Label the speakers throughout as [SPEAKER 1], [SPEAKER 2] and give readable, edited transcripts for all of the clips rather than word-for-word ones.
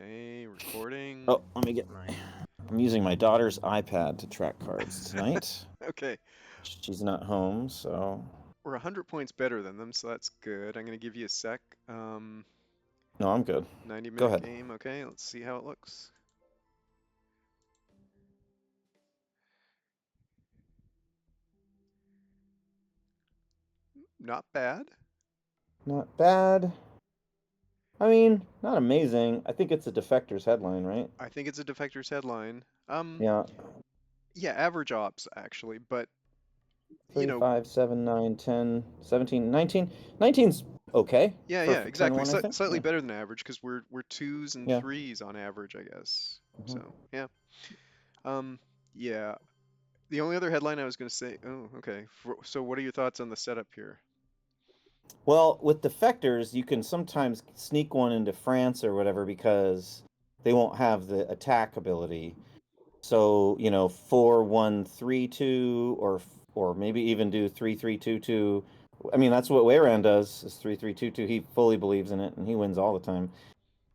[SPEAKER 1] Okay, recording.
[SPEAKER 2] Oh, let me get my. I'm using my daughter's iPad to track cards tonight.
[SPEAKER 1] Okay,
[SPEAKER 2] She's not home, so.
[SPEAKER 1] we're 100 points better than them, so that's good. I'm gonna give you a sec.
[SPEAKER 2] No, I'm good.
[SPEAKER 1] 90
[SPEAKER 2] Go
[SPEAKER 1] minute
[SPEAKER 2] ahead.
[SPEAKER 1] game. Okay, let's see how it looks. Not bad.
[SPEAKER 2] Not bad. I mean, not amazing. I think it's a defector's headline, right?
[SPEAKER 1] I think it's a defector's headline.
[SPEAKER 2] Yeah.
[SPEAKER 1] Yeah, average ops actually, but you
[SPEAKER 2] Three,
[SPEAKER 1] know,
[SPEAKER 2] 5, 7, 9, 10, 17, 19. 19's okay
[SPEAKER 1] yeah,
[SPEAKER 2] for turn
[SPEAKER 1] exactly.
[SPEAKER 2] one, I think.
[SPEAKER 1] Slightly
[SPEAKER 2] Yeah.
[SPEAKER 1] better than average because we're twos and
[SPEAKER 2] Yeah.
[SPEAKER 1] threes on average, I guess.
[SPEAKER 2] hmm
[SPEAKER 1] So yeah. Um, yeah. The only other headline I was gonna say. Oh, okay. So what are your thoughts on the setup here?
[SPEAKER 2] Well, with defectors, you can sometimes sneak one into France or whatever because they won't have the attack ability. So, 4-1-3-2, or maybe even do 3-3-2-2. I mean, that's what Wayran does, is 3-3-2-2. He fully believes in it and he wins all the time.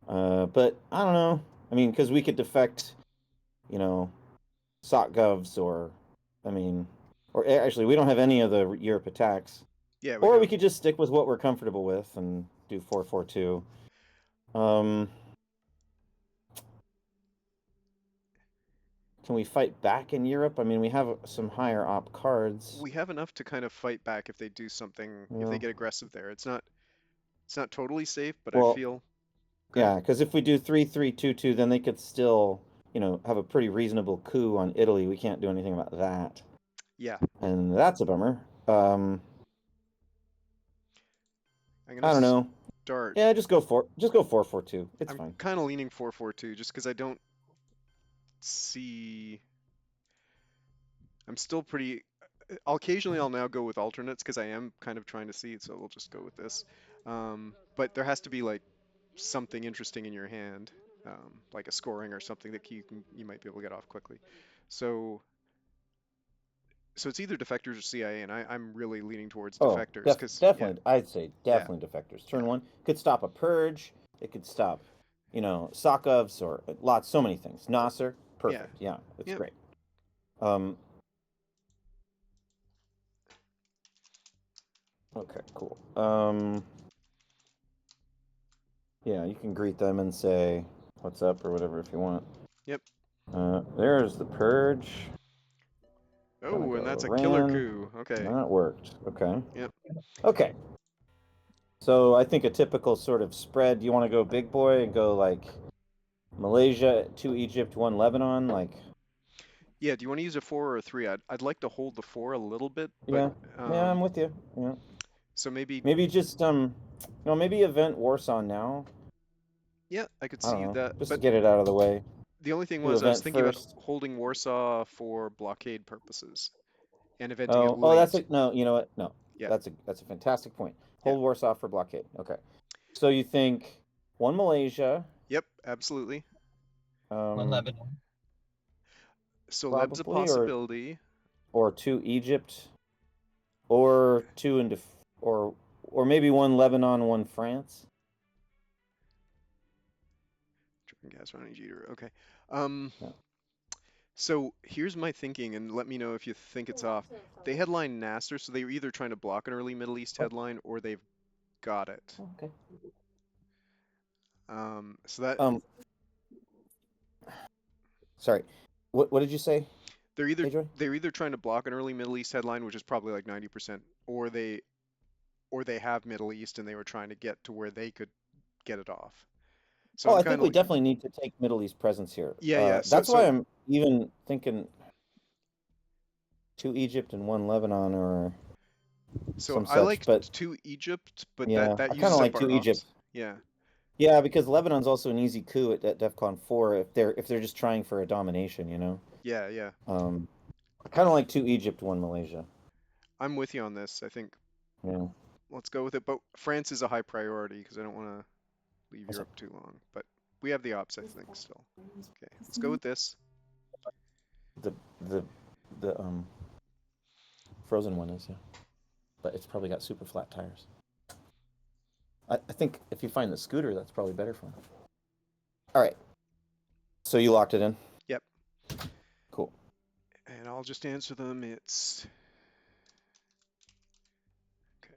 [SPEAKER 2] But I don't know. I mean, because we could defect, you know, SOC govs, or I mean, or actually we don't have any of the Europe attacks.
[SPEAKER 1] Yeah, we
[SPEAKER 2] Or we
[SPEAKER 1] don't.
[SPEAKER 2] could just stick with what we're comfortable with and do 4-4-2. Um, can we fight back in Europe? I mean, we have some higher op cards.
[SPEAKER 1] We have enough to kind of fight back if they do something,
[SPEAKER 2] You
[SPEAKER 1] if they
[SPEAKER 2] know?
[SPEAKER 1] get aggressive there. It's not totally safe, but I
[SPEAKER 2] Well,
[SPEAKER 1] feel okay.
[SPEAKER 2] yeah, because if we do 3-3-2-2, then they could still, have a pretty reasonable coup on Italy. We can't do anything about that,
[SPEAKER 1] Yeah,
[SPEAKER 2] and that's a bummer.
[SPEAKER 1] I'm gonna
[SPEAKER 2] I don't know.
[SPEAKER 1] start.
[SPEAKER 2] Yeah, just go 4-4-2. It's
[SPEAKER 1] I'm
[SPEAKER 2] fine.
[SPEAKER 1] kind of leaning 4-4-2 just because I don't see. I'm still pretty. Occasionally, I'll now go with alternates because I am kind of trying to see, so we'll just go with this. But there has to be like something interesting in your hand, like a scoring or something that you might be able to get off quickly. So so it's either defectors or CIA, and I'm really leaning towards
[SPEAKER 2] Oh,
[SPEAKER 1] defectors because yeah,
[SPEAKER 2] definitely. I'd say
[SPEAKER 1] yeah,
[SPEAKER 2] definitely defectors.
[SPEAKER 1] yeah,
[SPEAKER 2] Turn one could stop a purge. It could stop, Sokovs, or lots, so many things. Nasser,
[SPEAKER 1] yeah,
[SPEAKER 2] perfect. Yeah, it's
[SPEAKER 1] yep.
[SPEAKER 2] great. Um, okay, cool. Yeah, you can greet them and say what's up or whatever if you want.
[SPEAKER 1] Yep.
[SPEAKER 2] There's the purge. Gonna
[SPEAKER 1] Oh, and
[SPEAKER 2] go
[SPEAKER 1] that's a killer
[SPEAKER 2] ran.
[SPEAKER 1] coup. Okay.
[SPEAKER 2] That worked. Okay.
[SPEAKER 1] Yep.
[SPEAKER 2] Okay. So I think a typical sort of spread. You want to go big boy and go like Malaysia, 2 Egypt, 1 Lebanon. Like,
[SPEAKER 1] Yeah. Do you want to use a four or a three? I'd like to hold the four a little bit, but
[SPEAKER 2] yeah, yeah, I'm with you. Yeah,
[SPEAKER 1] so maybe
[SPEAKER 2] maybe just maybe event Warsaw now.
[SPEAKER 1] yeah, I could
[SPEAKER 2] I don't
[SPEAKER 1] see
[SPEAKER 2] know,
[SPEAKER 1] that.
[SPEAKER 2] just to
[SPEAKER 1] But
[SPEAKER 2] get it out of the way.
[SPEAKER 1] the only thing
[SPEAKER 2] Do
[SPEAKER 1] was I was
[SPEAKER 2] event
[SPEAKER 1] thinking about
[SPEAKER 2] first.
[SPEAKER 1] holding Warsaw for blockade purposes and eventing it
[SPEAKER 2] Oh, that's
[SPEAKER 1] late.
[SPEAKER 2] a no. You know what? No,
[SPEAKER 1] Yeah.
[SPEAKER 2] that's a fantastic point.
[SPEAKER 1] Yeah.
[SPEAKER 2] Hold Warsaw for blockade. Okay, so you think one Malaysia,
[SPEAKER 1] Yep. Absolutely.
[SPEAKER 2] um,
[SPEAKER 1] So Leb's a
[SPEAKER 2] probably, or
[SPEAKER 1] possibility.
[SPEAKER 2] 2 Egypt, or two into, or maybe one Lebanon, one France.
[SPEAKER 1] Dripping gas running Jeter. Okay. Um.
[SPEAKER 2] Yeah.
[SPEAKER 1] So here's my thinking, and let me know if you think it's off. They headline Nasser, so they were either trying to block an early Middle East
[SPEAKER 2] Oh,
[SPEAKER 1] headline or they've got it.
[SPEAKER 2] okay.
[SPEAKER 1] So that
[SPEAKER 2] Um, sorry. What did you say,
[SPEAKER 1] they're either
[SPEAKER 2] Ajoy?
[SPEAKER 1] they're either trying to block an early Middle East headline, which is probably like 90%, or they have Middle East and they were trying to get to where they could get it off. So
[SPEAKER 2] Oh,
[SPEAKER 1] I'm
[SPEAKER 2] I
[SPEAKER 1] kind
[SPEAKER 2] think we
[SPEAKER 1] of
[SPEAKER 2] definitely need to take Middle East presence here.
[SPEAKER 1] yeah. So
[SPEAKER 2] That's why
[SPEAKER 1] so
[SPEAKER 2] I'm even thinking 2 Egypt and 1 Lebanon, or
[SPEAKER 1] so
[SPEAKER 2] some
[SPEAKER 1] I
[SPEAKER 2] such.
[SPEAKER 1] like
[SPEAKER 2] But
[SPEAKER 1] two Egypt, but that
[SPEAKER 2] yeah,
[SPEAKER 1] that
[SPEAKER 2] I kind of
[SPEAKER 1] uses up
[SPEAKER 2] like
[SPEAKER 1] our
[SPEAKER 2] two Egypt.
[SPEAKER 1] ops. Yeah.
[SPEAKER 2] Yeah, because Lebanon's also an easy coup at DEFCON 4 if they're just trying for a domination.
[SPEAKER 1] Yeah, yeah.
[SPEAKER 2] Um, I kind of like 2 Egypt, 1 Malaysia.
[SPEAKER 1] I'm with you on this. I think
[SPEAKER 2] Yeah.
[SPEAKER 1] let's go with it, but France is a high priority because I don't want to leave
[SPEAKER 2] What's up?
[SPEAKER 1] Europe too long, but we have the ops, I think, still. Okay, let's go with this.
[SPEAKER 2] The the the frozen one is, yeah, but it's probably got super flat tires. I think if you find the scooter, that's probably better for him. All right. So you locked it in.
[SPEAKER 1] Yep.
[SPEAKER 2] Cool.
[SPEAKER 1] And I'll just answer them. It's okay.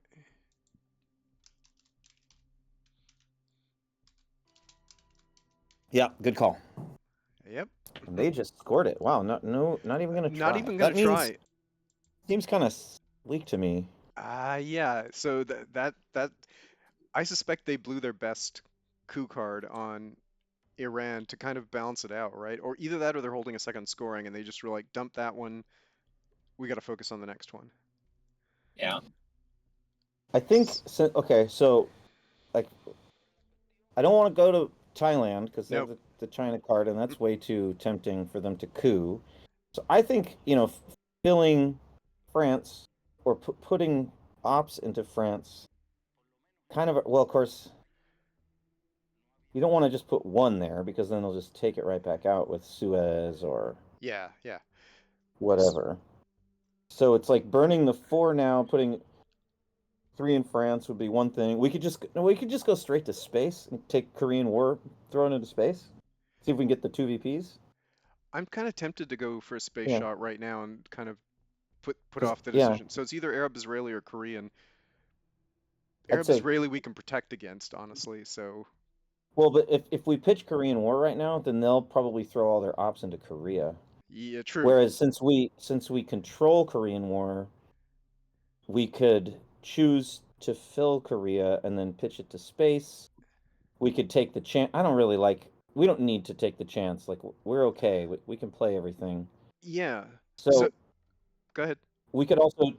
[SPEAKER 2] Yeah, good call.
[SPEAKER 1] Yep.
[SPEAKER 2] And they just scored it. Wow, not even gonna
[SPEAKER 1] Not
[SPEAKER 2] try.
[SPEAKER 1] even gonna
[SPEAKER 2] That means
[SPEAKER 1] try.
[SPEAKER 2] seems kind of weak to me.
[SPEAKER 1] Yeah. So that I suspect they blew their best coup card on Iran to kind of balance it out, right? Or either that or they're holding a second scoring and they just were like, dump that one. We got to focus on the next one.
[SPEAKER 3] Yeah.
[SPEAKER 2] I think okay, so like I don't want to go to Thailand because they have
[SPEAKER 1] Nope.
[SPEAKER 2] the China card, and that's way too tempting for them to coup. So I think filling France or putting ops into France, kind of. Well, of course, you don't want to just put one there because then they'll just take it right back out with Suez or
[SPEAKER 1] Yeah, yeah.
[SPEAKER 2] whatever. So it's like burning the four now, putting three in France would be one thing. We could just go straight to space and take Korean War, throw it into space. See if we can get the two VPs.
[SPEAKER 1] I'm kind of tempted to go for a space
[SPEAKER 2] Yeah,
[SPEAKER 1] shot right now and kind of put
[SPEAKER 2] because
[SPEAKER 1] off the
[SPEAKER 2] yeah,
[SPEAKER 1] decision. So it's either Arab Israeli or Korean.
[SPEAKER 2] I'd
[SPEAKER 1] Arab
[SPEAKER 2] say.
[SPEAKER 1] Israeli we can protect against, honestly. So
[SPEAKER 2] Well, but if we pitch Korean War right now, then they'll probably throw all their ops into Korea.
[SPEAKER 1] yeah, true.
[SPEAKER 2] Whereas since we control Korean War, we could choose to fill Korea and then pitch it to space. We could take the chance. I don't really like. We don't need to take the chance. Like we're okay. We can play everything.
[SPEAKER 1] Yeah. So
[SPEAKER 2] So
[SPEAKER 1] go ahead.
[SPEAKER 2] we could also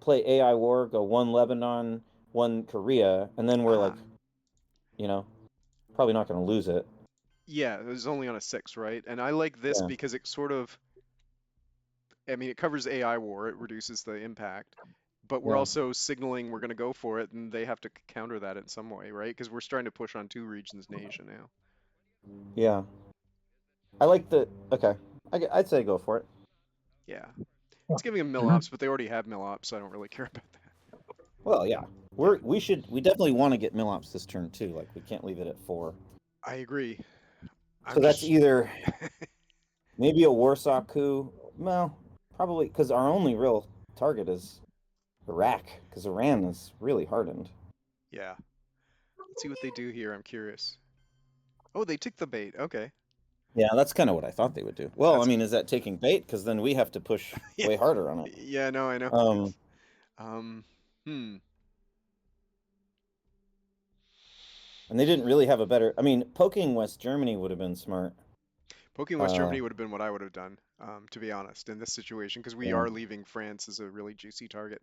[SPEAKER 2] play AI War, go one Lebanon, one Korea, and then we're like,
[SPEAKER 1] Ah,
[SPEAKER 2] you know, probably not going to lose it.
[SPEAKER 1] yeah. It was only on a six, right? And I like this
[SPEAKER 2] Yeah,
[SPEAKER 1] because it sort of, I mean, it covers AI war. It reduces the impact, but we're
[SPEAKER 2] yeah,
[SPEAKER 1] also signaling we're going to go for it, and they have to counter that in some way, right? Because we're starting to push on two regions in Asia now.
[SPEAKER 2] yeah. I like the. Okay, I'd say go for it.
[SPEAKER 1] Yeah. It's giving them mill ops, but they already have mill ops, so I don't really care about that.
[SPEAKER 2] Well, yeah,
[SPEAKER 1] Yeah,
[SPEAKER 2] we definitely want to get Millops this turn too. Like we can't leave it at four.
[SPEAKER 1] I agree.
[SPEAKER 2] So
[SPEAKER 1] I'm
[SPEAKER 2] that's
[SPEAKER 1] just,
[SPEAKER 2] either maybe a Warsaw coup. Well, probably because our only real target is Iraq, because Iran is really hardened.
[SPEAKER 1] yeah. Let's see what they do here. I'm curious. Oh, they took the bait. Okay.
[SPEAKER 2] Yeah, that's kind of what I thought they would do. Well, I
[SPEAKER 1] That's,
[SPEAKER 2] mean, is that taking bait? Because then we have to push
[SPEAKER 1] yeah.
[SPEAKER 2] way harder on it.
[SPEAKER 1] Yeah, no, I know.
[SPEAKER 2] Um,
[SPEAKER 1] It's, um, hmm.
[SPEAKER 2] and they didn't really have a better. I mean, poking West Germany would have been smart.
[SPEAKER 1] Poking West
[SPEAKER 2] Uh,
[SPEAKER 1] Germany would have been what I would have done, to be honest, in this situation, because we
[SPEAKER 2] yeah,
[SPEAKER 1] are leaving France as a really juicy target.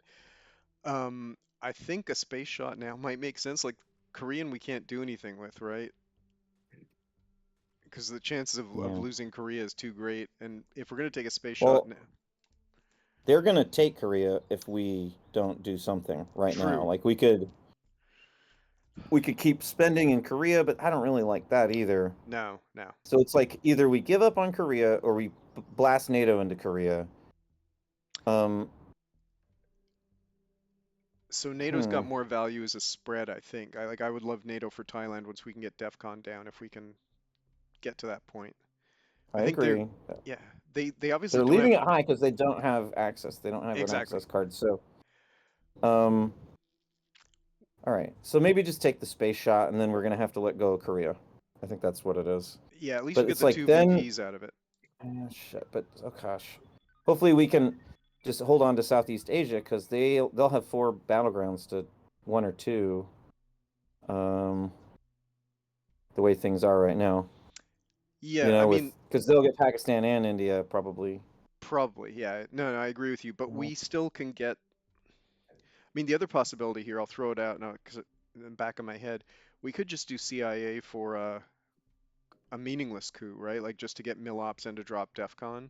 [SPEAKER 1] I think a space shot now might make sense. Like Korean, we can't do anything with, right? Because the chances of
[SPEAKER 2] yeah.
[SPEAKER 1] losing Korea is too great. And if we're gonna take a space shot
[SPEAKER 2] Well,
[SPEAKER 1] now,
[SPEAKER 2] they're gonna take Korea if we don't do something right now.
[SPEAKER 1] true.
[SPEAKER 2] Like we could keep spending in Korea, but I don't really like that either.
[SPEAKER 1] No, no.
[SPEAKER 2] So it's like either we give up on Korea or we blast NATO into Korea. Um,
[SPEAKER 1] So NATO's got
[SPEAKER 2] hmm,
[SPEAKER 1] more value as a spread, I think. I would love NATO for Thailand once we can get DEFCON down, if we can get to that point. I
[SPEAKER 2] I
[SPEAKER 1] think they're,
[SPEAKER 2] agree.
[SPEAKER 1] yeah, they obviously
[SPEAKER 2] They're
[SPEAKER 1] don't
[SPEAKER 2] leaving
[SPEAKER 1] have
[SPEAKER 2] it high because they don't have access. They don't have an
[SPEAKER 1] exactly.
[SPEAKER 2] access card. So, um, all right. So maybe just take the space shot, and then we're gonna have to let go of Korea. I think that's what it is.
[SPEAKER 1] Yeah, at least we
[SPEAKER 2] But
[SPEAKER 1] get
[SPEAKER 2] it's
[SPEAKER 1] the
[SPEAKER 2] like
[SPEAKER 1] two
[SPEAKER 2] then,
[SPEAKER 1] VPs out of it.
[SPEAKER 2] shit. But oh gosh, hopefully we can just hold on to Southeast Asia because they'll have four battlegrounds to one or two. Um, the way things are right now,
[SPEAKER 1] Yeah, I mean,
[SPEAKER 2] with because they'll get Pakistan and India probably.
[SPEAKER 1] probably. Yeah, no, no, I agree with you. But
[SPEAKER 2] Mhm.
[SPEAKER 1] we still can get. I mean, the other possibility here, I'll throw it out now because in the back of my head, we could just do CIA for a meaningless coup, right? Like just to get Milops and to drop DEFCON.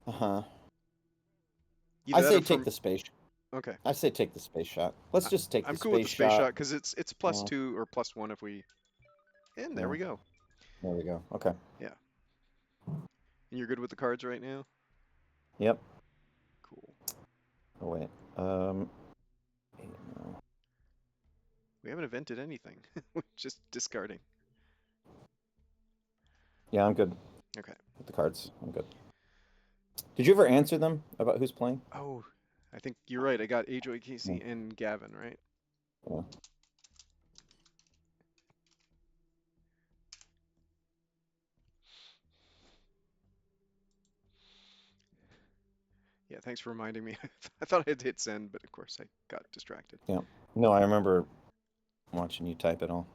[SPEAKER 2] Uh-huh. I
[SPEAKER 1] Either that or
[SPEAKER 2] say take
[SPEAKER 1] for
[SPEAKER 2] the space.
[SPEAKER 1] okay.
[SPEAKER 2] I say take the space shot. Let's
[SPEAKER 1] I,
[SPEAKER 2] just take the
[SPEAKER 1] I'm cool with
[SPEAKER 2] space
[SPEAKER 1] the space shot
[SPEAKER 2] shot.
[SPEAKER 1] because it's plus
[SPEAKER 2] Uh,
[SPEAKER 1] two or plus one if we. And there
[SPEAKER 2] yeah,
[SPEAKER 1] we go.
[SPEAKER 2] there we go. Okay.
[SPEAKER 1] Yeah. And you're good with the cards right now?
[SPEAKER 2] Yep.
[SPEAKER 1] Cool.
[SPEAKER 2] Oh wait. Um,
[SPEAKER 1] We We haven't invented anything. We're just discarding.
[SPEAKER 2] Yeah, I'm good
[SPEAKER 1] Okay.
[SPEAKER 2] with the cards. I'm good. Did you ever answer them about who's playing?
[SPEAKER 1] Oh, I think you're right. I got Ajoy,
[SPEAKER 2] Yeah.
[SPEAKER 1] Casey, and Gavin, right?
[SPEAKER 2] Yeah.
[SPEAKER 1] Yeah, thanks for reminding me. I thought I had hit send, but of course I got distracted.
[SPEAKER 2] Yeah. No, I remember watching you type it all.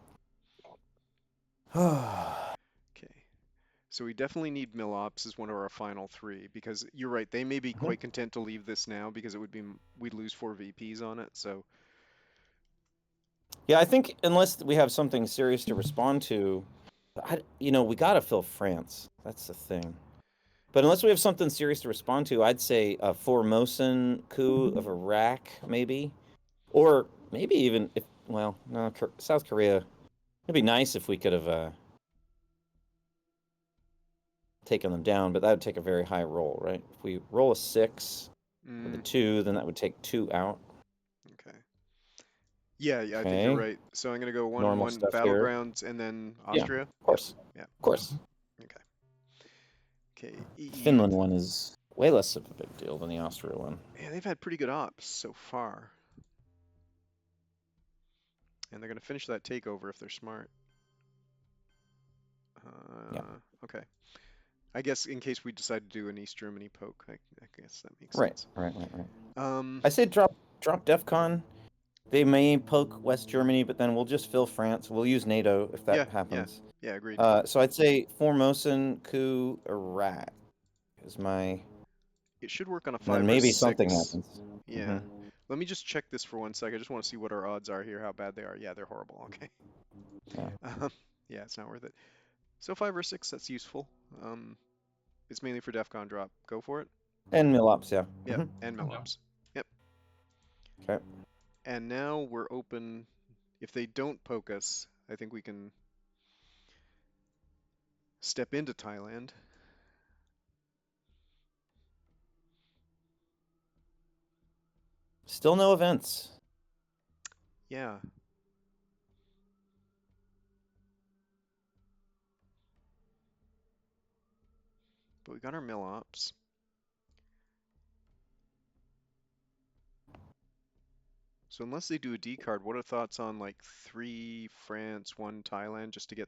[SPEAKER 1] Okay. So we definitely need Millops as one of our final three because you're right. They may be
[SPEAKER 2] Mhm.
[SPEAKER 1] quite content to leave this now because it would be we'd lose four VPs on it. So
[SPEAKER 2] Yeah, I think unless we have something serious to respond to, we got to fill France. That's the thing. But unless we have something serious to respond to, I'd say a Formosan coup of Iraq, maybe. Or maybe even if, well, no, South Korea. It'd be nice if we could have taken them down, but that would take a very high roll, right? If we roll a 6 with a
[SPEAKER 1] mm,
[SPEAKER 2] 2, then that would take 2 out.
[SPEAKER 1] okay. Yeah, yeah, I think you're
[SPEAKER 2] Okay.
[SPEAKER 1] right. So I'm gonna go one
[SPEAKER 2] Normal
[SPEAKER 1] one
[SPEAKER 2] stuff here.
[SPEAKER 1] battlegrounds and then
[SPEAKER 2] Yeah,
[SPEAKER 1] Austria.
[SPEAKER 2] of
[SPEAKER 1] Yep.
[SPEAKER 2] course.
[SPEAKER 1] Yeah.
[SPEAKER 2] Of course.
[SPEAKER 1] Okay. Okay.
[SPEAKER 2] The
[SPEAKER 1] EU.
[SPEAKER 2] Finland one is way less of a big deal than the Austria one.
[SPEAKER 1] Yeah, they've had pretty good ops so far, and they're gonna finish that takeover if they're smart.
[SPEAKER 2] Yeah.
[SPEAKER 1] Okay. I guess in case we decide to do an East Germany poke, I guess that makes
[SPEAKER 2] Right,
[SPEAKER 1] sense.
[SPEAKER 2] right, right, right.
[SPEAKER 1] Um,
[SPEAKER 2] I say drop DEFCON. They may poke West Germany, but then we'll just fill France. We'll use NATO if that
[SPEAKER 1] yeah, yeah,
[SPEAKER 2] happens.
[SPEAKER 1] yeah, agreed.
[SPEAKER 2] So I'd say Formosan coup Iraq is my,
[SPEAKER 1] It should work on a
[SPEAKER 2] and then
[SPEAKER 1] five or a
[SPEAKER 2] maybe something
[SPEAKER 1] six.
[SPEAKER 2] happens.
[SPEAKER 1] Yeah.
[SPEAKER 2] Hmm.
[SPEAKER 1] Let me just check this for one sec. I just want to see what our odds are here, how bad they are. Yeah, they're horrible. Okay.
[SPEAKER 2] Yeah.
[SPEAKER 1] Yeah, it's not worth it. So five or six, that's useful. Um, it's mainly for DEF CON drop. Go for it.
[SPEAKER 2] And Milops, yeah.
[SPEAKER 1] Yep,
[SPEAKER 2] Hmm.
[SPEAKER 1] and
[SPEAKER 3] I'm down.
[SPEAKER 1] Millops. Yep.
[SPEAKER 2] Okay.
[SPEAKER 1] And now we're open. If they don't poke us, I think we can step into Thailand.
[SPEAKER 2] Still no events.
[SPEAKER 1] Yeah, but we got our Millops. So unless they do a D card, what are thoughts on like three France, one Thailand, just to get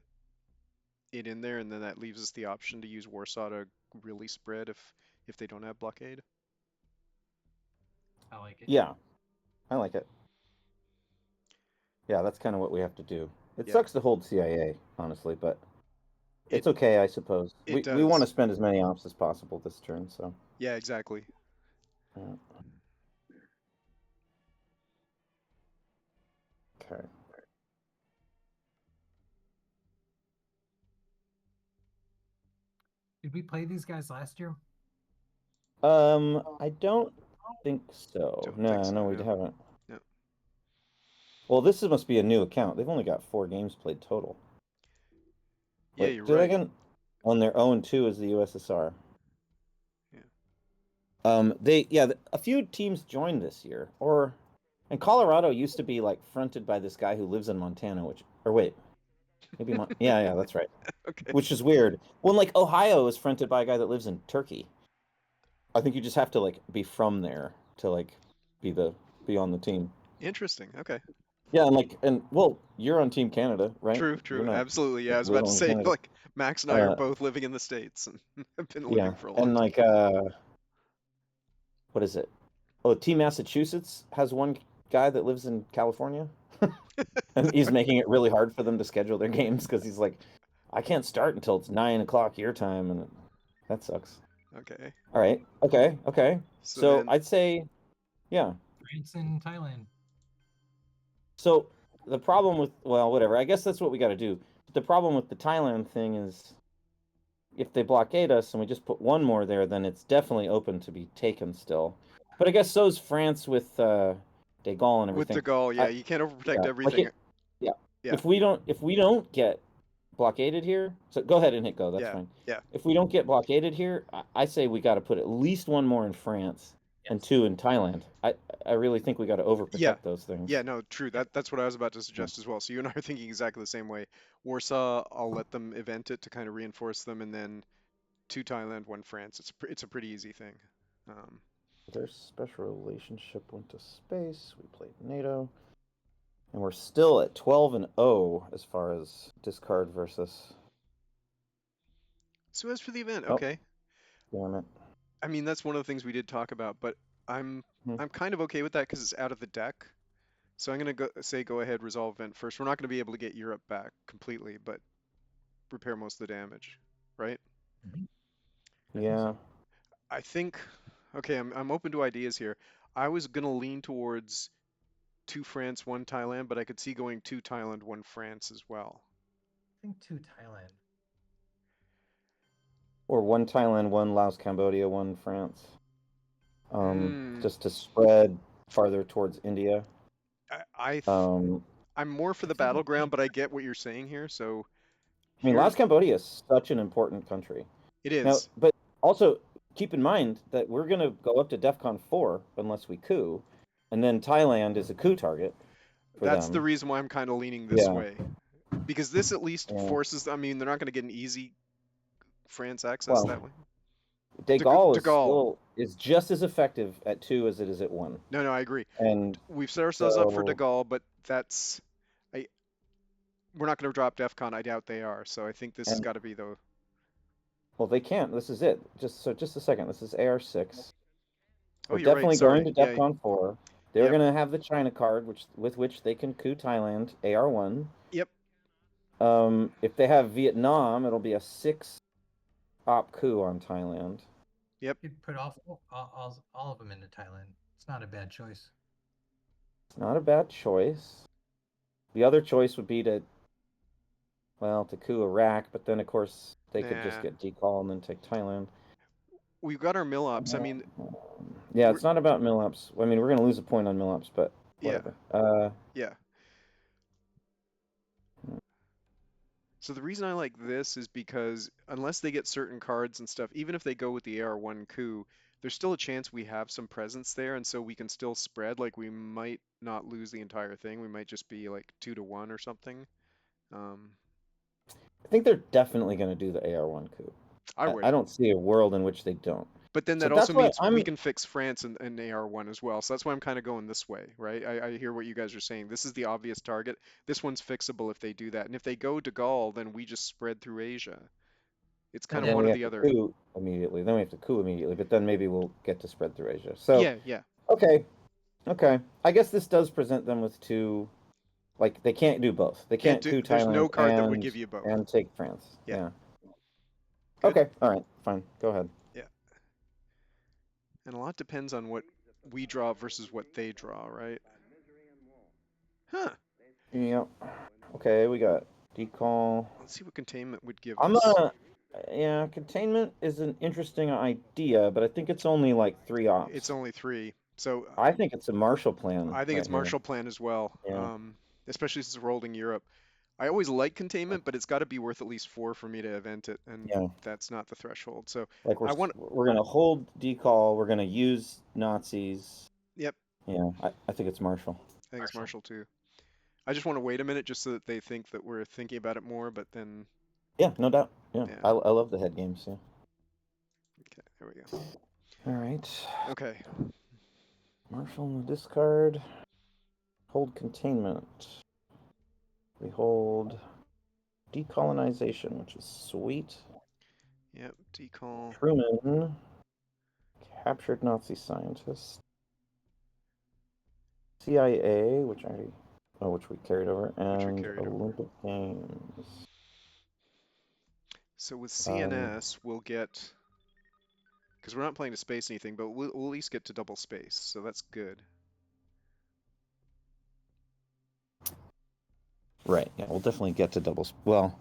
[SPEAKER 1] it in there, and then that leaves us the option to use Warsaw to really spread if they don't have blockade.
[SPEAKER 3] I like it.
[SPEAKER 2] Yeah, I like it. Yeah, that's kind of what we have to do. It
[SPEAKER 1] Yeah,
[SPEAKER 2] sucks to hold CIA, honestly, but
[SPEAKER 1] it
[SPEAKER 2] it's okay, I suppose.
[SPEAKER 1] it
[SPEAKER 2] We want to
[SPEAKER 1] does.
[SPEAKER 2] spend as many ops as possible this turn, so.
[SPEAKER 1] Yeah, exactly.
[SPEAKER 2] Yeah. Okay.
[SPEAKER 3] Did we play these guys last year?
[SPEAKER 2] I don't think so.
[SPEAKER 1] Don't think
[SPEAKER 2] No,
[SPEAKER 1] so.
[SPEAKER 2] no, we
[SPEAKER 1] No,
[SPEAKER 2] haven't.
[SPEAKER 1] no.
[SPEAKER 2] Well, this must be a new account. They've only got 4 games played total.
[SPEAKER 1] Yeah,
[SPEAKER 2] Wait,
[SPEAKER 1] you're
[SPEAKER 2] did I
[SPEAKER 1] right.
[SPEAKER 2] get on their own too as the USSR?
[SPEAKER 1] Yeah.
[SPEAKER 2] A few teams joined this year, and Colorado used to be like fronted by this guy who lives in Montana, or wait, maybe yeah, that's right.
[SPEAKER 1] Okay.
[SPEAKER 2] Which is weird. Well, like Ohio is fronted by a guy that lives in Turkey. I think you just have to like be from there to like be the be on the team.
[SPEAKER 1] Interesting. Okay.
[SPEAKER 2] Yeah, and well, you're on Team Canada, right?
[SPEAKER 1] True,
[SPEAKER 2] You're
[SPEAKER 1] true.
[SPEAKER 2] not
[SPEAKER 1] Absolutely. Yeah, I
[SPEAKER 2] like
[SPEAKER 1] was about to
[SPEAKER 2] little in
[SPEAKER 1] say
[SPEAKER 2] Canada.
[SPEAKER 1] like Max and I are
[SPEAKER 2] Uh,
[SPEAKER 1] both living in the States and have been
[SPEAKER 2] yeah,
[SPEAKER 1] living for a long
[SPEAKER 2] and
[SPEAKER 1] time.
[SPEAKER 2] like what is it? Oh, Team Massachusetts has one guy that lives in California, and he's making it really hard for them to schedule their games because he's like, I can't start until it's 9 o'clock your time, and that sucks.
[SPEAKER 1] Okay.
[SPEAKER 2] All right, okay.
[SPEAKER 1] So
[SPEAKER 2] So
[SPEAKER 1] then
[SPEAKER 2] I'd say, yeah.
[SPEAKER 3] France and Thailand.
[SPEAKER 2] So the problem with, well, whatever. I guess that's what we got to do. The problem with the Thailand thing is if they blockade us and we just put one more there, then it's definitely open to be taken still. But I guess so's France with De Gaulle and
[SPEAKER 1] with the
[SPEAKER 2] everything.
[SPEAKER 1] Gaul, yeah,
[SPEAKER 2] I
[SPEAKER 1] you can't overprotect
[SPEAKER 2] Yeah, like
[SPEAKER 1] everything.
[SPEAKER 2] it. Yeah,
[SPEAKER 1] Yeah.
[SPEAKER 2] if we don't get blockaded here, so go ahead and hit go. That's
[SPEAKER 1] Yeah.
[SPEAKER 2] fine.
[SPEAKER 1] Yeah.
[SPEAKER 2] If we don't get blockaded here, I say we got to put at least one more in France and 2 in Thailand. I really think we got to
[SPEAKER 1] Yeah.
[SPEAKER 2] overprotect those things.
[SPEAKER 1] Yeah, no, true. That's what I was about to suggest as well. So you and I are thinking exactly the same way. Warsaw, I'll let them event it to kind of reinforce them, and then 2 Thailand, 1 France. It's a pretty easy thing. Um,
[SPEAKER 2] Their special relationship went to space. We played NATO. And we're still at 12-0 as far as discard versus.
[SPEAKER 1] so as for the event,
[SPEAKER 2] Oh,
[SPEAKER 1] okay.
[SPEAKER 2] damn it.
[SPEAKER 1] I mean, that's one of the things we did talk about, but I'm
[SPEAKER 2] Hmm.
[SPEAKER 1] I'm kind of okay with that because it's out of the deck. So I'm gonna go ahead, resolve event first. We're not gonna be able to get Europe back completely, but repair most of the damage, right?
[SPEAKER 3] I think
[SPEAKER 2] Yeah.
[SPEAKER 3] so.
[SPEAKER 1] I think, okay, I'm open to ideas here. I was gonna lean towards 2 France, 1 Thailand, but I could see going 2 Thailand, 1 France as well.
[SPEAKER 3] I think 2 Thailand.
[SPEAKER 2] Or 1 Thailand, 1 Laos, Cambodia, 1 France.
[SPEAKER 1] Mm,
[SPEAKER 2] Just to spread farther towards India.
[SPEAKER 1] I, I th
[SPEAKER 2] Um,
[SPEAKER 1] I'm more for
[SPEAKER 3] I
[SPEAKER 1] the
[SPEAKER 3] think it
[SPEAKER 1] battleground, but
[SPEAKER 3] makes
[SPEAKER 1] I
[SPEAKER 3] sense.
[SPEAKER 1] get what you're saying here. So
[SPEAKER 2] I mean,
[SPEAKER 1] here
[SPEAKER 2] Laos, Cambodia is such an important country.
[SPEAKER 1] it
[SPEAKER 2] Now,
[SPEAKER 1] is.
[SPEAKER 2] but also keep in mind that we're going to go up to DEFCON 4 unless we coup, and then Thailand is a coup target for
[SPEAKER 1] That's the
[SPEAKER 2] them.
[SPEAKER 1] reason why I'm kind of leaning this
[SPEAKER 2] Yeah.
[SPEAKER 1] way. Because this at least
[SPEAKER 2] Yeah.
[SPEAKER 1] forces, I mean, they're not going to get an easy France access
[SPEAKER 2] Well,
[SPEAKER 1] that way.
[SPEAKER 2] De Gaulle
[SPEAKER 1] De Gaulle.
[SPEAKER 2] is just as effective at 2 as it is at 1.
[SPEAKER 1] No, no, I agree.
[SPEAKER 2] And
[SPEAKER 1] We've set ourselves up for De
[SPEAKER 2] so,
[SPEAKER 1] Gaulle, but I, we're not going to drop DEF CON. I doubt they are. So I think this has
[SPEAKER 2] and
[SPEAKER 1] got to be the,
[SPEAKER 2] well, they can't. This is it. Just a second. This is AR6.
[SPEAKER 1] oh,
[SPEAKER 2] We're
[SPEAKER 1] you're right.
[SPEAKER 2] definitely going
[SPEAKER 1] Sorry.
[SPEAKER 2] to
[SPEAKER 1] Yeah.
[SPEAKER 2] DEFCON 4. They're
[SPEAKER 1] Yep.
[SPEAKER 2] going to have the China card, with which they can coup Thailand, AR1.
[SPEAKER 1] Yep.
[SPEAKER 2] If they have Vietnam, it'll be a 6-op coup on Thailand.
[SPEAKER 1] Yep.
[SPEAKER 3] You'd put all of them into Thailand. It's not a bad choice.
[SPEAKER 2] It's not a bad choice. The other choice would be to coup Iraq, but then of course they could just
[SPEAKER 1] Nah.
[SPEAKER 2] get decall and then take Thailand.
[SPEAKER 1] We've got our mill ops. I mean,
[SPEAKER 2] Yeah,
[SPEAKER 1] we're,
[SPEAKER 2] it's not about mill-ups. I mean, we're going to lose a point on mill-ups, but
[SPEAKER 1] yeah.
[SPEAKER 2] whatever.
[SPEAKER 1] Yeah. So the reason I like this is because unless they get certain cards and stuff, even if they go with the AR1 coup, there's still a chance we have some presence there, and so we can still spread. Like we might not lose the entire thing. We might just be like 2-1 or something. Um,
[SPEAKER 2] I think they're definitely going to do the AR1 coup.
[SPEAKER 1] I
[SPEAKER 2] I
[SPEAKER 1] would.
[SPEAKER 2] don't see a world in which they don't.
[SPEAKER 1] But then
[SPEAKER 2] So
[SPEAKER 1] that also
[SPEAKER 2] that's why
[SPEAKER 1] means we
[SPEAKER 2] I'm
[SPEAKER 1] can fix France and AR1 as well. So that's why I'm kind of going this way, right? I hear what you guys are saying. This is the obvious target. This one's fixable if they do that. And if they go to Gaul, then we just spread through Asia. It's kind
[SPEAKER 2] and
[SPEAKER 1] of
[SPEAKER 2] then
[SPEAKER 1] one
[SPEAKER 2] we
[SPEAKER 1] or
[SPEAKER 2] have
[SPEAKER 1] the
[SPEAKER 2] to
[SPEAKER 1] other.
[SPEAKER 2] coup immediately. Then we have to coup immediately, but then maybe we'll get to spread through Asia. So,
[SPEAKER 1] Yeah, yeah.
[SPEAKER 2] okay. Okay. I guess this does present them with two, like they can't do both. They
[SPEAKER 1] Can't
[SPEAKER 2] can't
[SPEAKER 1] do,
[SPEAKER 2] coup
[SPEAKER 1] there's no
[SPEAKER 2] Thailand
[SPEAKER 1] card that would give you both.
[SPEAKER 2] and take France.
[SPEAKER 1] Yeah.
[SPEAKER 2] Yeah.
[SPEAKER 1] Good.
[SPEAKER 2] Okay. All right. Fine. Go ahead.
[SPEAKER 1] Yeah. And a lot depends on what we draw versus what they draw, right? Huh.
[SPEAKER 2] Yeah. Okay, we got decall.
[SPEAKER 1] Let's see what containment would give
[SPEAKER 2] I'm
[SPEAKER 1] us.
[SPEAKER 2] yeah, containment is an interesting idea, but I think it's only like 3
[SPEAKER 1] It's
[SPEAKER 2] ops.
[SPEAKER 1] only 3. So
[SPEAKER 2] I think it's a Marshall Plan
[SPEAKER 1] I think
[SPEAKER 2] right
[SPEAKER 1] it's
[SPEAKER 2] here.
[SPEAKER 1] Marshall Plan as well,
[SPEAKER 2] Yeah.
[SPEAKER 1] especially since we're holding Europe. I always like containment, but it's got to be worth at least 4 for me to event it, and
[SPEAKER 2] Yeah.
[SPEAKER 1] that's not the threshold. So
[SPEAKER 2] Like
[SPEAKER 1] I want,
[SPEAKER 2] we're gonna hold decall. We're gonna use Nazis.
[SPEAKER 1] yep,
[SPEAKER 2] Yeah, I think it's Marshall.
[SPEAKER 1] I think it's Marshall too. I just want to wait a minute just so that they think that we're thinking about it more, but then,
[SPEAKER 2] Yeah, no doubt. Yeah,
[SPEAKER 1] yeah.
[SPEAKER 2] I love the head games. Yeah.
[SPEAKER 1] Okay, there we go.
[SPEAKER 2] All right.
[SPEAKER 1] Okay,
[SPEAKER 2] Marshall in the discard. Hold containment. We hold decolonization, which is sweet.
[SPEAKER 1] yep, decall.
[SPEAKER 2] Truman captured Nazi scientists. CIA, which we carried over,
[SPEAKER 1] Which we
[SPEAKER 2] and
[SPEAKER 1] carried over.
[SPEAKER 2] Olympic Games.
[SPEAKER 1] So with CNS, we'll get, because we're not playing to space anything, but we'll at least get to double space, so that's good.
[SPEAKER 2] Right. Yeah, we'll definitely get to doubles. Well,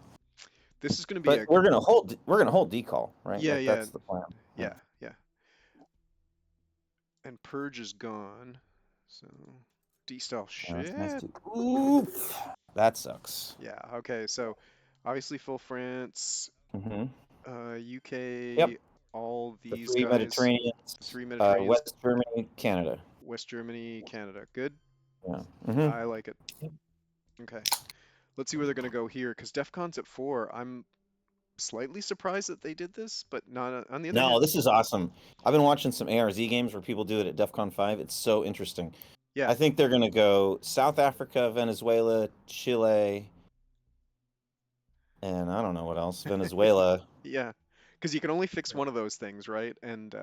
[SPEAKER 1] This is going to be
[SPEAKER 2] but
[SPEAKER 1] a,
[SPEAKER 2] we're gonna hold decall, right?
[SPEAKER 1] yeah,
[SPEAKER 2] Like
[SPEAKER 1] yeah,
[SPEAKER 2] that's the plan.
[SPEAKER 1] yeah, yeah. And Purge is gone, so D-style
[SPEAKER 2] Yeah, that's nice
[SPEAKER 1] shit.
[SPEAKER 2] too. Oof. That sucks.
[SPEAKER 1] Yeah, okay, so obviously full France,
[SPEAKER 2] Mm-hmm.
[SPEAKER 1] UK,
[SPEAKER 2] Yep.
[SPEAKER 1] all
[SPEAKER 2] The
[SPEAKER 1] these
[SPEAKER 2] three
[SPEAKER 1] guys.
[SPEAKER 2] Mediterraneans,
[SPEAKER 1] The three Mediterraneans,
[SPEAKER 2] West Germany, Canada.
[SPEAKER 1] West Germany, Canada. Good.
[SPEAKER 2] Yeah.
[SPEAKER 1] I like it.
[SPEAKER 2] Yep.
[SPEAKER 1] Okay. Let's see where they're going to go here, because DEF CON's at 4. I'm slightly surprised that they did this, but not on the other
[SPEAKER 2] No,
[SPEAKER 1] hand.
[SPEAKER 2] this is awesome. I've been watching some ARZ games where people do it at DEF CON 5. It's so interesting.
[SPEAKER 1] Yeah,
[SPEAKER 2] I think they're going to go South Africa, Venezuela, Chile, and I don't know what else, Venezuela.
[SPEAKER 1] yeah, because you can only fix one of those things, right?
[SPEAKER 2] And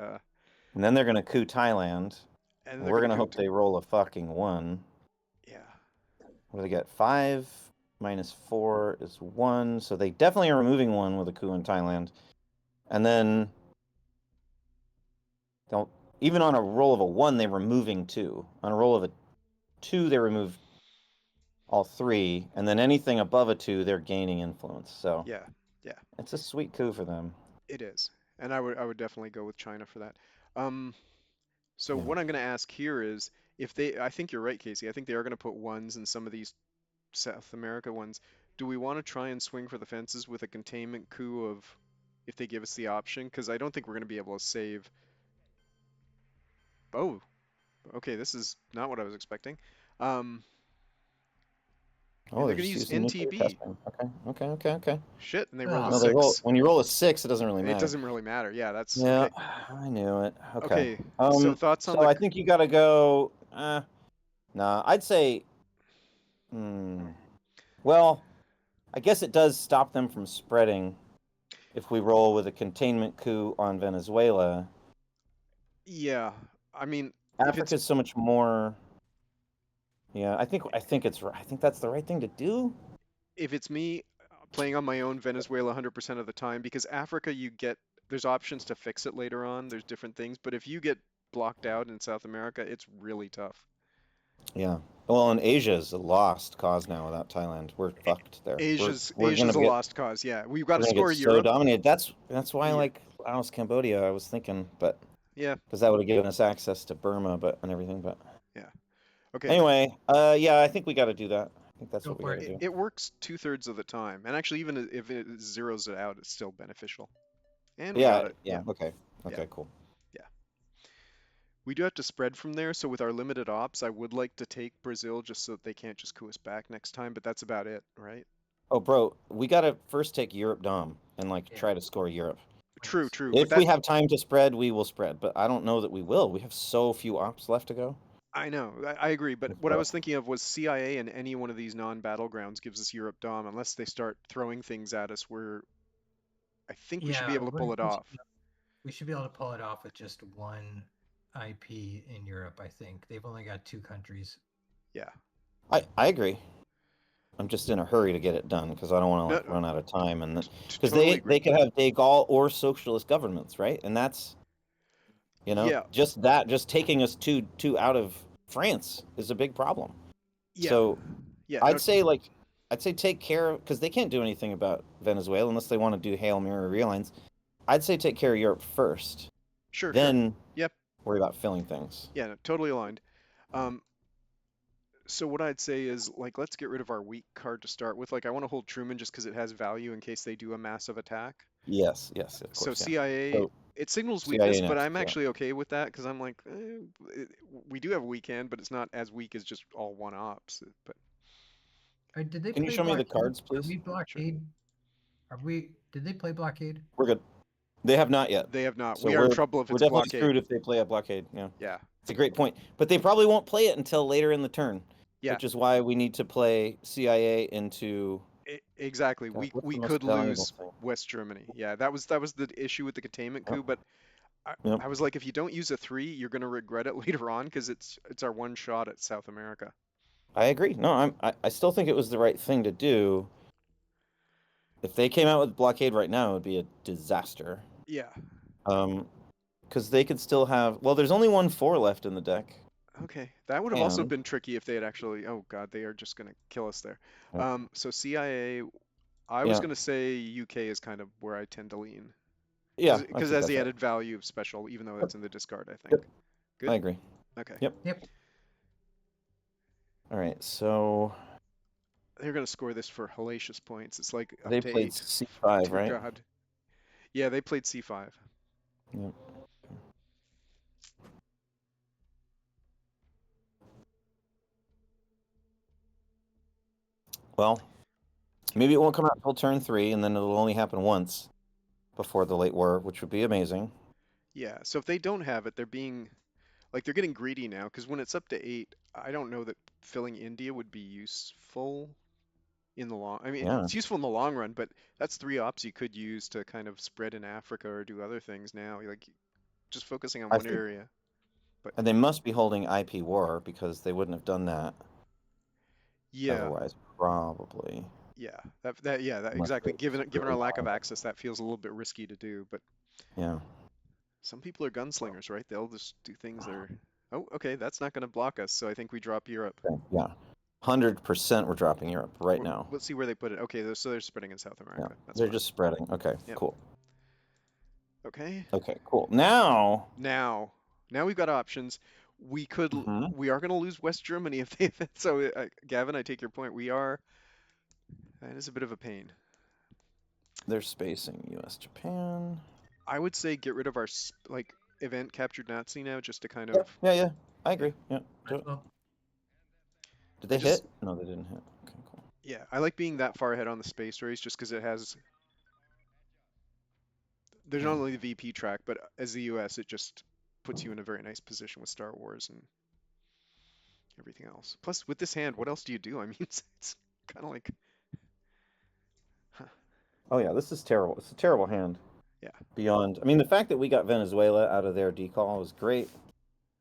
[SPEAKER 2] then they're going to coup Thailand.
[SPEAKER 1] And
[SPEAKER 2] And
[SPEAKER 1] they're
[SPEAKER 2] we're
[SPEAKER 1] going
[SPEAKER 2] going
[SPEAKER 1] to
[SPEAKER 2] to hope they roll a fucking 1.
[SPEAKER 1] yeah,
[SPEAKER 2] What do they get? 5 minus 4 is 1. So they definitely are removing 1 with a coup in Thailand. And then don't even on a roll of a 1, they're removing 2. On a roll of a 2, they remove all 3. And then anything above a 2, they're gaining influence. So
[SPEAKER 1] yeah, yeah.
[SPEAKER 2] it's a sweet coup for them.
[SPEAKER 1] It is, and I would definitely go with China for that. Um, so
[SPEAKER 2] Yeah.
[SPEAKER 1] what I'm going to ask here is if they, I think you're right, Casey. I think they are going to put ones in some of these South America ones. Do we want to try and swing for the fences with a containment coup of if they give us the option? Because I don't think we're going to be able to save. Oh, okay, this is not what I was expecting. Um,
[SPEAKER 2] Oh,
[SPEAKER 1] and they're
[SPEAKER 2] they're
[SPEAKER 1] going to
[SPEAKER 2] just
[SPEAKER 1] use
[SPEAKER 2] using nuclear
[SPEAKER 1] NTB.
[SPEAKER 2] testing. Okay.
[SPEAKER 1] Shit, and they rolled a
[SPEAKER 2] No, they
[SPEAKER 3] Ah,
[SPEAKER 2] roll
[SPEAKER 1] 6.
[SPEAKER 2] when you roll a 6, it doesn't really
[SPEAKER 1] It
[SPEAKER 2] matter.
[SPEAKER 1] doesn't really matter. Yeah, that's
[SPEAKER 2] Yeah,
[SPEAKER 1] okay.
[SPEAKER 2] I knew it. Okay.
[SPEAKER 1] Okay, so thoughts on
[SPEAKER 2] So
[SPEAKER 1] the
[SPEAKER 2] I think you got to go. Nah, I'd say. Hmm. Well, I guess it does stop them from spreading if we roll with a containment coup on Venezuela.
[SPEAKER 1] yeah, I mean, if it's
[SPEAKER 2] Africa's so much more. Yeah, I think that's the right thing to do.
[SPEAKER 1] if it's me playing on my own Venezuela 100% of the time, because Africa you get there's options to fix it later on. There's different things, but if you get blocked out in South America, it's really tough.
[SPEAKER 2] Yeah. Well, and Asia is a lost cause now without Thailand. We're
[SPEAKER 1] A-
[SPEAKER 2] fucked there.
[SPEAKER 1] Asia's
[SPEAKER 2] We're
[SPEAKER 1] Asia's
[SPEAKER 2] gonna
[SPEAKER 1] a
[SPEAKER 2] get
[SPEAKER 1] lost cause. Yeah, we've got
[SPEAKER 2] we're
[SPEAKER 1] to
[SPEAKER 2] gonna get
[SPEAKER 1] score
[SPEAKER 2] so
[SPEAKER 1] Europe.
[SPEAKER 2] dominated. That's why I
[SPEAKER 1] Yeah,
[SPEAKER 2] like Laos, Cambodia. I was thinking, but
[SPEAKER 1] yeah,
[SPEAKER 2] because that would have given us access to Burma, but and everything. But
[SPEAKER 1] yeah. Okay,
[SPEAKER 2] anyway, yeah, I think we got to do that. I think that's
[SPEAKER 3] go
[SPEAKER 2] what we
[SPEAKER 3] for
[SPEAKER 2] got to
[SPEAKER 3] it.
[SPEAKER 2] do.
[SPEAKER 1] it works 2/3 of the time, and actually even if it zeroes it out, it's still beneficial. And we got
[SPEAKER 2] Yeah,
[SPEAKER 1] it.
[SPEAKER 2] yeah.
[SPEAKER 1] Yeah,
[SPEAKER 2] Okay,
[SPEAKER 1] yeah,
[SPEAKER 2] okay, cool.
[SPEAKER 1] yeah. We do have to spread from there, so with our limited ops, I would like to take Brazil just so that they can't just coup us back next time, but that's about it, right?
[SPEAKER 2] Oh, bro, we got to first take Europe Dom and like
[SPEAKER 3] Yeah,
[SPEAKER 2] try to score Europe.
[SPEAKER 1] True,
[SPEAKER 3] please.
[SPEAKER 1] true, but
[SPEAKER 2] If we
[SPEAKER 1] that
[SPEAKER 2] have time to spread, we will spread. But I don't know that we will. We have so few ops left to go.
[SPEAKER 1] I know, I agree, but
[SPEAKER 2] It's
[SPEAKER 1] what I was
[SPEAKER 2] rough.
[SPEAKER 1] thinking of was CIA in any one of these non-battlegrounds gives us Europe Dom, unless they start throwing things at us where I think we should be
[SPEAKER 3] Yeah,
[SPEAKER 1] able to pull it
[SPEAKER 3] we should,
[SPEAKER 1] off.
[SPEAKER 3] we should be able to pull it off with just one IP in Europe. I think they've only got 2 countries.
[SPEAKER 1] Yeah.
[SPEAKER 2] I agree. I'm just in a hurry to get it done because I don't want to
[SPEAKER 1] No,
[SPEAKER 2] like run out of time and because
[SPEAKER 1] totally agree.
[SPEAKER 2] they could have de Gaulle or socialist governments, right? And that's
[SPEAKER 1] Yeah,
[SPEAKER 2] just taking us two out of France is a big problem.
[SPEAKER 1] yeah,
[SPEAKER 2] So
[SPEAKER 1] yeah. No,
[SPEAKER 2] I'd say like I'd say take care because they can't do anything about Venezuela unless they want to do Hail Mary realigns. I'd say take care of Europe first,
[SPEAKER 1] sure, sure.
[SPEAKER 2] then
[SPEAKER 1] Yep.
[SPEAKER 2] worry about filling things.
[SPEAKER 1] Yeah, no, totally aligned. Um, so what I'd say is like let's get rid of our weak card to start with. Like I want to hold Truman just because it has value in case they do a massive attack.
[SPEAKER 2] Yes, of
[SPEAKER 1] So
[SPEAKER 2] course, yeah.
[SPEAKER 1] CIA,
[SPEAKER 2] So
[SPEAKER 1] it signals weakness,
[SPEAKER 2] CIA
[SPEAKER 1] but
[SPEAKER 2] next,
[SPEAKER 1] I'm
[SPEAKER 2] yeah.
[SPEAKER 1] actually okay with that because I'm like, we do have a weak hand, but it's not as weak as just all one ops. But
[SPEAKER 3] Did they
[SPEAKER 2] Can you
[SPEAKER 3] play
[SPEAKER 2] show me the
[SPEAKER 3] blockade?
[SPEAKER 2] cards,
[SPEAKER 3] Are
[SPEAKER 2] please?
[SPEAKER 3] we
[SPEAKER 1] sure,
[SPEAKER 3] blockade? Are we? Did they play blockade?
[SPEAKER 2] We're good. They have not yet.
[SPEAKER 1] they have not.
[SPEAKER 2] So
[SPEAKER 1] We are in
[SPEAKER 2] we're
[SPEAKER 1] trouble if
[SPEAKER 2] we're
[SPEAKER 1] it's a
[SPEAKER 2] definitely
[SPEAKER 1] blockade.
[SPEAKER 2] screwed if they play a blockade. Yeah.
[SPEAKER 1] Yeah,
[SPEAKER 2] It's a great point. But they probably won't play it until later in the turn,
[SPEAKER 1] yeah,
[SPEAKER 2] which is why we need to play CIA into
[SPEAKER 1] exactly.
[SPEAKER 2] God,
[SPEAKER 1] We
[SPEAKER 2] what's
[SPEAKER 1] we
[SPEAKER 2] the most
[SPEAKER 1] could
[SPEAKER 2] valuable
[SPEAKER 1] lose
[SPEAKER 2] thing?
[SPEAKER 1] West Germany. Yeah, that was the issue with the containment
[SPEAKER 2] Yep.
[SPEAKER 1] coup. But I,
[SPEAKER 2] Yep.
[SPEAKER 1] I was like, if you don't use a 3, you're gonna regret it later on because it's our one shot at South America.
[SPEAKER 2] I agree. No, I still think it was the right thing to do. If they came out with blockade right now, it would be a disaster.
[SPEAKER 1] Yeah.
[SPEAKER 2] Um, because they could still have. Well, there's only 1/4 left in the deck,
[SPEAKER 1] Okay, that would have also
[SPEAKER 2] and
[SPEAKER 1] been tricky if they had actually. Oh God, they are just gonna kill us there.
[SPEAKER 2] yep.
[SPEAKER 1] So CIA, I was
[SPEAKER 2] Yeah,
[SPEAKER 1] gonna say UK is kind of where I tend to lean,
[SPEAKER 2] yeah, I
[SPEAKER 1] because it
[SPEAKER 2] think
[SPEAKER 1] has
[SPEAKER 2] that's
[SPEAKER 1] the
[SPEAKER 2] right.
[SPEAKER 1] added value of special, even though
[SPEAKER 2] Yep,
[SPEAKER 1] it's in the discard. I think.
[SPEAKER 2] yep, I
[SPEAKER 1] Good.
[SPEAKER 2] agree.
[SPEAKER 1] Okay.
[SPEAKER 2] Yep.
[SPEAKER 3] Yep.
[SPEAKER 2] All right, so
[SPEAKER 1] They're gonna score this for hellacious points. It's like up
[SPEAKER 2] they
[SPEAKER 1] to
[SPEAKER 2] played
[SPEAKER 1] 8.
[SPEAKER 2] C5,
[SPEAKER 1] Dear
[SPEAKER 2] right?
[SPEAKER 1] God. Yeah, they played C5.
[SPEAKER 2] Yep. Well, maybe it won't come out until turn 3, and then it'll only happen once before the late war, which would be amazing.
[SPEAKER 1] Yeah. So if they don't have it, they're being like they're getting greedy now because when it's up to 8, I don't know that filling India would be useful in the long. I mean,
[SPEAKER 2] Yeah.
[SPEAKER 1] it's useful in the long run, but that's 3 ops you could use to kind of spread in Africa or do other things now. Like just focusing on
[SPEAKER 2] I
[SPEAKER 1] one
[SPEAKER 2] think,
[SPEAKER 1] area. But
[SPEAKER 2] and they must be holding IP war because they wouldn't have done that
[SPEAKER 1] yeah,
[SPEAKER 2] otherwise, probably.
[SPEAKER 1] yeah, that yeah, that
[SPEAKER 2] Unless
[SPEAKER 1] exactly.
[SPEAKER 2] it's
[SPEAKER 1] Given
[SPEAKER 2] really
[SPEAKER 1] our lack of
[SPEAKER 2] bad.
[SPEAKER 1] access, that feels a little bit risky to do. But
[SPEAKER 2] Yeah.
[SPEAKER 1] some people are gunslingers, right? They'll just do things that are. Oh, okay, that's not going to block us. So I think we drop Europe.
[SPEAKER 2] Okay. Yeah. 100% we're dropping Europe right now.
[SPEAKER 1] Let's see where they put it. Okay, so they're spreading in South
[SPEAKER 2] Yeah.
[SPEAKER 1] America. That's
[SPEAKER 2] They're
[SPEAKER 1] fine.
[SPEAKER 2] just spreading. Okay,
[SPEAKER 1] Yep.
[SPEAKER 2] cool.
[SPEAKER 1] Okay.
[SPEAKER 2] Okay, cool. Now,
[SPEAKER 1] Now, now we've got options.
[SPEAKER 2] mhm,
[SPEAKER 1] We are going to lose West Germany if they so Gavin, I take your point. We are that is a bit of a pain.
[SPEAKER 2] they're spacing US, Japan.
[SPEAKER 1] I would say get rid of our like event captured Nazi now just to kind
[SPEAKER 2] Yeah,
[SPEAKER 1] of
[SPEAKER 2] yeah, yeah. I
[SPEAKER 1] yeah.
[SPEAKER 2] agree. Yeah,
[SPEAKER 3] Might
[SPEAKER 2] do
[SPEAKER 3] as
[SPEAKER 2] it.
[SPEAKER 3] well.
[SPEAKER 2] Did
[SPEAKER 1] I
[SPEAKER 2] they
[SPEAKER 1] just
[SPEAKER 2] hit? No, they didn't hit. Okay, cool.
[SPEAKER 1] yeah, I like being that far ahead on the space race just because it has there's not
[SPEAKER 2] Yeah.
[SPEAKER 1] only the VP track, but as the US it just puts you in a very nice position with Star Wars and everything else. Plus with this hand, what else do you do? I mean it's kind of like huh,
[SPEAKER 2] Oh yeah, this is terrible. It's a terrible hand.
[SPEAKER 1] yeah.
[SPEAKER 2] Beyond, I mean, the fact that we got Venezuela out of their decall was great.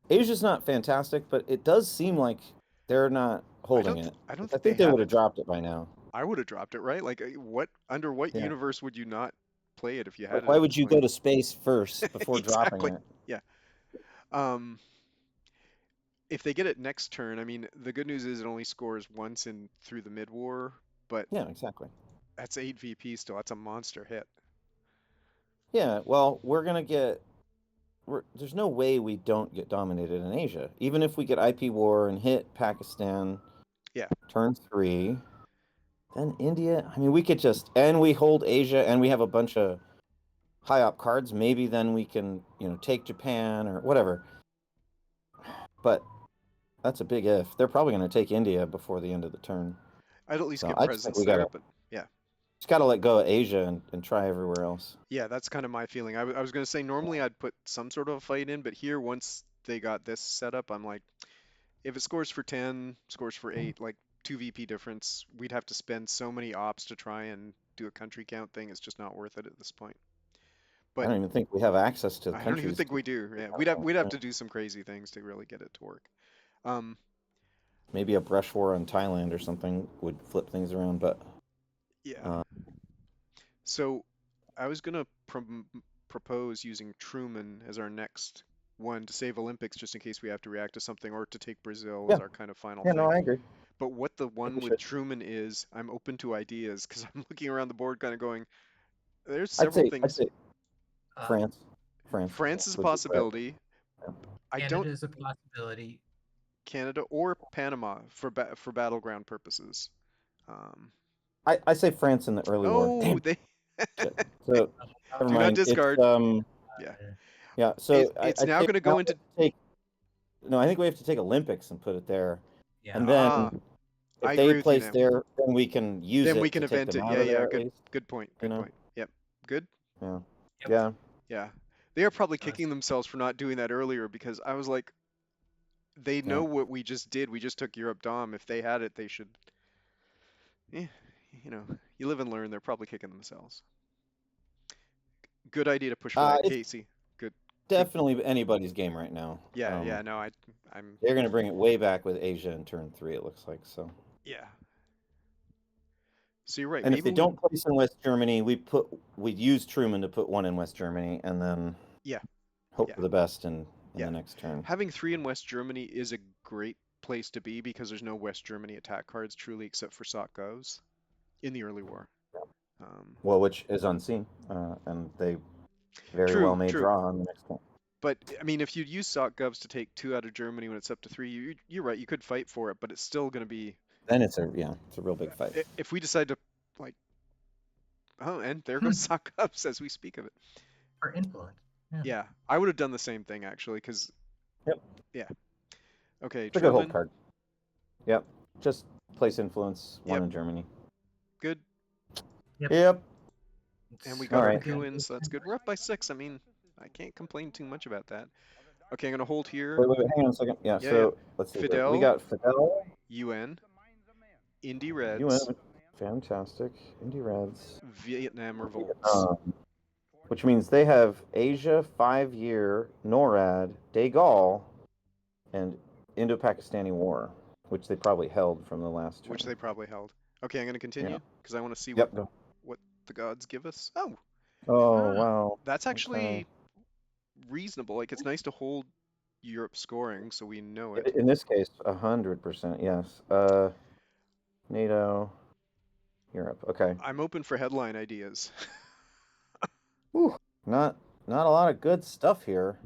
[SPEAKER 2] Asia's not fantastic, but it does seem like they're not holding it.
[SPEAKER 1] I don't
[SPEAKER 2] 'Cause I
[SPEAKER 1] think they
[SPEAKER 2] think they
[SPEAKER 1] have
[SPEAKER 2] would have
[SPEAKER 1] it.
[SPEAKER 2] dropped it by now.
[SPEAKER 1] I would have dropped it, right? Like what under what
[SPEAKER 2] Yeah.
[SPEAKER 1] universe would you not play it if you had
[SPEAKER 2] Like,
[SPEAKER 1] it
[SPEAKER 2] why
[SPEAKER 1] at
[SPEAKER 2] would
[SPEAKER 1] this
[SPEAKER 2] you
[SPEAKER 1] point?
[SPEAKER 2] go to space first before dropping
[SPEAKER 1] Exactly.
[SPEAKER 2] it?
[SPEAKER 1] Yeah. Um, if they get it next turn, I mean, the good news is it only scores once in through the mid war, but
[SPEAKER 2] Yeah, exactly.
[SPEAKER 1] that's 8 VP still. That's a monster hit.
[SPEAKER 2] Yeah, well, there's no way we don't get dominated in Asia. Even if we get IP war and hit Pakistan
[SPEAKER 1] Yeah.
[SPEAKER 2] turn 3, then India, I mean, we could just, and we hold Asia and we have a bunch of high op cards, maybe then we can, take Japan or whatever. But that's a big if. They're probably going to take India before the end of the turn.
[SPEAKER 1] I'd at least
[SPEAKER 2] So
[SPEAKER 1] get
[SPEAKER 2] I just think
[SPEAKER 1] presence
[SPEAKER 2] we
[SPEAKER 1] there,
[SPEAKER 2] gotta
[SPEAKER 1] but yeah.
[SPEAKER 2] just gotta let go of Asia and try everywhere else.
[SPEAKER 1] Yeah, that's kind of my feeling. I was going to say normally I'd put some sort of a fight in, but here once they got this set up, I'm like if it scores for 10, scores for 8, like 2 VP difference, we'd have to spend so many ops to try and do a country count thing. It's just not worth it at this point.
[SPEAKER 2] I
[SPEAKER 1] But
[SPEAKER 2] don't even think we have access to the
[SPEAKER 1] I don't even
[SPEAKER 2] countries.
[SPEAKER 1] think we do. Yeah, we'd have
[SPEAKER 2] Yeah.
[SPEAKER 1] to do some crazy things to really get it to work. Um,
[SPEAKER 2] Maybe a brush war on Thailand or something would flip things around, but
[SPEAKER 1] yeah.
[SPEAKER 2] uh,
[SPEAKER 1] So I was gonna propose using Truman as our next one to save Olympics, just in case we have to react to something, or to take Brazil as
[SPEAKER 2] yeah,
[SPEAKER 1] our kind of final
[SPEAKER 2] yeah, no,
[SPEAKER 1] thing.
[SPEAKER 2] I agree. I
[SPEAKER 1] But what the
[SPEAKER 2] think
[SPEAKER 1] one
[SPEAKER 2] we
[SPEAKER 1] with
[SPEAKER 2] should.
[SPEAKER 1] Truman is, I'm open to ideas because I'm looking around the board, kind of going, there's
[SPEAKER 2] I'd
[SPEAKER 1] several
[SPEAKER 2] say I'd
[SPEAKER 1] things.
[SPEAKER 2] say
[SPEAKER 3] Uh,
[SPEAKER 2] France. France
[SPEAKER 1] France is a
[SPEAKER 2] would be great.
[SPEAKER 1] possibility.
[SPEAKER 2] Yeah.
[SPEAKER 1] I don't
[SPEAKER 3] Canada is a possibility.
[SPEAKER 1] Canada or Panama for for battleground purposes. Um,
[SPEAKER 2] I say France in the early war.
[SPEAKER 1] oh,
[SPEAKER 2] Damn
[SPEAKER 1] they
[SPEAKER 2] shit. So never
[SPEAKER 1] do not
[SPEAKER 2] mind. It's
[SPEAKER 1] discard. Yeah,
[SPEAKER 2] yeah. So
[SPEAKER 1] it's
[SPEAKER 2] I
[SPEAKER 1] now
[SPEAKER 2] think
[SPEAKER 1] going to
[SPEAKER 2] now
[SPEAKER 1] go
[SPEAKER 2] we
[SPEAKER 1] into
[SPEAKER 2] have to take no. I think we have to take Olympics and put it there,
[SPEAKER 3] yeah.
[SPEAKER 2] and then
[SPEAKER 1] ah. I
[SPEAKER 2] if they
[SPEAKER 1] agree with you
[SPEAKER 2] place
[SPEAKER 1] now.
[SPEAKER 2] there, then we can use
[SPEAKER 1] Then we
[SPEAKER 2] it
[SPEAKER 1] can
[SPEAKER 2] to take
[SPEAKER 1] event
[SPEAKER 2] them
[SPEAKER 1] it.
[SPEAKER 2] out
[SPEAKER 1] Yeah,
[SPEAKER 2] of
[SPEAKER 1] yeah.
[SPEAKER 2] there at least.
[SPEAKER 1] Good point.
[SPEAKER 2] You
[SPEAKER 1] Good
[SPEAKER 2] know.
[SPEAKER 1] point. Yep. Good.
[SPEAKER 2] Yeah.
[SPEAKER 3] Yep.
[SPEAKER 2] Yeah.
[SPEAKER 1] Yeah. They are probably
[SPEAKER 3] That's
[SPEAKER 1] kicking themselves for not doing that earlier because I was like, they
[SPEAKER 2] Yeah.
[SPEAKER 1] know what we just did. We just took Europe Dom. If they had it, they should. Yeah, you know, you live and learn. They're probably kicking themselves. Good idea to push for that,
[SPEAKER 2] It's
[SPEAKER 1] Casey. Good. Good.
[SPEAKER 2] definitely anybody's game right now.
[SPEAKER 1] Yeah, yeah. No, I'm.
[SPEAKER 2] They're going to bring it way back with Asia in turn 3. It looks like so.
[SPEAKER 1] Yeah. So you're right.
[SPEAKER 2] And if
[SPEAKER 1] Maybe
[SPEAKER 2] they
[SPEAKER 1] we.
[SPEAKER 2] don't place in West Germany, we use Truman to put one in West Germany, and then
[SPEAKER 1] Yeah,
[SPEAKER 2] hope
[SPEAKER 1] yeah,
[SPEAKER 2] for the best in
[SPEAKER 1] yeah.
[SPEAKER 2] the next turn.
[SPEAKER 1] Having 3 in West Germany is a great place to be because there's no West Germany attack cards truly except for SOC Govs in the early war. Um,
[SPEAKER 2] Well, which is unseen, and they very well
[SPEAKER 1] true,
[SPEAKER 2] may
[SPEAKER 1] true.
[SPEAKER 2] draw on the next one.
[SPEAKER 1] But I mean, if you use SOC Govs to take 2 out of Germany when it's up to 3, you're right. You could fight for it, but it's still going to be.
[SPEAKER 2] Then it's a real big fight.
[SPEAKER 1] If we decide to like, oh, and there goes SOC Govs as we speak of it.
[SPEAKER 3] for influence. Yeah.
[SPEAKER 1] Yeah, I would have done the same thing actually, because
[SPEAKER 2] Yep.
[SPEAKER 1] yeah. Okay,
[SPEAKER 2] It's a good hold
[SPEAKER 1] Truman.
[SPEAKER 2] card. Yep. Just place influence, one
[SPEAKER 1] Yep,
[SPEAKER 2] in Germany.
[SPEAKER 1] good.
[SPEAKER 3] Yep.
[SPEAKER 2] Yep.
[SPEAKER 1] And we
[SPEAKER 2] All
[SPEAKER 1] got our
[SPEAKER 2] right.
[SPEAKER 1] coup in, so that's good. We're up by 6. I mean, I can't complain too much about that. Okay, I'm gonna hold here.
[SPEAKER 2] Wait, hang on a second. Yeah,
[SPEAKER 1] Yeah, yeah.
[SPEAKER 2] so let's see here. We
[SPEAKER 1] Fidel,
[SPEAKER 2] got Fidel,
[SPEAKER 1] UN, Indy
[SPEAKER 2] UN,
[SPEAKER 1] Reds,
[SPEAKER 2] fantastic. Indy Reds,
[SPEAKER 1] Vietnam Revolts.
[SPEAKER 2] Vietnam, which means they have Asia 5-year, NORAD, De Gaulle, and Indo-Pakistani War, which they probably held from the last
[SPEAKER 1] Which
[SPEAKER 2] turn.
[SPEAKER 1] they probably held. Okay, I'm gonna
[SPEAKER 2] Yeah.
[SPEAKER 1] continue because I want to see
[SPEAKER 2] Yep. Go.
[SPEAKER 1] what the gods give us. Oh,
[SPEAKER 2] Oh,
[SPEAKER 3] Ah,
[SPEAKER 2] wow.
[SPEAKER 1] that's
[SPEAKER 2] Okay.
[SPEAKER 1] actually reasonable. Like it's nice to hold Europe scoring so we know it.
[SPEAKER 2] In this case, 100%, yes. NATO, Europe. Okay.
[SPEAKER 1] I'm open for headline ideas.
[SPEAKER 2] Whew. Not not a lot of good stuff here.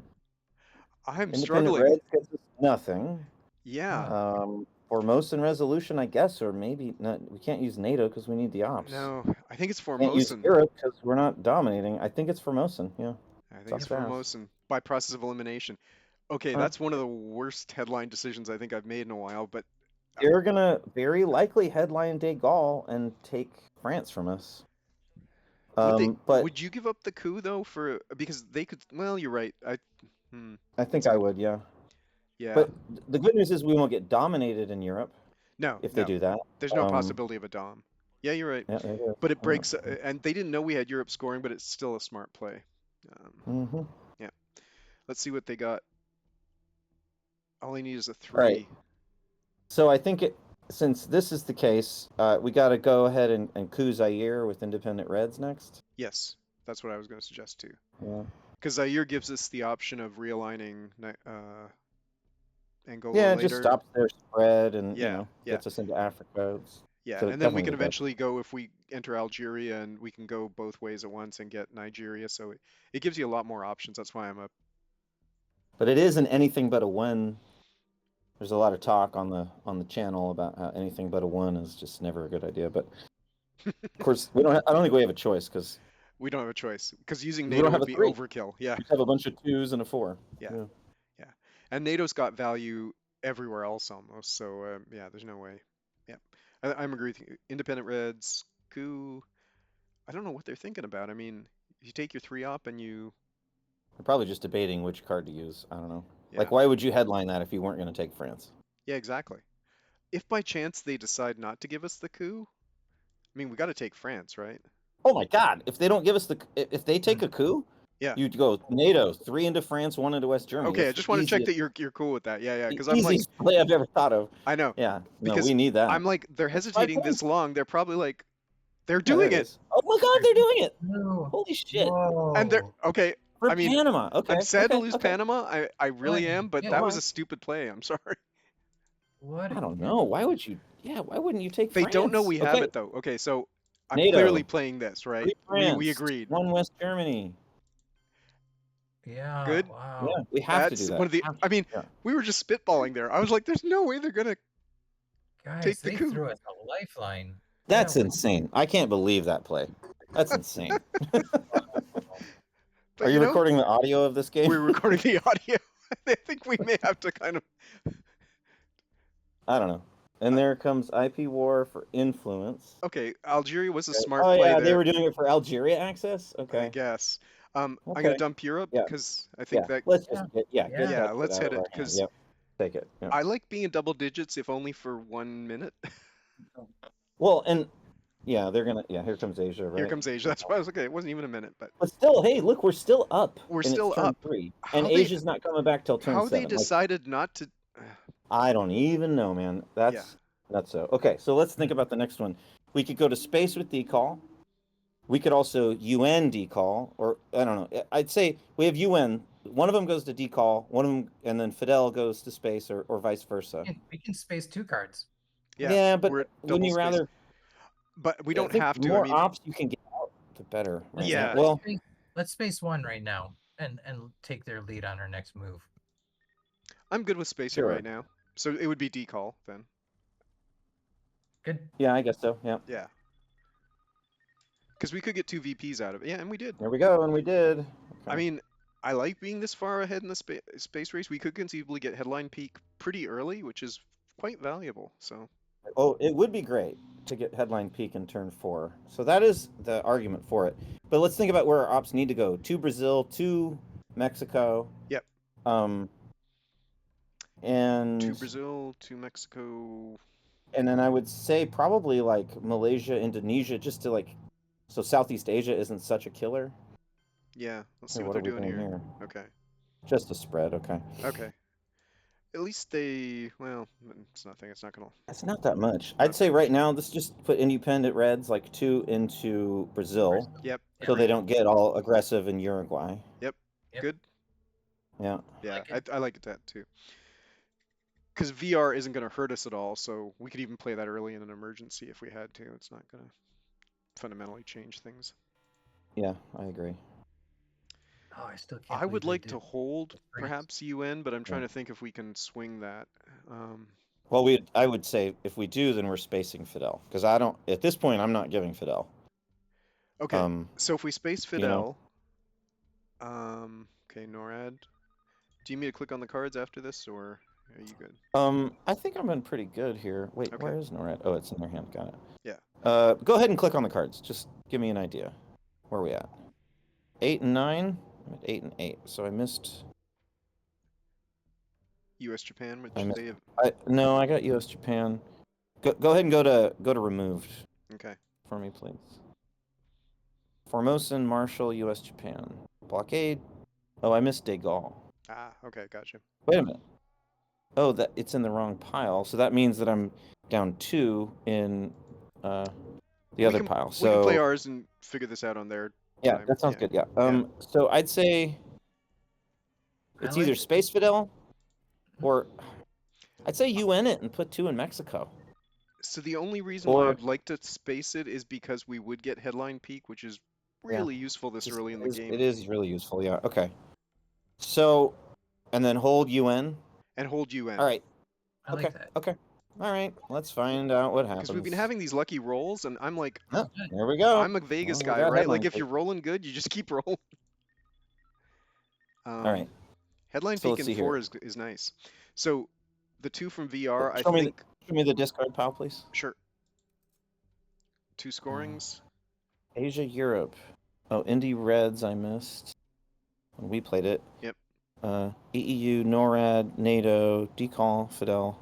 [SPEAKER 1] I'm
[SPEAKER 2] Independent
[SPEAKER 1] struggling.
[SPEAKER 2] Reds gets us nothing.
[SPEAKER 1] Yeah.
[SPEAKER 3] huh.
[SPEAKER 2] Formosan resolution, I guess, or maybe not. We can't use NATO because we need the ops.
[SPEAKER 1] No, I think it's
[SPEAKER 2] Can't use
[SPEAKER 1] Formosan.
[SPEAKER 2] Europe because we're not dominating. I think it's Formosan. Yeah,
[SPEAKER 1] I think it's
[SPEAKER 2] sucks ass.
[SPEAKER 1] Formosan by process of elimination. Okay,
[SPEAKER 2] Huh.
[SPEAKER 1] that's one of the worst headline decisions I think I've made in a while, but
[SPEAKER 2] They're gonna very likely headline De Gaulle and take France from us. But
[SPEAKER 1] would you give up the coup though for because they could well, you're right.
[SPEAKER 2] I
[SPEAKER 1] That's
[SPEAKER 2] think
[SPEAKER 1] a
[SPEAKER 2] I
[SPEAKER 1] good
[SPEAKER 2] would. Yeah.
[SPEAKER 1] yeah.
[SPEAKER 2] But the good news is we won't get dominated in Europe
[SPEAKER 1] No,
[SPEAKER 2] if they
[SPEAKER 1] no.
[SPEAKER 2] do that.
[SPEAKER 1] There's no possibility of a dom. Yeah, you're right.
[SPEAKER 2] Yeah, there it is.
[SPEAKER 1] But it
[SPEAKER 2] Yeah.
[SPEAKER 1] breaks and they didn't know we had Europe scoring, but it's still a smart play. Um,
[SPEAKER 2] Mm-hmm.
[SPEAKER 1] yeah. Let's see what they got. All I need is a
[SPEAKER 2] All right.
[SPEAKER 1] 3.
[SPEAKER 2] So I think since this is the case, we got to go ahead and coup Zaire with Independent Reds next.
[SPEAKER 1] Yes, that's what I was going to suggest too.
[SPEAKER 2] Yeah.
[SPEAKER 1] Because Zaire gives us the option of realigning Angola
[SPEAKER 2] Yeah, it just
[SPEAKER 1] later.
[SPEAKER 2] stops their spread and
[SPEAKER 1] Yeah, yeah,
[SPEAKER 2] gets us into Africa.
[SPEAKER 1] yeah.
[SPEAKER 2] So
[SPEAKER 1] And then we
[SPEAKER 2] definitely
[SPEAKER 1] can
[SPEAKER 2] the best.
[SPEAKER 1] eventually go if we enter Algeria and we can go both ways at once and get Nigeria. So it gives you a lot more options. That's why I'm a
[SPEAKER 2] But it isn't anything but a one. There's a lot of talk on the channel about how anything but a one is just never a good idea. But of course, we don't. I don't think we have a choice because
[SPEAKER 1] we don't have a choice because using
[SPEAKER 2] we
[SPEAKER 1] NATO
[SPEAKER 2] don't have
[SPEAKER 1] would
[SPEAKER 2] a
[SPEAKER 1] be
[SPEAKER 2] three.
[SPEAKER 1] overkill. Yeah,
[SPEAKER 2] We just have a bunch of twos and a four.
[SPEAKER 1] yeah,
[SPEAKER 2] Yeah.
[SPEAKER 1] yeah. And NATO's got value everywhere else almost. So yeah, there's no way. Yeah, I'm agree with you. Independent Reds, coup. I don't know what they're thinking about. I mean, you take your 3 op and you
[SPEAKER 2] We're probably just debating which card to use. I don't know.
[SPEAKER 1] yeah,
[SPEAKER 2] Like, why would you headline that if you weren't going to take France?
[SPEAKER 1] yeah, exactly. If by chance they decide not to give us the coup, I mean, we got to take France, right?
[SPEAKER 2] Oh my God! If they don't give us if they take
[SPEAKER 3] Hmm.
[SPEAKER 2] a coup,
[SPEAKER 1] Yeah.
[SPEAKER 2] you'd go NATO 3 into France, 1 into West Germany.
[SPEAKER 1] Okay, I
[SPEAKER 2] That's the
[SPEAKER 1] just want to check
[SPEAKER 2] easiest
[SPEAKER 1] that you're cool with that. Yeah, yeah,
[SPEAKER 2] the
[SPEAKER 1] because I'm like,
[SPEAKER 2] easiest play I've ever thought of.
[SPEAKER 1] I know,
[SPEAKER 2] Yeah, no,
[SPEAKER 1] because
[SPEAKER 2] we need that.
[SPEAKER 1] I'm like, they're
[SPEAKER 2] That's 5
[SPEAKER 1] hesitating this
[SPEAKER 2] points.
[SPEAKER 1] long. They're probably like, they're
[SPEAKER 2] Yeah, there
[SPEAKER 1] doing
[SPEAKER 2] it
[SPEAKER 1] it,
[SPEAKER 2] is. Oh my God, they're doing it!
[SPEAKER 3] No.
[SPEAKER 2] Holy shit!
[SPEAKER 1] and they're
[SPEAKER 3] Whoa.
[SPEAKER 1] okay.
[SPEAKER 2] For
[SPEAKER 1] I mean,
[SPEAKER 2] Panama.
[SPEAKER 1] I'm
[SPEAKER 2] Okay,
[SPEAKER 1] sad to
[SPEAKER 2] okay,
[SPEAKER 1] lose
[SPEAKER 2] okay.
[SPEAKER 1] Panama. I really
[SPEAKER 3] What?
[SPEAKER 1] am, but
[SPEAKER 3] Yeah.
[SPEAKER 1] that was
[SPEAKER 2] Why?
[SPEAKER 1] a stupid play. I'm sorry.
[SPEAKER 3] What?
[SPEAKER 2] I don't know. Why would you? Yeah, why wouldn't you take
[SPEAKER 1] They don't know
[SPEAKER 2] France?
[SPEAKER 1] we have
[SPEAKER 2] Okay,
[SPEAKER 1] it though. Okay, so I'm clearly
[SPEAKER 2] NATO
[SPEAKER 1] playing this, right?
[SPEAKER 2] 3
[SPEAKER 1] We
[SPEAKER 2] France,
[SPEAKER 1] agreed.
[SPEAKER 2] 1 West Germany.
[SPEAKER 3] Yeah.
[SPEAKER 1] Good.
[SPEAKER 2] Yeah,
[SPEAKER 3] Wow.
[SPEAKER 2] we have to do
[SPEAKER 1] That's
[SPEAKER 2] that.
[SPEAKER 1] one of the.
[SPEAKER 2] Have
[SPEAKER 1] I
[SPEAKER 2] to.
[SPEAKER 1] mean,
[SPEAKER 2] Yeah.
[SPEAKER 1] we were just spitballing there. I was like, there's no way they're gonna
[SPEAKER 3] Guys,
[SPEAKER 1] take the
[SPEAKER 3] they
[SPEAKER 1] coup.
[SPEAKER 3] threw us a lifeline. Yeah.
[SPEAKER 2] That's insane. I can't believe that play. That's insane. Are
[SPEAKER 1] But
[SPEAKER 2] you recording the audio of this game?
[SPEAKER 1] we're recording the audio. I think we may have to kind of.
[SPEAKER 2] I don't know. And
[SPEAKER 1] Uh,
[SPEAKER 2] there comes IP war for influence.
[SPEAKER 1] okay, Algeria was a
[SPEAKER 2] Okay.
[SPEAKER 1] smart
[SPEAKER 2] Oh
[SPEAKER 1] play
[SPEAKER 2] yeah, they
[SPEAKER 1] there,
[SPEAKER 2] were doing it for Algeria access.
[SPEAKER 1] I
[SPEAKER 2] Okay.
[SPEAKER 1] guess. I'm gonna
[SPEAKER 2] Okay.
[SPEAKER 1] dump Europe
[SPEAKER 2] Yeah.
[SPEAKER 1] because I think
[SPEAKER 2] Yeah.
[SPEAKER 1] that
[SPEAKER 2] Let's
[SPEAKER 3] Yeah.
[SPEAKER 2] just get get
[SPEAKER 3] Yeah.
[SPEAKER 1] yeah,
[SPEAKER 2] that shit
[SPEAKER 1] let's
[SPEAKER 2] out
[SPEAKER 1] hit
[SPEAKER 2] of
[SPEAKER 1] it
[SPEAKER 2] our hand.
[SPEAKER 1] because
[SPEAKER 2] Yep. Take it. Yeah.
[SPEAKER 1] I like being in double digits if only for 1 minute.
[SPEAKER 2] Well, and yeah, they're gonna. Yeah, here comes Asia,
[SPEAKER 1] Here
[SPEAKER 2] right?
[SPEAKER 1] comes Asia. That's why I was okay. It wasn't even a minute, but
[SPEAKER 2] But still, hey, look, we're still up,
[SPEAKER 1] we're
[SPEAKER 2] and it's
[SPEAKER 1] still
[SPEAKER 2] turn
[SPEAKER 1] up.
[SPEAKER 2] 3, and
[SPEAKER 1] How they
[SPEAKER 2] Asia's not coming back till turn
[SPEAKER 1] how they
[SPEAKER 2] 7. Like,
[SPEAKER 1] decided not to.
[SPEAKER 2] I don't even know, man.
[SPEAKER 1] Yeah,
[SPEAKER 2] That's so. Okay, so let's think about the next one. We could go to space with decall. We could also UN decall, or I don't know. I'd say we have UN. One of them goes to decall, one of them, and then Fidel goes to space, or vice versa.
[SPEAKER 3] We can space 2 cards.
[SPEAKER 1] yeah,
[SPEAKER 2] Yeah, but
[SPEAKER 1] we're at
[SPEAKER 2] wouldn't
[SPEAKER 1] double
[SPEAKER 2] you
[SPEAKER 1] space,
[SPEAKER 2] rather?
[SPEAKER 1] but we
[SPEAKER 2] I
[SPEAKER 1] don't
[SPEAKER 2] think
[SPEAKER 1] have
[SPEAKER 2] the
[SPEAKER 1] to. I
[SPEAKER 2] more
[SPEAKER 1] mean,
[SPEAKER 2] ops you can get out, the better right now.
[SPEAKER 1] yeah,
[SPEAKER 2] Well,
[SPEAKER 3] Let's space 1 right now and take their lead on our next move.
[SPEAKER 1] I'm good with spacing
[SPEAKER 2] sure.
[SPEAKER 1] right now. So it would be decall then.
[SPEAKER 3] Good.
[SPEAKER 2] Yeah, I guess so. Yeah.
[SPEAKER 1] Yeah, because we could get 2 VPs out of it. Yeah, and we did.
[SPEAKER 2] There we go, and we did. Okay.
[SPEAKER 1] I mean, I like being this far ahead in the space race. We could conceivably get headline peak pretty early, which is quite valuable. So
[SPEAKER 2] Oh, it would be great to get headline peak in turn 4. So that is the argument for it. But let's think about where our ops need to go. To Brazil, to Mexico,
[SPEAKER 1] yep,
[SPEAKER 2] um,
[SPEAKER 1] to
[SPEAKER 2] and
[SPEAKER 1] Brazil, to Mexico.
[SPEAKER 2] and then I would say probably like Malaysia, Indonesia, just to like, so Southeast Asia isn't such a killer.
[SPEAKER 1] Yeah, let's see
[SPEAKER 2] Here,
[SPEAKER 1] what
[SPEAKER 2] what are
[SPEAKER 1] they're
[SPEAKER 2] we
[SPEAKER 1] doing
[SPEAKER 2] doing
[SPEAKER 1] here.
[SPEAKER 2] here?
[SPEAKER 1] Okay,
[SPEAKER 2] Just a spread, okay.
[SPEAKER 1] okay. At least they, well, it's nothing. It's not gonna,
[SPEAKER 2] It's not that much. I'd
[SPEAKER 1] not that
[SPEAKER 2] say
[SPEAKER 1] much.
[SPEAKER 2] right now, let's just put independent reds like 2 into Brazil,
[SPEAKER 1] Yep,
[SPEAKER 2] so they
[SPEAKER 1] agreed.
[SPEAKER 2] don't get all aggressive in Uruguay.
[SPEAKER 1] Yep,
[SPEAKER 3] Yep.
[SPEAKER 1] good.
[SPEAKER 2] Yeah.
[SPEAKER 3] I
[SPEAKER 1] Yeah,
[SPEAKER 3] like it.
[SPEAKER 1] I like that too. Because VR isn't going to hurt us at all, so we could even play that early in an emergency if we had to. It's not going to fundamentally change things.
[SPEAKER 2] Yeah, I agree.
[SPEAKER 3] Oh, I still can't
[SPEAKER 1] I
[SPEAKER 3] believe
[SPEAKER 1] would
[SPEAKER 3] they
[SPEAKER 1] like
[SPEAKER 3] did
[SPEAKER 1] to hold
[SPEAKER 3] the France.
[SPEAKER 1] perhaps UN, but I'm
[SPEAKER 2] Yeah.
[SPEAKER 1] trying to think if we can swing that. Um,
[SPEAKER 2] Well, I would say if we do, then we're spacing Fidel because I don't. At this point, I'm not giving Fidel.
[SPEAKER 1] okay, so if we space
[SPEAKER 2] You know.
[SPEAKER 1] Fidel, okay, NORAD. Do you need me to click on the cards after this, or are you good?
[SPEAKER 2] I think I'm in pretty good here. Wait,
[SPEAKER 1] Okay,
[SPEAKER 2] where is NORAD? Oh, it's in their hand. Got it.
[SPEAKER 1] yeah.
[SPEAKER 2] Go ahead and click on the cards. Just give me an idea. Where are we at? 8 and 9. I'm at 8 and 8. So I missed.
[SPEAKER 1] US Japan,
[SPEAKER 2] I
[SPEAKER 1] which
[SPEAKER 2] missed.
[SPEAKER 1] they have.
[SPEAKER 2] No, I got U.S. Japan. Go ahead and go to removed
[SPEAKER 1] Okay,
[SPEAKER 2] for me, please. Formosan, Marshall, U.S. Japan. Blockade. Oh, I missed De Gaulle.
[SPEAKER 1] okay, gotcha.
[SPEAKER 2] Wait a minute. Oh, that it's in the wrong pile. So that means that I'm down 2 in the
[SPEAKER 1] We
[SPEAKER 2] other
[SPEAKER 1] can
[SPEAKER 2] pile.
[SPEAKER 1] we can play
[SPEAKER 2] So
[SPEAKER 1] ours and figure this out on their
[SPEAKER 2] yeah,
[SPEAKER 1] time.
[SPEAKER 2] that sounds
[SPEAKER 1] Yeah,
[SPEAKER 2] good. Yeah.
[SPEAKER 1] yeah.
[SPEAKER 2] So I'd say
[SPEAKER 3] I
[SPEAKER 2] it's
[SPEAKER 3] like
[SPEAKER 2] either
[SPEAKER 3] it.
[SPEAKER 2] Space Fidel or I'd say UN it and put 2 in Mexico.
[SPEAKER 1] So the only reason why
[SPEAKER 2] Or
[SPEAKER 1] I'd like to space it is because we would get headline peak, which is
[SPEAKER 2] yeah,
[SPEAKER 1] really useful this
[SPEAKER 2] just
[SPEAKER 1] early in the
[SPEAKER 2] it
[SPEAKER 1] game,
[SPEAKER 2] is really useful. Yeah. Okay. So and then hold UN.
[SPEAKER 1] and hold
[SPEAKER 2] All
[SPEAKER 1] UN.
[SPEAKER 2] right.
[SPEAKER 3] I
[SPEAKER 2] Okay.
[SPEAKER 3] like that.
[SPEAKER 2] Okay. All right. Let's find out what
[SPEAKER 1] Because we've been
[SPEAKER 2] happens.
[SPEAKER 1] having these lucky rolls, and I'm like,
[SPEAKER 3] This
[SPEAKER 2] Oh,
[SPEAKER 3] is good.
[SPEAKER 2] here we go.
[SPEAKER 1] I'm a Vegas
[SPEAKER 2] Well, we
[SPEAKER 1] guy,
[SPEAKER 2] got
[SPEAKER 1] right? Like
[SPEAKER 2] headline
[SPEAKER 1] if
[SPEAKER 2] pick.
[SPEAKER 1] you're rolling good, you just keep rolling.
[SPEAKER 2] All right.
[SPEAKER 1] Headline
[SPEAKER 2] So
[SPEAKER 1] peak
[SPEAKER 2] let's
[SPEAKER 1] in
[SPEAKER 2] see here.
[SPEAKER 1] 4 is nice. So the 2 from VR, I
[SPEAKER 2] Show me
[SPEAKER 1] think,
[SPEAKER 2] the discard pile, please.
[SPEAKER 1] sure, 2
[SPEAKER 2] Uh,
[SPEAKER 1] scorings.
[SPEAKER 2] Asia, Europe. Oh, Indy Reds, I missed. When we played it.
[SPEAKER 1] Yep.
[SPEAKER 2] EEU, NORAD, NATO, Decall, Fidel,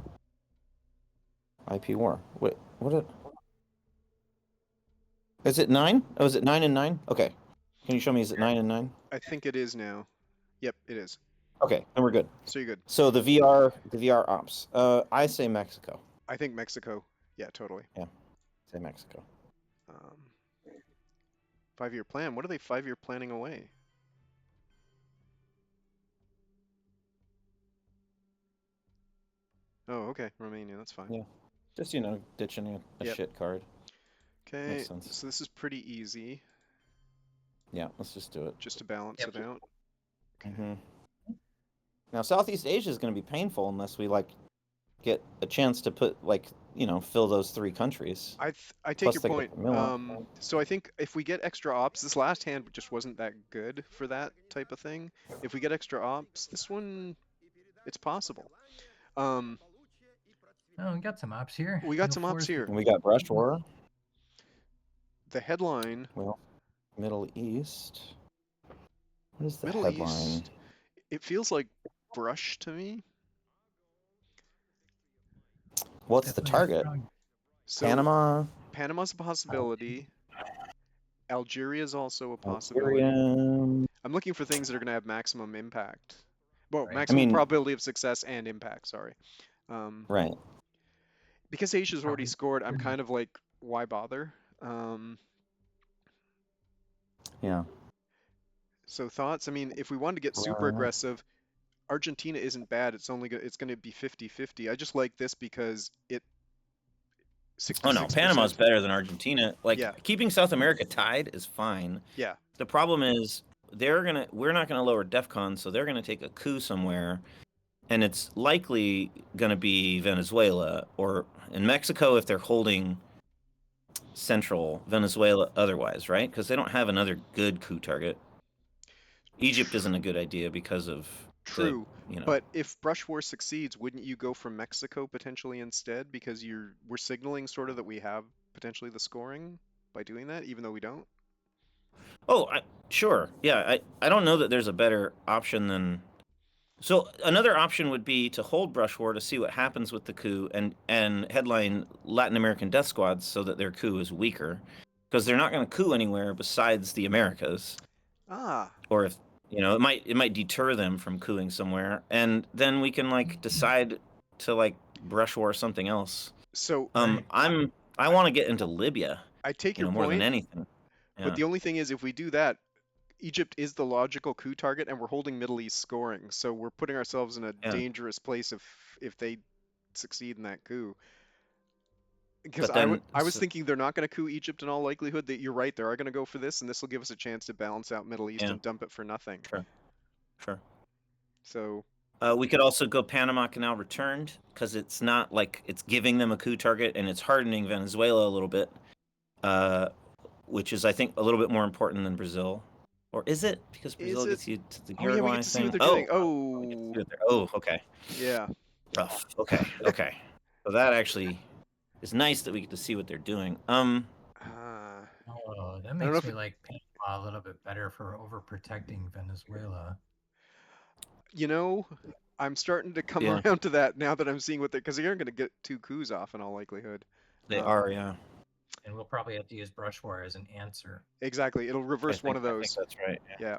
[SPEAKER 2] IP War. Wait, is it 9? Oh, is it 9 and 9? Okay. Can you show me, is it 9 and 9?
[SPEAKER 1] I think it is now. Yep, it is.
[SPEAKER 2] Okay, then we're good.
[SPEAKER 1] So you're good.
[SPEAKER 2] So the VR ops. I say Mexico.
[SPEAKER 1] I think Mexico. Yeah, totally.
[SPEAKER 2] Yeah, say Mexico.
[SPEAKER 1] Um, 5-year plan. What are they 5-year planning away? Oh, okay. Romania. That's fine.
[SPEAKER 2] Yeah. Just, ditching a
[SPEAKER 1] Yep.
[SPEAKER 2] shit card.
[SPEAKER 1] Okay.
[SPEAKER 2] Makes sense.
[SPEAKER 1] So this is pretty easy,
[SPEAKER 2] Yeah, let's just do it.
[SPEAKER 1] just to balance
[SPEAKER 3] Yep.
[SPEAKER 1] it out. Okay.
[SPEAKER 2] Mm-hmm. Now, Southeast Asia is going to be painful unless we get a chance to put fill those 3 countries.
[SPEAKER 1] I take
[SPEAKER 2] Plus
[SPEAKER 1] your
[SPEAKER 2] they
[SPEAKER 1] point.
[SPEAKER 2] get the mill.
[SPEAKER 1] So I think if we get extra ops, this last hand just wasn't that good for that type of thing. If we get extra ops, this one, it's possible. Um,
[SPEAKER 3] Oh, we got some ops here.
[SPEAKER 1] we got
[SPEAKER 3] No
[SPEAKER 1] some ops
[SPEAKER 3] fours.
[SPEAKER 1] here.
[SPEAKER 2] And we got Brush War.
[SPEAKER 1] The headline,
[SPEAKER 2] Well, Middle East. What is the
[SPEAKER 1] Middle
[SPEAKER 2] headline?
[SPEAKER 1] East, it feels like brush to me.
[SPEAKER 2] What's the
[SPEAKER 3] Definitely
[SPEAKER 2] target?
[SPEAKER 3] strong.
[SPEAKER 1] So
[SPEAKER 2] Panama,
[SPEAKER 1] Panama's a possibility. Algeria is also a possibility.
[SPEAKER 2] Algeria.
[SPEAKER 1] I'm looking for things that are going to have maximum impact. Well,
[SPEAKER 3] Right.
[SPEAKER 1] maximum
[SPEAKER 2] I mean,
[SPEAKER 1] probability of success and impact, sorry.
[SPEAKER 2] right.
[SPEAKER 1] Because Asia's already
[SPEAKER 3] Probably.
[SPEAKER 1] scored, I'm kind of like, why bother? Um,
[SPEAKER 2] Yeah.
[SPEAKER 1] so thoughts? I mean, if we wanted to get super
[SPEAKER 2] Right.
[SPEAKER 1] aggressive, Argentina isn't bad. It's going to be 50-50. I just like this because it
[SPEAKER 2] Oh no, Panama's
[SPEAKER 1] 66%.
[SPEAKER 2] better than Argentina. Like
[SPEAKER 1] Yeah.
[SPEAKER 2] keeping South America tied is fine.
[SPEAKER 1] Yeah.
[SPEAKER 2] The problem is we're not gonna lower DEFCON, so they're gonna take a coup somewhere, and it's likely gonna be Venezuela or in Mexico if they're holding central, Venezuela otherwise, right? Because they don't have another good coup target. Egypt isn't a good idea because of the,
[SPEAKER 1] True,
[SPEAKER 2] you know.
[SPEAKER 1] but if Brush War succeeds, wouldn't you go for Mexico potentially instead? Because we're signaling sort of that we have potentially the scoring by doing that, even though we don't.
[SPEAKER 2] Oh, sure. Yeah, I don't know that there's a better option than. So another option would be to hold Brush War to see what happens with the coup and headline Latin American death squads so that their coup is weaker, because they're not going to coup anywhere besides the Americas,
[SPEAKER 1] Ah,
[SPEAKER 2] or if it might deter them from cooing somewhere, and then we can like decide to like Brush War something else.
[SPEAKER 1] so
[SPEAKER 3] Right.
[SPEAKER 2] I want to get into Libya,
[SPEAKER 1] I take your
[SPEAKER 2] more than
[SPEAKER 1] point,
[SPEAKER 2] anything.
[SPEAKER 1] but
[SPEAKER 2] Yeah,
[SPEAKER 1] the only thing is, if we do that, Egypt is the logical coup target, and we're holding Middle East scoring, so we're putting ourselves in a
[SPEAKER 2] yeah.
[SPEAKER 1] dangerous place if they succeed in that coup. Because
[SPEAKER 2] But then,
[SPEAKER 1] I was thinking they're not going to coup Egypt in all likelihood. That you're right, they are going to go for this, and this will give us a chance to balance out Middle East
[SPEAKER 2] yeah,
[SPEAKER 1] and dump it for nothing.
[SPEAKER 2] sure, sure.
[SPEAKER 1] So
[SPEAKER 2] We could also go Panama Canal returned because it's not like it's giving them a coup target and it's hardening Venezuela a little bit, uh, which is I think a little bit more important than Brazil. Or is it? Because
[SPEAKER 1] is
[SPEAKER 2] Brazil
[SPEAKER 1] it?
[SPEAKER 2] gets you to the
[SPEAKER 1] Oh yeah, we get
[SPEAKER 2] Uruguay
[SPEAKER 1] to see what
[SPEAKER 2] thing.
[SPEAKER 1] they're doing.
[SPEAKER 2] Oh, we get to see
[SPEAKER 1] Oh
[SPEAKER 2] what oh, okay,
[SPEAKER 1] yeah.
[SPEAKER 2] rough. Okay, okay. So that actually is nice that we get to see what they're doing.
[SPEAKER 1] Uh,
[SPEAKER 3] Oh, that
[SPEAKER 1] I don't know
[SPEAKER 3] makes
[SPEAKER 1] if
[SPEAKER 3] me like Panama a little bit better for overprotecting Venezuela.
[SPEAKER 1] you know. I'm starting to come
[SPEAKER 2] Yeah,
[SPEAKER 1] around to that now that I'm seeing what they're because they aren't going to get two coups off in all likelihood.
[SPEAKER 2] they are.
[SPEAKER 1] Um,
[SPEAKER 2] Yeah,
[SPEAKER 3] And we'll probably have to use brush war as an answer.
[SPEAKER 1] exactly. It'll reverse one of
[SPEAKER 2] I think
[SPEAKER 1] those.
[SPEAKER 2] that's right.
[SPEAKER 1] Yeah.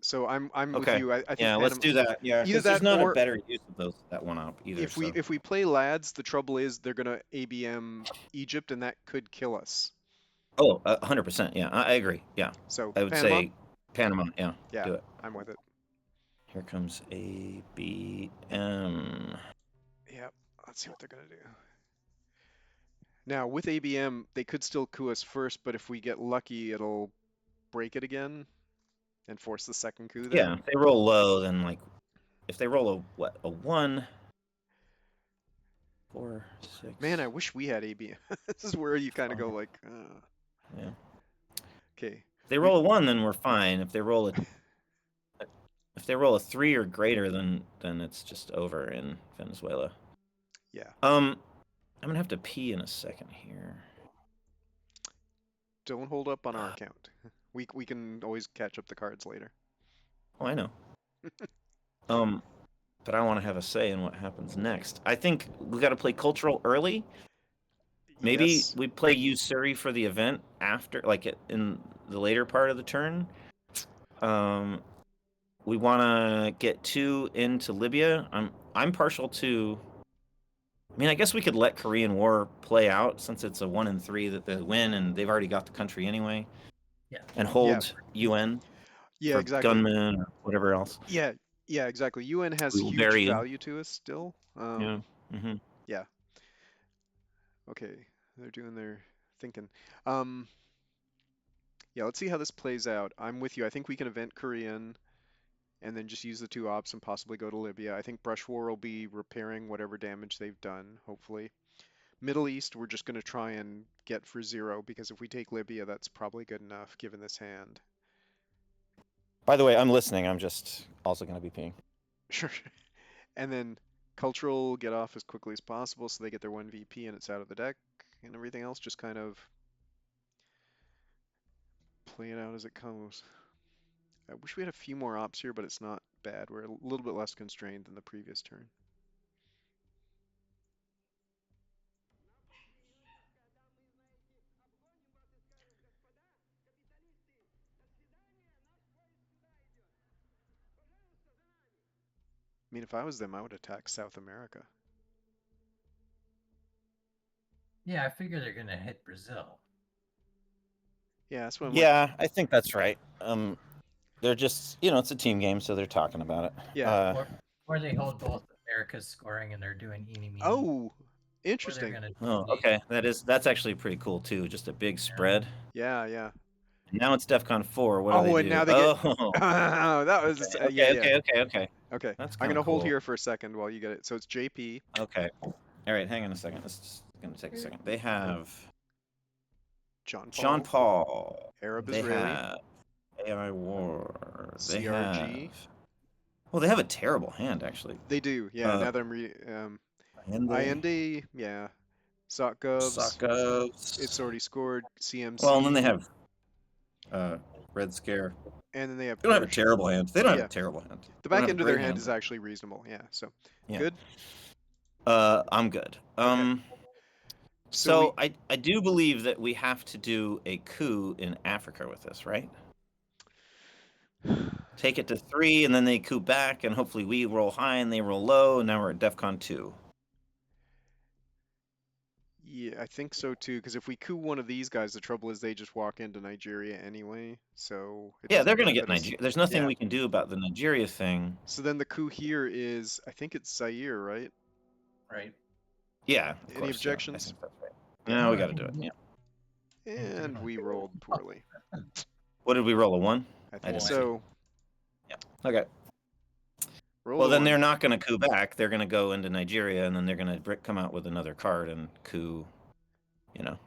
[SPEAKER 1] So I'm with
[SPEAKER 2] Okay.
[SPEAKER 1] you. I think
[SPEAKER 2] Yeah, let's
[SPEAKER 1] Panama
[SPEAKER 2] do that. Yeah,
[SPEAKER 1] either
[SPEAKER 2] because there's
[SPEAKER 1] that
[SPEAKER 2] not a
[SPEAKER 1] or
[SPEAKER 2] better use of that one up either. So.
[SPEAKER 1] if we play lads, the trouble is they're gonna ABM Egypt, and that could kill us.
[SPEAKER 2] Oh, 100%. Yeah, I agree. Yeah,
[SPEAKER 1] So
[SPEAKER 2] I would
[SPEAKER 1] Panama,
[SPEAKER 2] say Panama. Yeah,
[SPEAKER 1] yeah,
[SPEAKER 2] do it.
[SPEAKER 1] I'm with it.
[SPEAKER 2] Here comes ABM.
[SPEAKER 1] Yeah, let's see what they're gonna do. Now with ABM, they could still coup us first, but if we get lucky, it'll break it again and force the second coup.
[SPEAKER 2] Yeah,
[SPEAKER 1] Then,
[SPEAKER 2] if they roll low, then like if they roll a 1, 4,
[SPEAKER 1] man,
[SPEAKER 2] 6.
[SPEAKER 1] I wish we had ABM. This is where you kind of
[SPEAKER 2] 5,
[SPEAKER 1] go like,
[SPEAKER 2] yeah.
[SPEAKER 1] okay,
[SPEAKER 2] If they
[SPEAKER 1] we
[SPEAKER 2] roll a 1, then we're fine. If they roll a 3 or greater, then it's just over in Venezuela.
[SPEAKER 1] yeah,
[SPEAKER 2] I'm gonna have to pee in a second here.
[SPEAKER 1] don't hold up on our account. We can always catch up the cards later.
[SPEAKER 2] Oh, I know. Um, but I want to have a say in what happens next. I think we got to play cultural early. Maybe
[SPEAKER 1] Yes.
[SPEAKER 2] we play Usuri for the event after, like in the later part of the turn. Um, we want to get 2 into Libya. I'm partial to. I mean, I guess we could let Korean War play out since it's a 1 in 3 that they win, and they've already got the country anyway,
[SPEAKER 3] Yeah.
[SPEAKER 2] and
[SPEAKER 1] Yeah.
[SPEAKER 2] hold UN
[SPEAKER 1] Yeah.
[SPEAKER 2] for
[SPEAKER 1] Exactly.
[SPEAKER 2] gunmen or whatever else.
[SPEAKER 1] Yeah. Yeah. Exactly. UN has
[SPEAKER 2] We will
[SPEAKER 1] huge
[SPEAKER 2] bury you.
[SPEAKER 1] value to us still.
[SPEAKER 2] Yeah. Mm-hmm.
[SPEAKER 1] Yeah. Okay. They're doing their thinking. Um. Yeah. Let's see how this plays out. I'm with you. I think we can event Korean and then just use the two ops and possibly go to Libya. I think Brush War will be repairing whatever damage they've done. Hopefully. Middle East, we're just going to try and get for 0 because if we take Libya, that's probably good enough given this hand.
[SPEAKER 2] By the way, I'm listening. I'm just also going to be peeing.
[SPEAKER 1] Sure. And then cultural get off as quickly as possible so they get their 1 VP and it's out of the deck, and everything else just kind of play it out as it comes. I wish we had a few more ops here, but it's not bad. We're a little bit less constrained than the previous turn. I mean, if I was them, I would attack South America.
[SPEAKER 3] Yeah, I figure they're gonna hit Brazil.
[SPEAKER 1] Yeah, that's what I'm like.
[SPEAKER 2] Yeah, I think that's right. They're just, it's a team game, so they're talking about it.
[SPEAKER 1] Yeah.
[SPEAKER 3] Or they hold both America's scoring and they're doing eeny meeny.
[SPEAKER 1] Oh,
[SPEAKER 3] Or they're
[SPEAKER 1] interesting.
[SPEAKER 3] gonna
[SPEAKER 2] Okay. That's actually pretty cool too. Just a big spread.
[SPEAKER 1] Yeah, yeah.
[SPEAKER 2] And now it's DEFCON 4. What do they
[SPEAKER 1] Oh, and
[SPEAKER 2] do?
[SPEAKER 1] now they get.
[SPEAKER 2] Oh,
[SPEAKER 1] That was. Yeah,
[SPEAKER 2] okay,
[SPEAKER 1] yeah.
[SPEAKER 2] okay, okay, okay.
[SPEAKER 1] Okay.
[SPEAKER 2] That's
[SPEAKER 1] I'm
[SPEAKER 2] kind of
[SPEAKER 1] gonna hold
[SPEAKER 2] cool.
[SPEAKER 1] here for a second while you get it. So it's JP.
[SPEAKER 2] Okay. All right, hang on a second. This is gonna take a second. They have
[SPEAKER 1] John
[SPEAKER 2] John
[SPEAKER 1] Paul,
[SPEAKER 2] Paul.
[SPEAKER 1] Arab
[SPEAKER 2] They
[SPEAKER 1] Israeli.
[SPEAKER 2] have AI War. They have.
[SPEAKER 1] CRG.
[SPEAKER 2] Well, they have a terrible hand actually.
[SPEAKER 1] They do, yeah.
[SPEAKER 2] Uh,
[SPEAKER 1] Now that I'm reading,
[SPEAKER 2] Allende,
[SPEAKER 1] IND, yeah. Sotgovs,
[SPEAKER 2] Sokka.
[SPEAKER 1] it's already scored.
[SPEAKER 2] Well, and then they
[SPEAKER 1] CMC,
[SPEAKER 2] have uh, Red Scare.
[SPEAKER 1] and then they have
[SPEAKER 2] They don't have a
[SPEAKER 1] Persian.
[SPEAKER 2] terrible hand. They don't have a
[SPEAKER 1] Yeah,
[SPEAKER 2] terrible hand.
[SPEAKER 1] the
[SPEAKER 2] They don't
[SPEAKER 1] back
[SPEAKER 2] have a
[SPEAKER 1] end of their
[SPEAKER 2] great
[SPEAKER 1] hand
[SPEAKER 2] hand.
[SPEAKER 1] is actually reasonable. Yeah, so
[SPEAKER 2] Yeah.
[SPEAKER 1] good.
[SPEAKER 2] I'm good.
[SPEAKER 1] Okay, so
[SPEAKER 2] So
[SPEAKER 1] we
[SPEAKER 2] I do believe that we have to do a coup in Africa with this, right? Take it to 3, and then they coup back, and hopefully we roll high and they roll low, and now we're at DEFCON 2.
[SPEAKER 1] Yeah, I think so too. Because if we coup one of these guys, the trouble is they just walk into Nigeria anyway, so it
[SPEAKER 2] Yeah, they're
[SPEAKER 1] doesn't
[SPEAKER 2] gonna get
[SPEAKER 1] benefit us.
[SPEAKER 2] Nigeria. There's nothing
[SPEAKER 1] Yeah.
[SPEAKER 2] we can do about the Nigeria thing.
[SPEAKER 1] So then the coup here is, I think it's Zaire, right?
[SPEAKER 3] Right.
[SPEAKER 2] Yeah, of
[SPEAKER 1] Any
[SPEAKER 2] course. Yeah, I
[SPEAKER 1] objections?
[SPEAKER 2] think that's right.
[SPEAKER 3] Yeah,
[SPEAKER 2] No, we
[SPEAKER 3] no, I
[SPEAKER 2] got to
[SPEAKER 3] think
[SPEAKER 2] do it. Yeah.
[SPEAKER 1] And we rolled poorly.
[SPEAKER 2] What did we roll? A 1?
[SPEAKER 1] I
[SPEAKER 2] I
[SPEAKER 1] think
[SPEAKER 2] didn't see.
[SPEAKER 3] one.
[SPEAKER 1] so.
[SPEAKER 2] Yeah. Okay.
[SPEAKER 1] Rolled
[SPEAKER 2] Well,
[SPEAKER 1] a
[SPEAKER 2] then
[SPEAKER 1] one.
[SPEAKER 2] they're not going to coup back. They're going to go into Nigeria, and then they're going to come out with another card and coup, you know,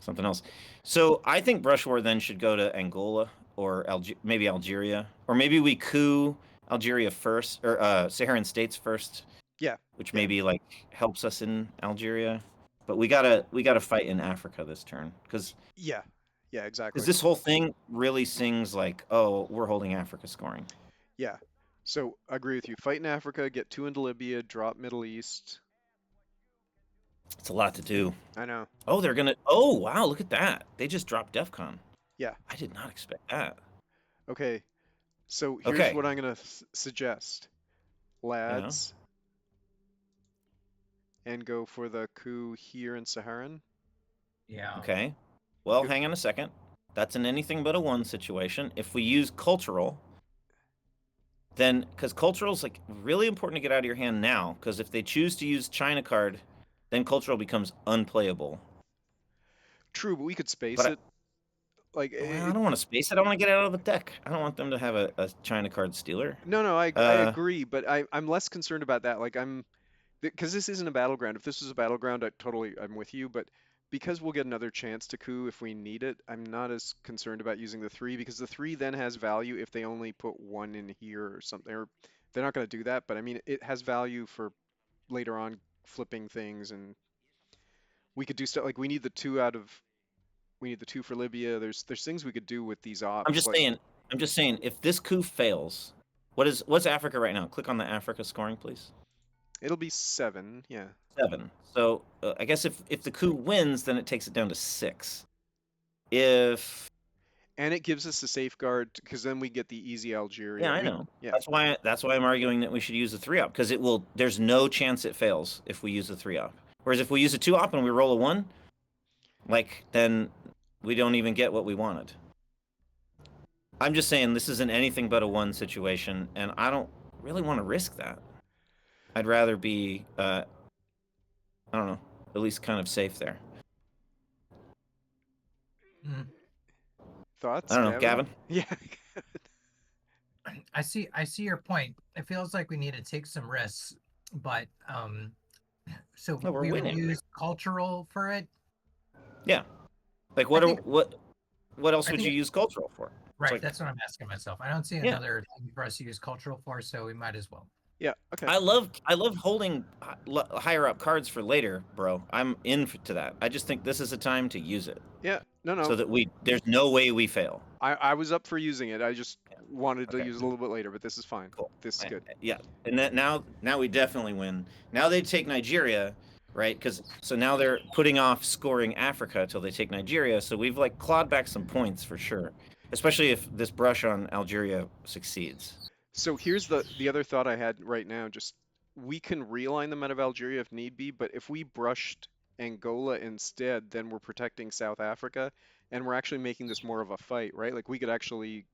[SPEAKER 2] something else. So I think Brush War then should go to Angola or maybe Algeria, or maybe we coup Algeria first, or Saharan states first,
[SPEAKER 1] Yeah,
[SPEAKER 2] which
[SPEAKER 1] yeah,
[SPEAKER 2] maybe like helps us in Algeria. But we gotta fight in Africa this turn because
[SPEAKER 1] yeah, yeah, exactly.
[SPEAKER 2] this whole thing really sings like, oh, we're holding Africa scoring.
[SPEAKER 1] Yeah. So I agree with you. Fight in Africa, get two into Libya, drop Middle East.
[SPEAKER 2] It's a lot to do.
[SPEAKER 1] I know.
[SPEAKER 2] Oh, they're gonna. Oh, wow! Look at that. They just dropped DEFCON.
[SPEAKER 1] Yeah.
[SPEAKER 2] I did not expect that.
[SPEAKER 1] Okay. So here's
[SPEAKER 2] Okay.
[SPEAKER 1] what I'm gonna suggest,
[SPEAKER 2] Yeah.
[SPEAKER 1] lads, and go for the coup here in Saharan.
[SPEAKER 3] Yeah.
[SPEAKER 2] Okay. Well,
[SPEAKER 1] Go-
[SPEAKER 2] hang on a second. That's an anything but a 1 situation. If we use cultural, then because cultural is like really important to get out of your hand now. Because if they choose to use China card, then cultural becomes unplayable.
[SPEAKER 1] True, but we could space
[SPEAKER 2] But
[SPEAKER 1] it. Like
[SPEAKER 2] well, I don't want to space it. I want to get it out of the deck. I don't want them to have a China card stealer.
[SPEAKER 1] no, no, I
[SPEAKER 2] Uh,
[SPEAKER 1] agree, but I'm less concerned about that. Like because this isn't a battleground. If this was a battleground, I'm with you, but because we'll get another chance to coup if we need it, I'm not as concerned about using the three because the three then has value if they only put one in here or something. Or they're not going to do that, but I mean it has value for later on flipping things, and we could do stuff like we need the two for Libya. There's things we could do with these
[SPEAKER 2] I'm
[SPEAKER 1] ops
[SPEAKER 2] just
[SPEAKER 1] like
[SPEAKER 2] saying. I'm just saying. If this coup fails, what's Africa right now? Click on the Africa scoring, please.
[SPEAKER 1] it'll be 7, yeah.
[SPEAKER 2] 7. So I guess if the coup wins, then it takes it down to 6. If
[SPEAKER 1] And it gives us a safeguard because then we get the easy
[SPEAKER 2] yeah,
[SPEAKER 1] Algeria.
[SPEAKER 2] I know.
[SPEAKER 1] Yeah.
[SPEAKER 2] That's why I'm arguing that we should use the 3-op because it will. There's no chance it fails if we use the 3-op. Whereas if we use a 2-op and we roll a 1, like then we don't even get what we wanted. I'm just saying this isn't anything but a 1 situation, and I don't really want to risk that. I'd rather be, I don't know, at least kind of safe there.
[SPEAKER 3] Mm.
[SPEAKER 1] Thoughts,
[SPEAKER 2] I don't know, Gavin?
[SPEAKER 1] Yeah.
[SPEAKER 3] I see your point. It feels like we need to take some risks, but so
[SPEAKER 2] No, we're
[SPEAKER 3] we would
[SPEAKER 2] winning.
[SPEAKER 3] use cultural for it.
[SPEAKER 2] Yeah. Like
[SPEAKER 3] I think
[SPEAKER 2] what else
[SPEAKER 3] I
[SPEAKER 2] would you
[SPEAKER 3] think
[SPEAKER 2] use cultural for? It's
[SPEAKER 3] right.
[SPEAKER 2] like
[SPEAKER 3] That's what I'm asking myself. I don't see
[SPEAKER 2] yeah.
[SPEAKER 3] another thing for us to use cultural for, so we might as well.
[SPEAKER 1] Yeah, okay.
[SPEAKER 2] I love holding higher up cards for later, bro. I'm to that. I just think this is a time to use it
[SPEAKER 1] Yeah, no,
[SPEAKER 2] so
[SPEAKER 1] no.
[SPEAKER 2] that there's no way we fail.
[SPEAKER 1] I was up for using it. I just wanted to
[SPEAKER 2] Okay.
[SPEAKER 1] use it a little bit later, but this is fine.
[SPEAKER 2] Cool.
[SPEAKER 1] This is good.
[SPEAKER 2] Yeah. And that now we definitely win. Now they take Nigeria, right? So now they're putting off scoring Africa till they take Nigeria. So we've like clawed back some points for sure. Especially if this brush on Algeria succeeds.
[SPEAKER 1] So here's the other thought I had right now. Just we can realign them out of Algeria if need be, but if we brushed Angola instead, then we're protecting South Africa, and we're actually making this more of a fight, right? Like we could actually.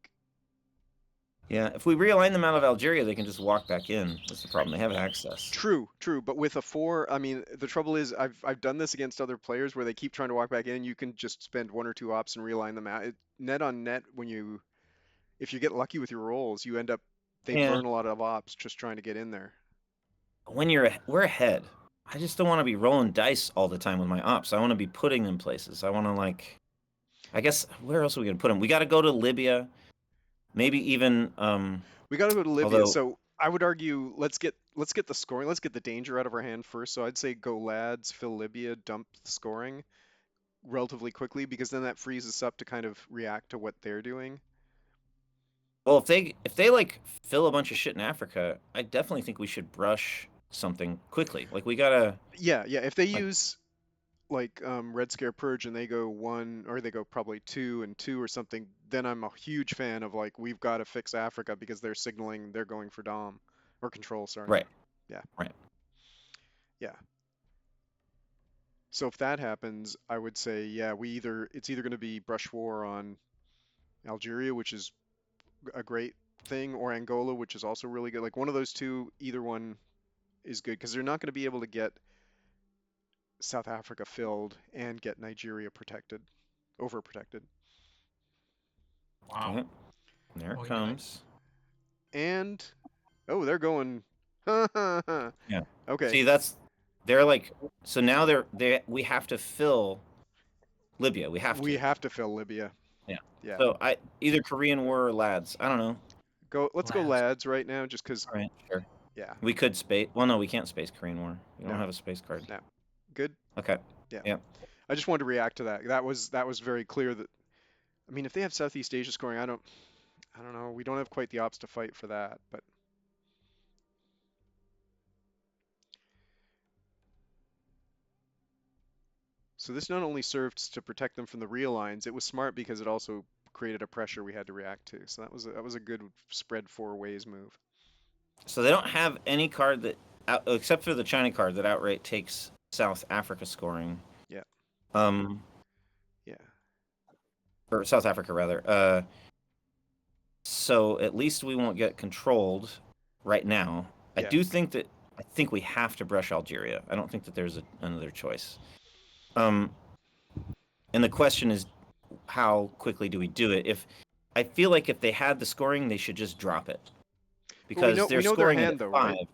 [SPEAKER 2] Yeah, if we realign them out of Algeria, they can just walk back in. That's the problem. They have access.
[SPEAKER 1] True, true. But with a 4, I mean, the trouble is I've done this against other players where they keep trying to walk back in. You can just spend 1 or 2 ops and realign them out. Net on net, if you get lucky with your rolls, you end up they
[SPEAKER 2] Yeah.
[SPEAKER 1] burn a lot of ops just trying to get in there.
[SPEAKER 2] When we're ahead, I just don't want to be rolling dice all the time with my ops. I want to be putting them places. I want to like. I guess where else are we gonna put them? We got to go to Libya, maybe even.
[SPEAKER 1] We got to go to Libya.
[SPEAKER 2] Although,
[SPEAKER 1] So I would argue let's get the scoring. Let's get the danger out of our hand first. So I'd say go lads, fill Libya, dump the scoring relatively quickly because then that frees us up to kind of react to what they're doing.
[SPEAKER 2] well, if they like fill a bunch of shit in Africa, I definitely think we should brush something quickly. Like we gotta
[SPEAKER 1] Yeah, yeah. If they
[SPEAKER 2] like
[SPEAKER 1] use like Red Scare Purge and they go one or they go probably two and two or something, then I'm a huge fan of like we've got to fix Africa because they're signaling they're going for Dom or control, sorry.
[SPEAKER 2] right,
[SPEAKER 1] Yeah,
[SPEAKER 2] right.
[SPEAKER 1] yeah. So if that happens, I would say yeah, it's either going to be brush war on Algeria, which is a great thing, or Angola, which is also really good. Like one of those two, either one is good because they're not going to be able to get South Africa filled and get Nigeria protected, overprotected.
[SPEAKER 3] Wow.
[SPEAKER 2] Okay, there it
[SPEAKER 3] Oh, you know,
[SPEAKER 2] comes.
[SPEAKER 1] And oh, they're going.
[SPEAKER 2] Yeah.
[SPEAKER 1] Okay,
[SPEAKER 2] See, they're like so now they we have to fill Libya. We have
[SPEAKER 1] we
[SPEAKER 2] to.
[SPEAKER 1] have to fill Libya.
[SPEAKER 2] Yeah.
[SPEAKER 1] Yeah,
[SPEAKER 2] So I either Korean War or lads. I don't know.
[SPEAKER 1] go. Let's go
[SPEAKER 3] lads.
[SPEAKER 1] lads right now, just because.
[SPEAKER 2] All right, sure.
[SPEAKER 1] Yeah,
[SPEAKER 2] We could space. Well, no, we can't space Korean War. We don't
[SPEAKER 1] no,
[SPEAKER 2] have a space card.
[SPEAKER 1] no, good.
[SPEAKER 2] Okay.
[SPEAKER 1] Yeah,
[SPEAKER 2] Yeah.
[SPEAKER 1] I just wanted to react to that. That was very clear that. I mean, if they have Southeast Asia scoring, I don't know. We don't have quite the ops to fight for that, but so this not only served to protect them from the realigns, it was smart because it also created a pressure we had to react to. So that was a good spread four ways move.
[SPEAKER 2] So they don't have any card that, except for the China card, that outright takes South Africa scoring.
[SPEAKER 1] Yeah,
[SPEAKER 2] Um,
[SPEAKER 1] yeah,
[SPEAKER 2] or South Africa rather. So at least we won't get controlled right now.
[SPEAKER 1] yeah.
[SPEAKER 2] I think we have to brush Algeria. I don't think that there's another choice. Um, and the question is, how quickly do we do it? If I feel like if they had the scoring, they should just drop it
[SPEAKER 1] Well, we
[SPEAKER 2] because
[SPEAKER 1] know we
[SPEAKER 2] they're
[SPEAKER 1] know their
[SPEAKER 2] scoring it
[SPEAKER 1] hand
[SPEAKER 2] at
[SPEAKER 1] though,
[SPEAKER 2] five.
[SPEAKER 1] right?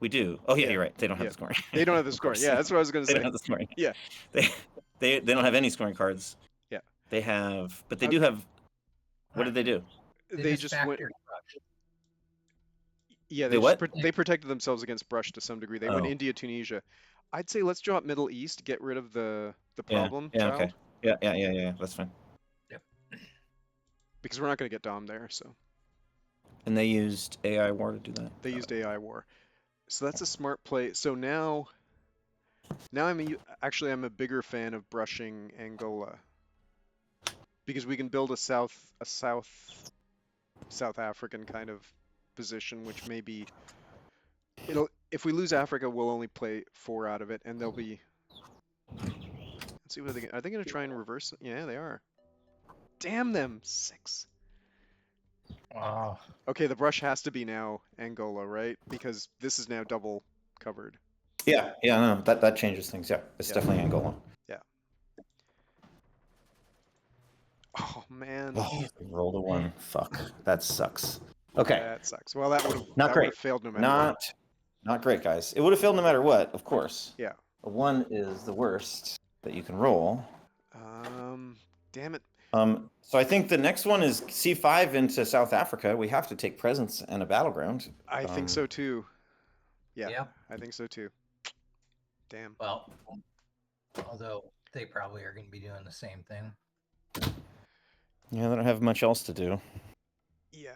[SPEAKER 2] We do. Oh yeah,
[SPEAKER 1] Yeah,
[SPEAKER 2] you're right. They don't have
[SPEAKER 1] yeah.
[SPEAKER 2] the scoring.
[SPEAKER 1] They don't have the
[SPEAKER 2] Of
[SPEAKER 1] scoring.
[SPEAKER 2] course,
[SPEAKER 1] Yeah, that's what I was gonna
[SPEAKER 2] they don't
[SPEAKER 1] say.
[SPEAKER 2] have the scoring.
[SPEAKER 1] Yeah,
[SPEAKER 2] They they don't have any scoring cards.
[SPEAKER 1] yeah.
[SPEAKER 2] They have, but they
[SPEAKER 1] Uh,
[SPEAKER 2] do have. What
[SPEAKER 3] Uh,
[SPEAKER 2] did they do?
[SPEAKER 3] they
[SPEAKER 1] they
[SPEAKER 3] just
[SPEAKER 1] just went.
[SPEAKER 3] factored brush.
[SPEAKER 1] Yeah,
[SPEAKER 2] They what?
[SPEAKER 1] they protected themselves against brush to some degree. They went
[SPEAKER 2] Oh,
[SPEAKER 1] India, Tunisia. I'd say let's drop Middle East, get rid of the
[SPEAKER 2] yeah,
[SPEAKER 1] problem
[SPEAKER 2] yeah, okay,
[SPEAKER 1] child,
[SPEAKER 2] yeah. That's fine.
[SPEAKER 3] Yep.
[SPEAKER 1] because we're not going to get Dom there. So
[SPEAKER 2] And they used AI War to do that.
[SPEAKER 1] they
[SPEAKER 2] Got
[SPEAKER 1] used
[SPEAKER 2] it.
[SPEAKER 1] AI war. So that's a smart play. So now actually I'm a bigger fan of brushing Angola because we can build a South African kind of position, which maybe it'll if we lose Africa, we'll only play four out of it, and they'll be. Let's see what are they going to try and reverse it? Yeah, they are. Damn them, six.
[SPEAKER 3] Wow.
[SPEAKER 1] Okay, the brush has to be now Angola, right? Because this is now double covered.
[SPEAKER 2] Yeah, no, that changes things. Yeah, it's
[SPEAKER 1] Yeah,
[SPEAKER 2] definitely Angola.
[SPEAKER 1] yeah. Oh man,
[SPEAKER 2] Oh, we rolled a one. Fuck, that sucks. Okay,
[SPEAKER 1] that sucks. Well, that would have
[SPEAKER 2] not
[SPEAKER 1] that would
[SPEAKER 2] great.
[SPEAKER 1] have failed no matter what.
[SPEAKER 2] Not great, guys. It would have failed no matter what, of course.
[SPEAKER 1] Yeah.
[SPEAKER 2] A one is the worst that you can roll.
[SPEAKER 1] Damn it.
[SPEAKER 2] So I think the next one is C5 into South Africa. We have to take presence and a battleground.
[SPEAKER 1] I think so too. Yeah,
[SPEAKER 3] Yep.
[SPEAKER 1] I think so too. Damn.
[SPEAKER 3] Well, although they probably are going to be doing the same thing.
[SPEAKER 2] Yeah, they don't have much else to do.
[SPEAKER 1] Yeah.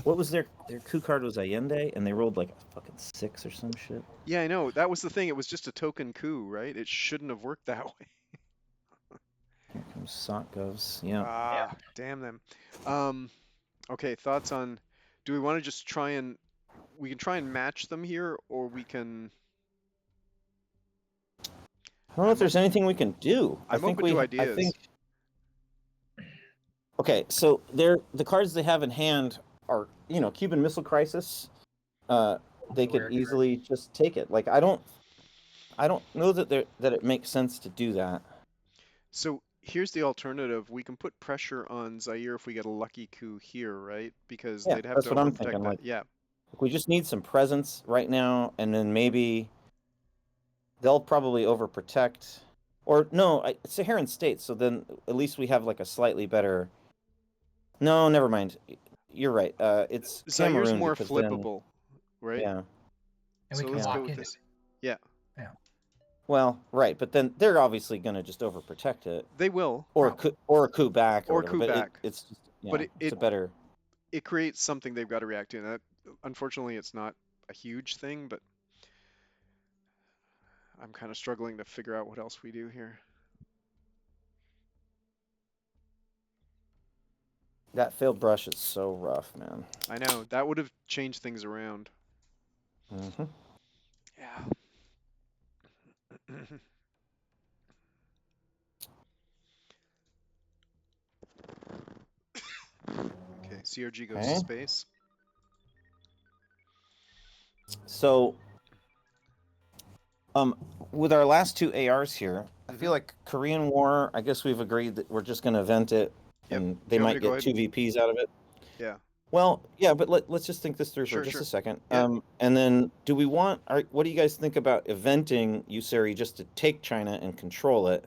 [SPEAKER 2] What was their coup card was Allende, and they rolled like a fucking 6 or some shit.
[SPEAKER 1] Yeah, I know. That was the thing. It was just a token coup, right? It shouldn't have worked that way.
[SPEAKER 2] Here comes Sotgovs. Yeah.
[SPEAKER 1] Ah, damn them. Okay, thoughts on, do we want to just we can try and match them here, or we can,
[SPEAKER 2] I don't know if there's anything we can do.
[SPEAKER 1] I'm open to ideas.
[SPEAKER 2] Okay, so the cards they have in hand are, Cuban Missile Crisis. They could easily just take it. Like I don't know that it makes sense to do that.
[SPEAKER 1] So here's the alternative. We can put pressure on Zaire if we get a lucky coup here, right? Because
[SPEAKER 2] Yeah,
[SPEAKER 1] they'd have
[SPEAKER 2] that's
[SPEAKER 1] to
[SPEAKER 2] what I'm
[SPEAKER 1] overprotect
[SPEAKER 2] thinking.
[SPEAKER 1] that.
[SPEAKER 2] Like,
[SPEAKER 1] Yeah.
[SPEAKER 2] we just need some presence right now, and then maybe they'll probably overprotect. Or no, Saharan states. So then at least we have like a slightly better. No, never mind. You're right. It's
[SPEAKER 1] Zaire's
[SPEAKER 2] Cameroon
[SPEAKER 1] more
[SPEAKER 2] because then
[SPEAKER 1] flippable, right?
[SPEAKER 2] yeah,
[SPEAKER 3] And we
[SPEAKER 1] So
[SPEAKER 3] can
[SPEAKER 1] let's
[SPEAKER 2] yeah.
[SPEAKER 1] go
[SPEAKER 3] walk
[SPEAKER 1] with
[SPEAKER 3] into
[SPEAKER 1] this.
[SPEAKER 3] it.
[SPEAKER 1] Yeah,
[SPEAKER 3] Yeah.
[SPEAKER 2] Well, right, but then they're obviously going to just overprotect it,
[SPEAKER 1] they will,
[SPEAKER 3] Probably.
[SPEAKER 2] or a coup back or
[SPEAKER 1] or
[SPEAKER 2] whatever.
[SPEAKER 1] coup
[SPEAKER 2] But
[SPEAKER 1] back,
[SPEAKER 2] it's just,
[SPEAKER 1] but
[SPEAKER 2] yeah,
[SPEAKER 1] it,
[SPEAKER 2] it's
[SPEAKER 1] it
[SPEAKER 2] a better.
[SPEAKER 1] it creates something they've got to react to. And that, unfortunately, it's not a huge thing, but I'm kind of struggling to figure out what else we do here.
[SPEAKER 2] That failed brush is so rough, man.
[SPEAKER 1] I know that would have changed things around.
[SPEAKER 2] Hmm.
[SPEAKER 1] Yeah. Okay, CRG goes to
[SPEAKER 2] Okay,
[SPEAKER 1] space.
[SPEAKER 2] so um, with our last two ARs here, I
[SPEAKER 1] Hmm.
[SPEAKER 2] feel like Korean War. I guess we've agreed that we're just going to event it,
[SPEAKER 1] Yep.
[SPEAKER 2] and
[SPEAKER 1] Do
[SPEAKER 2] they
[SPEAKER 1] you want me to
[SPEAKER 2] might
[SPEAKER 1] go
[SPEAKER 2] get
[SPEAKER 1] ahead
[SPEAKER 2] two
[SPEAKER 1] and?
[SPEAKER 2] VPs out of it.
[SPEAKER 1] Yeah.
[SPEAKER 2] Well, yeah, but let's just think this through for
[SPEAKER 1] Sure,
[SPEAKER 2] just a
[SPEAKER 1] sure.
[SPEAKER 2] second.
[SPEAKER 1] Yeah.
[SPEAKER 2] And then do we want, what do you guys think about eventing Usuri just to take China and control it?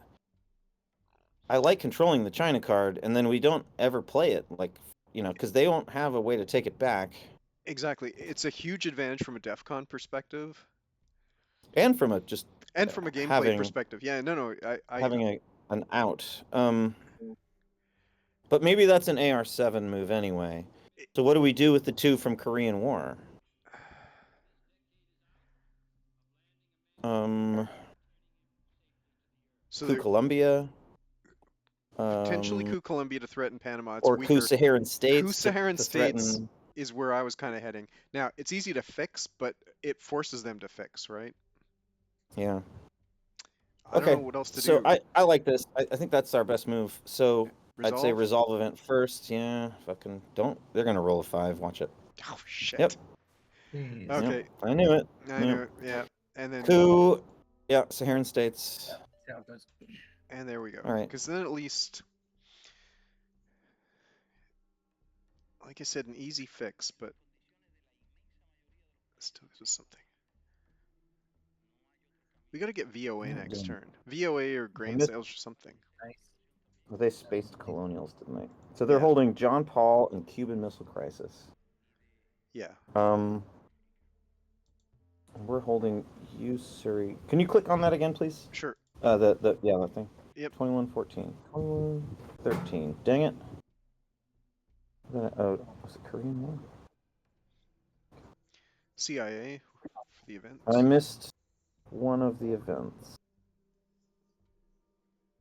[SPEAKER 2] I like controlling the China card, and then we don't ever play it, like, because they won't have a way to take it back.
[SPEAKER 1] Exactly. It's a huge advantage from a DEF CON perspective
[SPEAKER 2] And from a just
[SPEAKER 1] and from a gameplay
[SPEAKER 2] having
[SPEAKER 1] perspective. Yeah, no, no, I
[SPEAKER 2] having an out. But maybe that's an AR7 move anyway.
[SPEAKER 1] it-
[SPEAKER 2] So what do we do with the two from Korean War? Um,
[SPEAKER 1] so
[SPEAKER 2] Coup
[SPEAKER 1] they're
[SPEAKER 2] Columbia,
[SPEAKER 1] potentially
[SPEAKER 2] um,
[SPEAKER 1] coup Colombia to threaten Panama. It's
[SPEAKER 2] or Coup
[SPEAKER 1] weaker.
[SPEAKER 2] Saharan
[SPEAKER 1] Coup
[SPEAKER 2] states
[SPEAKER 1] Saharan
[SPEAKER 2] to
[SPEAKER 1] states
[SPEAKER 2] threaten.
[SPEAKER 1] is where I was kind of heading. Now, it's easy to fix, but it forces them to fix, right?
[SPEAKER 2] Yeah.
[SPEAKER 1] I don't know
[SPEAKER 2] Okay.
[SPEAKER 1] what else to
[SPEAKER 2] So
[SPEAKER 1] do.
[SPEAKER 2] I like this. I think that's our best move. So I'd say
[SPEAKER 1] Resolve?
[SPEAKER 2] resolve event first. Yeah. Fucking don't. They're gonna roll a 5. Watch it.
[SPEAKER 1] Oh,
[SPEAKER 2] Yep.
[SPEAKER 1] shit.
[SPEAKER 3] Jeez.
[SPEAKER 2] Yep.
[SPEAKER 1] Okay,
[SPEAKER 2] I knew it.
[SPEAKER 1] I
[SPEAKER 2] Yep.
[SPEAKER 1] knew it. Yeah. And then,
[SPEAKER 2] Coup. Yeah. Saharan states.
[SPEAKER 3] Yeah. See how it goes.
[SPEAKER 1] and there we go.
[SPEAKER 2] All right.
[SPEAKER 1] Because then at least, like I said, an easy fix, but still gives us something. We got to get VOA
[SPEAKER 2] What
[SPEAKER 1] next
[SPEAKER 2] doing?
[SPEAKER 1] turn. VOA or
[SPEAKER 2] They
[SPEAKER 1] grain
[SPEAKER 2] missed.
[SPEAKER 1] sales or something.
[SPEAKER 3] Nice.
[SPEAKER 2] Well, they spaced colonials, didn't they? So they're
[SPEAKER 1] Yeah.
[SPEAKER 2] holding John Paul and Cuban Missile Crisis.
[SPEAKER 1] Yeah.
[SPEAKER 2] Um. We're holding Usuri. Can you click on that again, please?
[SPEAKER 1] Sure.
[SPEAKER 2] That thing.
[SPEAKER 1] Yep.
[SPEAKER 2] 2114. 2113. Dang it. Oh, was it Korean War?
[SPEAKER 1] CIA for the
[SPEAKER 2] I
[SPEAKER 1] event.
[SPEAKER 2] missed one of the events.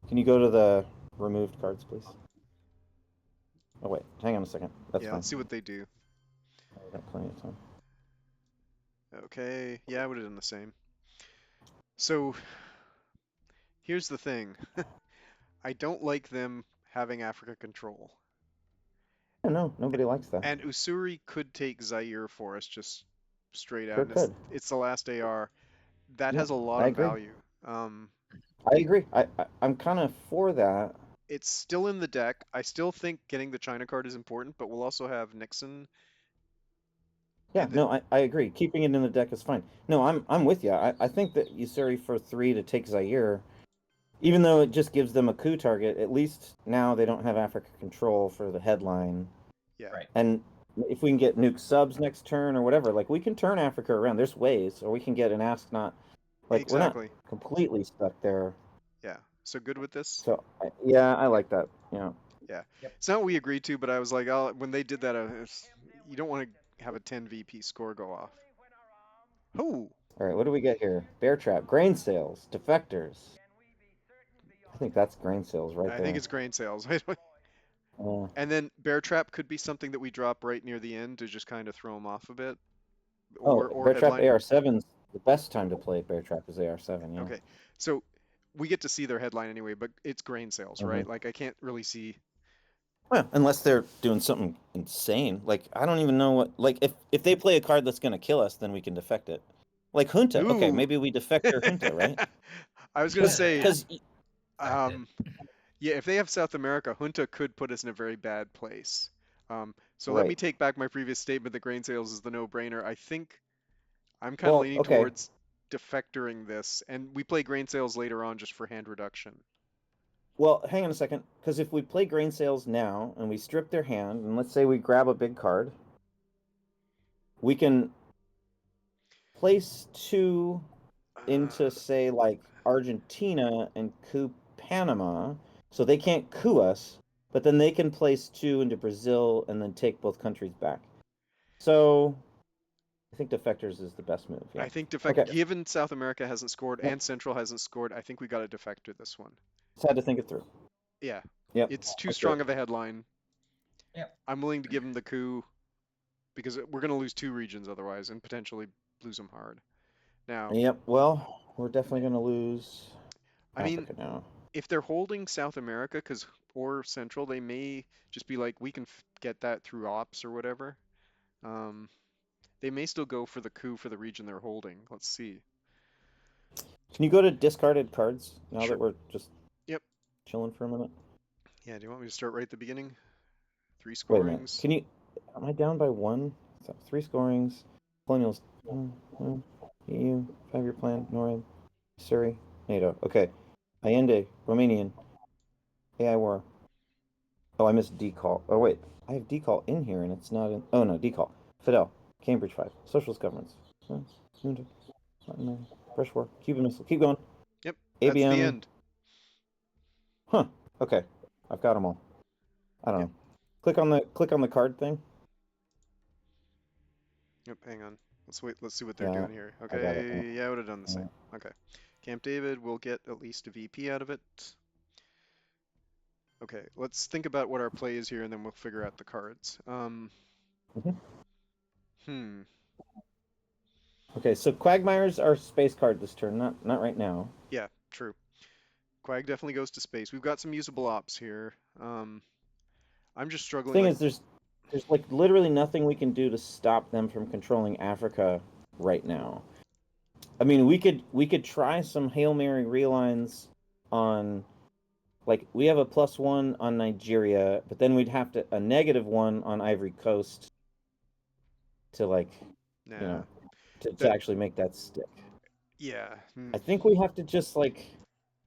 [SPEAKER 2] Can you go to the removed cards, please? Oh wait, hang on a second. That's
[SPEAKER 1] Yeah,
[SPEAKER 2] fine.
[SPEAKER 1] let's see what they do.
[SPEAKER 2] I got plenty of time.
[SPEAKER 1] Okay. Yeah, I would have done the same. So here's the thing. I don't like them having Africa control.
[SPEAKER 2] Yeah, no, nobody likes that.
[SPEAKER 1] And Usuri could take Zaire for us just straight out.
[SPEAKER 2] Sure
[SPEAKER 1] And
[SPEAKER 2] could.
[SPEAKER 1] it's the last AR. That
[SPEAKER 2] Yep,
[SPEAKER 1] has a lot
[SPEAKER 2] I
[SPEAKER 1] of
[SPEAKER 2] agree.
[SPEAKER 1] value.
[SPEAKER 2] I agree. I'm kind of for that.
[SPEAKER 1] It's still in the deck. I still think getting the China card is important, but we'll also have Nixon.
[SPEAKER 2] Yeah,
[SPEAKER 1] And
[SPEAKER 2] no, I agree. Keeping it in the deck is fine. No, I'm with you. I think that Usuri for 3 to take Zaire, even though it just gives them a coup target, at least now they don't have Africa control for the headline.
[SPEAKER 1] yeah,
[SPEAKER 3] Right.
[SPEAKER 2] And if we can get nuke subs next turn or whatever, like we can turn Africa around. There's ways, or we can get an ask not. Like we're not
[SPEAKER 1] exactly.
[SPEAKER 2] completely stuck there.
[SPEAKER 1] Yeah. So good with this?
[SPEAKER 2] So yeah, I like that. Yeah.
[SPEAKER 1] Yeah.
[SPEAKER 3] Yep.
[SPEAKER 1] It's not what we agreed to, but I was like, when they did that, you don't want to have a 10 VP score go off. Oh,
[SPEAKER 2] All right, what do we get here? Bear trap, grain sales, defectors. I think that's grain sales right
[SPEAKER 1] I think
[SPEAKER 2] there.
[SPEAKER 1] it's grain sales.
[SPEAKER 2] Uh,
[SPEAKER 1] And then bear trap could be something that we drop right near the end to just kind of throw them off a bit,
[SPEAKER 2] oh,
[SPEAKER 1] or
[SPEAKER 2] bear trap
[SPEAKER 1] headline.
[SPEAKER 2] AR7's the best time to play bear trap is AR7. Yeah.
[SPEAKER 1] Okay, so we get to see their headline anyway, but it's grain sales,
[SPEAKER 2] Mm-hmm.
[SPEAKER 1] right? Like I can't really see.
[SPEAKER 2] Well, unless they're doing something insane. Like I don't even know what. Like if they play a card that's gonna kill us, then we can defect it. Like Junta. Okay,
[SPEAKER 1] Ooh.
[SPEAKER 2] maybe we defect their Junta, right?
[SPEAKER 1] I was gonna
[SPEAKER 2] Because
[SPEAKER 1] say,
[SPEAKER 3] Yeah.
[SPEAKER 2] because
[SPEAKER 3] Fact it.
[SPEAKER 1] um, yeah, if they have South America, Junta could put us in a very bad place. So let me
[SPEAKER 2] right.
[SPEAKER 1] take back my previous statement that grain sales is the no-brainer. I think I'm kind of
[SPEAKER 2] Well,
[SPEAKER 1] leaning
[SPEAKER 2] okay.
[SPEAKER 1] towards. defectoring this, and we play grain sales later on just for hand reduction.
[SPEAKER 2] Well, hang on a second, because if we play grain sales now and we strip their hand, and let's say we grab a big card, we can place two into,
[SPEAKER 1] Uh,
[SPEAKER 2] say, like Argentina and coup Panama, so they can't coup us, but then they can place two into Brazil and then take both countries back. So I think defectors is the best move. Yeah.
[SPEAKER 1] I think
[SPEAKER 2] Okay.
[SPEAKER 1] given South America hasn't scored
[SPEAKER 2] Yep.
[SPEAKER 1] and Central hasn't scored, I think we got to defector this one.
[SPEAKER 2] Just had to think it through.
[SPEAKER 1] Yeah,
[SPEAKER 2] Yep.
[SPEAKER 1] it's too
[SPEAKER 2] Let's do
[SPEAKER 1] strong
[SPEAKER 2] it.
[SPEAKER 1] of a headline.
[SPEAKER 3] Yep.
[SPEAKER 1] I'm willing to give him the coup because we're going to lose two regions otherwise and potentially lose them hard. Now,
[SPEAKER 2] Yep. Well, we're definitely going to lose
[SPEAKER 1] I mean,
[SPEAKER 2] Africa now.
[SPEAKER 1] if they're holding South America or Central, they may just be like, we can get that through ops or whatever. Um, they may still go for the coup for the region they're holding. Let's see.
[SPEAKER 2] Can you go to discarded cards now
[SPEAKER 1] Sure.
[SPEAKER 2] that we're just
[SPEAKER 1] Yep.
[SPEAKER 2] chilling for a minute?
[SPEAKER 1] Yeah. Do you want me to start right at the beginning? Three
[SPEAKER 2] Wait a minute.
[SPEAKER 1] scorings.
[SPEAKER 2] Can you? Am I down by one? So, three scorings. Colonials. EU. 5-year plan. NORAD. Surrey. NATO. Okay. Allende. Romanian. AI war. Oh, I missed decall. Oh wait, I have decall in here and it's not in. Oh no, decall. Fidel. Cambridge 5. Socialist governments. Fresh war. Cuban missile. Keep going.
[SPEAKER 1] Yep. That's the
[SPEAKER 2] ABM.
[SPEAKER 1] end.
[SPEAKER 2] Huh. Okay. I've got them all. I don't
[SPEAKER 1] Yep.
[SPEAKER 2] know. Click on the card thing.
[SPEAKER 1] Yep. Hang on. Let's wait. Let's see what they're
[SPEAKER 2] Yeah,
[SPEAKER 1] doing here.
[SPEAKER 2] I got it.
[SPEAKER 1] Okay. Yeah, I would have done the same. Okay. Camp David will get at least a VP out of it. Okay. Let's think about what our play is here, and then we'll figure out the cards.
[SPEAKER 2] Mhm.
[SPEAKER 1] Hmm.
[SPEAKER 2] Okay, so Quagmire's our space card this turn, not right now.
[SPEAKER 1] Yeah. True. Quag definitely goes to space. We've got some usable ops here. I'm just struggling.
[SPEAKER 2] Thing
[SPEAKER 1] Like,
[SPEAKER 2] is, there's like literally nothing we can do to stop them from controlling Africa right now. I mean, we could try some Hail Mary realigns on, like, we have a +1 on Nigeria, but then we'd have to a -1 on Ivory Coast to, like, you
[SPEAKER 1] nah.
[SPEAKER 2] know, to
[SPEAKER 1] That.
[SPEAKER 2] actually make that stick.
[SPEAKER 1] Yeah.
[SPEAKER 2] I think we have to just, like,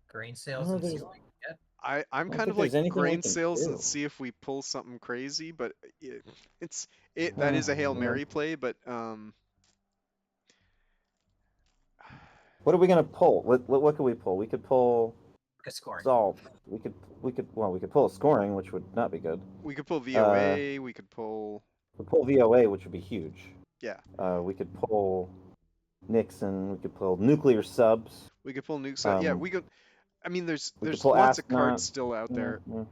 [SPEAKER 3] Grain
[SPEAKER 2] I don't
[SPEAKER 3] sales
[SPEAKER 2] know,
[SPEAKER 3] and see what we can get.
[SPEAKER 1] I'm
[SPEAKER 2] I don't
[SPEAKER 1] kind
[SPEAKER 2] think
[SPEAKER 1] of like
[SPEAKER 2] there's anything we
[SPEAKER 1] grain
[SPEAKER 2] can
[SPEAKER 1] sales and
[SPEAKER 2] do.
[SPEAKER 1] see if we pull something crazy, but it's that
[SPEAKER 2] Uh,
[SPEAKER 1] is a Hail
[SPEAKER 2] yeah.
[SPEAKER 1] Mary play, but
[SPEAKER 2] What are we gonna pull? What could we pull? We could pull
[SPEAKER 3] A scoring.
[SPEAKER 2] Salt. We could pull a scoring, which would not be good.
[SPEAKER 1] we could pull
[SPEAKER 2] Uh,
[SPEAKER 1] VOA, we could pull
[SPEAKER 2] we pull VOA, which would be huge.
[SPEAKER 1] yeah,
[SPEAKER 2] We could pull Nixon. We could pull nuclear subs.
[SPEAKER 1] we could pull nukes. Yeah,
[SPEAKER 2] Um,
[SPEAKER 1] we could. I mean, there's
[SPEAKER 2] we could
[SPEAKER 1] there's
[SPEAKER 2] pull
[SPEAKER 1] lots of cards
[SPEAKER 2] astronaut.
[SPEAKER 1] still out
[SPEAKER 2] Yeah,
[SPEAKER 1] there.
[SPEAKER 2] yeah.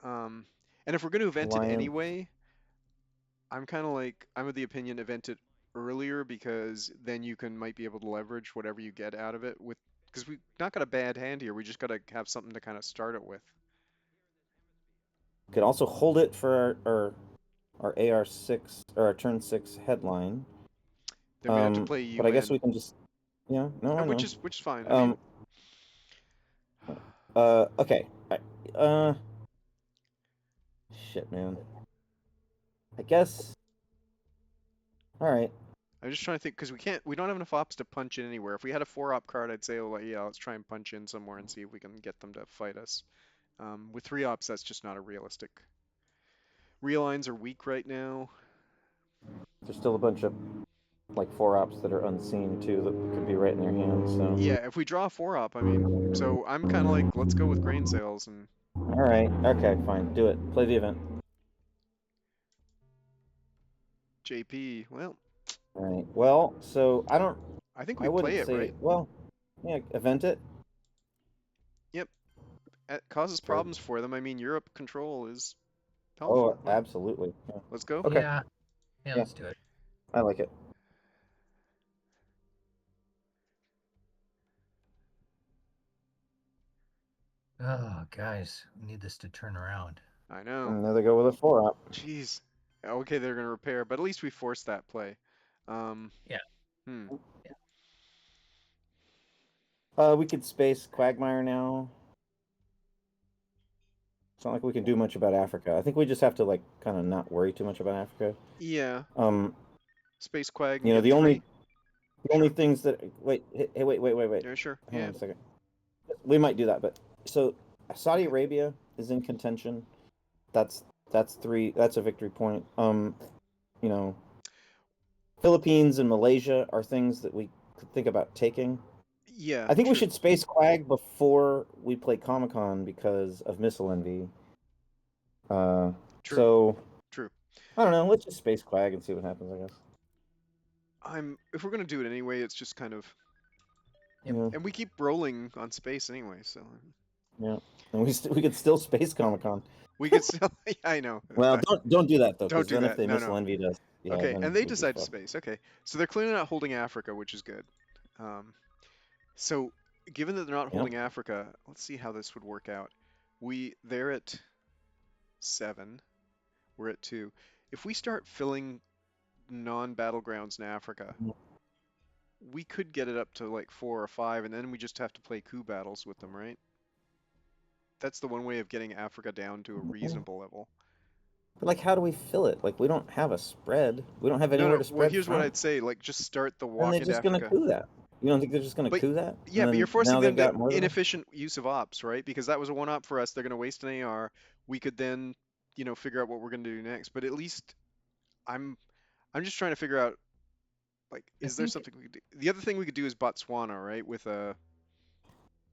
[SPEAKER 1] Um, and if we're going to event it
[SPEAKER 2] Alliance.
[SPEAKER 1] anyway, I'm kind of like I'm of the opinion event it earlier because then you might be able to leverage whatever you get out of it with because we've not got a bad hand here. We just got to have something to kind of start it with.
[SPEAKER 2] We could also hold it for our AR6 or our turn 6 headline.
[SPEAKER 1] Then we'd have to play
[SPEAKER 2] But I guess
[SPEAKER 1] UN,
[SPEAKER 2] we can just. Yeah. No, I know.
[SPEAKER 1] which is fine. I mean,
[SPEAKER 2] Um. Okay. Uh. Shit, man. I guess. All right.
[SPEAKER 1] I'm just trying to think because we don't have enough ops to punch in anywhere. If we had a 4-op card, I'd say, well, yeah, let's try and punch in somewhere and see if we can get them to fight us. With 3 ops, that's just not a realistic. Real lines are weak right now.
[SPEAKER 2] There's still a bunch of like 4-ops that are unseen too that could be right in their hands. So.
[SPEAKER 1] Yeah, if we draw a 4-op, I mean, so I'm kind of like, let's go with grain sales and
[SPEAKER 2] All right. Okay. Fine. Do it. Play the event.
[SPEAKER 1] JP. Well,
[SPEAKER 2] All right. Well, so I don't.
[SPEAKER 1] I think
[SPEAKER 2] I
[SPEAKER 1] we play
[SPEAKER 2] wouldn't
[SPEAKER 1] it,
[SPEAKER 2] say.
[SPEAKER 1] right?
[SPEAKER 2] Well, yeah. Event it.
[SPEAKER 1] Yep. It causes
[SPEAKER 2] Sure.
[SPEAKER 1] problems for them. I mean, Europe control is
[SPEAKER 2] Oh,
[SPEAKER 1] helpful. Well,
[SPEAKER 2] absolutely. Yeah.
[SPEAKER 1] let's go.
[SPEAKER 2] Okay.
[SPEAKER 3] Yeah. Yeah,
[SPEAKER 2] Yeah.
[SPEAKER 3] let's do it.
[SPEAKER 2] I like it.
[SPEAKER 3] Oh, guys, we need this to turn around.
[SPEAKER 1] I know.
[SPEAKER 2] And there they go with a 4-op.
[SPEAKER 1] Jeez. Okay, they're gonna repair, but at least we forced that play. Um,
[SPEAKER 3] Yeah.
[SPEAKER 1] hmm.
[SPEAKER 2] We could space Quagmire now. It's not like we can do much about Africa. I think we just have to, like, kind of not worry too much about Africa.
[SPEAKER 1] Yeah.
[SPEAKER 2] Um,
[SPEAKER 1] Space Quag and
[SPEAKER 2] you know,
[SPEAKER 1] get
[SPEAKER 2] the only
[SPEAKER 1] 3.
[SPEAKER 2] The only
[SPEAKER 1] Sure.
[SPEAKER 2] things that wait.
[SPEAKER 1] Yeah, sure.
[SPEAKER 2] Hang
[SPEAKER 1] Yeah.
[SPEAKER 2] on a second. We might do that, but so Saudi
[SPEAKER 1] Okay.
[SPEAKER 2] Arabia is in contention. That's that's three. That's a victory point. You know, Philippines and Malaysia are things that we could think about taking.
[SPEAKER 1] Yeah,
[SPEAKER 2] I think we
[SPEAKER 1] true.
[SPEAKER 2] should space Quag before we play Comic Con because of Missile Envy. Uh,
[SPEAKER 1] True.
[SPEAKER 2] so
[SPEAKER 1] True.
[SPEAKER 2] I don't know. Let's just space Quag and see what happens. I guess.
[SPEAKER 1] If we're gonna do it anyway, it's just kind of,
[SPEAKER 3] Yep.
[SPEAKER 2] Yeah,
[SPEAKER 1] and we keep rolling on space anyway, so
[SPEAKER 2] yeah. And we could still space Comic Con.
[SPEAKER 1] we could still. Yeah, I know.
[SPEAKER 2] Well, don't do that though,
[SPEAKER 1] Don't
[SPEAKER 2] because
[SPEAKER 1] do
[SPEAKER 2] then if
[SPEAKER 1] that.
[SPEAKER 2] they
[SPEAKER 1] No,
[SPEAKER 2] Missile
[SPEAKER 1] no.
[SPEAKER 2] Envy us, yeah,
[SPEAKER 1] Okay,
[SPEAKER 2] then
[SPEAKER 1] and they
[SPEAKER 2] we'd be
[SPEAKER 1] decide to
[SPEAKER 2] fucked.
[SPEAKER 1] space. Okay, so they're clearly not holding Africa, which is good. Um, so given that they're not
[SPEAKER 2] Yep.
[SPEAKER 1] holding Africa, let's see how this would work out. They're at 7. We're at 2. If we start filling non-battlegrounds in Africa, we could get it up to like 4 or 5, and then we just have to play coup battles with them, right? That's the one way of getting Africa down to a
[SPEAKER 2] Yeah.
[SPEAKER 1] reasonable level.
[SPEAKER 2] But like, how do we fill it? Like, we don't have a spread. We don't have
[SPEAKER 1] No,
[SPEAKER 2] anywhere
[SPEAKER 1] no.
[SPEAKER 2] to
[SPEAKER 1] Well,
[SPEAKER 2] spread
[SPEAKER 1] here's what
[SPEAKER 2] from.
[SPEAKER 1] I'd say. Like, just start the
[SPEAKER 2] And
[SPEAKER 1] walk
[SPEAKER 2] they're
[SPEAKER 1] into
[SPEAKER 2] just gonna
[SPEAKER 1] Africa.
[SPEAKER 2] coup that. You don't think they're just gonna
[SPEAKER 1] But
[SPEAKER 2] coup that? And
[SPEAKER 1] yeah, but you're
[SPEAKER 2] then
[SPEAKER 1] forcing
[SPEAKER 2] now they've
[SPEAKER 1] them to
[SPEAKER 2] got more than us.
[SPEAKER 1] inefficient use of ops, right? Because that was a one op for us. They're going to waste an AR. We could then, figure out what we're going to do next. But at least I'm I'm just trying to figure out, like,
[SPEAKER 3] I
[SPEAKER 1] is there
[SPEAKER 3] think
[SPEAKER 1] something we could do? The other thing we could do is Botswana, right? With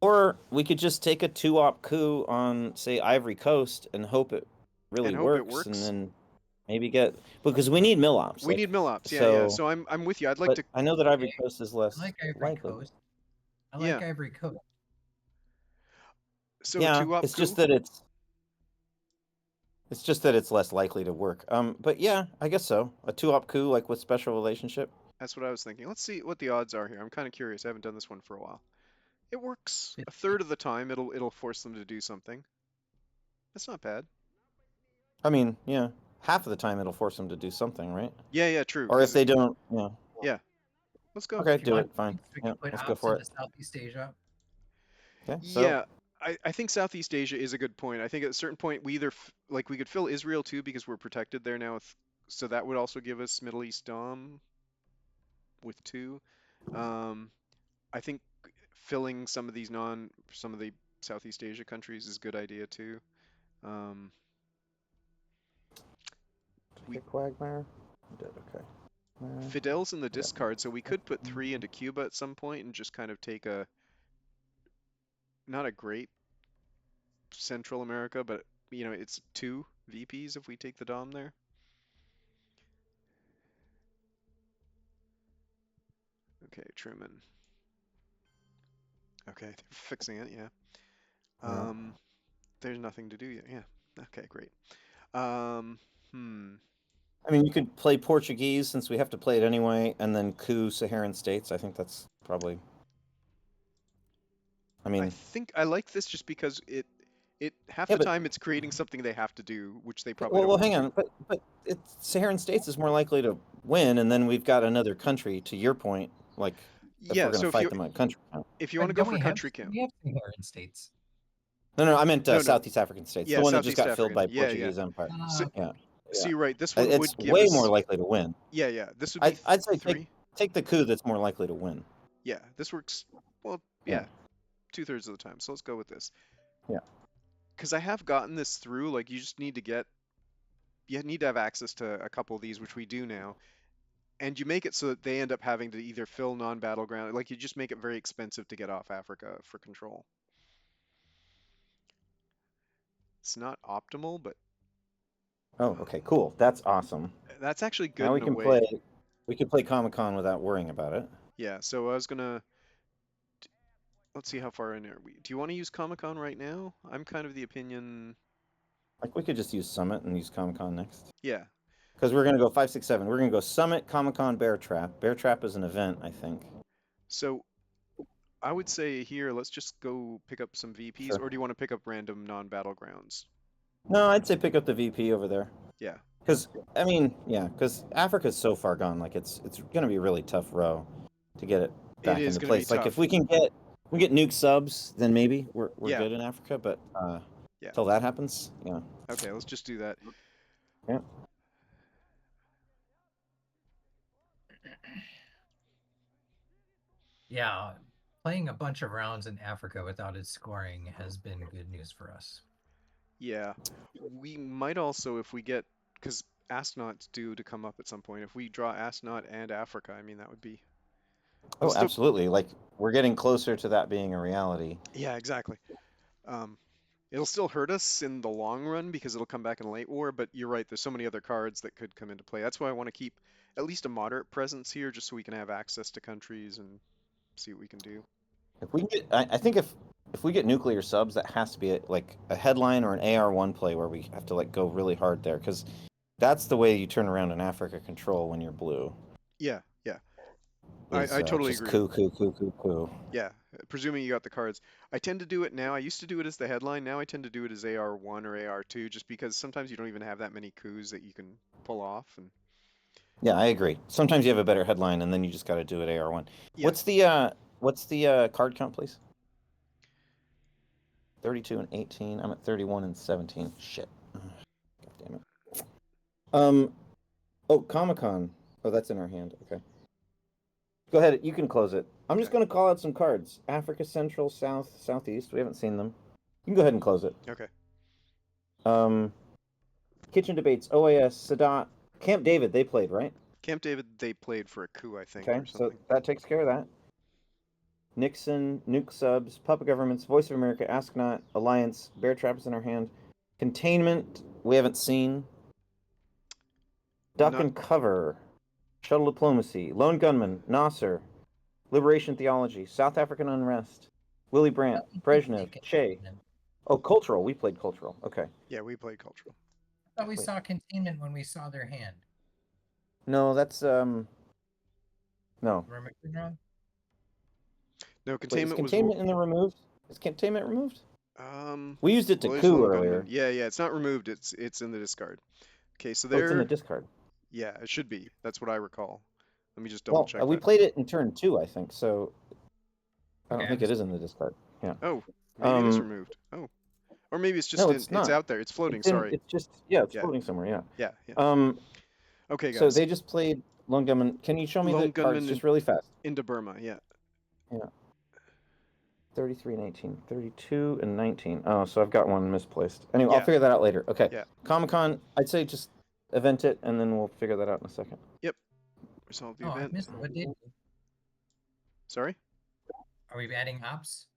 [SPEAKER 2] Or we could just take a two-op coup on, say, Ivory Coast and hope it really
[SPEAKER 1] and hope it
[SPEAKER 2] works, and
[SPEAKER 1] works.
[SPEAKER 2] then maybe get because we need mill ops.
[SPEAKER 1] We
[SPEAKER 2] Like,
[SPEAKER 1] need mill ops. Yeah, yeah.
[SPEAKER 2] so.
[SPEAKER 1] So I'm with you. I'd like
[SPEAKER 2] But
[SPEAKER 1] to.
[SPEAKER 2] I know that Ivory
[SPEAKER 3] okay,
[SPEAKER 2] Coast is
[SPEAKER 3] I
[SPEAKER 2] less
[SPEAKER 3] like Ivory
[SPEAKER 2] likely.
[SPEAKER 3] Coast. I like
[SPEAKER 1] Yeah.
[SPEAKER 3] Ivory Coast.
[SPEAKER 1] So a
[SPEAKER 2] Yeah,
[SPEAKER 1] two op
[SPEAKER 2] it's just
[SPEAKER 1] coup.
[SPEAKER 2] that it's less likely to work. But yeah, I guess so. A two-op coup, like with special relationship.
[SPEAKER 1] That's what I was thinking. Let's see what the odds are here. I'm kind of curious. I haven't done this one for a while. It works
[SPEAKER 3] It,
[SPEAKER 1] a third of the time. It'll force them to do something. That's not bad.
[SPEAKER 2] I mean, yeah, half of the time it'll force them to do something, right?
[SPEAKER 1] Yeah, yeah, true.
[SPEAKER 2] Or if
[SPEAKER 1] Because
[SPEAKER 2] they don't, yeah.
[SPEAKER 1] yeah, let's go.
[SPEAKER 2] Okay,
[SPEAKER 3] if you
[SPEAKER 2] do
[SPEAKER 3] want
[SPEAKER 2] it. Fine.
[SPEAKER 3] points, we
[SPEAKER 2] Yeah,
[SPEAKER 3] could put
[SPEAKER 2] let's go
[SPEAKER 3] ops
[SPEAKER 2] for
[SPEAKER 3] into
[SPEAKER 2] it.
[SPEAKER 3] Southeast Asia.
[SPEAKER 2] Okay, so
[SPEAKER 1] Yeah, I think Southeast Asia is a good point. I think at a certain point we either like we could fill Israel too because we're protected there now with, so that would also give us Middle East Dom with 2. Um, I think filling some of the Southeast Asia countries is a good idea too. Um, we
[SPEAKER 2] okay, Quagmire. I did okay.
[SPEAKER 1] Fidel's in the
[SPEAKER 2] I got
[SPEAKER 1] discard, so we could put 3 into Cuba at some point and just kind of take a not a great Central America, but it's 2 VPs if we take the Dom there. Okay, Truman. Okay, they're fixing it, yeah.
[SPEAKER 2] yeah.
[SPEAKER 1] Um, there's nothing to do yet. Yeah. Okay, great. Um, hmm.
[SPEAKER 2] I mean, you could play Portuguese since we have to play it anyway, and then coup Saharan states. I think that's probably. I
[SPEAKER 1] I
[SPEAKER 2] mean,
[SPEAKER 1] think I like this just because it half
[SPEAKER 2] yeah,
[SPEAKER 1] the
[SPEAKER 2] but
[SPEAKER 1] time it's creating something they have to do, which they probably
[SPEAKER 2] well,
[SPEAKER 1] don't want
[SPEAKER 2] hang
[SPEAKER 1] to.
[SPEAKER 2] on, but it's Saharan states is more likely to win, and then we've got another country. To your point, like if we're
[SPEAKER 1] Yeah,
[SPEAKER 2] gonna
[SPEAKER 1] so
[SPEAKER 2] fight them on country.
[SPEAKER 1] if you want to
[SPEAKER 3] But
[SPEAKER 1] go
[SPEAKER 3] don't
[SPEAKER 1] for country count.
[SPEAKER 3] we have Saharan states?
[SPEAKER 2] No, I meant
[SPEAKER 1] No, no.
[SPEAKER 2] Southeast African states, the
[SPEAKER 1] Yeah,
[SPEAKER 2] one that just
[SPEAKER 1] Southeast
[SPEAKER 2] got filled
[SPEAKER 1] African.
[SPEAKER 2] by
[SPEAKER 1] Yeah, yeah.
[SPEAKER 2] Portuguese Empire.
[SPEAKER 1] So
[SPEAKER 2] Yeah,
[SPEAKER 1] so
[SPEAKER 2] yeah.
[SPEAKER 1] you're right. This one
[SPEAKER 2] It's
[SPEAKER 1] would give
[SPEAKER 2] way more
[SPEAKER 1] us.
[SPEAKER 2] likely to win.
[SPEAKER 1] Yeah, yeah. This would be
[SPEAKER 2] I'd say
[SPEAKER 1] 3.
[SPEAKER 2] take the coup that's more likely to win.
[SPEAKER 1] Yeah, this works. Well,
[SPEAKER 2] Yeah,
[SPEAKER 1] yeah, 2/3 of the time. So let's go with this.
[SPEAKER 2] yeah.
[SPEAKER 1] Because I have gotten this through. Like you need to have access to a couple of these, which we do now, and you make it so that they end up having to either fill non-battleground, like you just make it very expensive to get off Africa for control. It's not optimal, but
[SPEAKER 2] Oh, okay, cool. That's awesome.
[SPEAKER 1] that's actually good
[SPEAKER 2] Now
[SPEAKER 1] in a way.
[SPEAKER 2] we can play Comic Con without worrying about it.
[SPEAKER 1] Yeah, so I was gonna let's see how far in are we. Do you want to use Comic Con right now? I'm kind of the opinion.
[SPEAKER 2] Like we could just use Summit and use Comic Con next.
[SPEAKER 1] Yeah.
[SPEAKER 2] Because we're gonna go 5, 6, 7. We're gonna go Summit, Comic Con, Bear Trap. Bear Trap is an event, I think.
[SPEAKER 1] So I would say here, let's just go pick up some VPs,
[SPEAKER 2] Sure.
[SPEAKER 1] or do you want to pick up random non-battlegrounds?
[SPEAKER 2] No, I'd say pick up the VP over there.
[SPEAKER 1] Yeah.
[SPEAKER 2] Because I mean, yeah, because Africa's so far gone. Like it's gonna be a really tough row to get it
[SPEAKER 1] It
[SPEAKER 2] back
[SPEAKER 1] is
[SPEAKER 2] into
[SPEAKER 1] going to be
[SPEAKER 2] place. Like if
[SPEAKER 1] tough.
[SPEAKER 2] we get nuke subs, then maybe we're
[SPEAKER 1] Yeah.
[SPEAKER 2] good in Africa. But
[SPEAKER 1] Yeah.
[SPEAKER 2] till that happens, yeah.
[SPEAKER 1] Okay, let's just do that.
[SPEAKER 2] Yeah.
[SPEAKER 3] Yeah, playing a bunch of rounds in Africa without it scoring has been good news for us.
[SPEAKER 1] Yeah, we might also, if we get, because astronauts due to come up at some point. If we draw astronaut and Africa, I mean that would be. I'm
[SPEAKER 2] Oh,
[SPEAKER 1] still,
[SPEAKER 2] absolutely. Like we're getting closer to that being a reality.
[SPEAKER 1] yeah, exactly. Um, it'll still hurt us in the long run because it'll come back in late war. But you're right. There's so many other cards that could come into play. That's why I want to keep at least a moderate presence here, just so we can have access to countries and see what we can do.
[SPEAKER 2] If we can get, I think if we get nuclear subs, that has to be like a headline or an AR1 play where we have to like go really hard there because that's the way you turn around an Africa control when you're blue.
[SPEAKER 1] Yeah, yeah.
[SPEAKER 2] Is
[SPEAKER 1] I totally
[SPEAKER 2] just
[SPEAKER 1] agree.
[SPEAKER 2] coup.
[SPEAKER 1] Yeah, presuming you got the cards. I tend to do it now. I used to do it as the headline. Now I tend to do it as AR1 or AR2 just because sometimes you don't even have that many coups that you can pull off. And
[SPEAKER 2] Yeah, I agree. Sometimes you have a better headline, and then you just got to do it AR1.
[SPEAKER 1] yeah,
[SPEAKER 2] What's the card count, please? 32 and 18. I'm at 31 and 17. Shit. God damn it. Um. Oh, Comic Con. Oh, that's in our hand. Okay. Go ahead. You can close it. I'm just
[SPEAKER 1] okay,
[SPEAKER 2] going to call out some cards. Africa Central, South, Southeast. We haven't seen them. You can go ahead and close it.
[SPEAKER 1] okay.
[SPEAKER 2] Um. Kitchen Debates, OAS, Sadat, Camp David. They played, right?
[SPEAKER 1] Camp David, they played for a coup, I think,
[SPEAKER 2] Okay.
[SPEAKER 1] or
[SPEAKER 2] So
[SPEAKER 1] something.
[SPEAKER 2] that takes care of that. Nixon, Nuke Subs, Puppet Governments, Voice of America, Ask Not, Alliance, Bear Trap is in our hand. Containment, we haven't seen. Duck
[SPEAKER 1] Not,
[SPEAKER 2] and Cover, Shuttle Diplomacy, Lone Gunman, Nasser, Liberation Theology, South African Unrest, Willy Brandt,
[SPEAKER 3] But we did
[SPEAKER 2] Brezhnev,
[SPEAKER 3] take
[SPEAKER 2] Che.
[SPEAKER 3] containment.
[SPEAKER 2] Oh, Cultural. We played Cultural. Okay.
[SPEAKER 1] yeah, we played cultural.
[SPEAKER 3] I thought we
[SPEAKER 2] Wait.
[SPEAKER 3] saw containment when we saw their hand.
[SPEAKER 2] No, that's no.
[SPEAKER 3] Remember wrong?
[SPEAKER 1] No,
[SPEAKER 2] Wait, is
[SPEAKER 1] containment was,
[SPEAKER 2] Containment in the removed? Is Containment removed?
[SPEAKER 1] um,
[SPEAKER 2] We used it to
[SPEAKER 1] well, there's
[SPEAKER 2] coup
[SPEAKER 1] lone
[SPEAKER 2] earlier.
[SPEAKER 1] gunman. Yeah, yeah, it's not removed. It's in the discard. Okay, so
[SPEAKER 2] Oh, it's in the
[SPEAKER 1] there,
[SPEAKER 2] discard.
[SPEAKER 1] yeah, it should be. That's what I recall. Let me just double
[SPEAKER 2] Well,
[SPEAKER 1] check
[SPEAKER 2] we
[SPEAKER 1] that.
[SPEAKER 2] played it in turn 2, I think. So I
[SPEAKER 3] Okay,
[SPEAKER 2] don't
[SPEAKER 3] I'm
[SPEAKER 2] think it
[SPEAKER 3] just
[SPEAKER 2] is in the discard. Yeah.
[SPEAKER 1] Oh, maybe it is
[SPEAKER 2] Um,
[SPEAKER 1] removed. Oh, or maybe it's just
[SPEAKER 2] no,
[SPEAKER 1] in,
[SPEAKER 2] it's
[SPEAKER 1] it's
[SPEAKER 2] not.
[SPEAKER 1] out there. It's floating.
[SPEAKER 2] It's in.
[SPEAKER 1] Sorry.
[SPEAKER 2] It's just yeah. It's
[SPEAKER 1] Yeah,
[SPEAKER 2] floating somewhere. Yeah.
[SPEAKER 1] yeah, yeah.
[SPEAKER 2] Um.
[SPEAKER 1] Okay,
[SPEAKER 2] So
[SPEAKER 1] guys.
[SPEAKER 2] they just played Lone Gunman. Can you show me the
[SPEAKER 1] Lone
[SPEAKER 2] cards
[SPEAKER 1] gunman
[SPEAKER 2] just really fast?
[SPEAKER 1] into Burma. Yeah,
[SPEAKER 2] Yeah. 33 and 18, 32 and 19. Oh, so I've got one misplaced. Anyway, I'll
[SPEAKER 1] yeah,
[SPEAKER 2] figure that out later. Okay.
[SPEAKER 1] yeah.
[SPEAKER 2] Comic Con, I'd say just event it and then we'll figure that out in a second.
[SPEAKER 1] Yep. Resolve the
[SPEAKER 3] oh, I
[SPEAKER 1] event.
[SPEAKER 3] missed it. What did
[SPEAKER 1] Sorry.
[SPEAKER 3] are we adding ops?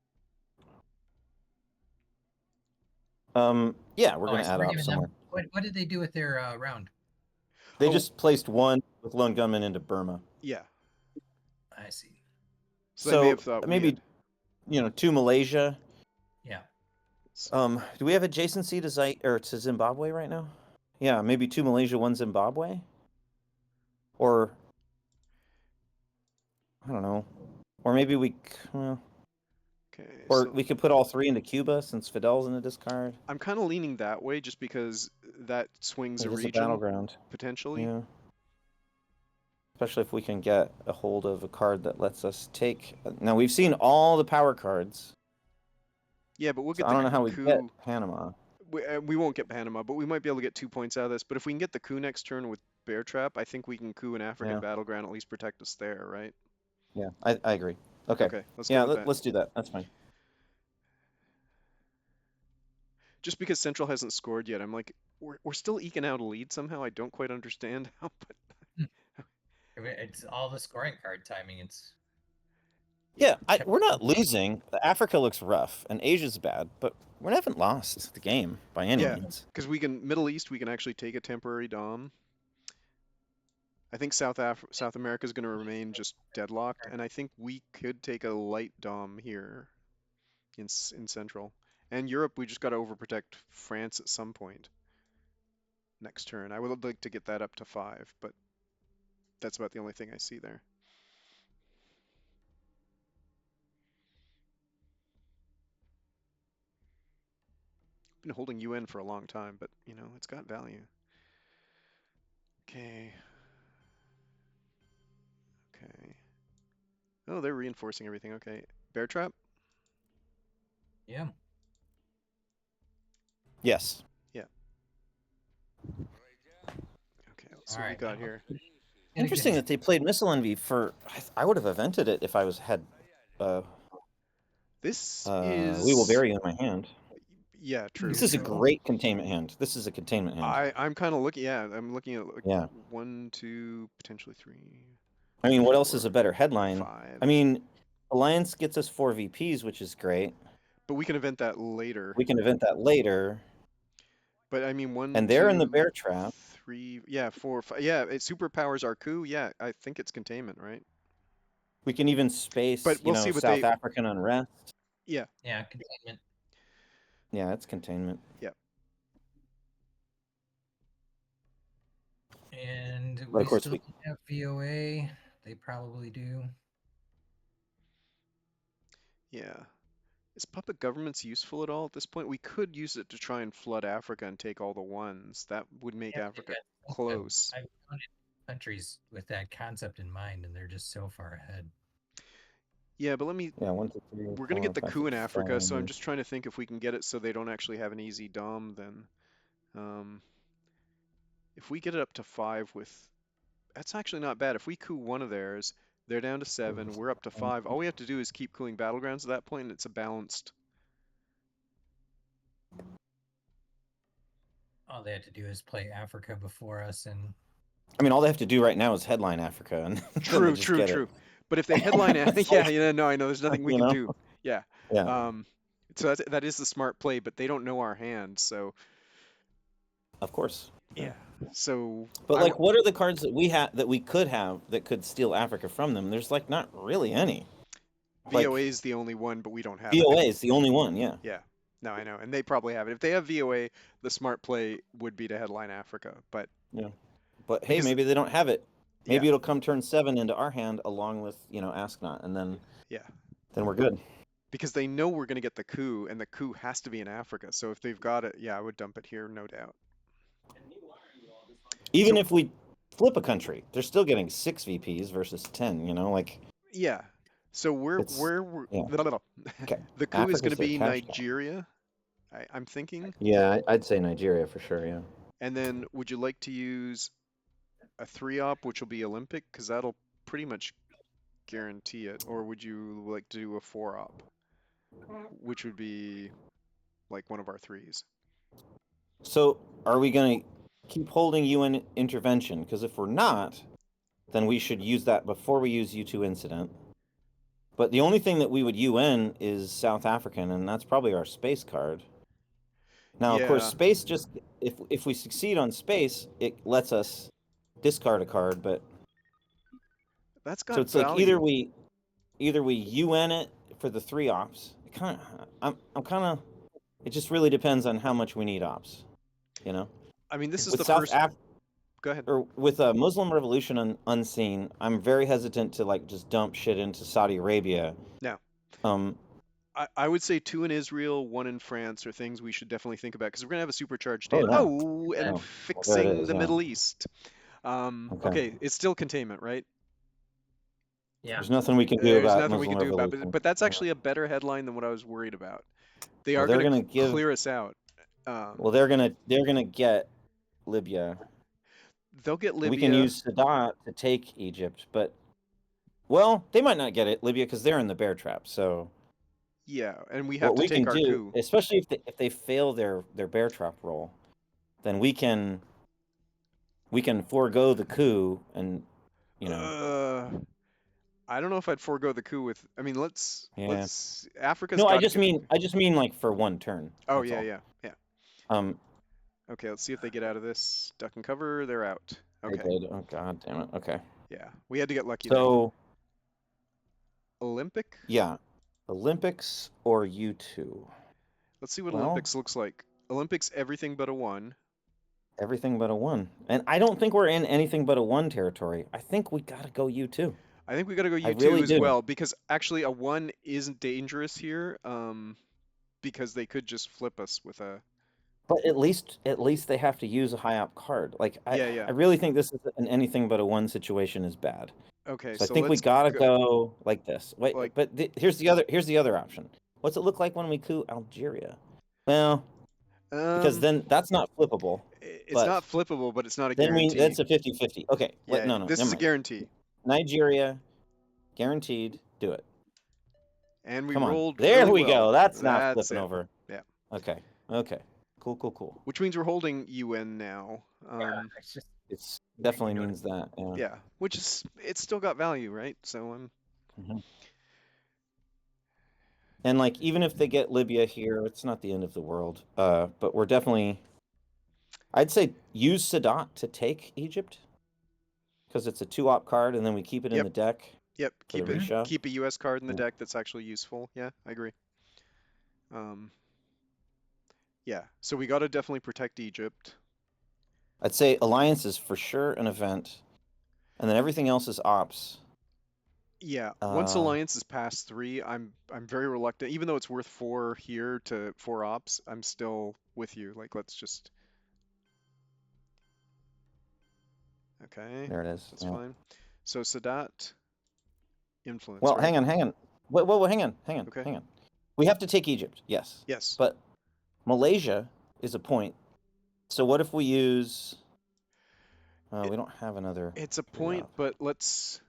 [SPEAKER 2] Yeah, we're
[SPEAKER 3] Oh, I
[SPEAKER 2] gonna
[SPEAKER 3] see.
[SPEAKER 2] add
[SPEAKER 3] We're
[SPEAKER 2] up
[SPEAKER 3] giving them.
[SPEAKER 2] somewhere.
[SPEAKER 3] What did they do with their round?
[SPEAKER 2] They
[SPEAKER 1] Oh,
[SPEAKER 2] just placed one with Lone Gunman into Burma.
[SPEAKER 1] yeah.
[SPEAKER 3] I see.
[SPEAKER 1] So they may have
[SPEAKER 2] So
[SPEAKER 1] thought we
[SPEAKER 2] maybe
[SPEAKER 1] had.
[SPEAKER 2] to Malaysia.
[SPEAKER 3] Yeah.
[SPEAKER 2] Do we have adjacency to to Zimbabwe right now? Yeah, maybe two Malaysia, one Zimbabwe, or I don't know, or maybe well,
[SPEAKER 1] Okay,
[SPEAKER 2] or
[SPEAKER 1] so
[SPEAKER 2] we could put all three into Cuba since Fidel's in the discard.
[SPEAKER 1] I'm kind of leaning that way just because that swings a
[SPEAKER 2] It is a
[SPEAKER 1] region
[SPEAKER 2] battleground.
[SPEAKER 1] potentially.
[SPEAKER 2] Yeah, especially if we can get a hold of a card that lets us take. Now we've seen all the power cards,
[SPEAKER 1] Yeah, but we'll
[SPEAKER 2] so
[SPEAKER 1] get
[SPEAKER 2] I
[SPEAKER 1] the
[SPEAKER 2] don't know how we get
[SPEAKER 1] coup.
[SPEAKER 2] Panama.
[SPEAKER 1] We won't get Panama, but we might be able to get 2 points out of this. But if we can get the coup next turn with Bear Trap, I think we can coup an African
[SPEAKER 2] Yeah,
[SPEAKER 1] battleground, at least protect us there, right?
[SPEAKER 2] yeah, I agree. Okay,
[SPEAKER 1] Okay, let's go
[SPEAKER 2] yeah,
[SPEAKER 1] with that.
[SPEAKER 2] let's do that. That's fine.
[SPEAKER 1] Just because Central hasn't scored yet, I'm like, we're still eking out a lead somehow. I don't quite understand how, but
[SPEAKER 3] It's all the scoring card timing. It's
[SPEAKER 1] yeah,
[SPEAKER 2] Yeah, we're not losing. Africa looks rough, and Asia's bad, but we haven't lost the game by any
[SPEAKER 1] yeah,
[SPEAKER 2] means.
[SPEAKER 1] because we can Middle East, we can actually take a temporary dom. I think South America is going to remain just deadlocked, and I think we could take a light dom here in Central. And Europe, we just got to overprotect France at some point next turn. I would like to get that up to 5, but that's about the only thing I see there. Been holding UN for a long time, but it's got value. Okay. Okay. Oh, they're reinforcing everything. Okay. Bear trap?
[SPEAKER 3] yeah.
[SPEAKER 2] Yes.
[SPEAKER 1] Yeah. Okay, let's
[SPEAKER 3] All
[SPEAKER 1] see what we
[SPEAKER 3] right.
[SPEAKER 1] got here.
[SPEAKER 3] Get a good
[SPEAKER 2] Interesting
[SPEAKER 3] hand.
[SPEAKER 2] that they played Missile Envy for. I would have evented it if I had uh,
[SPEAKER 1] This
[SPEAKER 2] we will
[SPEAKER 1] is,
[SPEAKER 2] bury you in my hand.
[SPEAKER 1] yeah, true,
[SPEAKER 2] This is a
[SPEAKER 1] true.
[SPEAKER 3] Beautiful.
[SPEAKER 2] great containment hand. This is a containment hand.
[SPEAKER 1] I'm kind of looking, yeah, I'm looking at like
[SPEAKER 2] Yeah.
[SPEAKER 1] 1, 2, potentially 3,
[SPEAKER 2] I mean, what else is a
[SPEAKER 1] 4,
[SPEAKER 2] better headline?
[SPEAKER 1] 5.
[SPEAKER 2] I mean, Alliance gets us 4 VPs, which is great.
[SPEAKER 1] But we can event that later.
[SPEAKER 2] We can event that later.
[SPEAKER 1] But I mean, one,
[SPEAKER 2] And they're in the
[SPEAKER 1] two,
[SPEAKER 2] bear trap.
[SPEAKER 1] 3, yeah, 4, 5. Yeah, it superpowers our coup. Yeah, I think it's containment, right?
[SPEAKER 2] We can even
[SPEAKER 1] But
[SPEAKER 2] space,
[SPEAKER 1] we'll see what
[SPEAKER 2] South
[SPEAKER 1] they.
[SPEAKER 2] African unrest.
[SPEAKER 1] Yeah,
[SPEAKER 3] Yeah, containment.
[SPEAKER 2] Yeah, it's containment.
[SPEAKER 1] yeah.
[SPEAKER 3] And
[SPEAKER 2] But
[SPEAKER 3] we
[SPEAKER 2] of course,
[SPEAKER 3] still
[SPEAKER 2] we
[SPEAKER 3] don't have VOA. They probably do.
[SPEAKER 1] Yeah. Is puppet governments useful at all at this point? We could use it to try and flood Africa and take all the ones. That would make
[SPEAKER 3] Yeah, but they've
[SPEAKER 1] Africa
[SPEAKER 3] got tons of.
[SPEAKER 1] close.
[SPEAKER 3] I've counted countries with that concept in mind, and they're just so far ahead.
[SPEAKER 1] Yeah, but let me.
[SPEAKER 2] yeah, 1, 2, 3,
[SPEAKER 1] We're gonna
[SPEAKER 2] 4,
[SPEAKER 1] get the
[SPEAKER 2] 5,
[SPEAKER 1] coup
[SPEAKER 2] 6,
[SPEAKER 1] in Africa, so I'm
[SPEAKER 2] 7.
[SPEAKER 1] just trying to think if we can get it so they don't actually have an easy dom. Then, um, if we get it up to 5 with, that's actually not bad. If we coup one of theirs, they're down to 7. We're up to 5. All we have to do is keep cooling battlegrounds at that point, and it's a balanced.
[SPEAKER 3] All they have to do is play Africa before us, and
[SPEAKER 2] I mean, all they have to do right now is headline Africa, and then they
[SPEAKER 1] True,
[SPEAKER 2] just
[SPEAKER 1] true,
[SPEAKER 2] get it.
[SPEAKER 1] true. But if they headline,
[SPEAKER 2] It's
[SPEAKER 1] yeah,
[SPEAKER 2] like,
[SPEAKER 1] yeah, no, I know. There's nothing we
[SPEAKER 2] you
[SPEAKER 1] can
[SPEAKER 2] know?
[SPEAKER 1] do. Yeah.
[SPEAKER 2] Yeah,
[SPEAKER 1] Um, so that is the smart play, but they don't know our hand. So
[SPEAKER 2] of course. Yeah.
[SPEAKER 1] yeah. So
[SPEAKER 2] But
[SPEAKER 1] I would.
[SPEAKER 2] like, what are the cards that we could have that could steal Africa from them? There's like not really any.
[SPEAKER 1] VOA
[SPEAKER 2] Like
[SPEAKER 1] is the only one, but we don't have it.
[SPEAKER 2] VOA is the only one. Yeah.
[SPEAKER 1] Yeah. No, I know, and they probably have it. If they have VOA, the smart play would be to headline Africa. But
[SPEAKER 2] Yeah. But hey,
[SPEAKER 1] because
[SPEAKER 2] maybe they don't have it.
[SPEAKER 1] yeah,
[SPEAKER 2] Maybe it'll come turn 7 into our hand along with Ask Not, and
[SPEAKER 1] yeah,
[SPEAKER 2] then we're good.
[SPEAKER 1] because they know we're gonna get the coup, and the coup has to be in Africa. So if they've got it, yeah, I would dump it here, no doubt.
[SPEAKER 2] Even
[SPEAKER 1] So
[SPEAKER 2] if we flip a country, they're still getting 6 VPs versus 10. Like
[SPEAKER 1] yeah. So
[SPEAKER 2] it's yeah.
[SPEAKER 1] the coup is going
[SPEAKER 2] Africa's
[SPEAKER 1] to
[SPEAKER 2] their
[SPEAKER 1] be
[SPEAKER 2] cash cow.
[SPEAKER 1] Nigeria, I'm thinking.
[SPEAKER 2] Yeah, I'd say Nigeria for sure. Yeah.
[SPEAKER 1] And then would you like to use a 3-op, which will be Olympic? Because that'll pretty much guarantee it. Or would you like to do a 4-op, which would be like one of our threes?
[SPEAKER 2] So are we going to keep holding UN intervention? Because if we're not, then we should use that before we use U2 incident. But the only thing that we would UN is South African, and that's probably our space card. Now, of course,
[SPEAKER 1] Yeah,
[SPEAKER 2] space just if we succeed on space, it lets us discard a card. But
[SPEAKER 1] that's
[SPEAKER 2] so
[SPEAKER 1] got
[SPEAKER 2] it's like either
[SPEAKER 1] value.
[SPEAKER 2] we UN it for the 3 ops. I'm kind of. It just really depends on how much we need ops.
[SPEAKER 1] I mean, this is
[SPEAKER 2] With
[SPEAKER 1] the
[SPEAKER 2] South
[SPEAKER 1] first.
[SPEAKER 2] Af
[SPEAKER 1] Go ahead.
[SPEAKER 2] or with a Muslim revolution unseen, I'm very hesitant to like just dump shit into Saudi Arabia.
[SPEAKER 1] Now,
[SPEAKER 2] Um,
[SPEAKER 1] I would say 2 in Israel, 1 in France are things we should definitely think about because we're going to have a supercharged
[SPEAKER 2] oh
[SPEAKER 1] hand.
[SPEAKER 2] yeah,
[SPEAKER 1] Oh, and
[SPEAKER 3] that
[SPEAKER 2] oh, well, there it
[SPEAKER 1] fixing
[SPEAKER 2] is.
[SPEAKER 1] the
[SPEAKER 2] Yeah.
[SPEAKER 1] Middle East.
[SPEAKER 2] Okay.
[SPEAKER 1] Okay, it's still containment, right?
[SPEAKER 3] yeah,
[SPEAKER 2] There's nothing we can do
[SPEAKER 1] There's
[SPEAKER 2] about
[SPEAKER 1] nothing we
[SPEAKER 2] Muslim
[SPEAKER 1] can do about it,
[SPEAKER 2] revolution.
[SPEAKER 1] but that's actually a better headline than what I was worried about. They
[SPEAKER 2] Well,
[SPEAKER 1] are
[SPEAKER 2] they're
[SPEAKER 1] going to
[SPEAKER 2] gonna give.
[SPEAKER 1] clear us out.
[SPEAKER 2] Well,
[SPEAKER 1] Um,
[SPEAKER 2] they're gonna get Libya.
[SPEAKER 1] they'll get
[SPEAKER 2] We can
[SPEAKER 1] Libya.
[SPEAKER 2] use Sadat to take Egypt, but well, they might not get it Libya because they're in the bear trap. So
[SPEAKER 1] Yeah, and we have
[SPEAKER 2] what
[SPEAKER 1] to
[SPEAKER 2] we can
[SPEAKER 1] take our
[SPEAKER 2] do,
[SPEAKER 1] coup.
[SPEAKER 2] especially if they fail their bear trap roll, then we can forego the coup and
[SPEAKER 1] Uh, I don't know if I'd forego the coup with. I mean,
[SPEAKER 2] yeah.
[SPEAKER 1] let's. Africa's
[SPEAKER 2] No, I
[SPEAKER 1] got to
[SPEAKER 2] just
[SPEAKER 1] get.
[SPEAKER 2] mean like for one turn.
[SPEAKER 1] Oh
[SPEAKER 2] That's
[SPEAKER 1] yeah,
[SPEAKER 2] all.
[SPEAKER 1] yeah, yeah.
[SPEAKER 2] Um,
[SPEAKER 1] Okay, let's see if they get out of this. Duck and cover. They're out.
[SPEAKER 2] they
[SPEAKER 1] Okay.
[SPEAKER 2] did. Oh god damn it. Okay.
[SPEAKER 1] Yeah, we had to get lucky there.
[SPEAKER 2] So
[SPEAKER 1] Olympic.
[SPEAKER 2] yeah, Olympics or U2.
[SPEAKER 1] Let's see what
[SPEAKER 2] Well,
[SPEAKER 1] Olympics looks like. Olympics, everything but a 1.
[SPEAKER 2] everything but a 1, and I don't think we're in anything but a 1 territory. I think we gotta go U2.
[SPEAKER 1] I think we got to go
[SPEAKER 2] I
[SPEAKER 1] U2
[SPEAKER 2] really
[SPEAKER 1] as
[SPEAKER 2] do.
[SPEAKER 1] well because actually a 1 isn't dangerous here. Because they could just flip us with a.
[SPEAKER 2] But at least they have to use a high op card. Like I
[SPEAKER 1] Yeah, yeah.
[SPEAKER 2] I really think this is an anything but a 1 situation is bad.
[SPEAKER 1] Okay,
[SPEAKER 2] So I
[SPEAKER 1] so
[SPEAKER 2] think we
[SPEAKER 1] let's
[SPEAKER 2] gotta
[SPEAKER 1] go.
[SPEAKER 2] go like this. Wait,
[SPEAKER 1] Like,
[SPEAKER 2] but here's the other option. What's it look like when we coup Algeria? Well, because
[SPEAKER 1] um,
[SPEAKER 2] then that's not flippable.
[SPEAKER 1] it's
[SPEAKER 2] But
[SPEAKER 1] not flippable, but it's not a
[SPEAKER 2] then
[SPEAKER 1] guarantee.
[SPEAKER 2] that's a 50-50. Okay,
[SPEAKER 1] Yeah,
[SPEAKER 2] no,
[SPEAKER 1] this
[SPEAKER 2] never
[SPEAKER 1] is a
[SPEAKER 2] mind.
[SPEAKER 1] guarantee.
[SPEAKER 2] Nigeria, guaranteed, do it.
[SPEAKER 1] And we
[SPEAKER 2] Come on.
[SPEAKER 1] rolled
[SPEAKER 2] There
[SPEAKER 1] really
[SPEAKER 2] we
[SPEAKER 1] well.
[SPEAKER 2] go. That's not
[SPEAKER 1] That's
[SPEAKER 2] flipping
[SPEAKER 1] it.
[SPEAKER 2] over.
[SPEAKER 1] Yeah.
[SPEAKER 2] Okay. Okay. Cool, cool, cool.
[SPEAKER 1] Which means we're holding UN now.
[SPEAKER 3] Yeah, it's just
[SPEAKER 2] It's
[SPEAKER 3] when you
[SPEAKER 2] definitely
[SPEAKER 3] don't.
[SPEAKER 2] means that. Yeah.
[SPEAKER 1] Yeah. Which is it's still got value, right? So
[SPEAKER 2] Mhm. And like, even if they get Libya here, it's not the end of the world. But we're definitely, I'd say, use Sadat to take Egypt because it's a 2-op card, and then we keep it in
[SPEAKER 1] yep,
[SPEAKER 2] the deck
[SPEAKER 1] yep.
[SPEAKER 2] for the
[SPEAKER 1] Keep it.
[SPEAKER 2] reshove.
[SPEAKER 1] Keep a US card in the
[SPEAKER 2] Yeah.
[SPEAKER 1] deck that's actually useful. Yeah, I agree. Um, yeah. So we got to definitely protect Egypt.
[SPEAKER 2] I'd say Alliance is for sure an event, and then everything else is ops.
[SPEAKER 1] Yeah. Once
[SPEAKER 2] Uh,
[SPEAKER 1] Alliance is past 3, I'm very reluctant. Even though it's worth 4 here to 4 ops, I'm still with you. Like, let's just. Okay,
[SPEAKER 2] there it is.
[SPEAKER 1] that's
[SPEAKER 2] Yeah.
[SPEAKER 1] fine. So Sadat influence,
[SPEAKER 2] Well,
[SPEAKER 1] right?
[SPEAKER 2] hang on, hang on. Wait, hang on, hang on,
[SPEAKER 1] Okay.
[SPEAKER 2] hang on. We have to take Egypt, yes,
[SPEAKER 1] Yes.
[SPEAKER 2] but Malaysia is a point. So what if we use?
[SPEAKER 1] It,
[SPEAKER 2] We don't have another
[SPEAKER 1] it's a point,
[SPEAKER 2] 3-op.
[SPEAKER 1] but let's.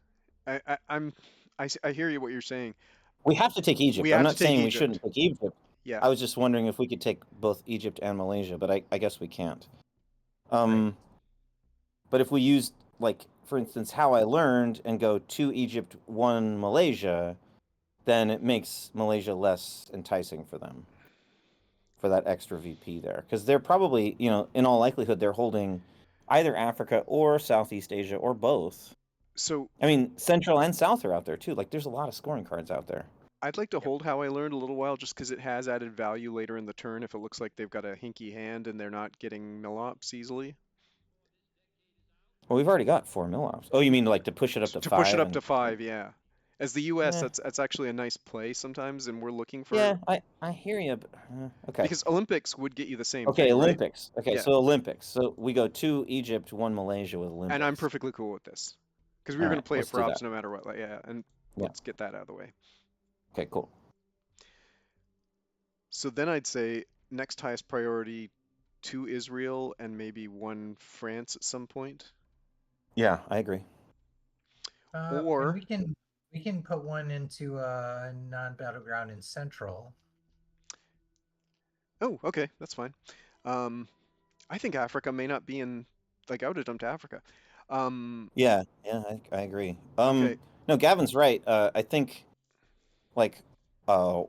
[SPEAKER 1] I'm. I hear you what you're saying.
[SPEAKER 2] We have to take
[SPEAKER 1] We
[SPEAKER 2] Egypt. I'm
[SPEAKER 1] have to
[SPEAKER 2] not
[SPEAKER 1] take
[SPEAKER 2] saying we
[SPEAKER 1] Egypt.
[SPEAKER 2] shouldn't take Egypt.
[SPEAKER 1] Yeah.
[SPEAKER 2] I was just wondering if we could take both Egypt and Malaysia, but I guess we can't.
[SPEAKER 3] Right.
[SPEAKER 2] Um, but if we use, like, for instance, how I learned and go 2 Egypt, 1 Malaysia, then it makes Malaysia less enticing for them for that extra VP there. Because they're probably, in all likelihood, they're holding either Africa or Southeast Asia or both.
[SPEAKER 1] So
[SPEAKER 2] I mean, Central and South are out there too. Like, there's a lot of scoring cards out there.
[SPEAKER 1] I'd like to
[SPEAKER 3] Yep.
[SPEAKER 1] hold how I learned a little while just because it has added value later in the turn if it looks like they've got a hinky hand and they're not getting mill-ops easily.
[SPEAKER 2] Well, we've already got 4 mil-ops. Oh, you mean like to push it up to
[SPEAKER 1] To push it
[SPEAKER 2] 5
[SPEAKER 1] up
[SPEAKER 2] and
[SPEAKER 1] to 5, yeah. As the US,
[SPEAKER 2] yeah,
[SPEAKER 1] that's actually a nice play sometimes, and we're looking for
[SPEAKER 2] yeah, I hear you. But, okay,
[SPEAKER 1] because Olympics would get you the same
[SPEAKER 2] okay,
[SPEAKER 1] thing, right?
[SPEAKER 2] Olympics. Okay,
[SPEAKER 1] Yeah.
[SPEAKER 2] so Olympics. So we go 2 Egypt, 1 Malaysia with
[SPEAKER 1] And I'm
[SPEAKER 2] Olympics.
[SPEAKER 1] perfectly cool with this because we
[SPEAKER 2] All
[SPEAKER 1] were going
[SPEAKER 2] right,
[SPEAKER 1] to play it
[SPEAKER 2] let's
[SPEAKER 1] for
[SPEAKER 2] do
[SPEAKER 1] ops
[SPEAKER 2] that.
[SPEAKER 1] no matter what. Like, yeah, and
[SPEAKER 2] Yeah.
[SPEAKER 1] let's get that out of the way.
[SPEAKER 2] Okay, cool.
[SPEAKER 1] So then I'd say next highest priority to Israel and maybe one France at some point.
[SPEAKER 2] Yeah, I agree.
[SPEAKER 3] And
[SPEAKER 1] Or
[SPEAKER 3] we can put one into a non-battleground in Central.
[SPEAKER 1] oh, okay, that's fine. Um, I think Africa may not be in like I would have dumped Africa. Um,
[SPEAKER 2] Yeah, yeah, I agree.
[SPEAKER 1] okay,
[SPEAKER 2] No, Gavin's right. I think like, uh,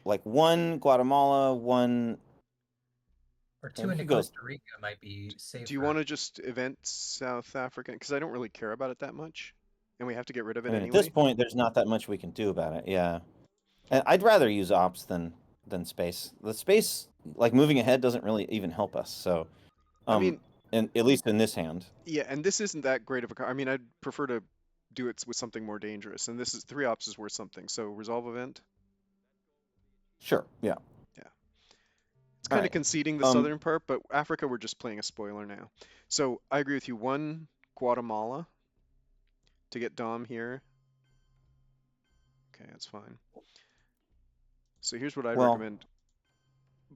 [SPEAKER 2] like 1 Guatemala, 1.
[SPEAKER 3] Or
[SPEAKER 2] Yeah,
[SPEAKER 3] two
[SPEAKER 2] we
[SPEAKER 3] into
[SPEAKER 2] could go.
[SPEAKER 3] Costa Rica might be
[SPEAKER 1] do you want
[SPEAKER 3] safer.
[SPEAKER 1] to just event South Africa? Because I don't really care about it that much, and we have to get rid of
[SPEAKER 2] I
[SPEAKER 1] it
[SPEAKER 2] mean, at this
[SPEAKER 1] anyway.
[SPEAKER 2] point, there's not that much we can do about it. Yeah, and I'd rather use ops than space. The space, like moving ahead, doesn't really even help us. So,
[SPEAKER 1] I
[SPEAKER 2] um,
[SPEAKER 1] mean,
[SPEAKER 2] and at least in this hand,
[SPEAKER 1] yeah, and this isn't that great of a card. I mean, I'd prefer to do it with something more dangerous, and this is 3 ops is worth something. So resolve event.
[SPEAKER 2] sure. Yeah.
[SPEAKER 1] Yeah. It's
[SPEAKER 2] All
[SPEAKER 1] kind of
[SPEAKER 2] right.
[SPEAKER 1] conceding the
[SPEAKER 2] Um,
[SPEAKER 1] southern part, but Africa, we're just playing a spoiler now. So I agree with you. 1 Guatemala to get Dom here. Okay, that's fine. So here's what I'd
[SPEAKER 2] well,
[SPEAKER 1] recommend,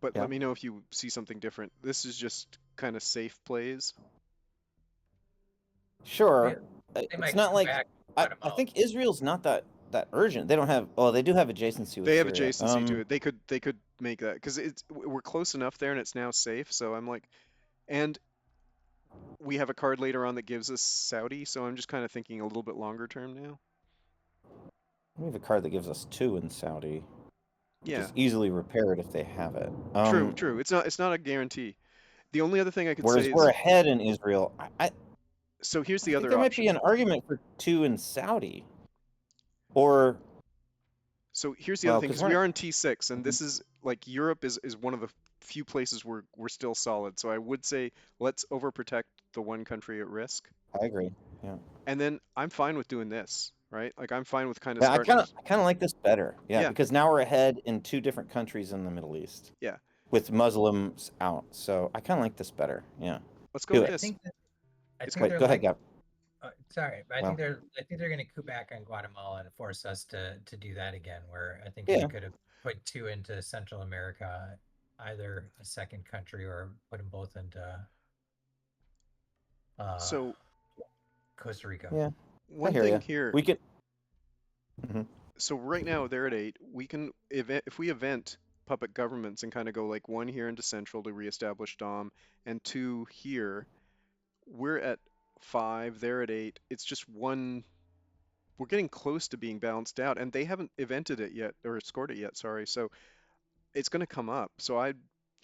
[SPEAKER 1] but
[SPEAKER 2] yeah.
[SPEAKER 1] let me know if you see something different. This is just kind of safe plays.
[SPEAKER 3] They,
[SPEAKER 2] Sure.
[SPEAKER 3] they
[SPEAKER 2] It's
[SPEAKER 3] might
[SPEAKER 2] not
[SPEAKER 3] come
[SPEAKER 2] like
[SPEAKER 3] back
[SPEAKER 2] I
[SPEAKER 3] Guatemala.
[SPEAKER 2] think Israel's not that urgent. They don't have. Oh, they do have adjacency with
[SPEAKER 1] They have
[SPEAKER 2] Syria.
[SPEAKER 1] adjacency to it. They could make that because we're close enough there and it's now safe. So I'm like, and we have a card later on that gives us Saudi. So I'm just kind of thinking a little bit longer term now.
[SPEAKER 2] We have a card that gives us 2 in Saudi, which
[SPEAKER 1] Yeah,
[SPEAKER 2] is easily repaired if they have it.
[SPEAKER 1] true, true. It's not a guarantee. The only other thing I could
[SPEAKER 2] Whereas
[SPEAKER 1] say
[SPEAKER 2] we're
[SPEAKER 1] is
[SPEAKER 2] ahead in Israel.
[SPEAKER 1] so here's
[SPEAKER 2] I
[SPEAKER 1] the
[SPEAKER 2] think
[SPEAKER 1] other
[SPEAKER 2] there might be
[SPEAKER 1] option.
[SPEAKER 2] an argument for 2 in Saudi, or
[SPEAKER 1] So here's the other
[SPEAKER 2] well,
[SPEAKER 1] thing
[SPEAKER 2] because
[SPEAKER 1] because
[SPEAKER 2] we're
[SPEAKER 1] we
[SPEAKER 2] not.
[SPEAKER 1] are in T6 and
[SPEAKER 2] Mhm.
[SPEAKER 1] this is like Europe is one of the few places where we're still solid. So I would say let's overprotect the one country at risk.
[SPEAKER 2] I agree. Yeah.
[SPEAKER 1] And then I'm fine with doing this, right? Like I'm fine with kind of
[SPEAKER 2] Yeah,
[SPEAKER 1] starting.
[SPEAKER 2] I kind of like this better. Yeah,
[SPEAKER 1] Yeah,
[SPEAKER 2] because now we're ahead in 2 different countries in the Middle East
[SPEAKER 1] yeah.
[SPEAKER 2] with Muslims out. So I kind of like this better. Yeah.
[SPEAKER 1] Let's go
[SPEAKER 2] Do
[SPEAKER 1] with
[SPEAKER 3] I
[SPEAKER 2] it.
[SPEAKER 1] this.
[SPEAKER 3] think that I
[SPEAKER 1] It's
[SPEAKER 3] think
[SPEAKER 2] Wait,
[SPEAKER 3] they're
[SPEAKER 2] go ahead,
[SPEAKER 3] like
[SPEAKER 2] Gab.
[SPEAKER 3] sorry, but
[SPEAKER 2] Well,
[SPEAKER 3] I think they're going to coup back on Guatemala and force us to do that again. Where I think we
[SPEAKER 2] yeah.
[SPEAKER 3] could have put 2 into Central America, either a second country or put them both into uh,
[SPEAKER 1] so
[SPEAKER 3] Costa Rica.
[SPEAKER 2] Yeah. I
[SPEAKER 1] one
[SPEAKER 2] hear
[SPEAKER 1] thing
[SPEAKER 2] you.
[SPEAKER 1] here.
[SPEAKER 2] We could. Mhm.
[SPEAKER 1] So right now they're at 8. We can if we event puppet governments and kind of go like 1 here into central to reestablish Dom and 2 here, we're at 5, they're at 8. It's just one. We're getting close to being balanced out, and they haven't evented it yet or scored it yet. Sorry, so it's going to come up. So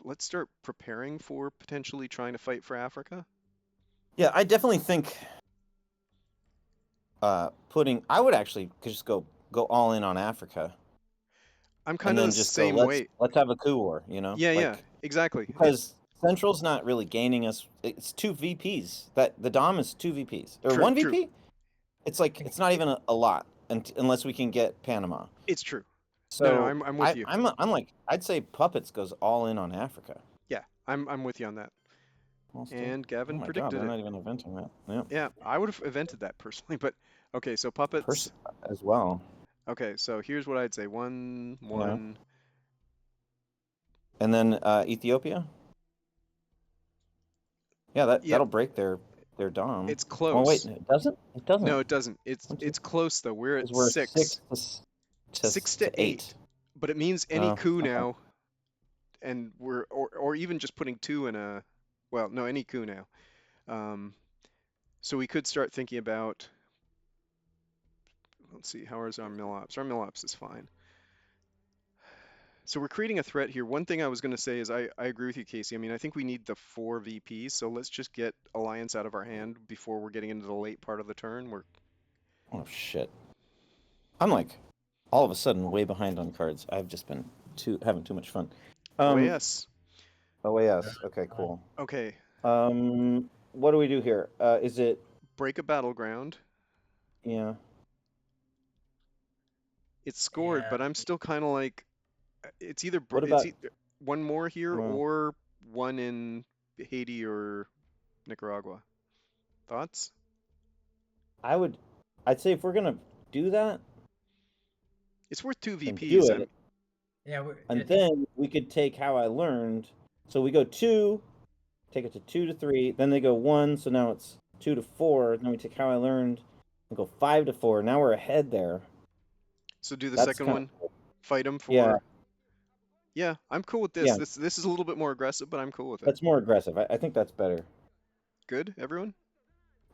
[SPEAKER 1] let's start preparing for potentially trying to fight for Africa.
[SPEAKER 2] Yeah, I definitely think I would actually just go all in on Africa,
[SPEAKER 1] I'm
[SPEAKER 2] and
[SPEAKER 1] kind of the
[SPEAKER 2] then just go
[SPEAKER 1] same
[SPEAKER 2] let's
[SPEAKER 1] way.
[SPEAKER 2] let's have a coup war, you know?
[SPEAKER 1] Yeah, yeah,
[SPEAKER 2] Like
[SPEAKER 1] exactly.
[SPEAKER 2] because Central's not really gaining us. It's two VPs. That the Dom is two VPs or
[SPEAKER 1] True,
[SPEAKER 2] one
[SPEAKER 1] true.
[SPEAKER 2] VP. It's like it's not even a lot, unless we can get Panama.
[SPEAKER 1] It's true. No,
[SPEAKER 2] So
[SPEAKER 1] I'm with you.
[SPEAKER 2] I'm like I'd say Puppets goes all in on Africa.
[SPEAKER 1] Yeah, I'm with you on that.
[SPEAKER 2] Austin.
[SPEAKER 1] And
[SPEAKER 2] Oh
[SPEAKER 1] Gavin
[SPEAKER 2] my God,
[SPEAKER 1] predicted
[SPEAKER 2] they're
[SPEAKER 1] it.
[SPEAKER 2] not even inventing that. Yeah,
[SPEAKER 1] Yeah, I would have invented that personally, but okay, so puppets.
[SPEAKER 2] Percy as well.
[SPEAKER 1] Okay, so here's what I'd say. One,
[SPEAKER 2] Yeah,
[SPEAKER 1] one.
[SPEAKER 2] and then Ethiopia. Yeah,
[SPEAKER 1] Yep,
[SPEAKER 2] that'll break their Dom.
[SPEAKER 1] it's
[SPEAKER 2] Oh wait,
[SPEAKER 1] close.
[SPEAKER 2] it doesn't. It doesn't.
[SPEAKER 1] No, it doesn't. It's
[SPEAKER 2] One, two,
[SPEAKER 1] it's close though. We're at
[SPEAKER 2] because we're
[SPEAKER 1] 6. 6 to
[SPEAKER 2] to 8.
[SPEAKER 1] 8. But it means any
[SPEAKER 2] Oh,
[SPEAKER 1] coup
[SPEAKER 2] okay.
[SPEAKER 1] now, and or even just putting 2 in a, well, no, any coup now. Um, so we could start thinking about, let's see, how is our mill ops? Our mill ops is fine. So we're creating a threat here. One thing I was going to say is I agree with you, Casey. I mean, I think we need the 4 VPs, so let's just get Alliance out of our hand before we're getting into the late part of the turn.
[SPEAKER 2] Oh shit. I'm like all of a sudden way behind on cards. I've just been having too much fun. Um,
[SPEAKER 1] OAS.
[SPEAKER 2] OAS. Okay, cool.
[SPEAKER 1] Okay,
[SPEAKER 2] What do we do here? Is it
[SPEAKER 1] break a battleground.
[SPEAKER 2] yeah?
[SPEAKER 1] It's scored, but
[SPEAKER 3] And
[SPEAKER 1] I'm still kind of like,
[SPEAKER 2] What
[SPEAKER 1] it's
[SPEAKER 2] about
[SPEAKER 1] either one more here
[SPEAKER 2] well,
[SPEAKER 1] or one in Haiti or Nicaragua. Thoughts?
[SPEAKER 2] I would I'd say if we're gonna do that,
[SPEAKER 1] It's worth 2
[SPEAKER 2] then do
[SPEAKER 1] VPs.
[SPEAKER 2] it.
[SPEAKER 3] yeah,
[SPEAKER 2] And then we could take how I learned. So we go 2, take it to 2 to 3, then they go 1, so now it's 2 to 4, then we take how I learned and go 5 to 4. Now we're ahead there.
[SPEAKER 1] So do the
[SPEAKER 2] That's
[SPEAKER 1] second
[SPEAKER 2] kind
[SPEAKER 1] one.
[SPEAKER 2] of
[SPEAKER 1] Fight them
[SPEAKER 2] yeah,
[SPEAKER 1] for. Yeah, I'm cool with this.
[SPEAKER 2] yeah,
[SPEAKER 1] This is a little bit more aggressive, but I'm cool with it.
[SPEAKER 2] that's more aggressive. I think that's better.
[SPEAKER 1] Good, everyone?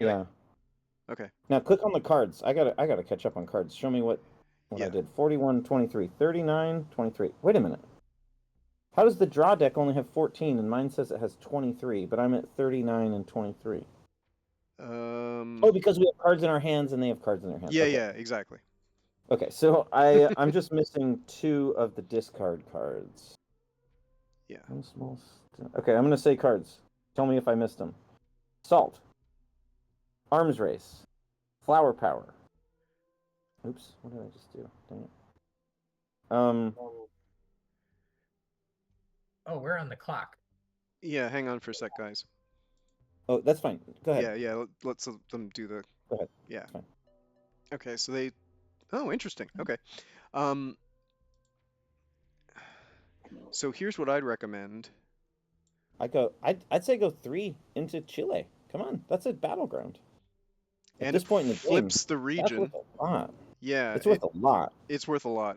[SPEAKER 2] Yeah.
[SPEAKER 1] Okay.
[SPEAKER 2] Now click on the cards. I gotta catch up on cards. Show me what I
[SPEAKER 1] Yeah.
[SPEAKER 2] did. 41, 23, 39, 23. Wait a minute. How does the draw deck only have 14 and mine says it has 23, but I'm at 39 and 23? Oh, because we have cards in our hands and they have cards in their hands.
[SPEAKER 1] Yeah,
[SPEAKER 2] Okay.
[SPEAKER 1] yeah, exactly.
[SPEAKER 2] Okay, so I'm just missing 2 of the discard cards.
[SPEAKER 1] Yeah.
[SPEAKER 2] One small. Okay, I'm gonna say cards. Tell me if I missed them. Salt. Arms race. Flower power. Oops, what did I just do? Dang it.
[SPEAKER 3] oh, we're on the clock.
[SPEAKER 1] Yeah, hang on for a sec, guys.
[SPEAKER 2] Oh, that's fine. Go ahead.
[SPEAKER 1] Yeah, yeah, let's let them do the.
[SPEAKER 2] Go ahead.
[SPEAKER 1] Yeah.
[SPEAKER 2] It's fine.
[SPEAKER 1] Okay, so they. Oh, interesting. Okay. Um, so here's what I'd recommend.
[SPEAKER 2] I'd say go 3 into Chile. Come on, that's a battleground. At
[SPEAKER 1] And it
[SPEAKER 2] this point in the game,
[SPEAKER 1] flips the
[SPEAKER 2] that's
[SPEAKER 1] region.
[SPEAKER 2] worth a lot.
[SPEAKER 1] Yeah,
[SPEAKER 2] It's worth a lot.
[SPEAKER 1] it's worth a lot.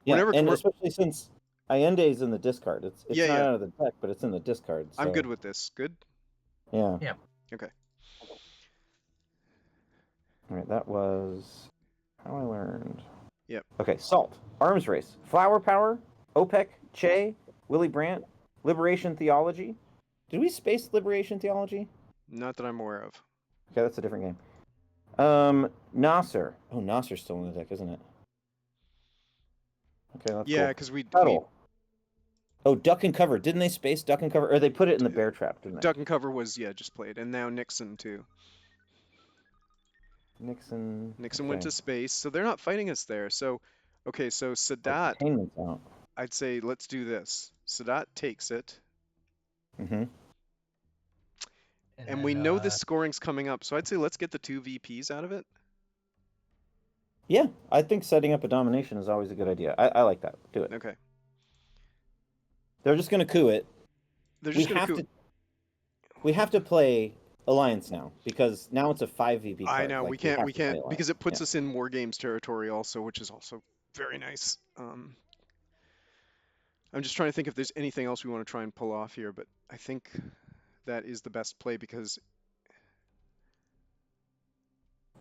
[SPEAKER 2] Yeah,
[SPEAKER 1] Whenever
[SPEAKER 2] and
[SPEAKER 1] we're.
[SPEAKER 2] especially since Allende's in the discard. It's
[SPEAKER 1] Yeah,
[SPEAKER 2] not
[SPEAKER 1] yeah,
[SPEAKER 2] out of the deck, but it's in the discard.
[SPEAKER 1] I'm
[SPEAKER 2] So
[SPEAKER 1] good with this. Good?
[SPEAKER 2] yeah.
[SPEAKER 3] Yeah.
[SPEAKER 1] Okay.
[SPEAKER 2] All right, that was how I learned.
[SPEAKER 1] Yep.
[SPEAKER 2] Okay, Salt, Arms Race, Flower Power, OPEC, Che, Willie Brandt, Liberation Theology. Did we space Liberation Theology?
[SPEAKER 1] Not that I'm aware of.
[SPEAKER 2] Okay, that's a different game. Nasser. Oh, Nasser's still in the deck, isn't it? Okay, that's
[SPEAKER 1] Yeah,
[SPEAKER 2] cool.
[SPEAKER 1] because we
[SPEAKER 2] Tuttle. Oh, Duck and Cover. Didn't they space Duck and Cover? Or they put it in the bear trap, didn't they?
[SPEAKER 1] Duck and Cover was, yeah, just played, and now Nixon too.
[SPEAKER 2] Nixon.
[SPEAKER 1] Nixon
[SPEAKER 2] Okay.
[SPEAKER 1] went to space, so they're not fighting us there. So, okay, so Sadat,
[SPEAKER 2] Containment's out.
[SPEAKER 1] I'd say let's do this. Sadat takes it,
[SPEAKER 2] Mm-hmm.
[SPEAKER 1] and
[SPEAKER 3] then,
[SPEAKER 1] we know this scoring's coming up, so I'd say let's get the 2 VPs out of it.
[SPEAKER 2] Yeah, I think setting up a domination is always a good idea. I like that. Do it.
[SPEAKER 1] Okay.
[SPEAKER 2] They're just going to coup it.
[SPEAKER 1] They're just gonna
[SPEAKER 2] We have to play Alliance now because now it's a 5 VP card.
[SPEAKER 1] I know
[SPEAKER 2] Like,
[SPEAKER 1] we can't
[SPEAKER 2] have to play
[SPEAKER 1] because it puts
[SPEAKER 2] Yeah.
[SPEAKER 1] us in War Games territory also, which is also Very nice. I'm just trying to think if there's anything else we want to try and pull off here, but I think that is the best play because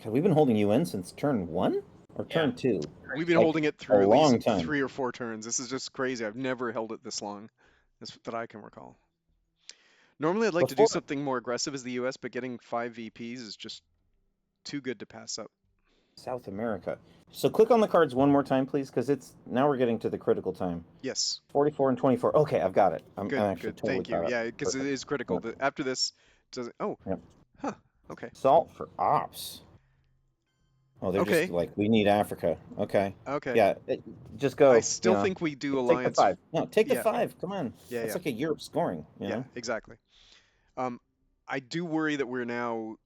[SPEAKER 2] God, we've been holding UN since turn 1 or
[SPEAKER 3] Yeah.
[SPEAKER 2] turn 2?
[SPEAKER 1] we've been
[SPEAKER 2] Like
[SPEAKER 1] holding it
[SPEAKER 2] a
[SPEAKER 1] through at least
[SPEAKER 2] long time.
[SPEAKER 1] 3 or 4 turns. This is just crazy. I've never held it this long, that I can recall. Normally, I'd like to do
[SPEAKER 2] Before
[SPEAKER 1] something more aggressive as the U.S., but getting 5 VPs is just too good to pass up.
[SPEAKER 2] South America. So click on the cards one more time, please, because it's now we're getting to the critical time.
[SPEAKER 1] Yes.
[SPEAKER 2] 44 and 24. Okay, I've got it. I'm
[SPEAKER 1] Good,
[SPEAKER 2] actually
[SPEAKER 1] good.
[SPEAKER 2] totally
[SPEAKER 1] Thank you.
[SPEAKER 2] caught up.
[SPEAKER 1] Yeah, because it
[SPEAKER 2] Perfect.
[SPEAKER 1] is critical.
[SPEAKER 2] Yep.
[SPEAKER 1] After this, does it? Oh,
[SPEAKER 2] Yep.
[SPEAKER 1] huh. Okay.
[SPEAKER 2] Salt for ops. Oh, they're just
[SPEAKER 1] Okay.
[SPEAKER 2] like, we need Africa. Okay.
[SPEAKER 1] Okay.
[SPEAKER 2] Yeah, just
[SPEAKER 1] I
[SPEAKER 2] go.
[SPEAKER 1] still think we do
[SPEAKER 2] Take the
[SPEAKER 1] alliance.
[SPEAKER 2] 5. No, take the
[SPEAKER 1] Yeah.
[SPEAKER 2] 5. Come on.
[SPEAKER 1] Yeah.
[SPEAKER 2] That's
[SPEAKER 1] Yeah.
[SPEAKER 2] like a Europe scoring, you
[SPEAKER 1] Yeah.
[SPEAKER 2] know?
[SPEAKER 1] Exactly. Um, I do worry that we're now.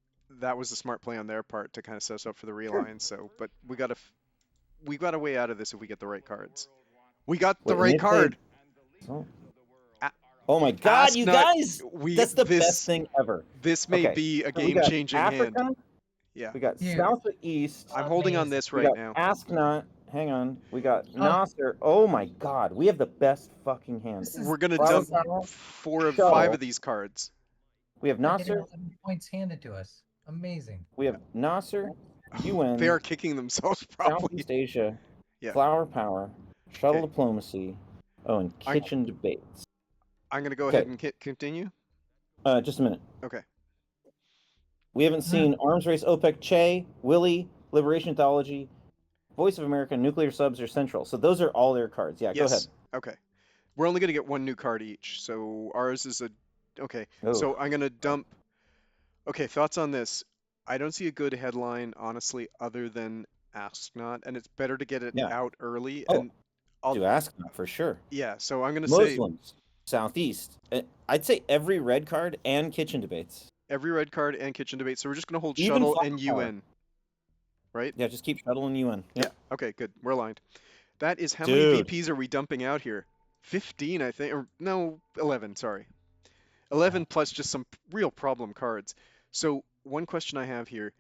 [SPEAKER 1] That was a smart play on their part to kind of set us up for the
[SPEAKER 2] Sure.
[SPEAKER 1] realign. So, but we got a way out of this if we get the right cards. We got the
[SPEAKER 2] Wait, and
[SPEAKER 1] right
[SPEAKER 2] they played.
[SPEAKER 1] card.
[SPEAKER 2] Oh,
[SPEAKER 1] A-
[SPEAKER 2] oh my God,
[SPEAKER 1] Ask
[SPEAKER 2] you
[SPEAKER 1] not.
[SPEAKER 2] guys!
[SPEAKER 1] We
[SPEAKER 2] That's the best
[SPEAKER 1] this
[SPEAKER 2] thing ever.
[SPEAKER 1] this may
[SPEAKER 2] Okay,
[SPEAKER 1] be a
[SPEAKER 2] so we got
[SPEAKER 1] game-changing hand.
[SPEAKER 2] Africa,
[SPEAKER 1] Yeah.
[SPEAKER 2] we got
[SPEAKER 3] Dude,
[SPEAKER 2] Southeast,
[SPEAKER 1] I'm holding on
[SPEAKER 3] amazing.
[SPEAKER 1] this
[SPEAKER 2] we
[SPEAKER 1] right
[SPEAKER 2] got
[SPEAKER 1] now.
[SPEAKER 2] Ask Not. Hang on, we got
[SPEAKER 3] Oh,
[SPEAKER 2] Nasser. Oh my God, we have the best fucking hand.
[SPEAKER 3] this is
[SPEAKER 1] We're gonna
[SPEAKER 2] Flower
[SPEAKER 1] dump
[SPEAKER 3] amazing.
[SPEAKER 2] Power,
[SPEAKER 1] 4 of 5 of
[SPEAKER 2] Shuttle.
[SPEAKER 1] these cards.
[SPEAKER 2] We have
[SPEAKER 3] We're getting
[SPEAKER 2] Nasser.
[SPEAKER 3] 11 points handed to us. Amazing.
[SPEAKER 2] We have Nasser,
[SPEAKER 1] They
[SPEAKER 2] UN,
[SPEAKER 1] are kicking themselves probably.
[SPEAKER 2] Southeast Asia,
[SPEAKER 1] Yeah.
[SPEAKER 2] Flower Power, Shuttle
[SPEAKER 1] Okay.
[SPEAKER 2] Diplomacy. Oh, and
[SPEAKER 1] I
[SPEAKER 2] Kitchen Debates.
[SPEAKER 1] I'm gonna go ahead
[SPEAKER 2] Okay,
[SPEAKER 1] and continue.
[SPEAKER 2] just a minute.
[SPEAKER 1] Okay.
[SPEAKER 2] We haven't seen Arms Race, OPEC, Che, Willie, Liberation Anthology, Voice of America, Nuclear Subs, or Central. So those are all their cards. Yeah, go ahead.
[SPEAKER 1] Yes. Okay. We're only gonna get one new card each, so ours is a. Okay.
[SPEAKER 2] Oh,
[SPEAKER 1] So I'm gonna dump. Okay. Thoughts on this? I don't see a good headline, honestly, other than Ask Not, and it's better to get it
[SPEAKER 2] yeah.
[SPEAKER 1] out early.
[SPEAKER 2] Oh,
[SPEAKER 1] And I'll.
[SPEAKER 2] do ask them for sure.
[SPEAKER 1] Yeah. So I'm gonna say
[SPEAKER 2] Muslims, Southeast. I'd say every red card and Kitchen Debates.
[SPEAKER 1] every red card and kitchen debate. So we're just gonna hold
[SPEAKER 2] Even
[SPEAKER 1] shuttle
[SPEAKER 2] Flower
[SPEAKER 1] and
[SPEAKER 2] Power.
[SPEAKER 1] UN, right?
[SPEAKER 2] Yeah, just keep Shuttle and UN. Yep.
[SPEAKER 1] Yeah. Okay. Good. We're aligned. That is how many
[SPEAKER 2] Dude.
[SPEAKER 1] VPs are we dumping out here? 15, I think, or no, 11. Sorry, 11 plus just some real problem cards. So one question I have here,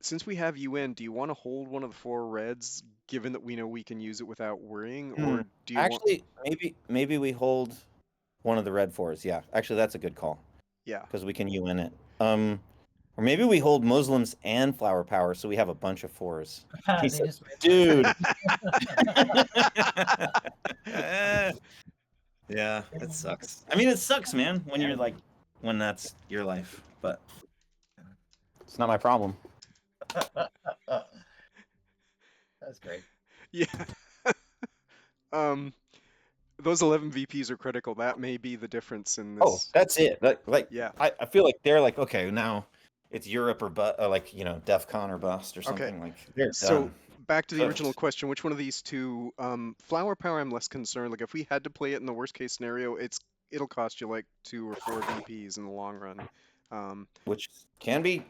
[SPEAKER 1] since we have UN, do you want to hold one of the 4 reds, given that we know we can use it without worrying, or do you want?
[SPEAKER 2] Actually, maybe we hold one of the red 4s. Yeah, actually, that's a good call
[SPEAKER 1] Yeah.
[SPEAKER 2] because we can UN it. Or maybe we hold Muslims and Flower Power, so we have a bunch of 4s.
[SPEAKER 3] They
[SPEAKER 2] He said,
[SPEAKER 3] just made
[SPEAKER 2] dude. Yeah, it sucks. I mean, it sucks, man, when you're like, when that's your life, but it's not my problem.
[SPEAKER 3] That's great.
[SPEAKER 1] Yeah. um, those 11 VPs are critical. That may be the difference in
[SPEAKER 2] Oh,
[SPEAKER 1] this.
[SPEAKER 2] that's it. Like,
[SPEAKER 1] Yeah.
[SPEAKER 2] I feel like they're like, okay, now it's Europe or like, DEF CON or bust or
[SPEAKER 1] Okay.
[SPEAKER 2] something. Like, they're
[SPEAKER 1] So
[SPEAKER 2] done.
[SPEAKER 1] back to the
[SPEAKER 2] Ugh.
[SPEAKER 1] original question, which one of these two? Flower Power, I'm less concerned. Like if we had to play it in the worst case scenario, it'll cost you like 2 or 4 VPs in the long run.
[SPEAKER 2] Which can be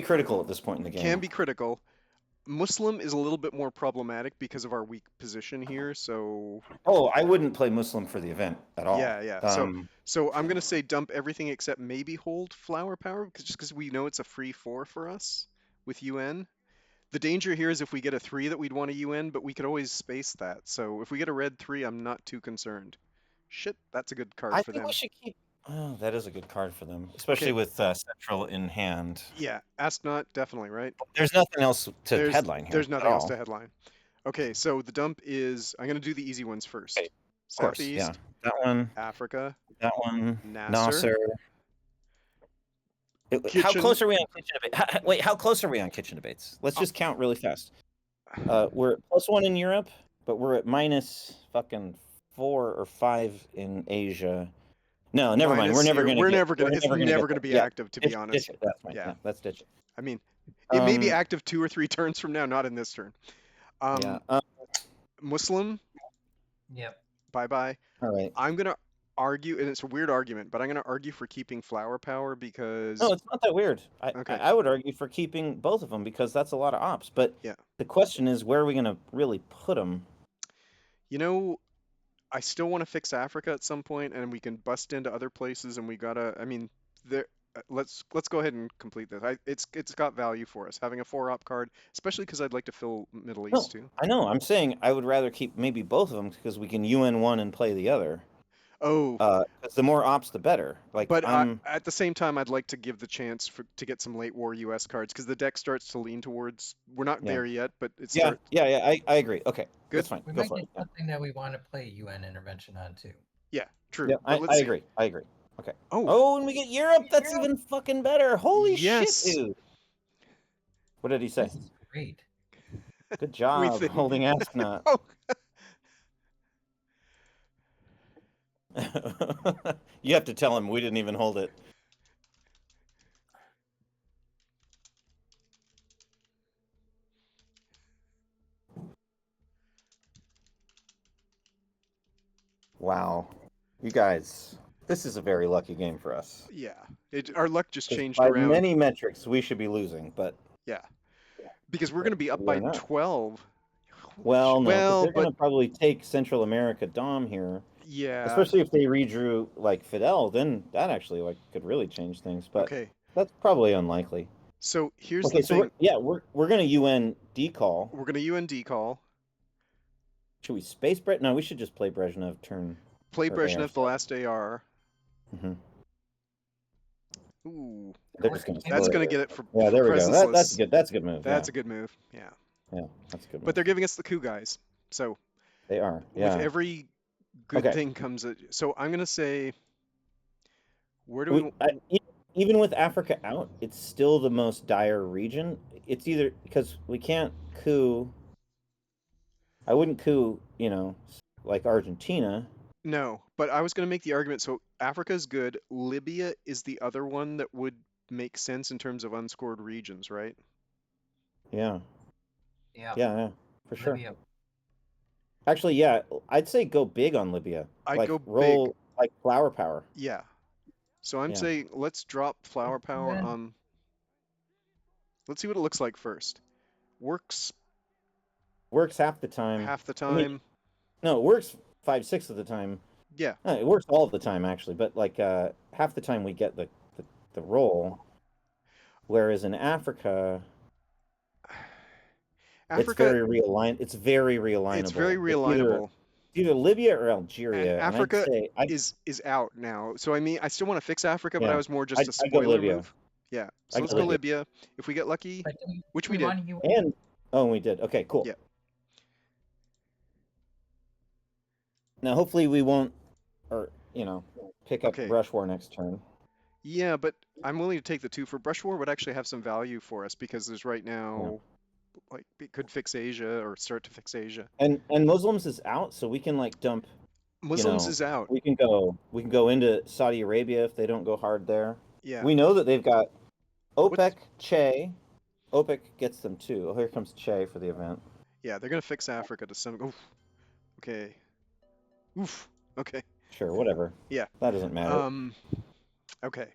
[SPEAKER 2] critical at this point in the game.
[SPEAKER 1] Can be critical. Muslim is a little bit more problematic because of our weak position here. So
[SPEAKER 2] Oh, I wouldn't play Muslim for the event at all.
[SPEAKER 1] yeah. So I'm gonna say dump everything except maybe hold Flower Power, just because we know it's a free 4 for us with UN. The danger here is if we get a 3 that we'd want a UN, but we could always space that. So if we get a red 3, I'm not too concerned. Shit, that's a good card
[SPEAKER 2] I
[SPEAKER 1] for
[SPEAKER 2] think
[SPEAKER 1] them.
[SPEAKER 2] we should keep. Oh, that is a good card for them, especially
[SPEAKER 1] Okay.
[SPEAKER 2] with Central in hand.
[SPEAKER 1] Yeah, Ask Not, definitely, right?
[SPEAKER 2] There's nothing else to
[SPEAKER 1] There's
[SPEAKER 2] headline here.
[SPEAKER 1] there's
[SPEAKER 2] at
[SPEAKER 1] nothing else
[SPEAKER 2] all.
[SPEAKER 1] to headline. Okay, so the dump is I'm gonna do the easy ones first.
[SPEAKER 2] Okay, of course,
[SPEAKER 1] Southeast,
[SPEAKER 2] yeah. That one,
[SPEAKER 1] Africa,
[SPEAKER 2] that one,
[SPEAKER 1] Nasser,
[SPEAKER 2] How
[SPEAKER 1] Kitchen.
[SPEAKER 2] close are we on kitchen debates? Wait, how close are we on kitchen debates? Let's just count really fast. We're at +1 in Europe, but we're at minus fucking 4 or 5 in Asia. No, never mind. We're never gonna.
[SPEAKER 1] It's never gonna be active, to be honest.
[SPEAKER 2] Ditch it. That's fine.
[SPEAKER 1] Yeah.
[SPEAKER 2] Yeah, let's ditch it.
[SPEAKER 1] I mean, it may be
[SPEAKER 2] Um,
[SPEAKER 1] active 2 or 3 turns from now, not in this turn.
[SPEAKER 2] yeah.
[SPEAKER 1] Muslim,
[SPEAKER 3] Yep.
[SPEAKER 1] bye bye.
[SPEAKER 2] All right.
[SPEAKER 1] I'm gonna argue, and it's a weird argument, but I'm gonna argue for keeping Flower Power because
[SPEAKER 2] No, it's not that weird.
[SPEAKER 1] Okay.
[SPEAKER 2] I would argue for keeping both of them because that's a lot of ops. But
[SPEAKER 1] Yeah.
[SPEAKER 2] the question is, where are we gonna really put them?
[SPEAKER 1] you know, I still want to fix Africa at some point, and we can bust into other places, and we gotta. I mean, there. let's go ahead and complete this. It's got value for us having a 4 op card, especially because I'd like to fill Middle
[SPEAKER 2] No,
[SPEAKER 1] East too.
[SPEAKER 2] I know. I'm saying I would rather keep maybe both of them because we can UN one and play the other.
[SPEAKER 1] Oh,
[SPEAKER 2] 'Cause the more ops, the better. Like
[SPEAKER 1] but
[SPEAKER 2] I'm,
[SPEAKER 1] at the same time, I'd like to give the chance to get some late war US cards because the deck starts to lean towards. We're not
[SPEAKER 2] yeah,
[SPEAKER 1] there yet, but it
[SPEAKER 2] yeah,
[SPEAKER 1] starts
[SPEAKER 2] yeah, yeah. I agree. Okay,
[SPEAKER 1] good.
[SPEAKER 2] that's fine.
[SPEAKER 3] We
[SPEAKER 2] Go
[SPEAKER 3] might
[SPEAKER 2] for
[SPEAKER 3] get
[SPEAKER 2] it. Yeah,
[SPEAKER 3] something that we want to play UN intervention on too.
[SPEAKER 1] Yeah, true.
[SPEAKER 2] yeah.
[SPEAKER 1] But
[SPEAKER 2] I
[SPEAKER 1] let's see.
[SPEAKER 2] agree. I agree. Okay.
[SPEAKER 1] Oh,
[SPEAKER 2] Oh, and we get Europe. That's even fucking better. Holy shit,
[SPEAKER 1] yes,
[SPEAKER 2] dude. What did he say?
[SPEAKER 3] This is great.
[SPEAKER 2] Good
[SPEAKER 1] we
[SPEAKER 2] job
[SPEAKER 1] think.
[SPEAKER 2] holding Astronaut.
[SPEAKER 1] Oh,
[SPEAKER 2] You have to tell him we didn't even hold it. Wow. You guys, this is a very lucky game for us.
[SPEAKER 1] yeah. Our luck just
[SPEAKER 2] Because
[SPEAKER 1] changed
[SPEAKER 2] by
[SPEAKER 1] around.
[SPEAKER 2] many metrics, we should be losing, but
[SPEAKER 1] Yeah, because we're going to be up
[SPEAKER 2] we are
[SPEAKER 1] by
[SPEAKER 2] not.
[SPEAKER 1] 12. Holy
[SPEAKER 2] Well, no, because
[SPEAKER 1] well,
[SPEAKER 2] they're going
[SPEAKER 1] but
[SPEAKER 2] to probably take Central America Dom here,
[SPEAKER 1] yeah.
[SPEAKER 2] especially if they redrew like Fidel. Then that actually like could really change things, but
[SPEAKER 1] Okay.
[SPEAKER 2] that's probably unlikely.
[SPEAKER 1] So here's the
[SPEAKER 2] Okay, so
[SPEAKER 1] thing.
[SPEAKER 2] we're going to UN decall.
[SPEAKER 1] We're going to UND call.
[SPEAKER 2] Should we space Brett? No, we should just play Brezhnev turn
[SPEAKER 1] Play
[SPEAKER 2] or AR
[SPEAKER 1] Brezhnev the
[SPEAKER 2] stuff.
[SPEAKER 1] last AR.
[SPEAKER 2] Hmm.
[SPEAKER 1] Ooh,
[SPEAKER 2] They're just going to
[SPEAKER 1] that's
[SPEAKER 2] split
[SPEAKER 1] going to
[SPEAKER 2] it.
[SPEAKER 1] get it
[SPEAKER 2] Yeah,
[SPEAKER 1] for
[SPEAKER 2] there we go. That's
[SPEAKER 1] presenceless.
[SPEAKER 2] good. That's a good move. Yeah,
[SPEAKER 1] That's a good move. Yeah.
[SPEAKER 2] yeah, that's a good
[SPEAKER 1] But
[SPEAKER 2] move.
[SPEAKER 1] they're giving us the coup guys. So
[SPEAKER 2] They are.
[SPEAKER 1] with
[SPEAKER 2] Yeah.
[SPEAKER 1] every good
[SPEAKER 2] Okay.
[SPEAKER 1] thing comes a, so I'm going to say where do
[SPEAKER 2] We,
[SPEAKER 1] we
[SPEAKER 2] even with Africa out, it's still the most dire region. It's either because we can't coup. I wouldn't coup, like Argentina.
[SPEAKER 1] no, but I was going to make the argument so Africa is good, Libya is the other one that would make sense in terms of unscored regions, right?
[SPEAKER 2] Yeah,
[SPEAKER 3] Yeah,
[SPEAKER 2] yeah, for sure.
[SPEAKER 3] Libya.
[SPEAKER 2] Actually, yeah, I'd say go big on Libya.
[SPEAKER 1] I'd
[SPEAKER 2] Like
[SPEAKER 1] go big.
[SPEAKER 2] roll like flower power.
[SPEAKER 1] Yeah. So I'm
[SPEAKER 2] Yeah,
[SPEAKER 1] saying let's drop flower power
[SPEAKER 3] UN.
[SPEAKER 1] on. Let's see what it looks like first. Works
[SPEAKER 2] works half the time.
[SPEAKER 1] half the
[SPEAKER 2] I mean,
[SPEAKER 1] time.
[SPEAKER 2] no, it works 5/6 of the time.
[SPEAKER 1] Yeah.
[SPEAKER 2] It works all the time actually, but like half the time we get the roll. Whereas in Africa, it's
[SPEAKER 1] Africa,
[SPEAKER 2] very realigned. It's very
[SPEAKER 1] it's very
[SPEAKER 2] realignable.
[SPEAKER 1] realignable.
[SPEAKER 2] It's either Libya or Algeria, and I'd
[SPEAKER 1] Africa
[SPEAKER 2] say
[SPEAKER 1] is out now. So I mean, I still want to fix Africa, but I
[SPEAKER 2] yeah,
[SPEAKER 1] was more just a
[SPEAKER 2] I go
[SPEAKER 1] spoiler
[SPEAKER 2] Libya.
[SPEAKER 1] move. Yeah.
[SPEAKER 2] I
[SPEAKER 1] So let's
[SPEAKER 2] go
[SPEAKER 1] go
[SPEAKER 2] Libya,
[SPEAKER 1] Libya. If we get lucky,
[SPEAKER 3] But
[SPEAKER 1] which we
[SPEAKER 3] we
[SPEAKER 1] did.
[SPEAKER 3] want UN.
[SPEAKER 2] and oh, we did. Okay, cool.
[SPEAKER 1] Yeah.
[SPEAKER 2] Now hopefully we won't, or pick up
[SPEAKER 1] Okay.
[SPEAKER 2] brush war next turn.
[SPEAKER 1] Yeah, but I'm willing to take the 2 for Brush War would actually have some value for us because there's right
[SPEAKER 2] Yeah,
[SPEAKER 1] now like it could fix Asia or start to fix Asia.
[SPEAKER 2] and Muslims is out, so we can like dump.
[SPEAKER 1] Muslims is out.
[SPEAKER 2] We can go into Saudi Arabia if they don't go hard there.
[SPEAKER 1] Yeah.
[SPEAKER 2] We know that they've got
[SPEAKER 1] What's
[SPEAKER 2] OPEC, Che. OPEC gets them too. Oh, here comes Che for the event.
[SPEAKER 1] yeah, they're gonna fix Africa to some. Oof. Okay. Oof. Okay.
[SPEAKER 2] Sure, whatever.
[SPEAKER 1] Yeah.
[SPEAKER 2] That doesn't matter.
[SPEAKER 1] Um. Okay.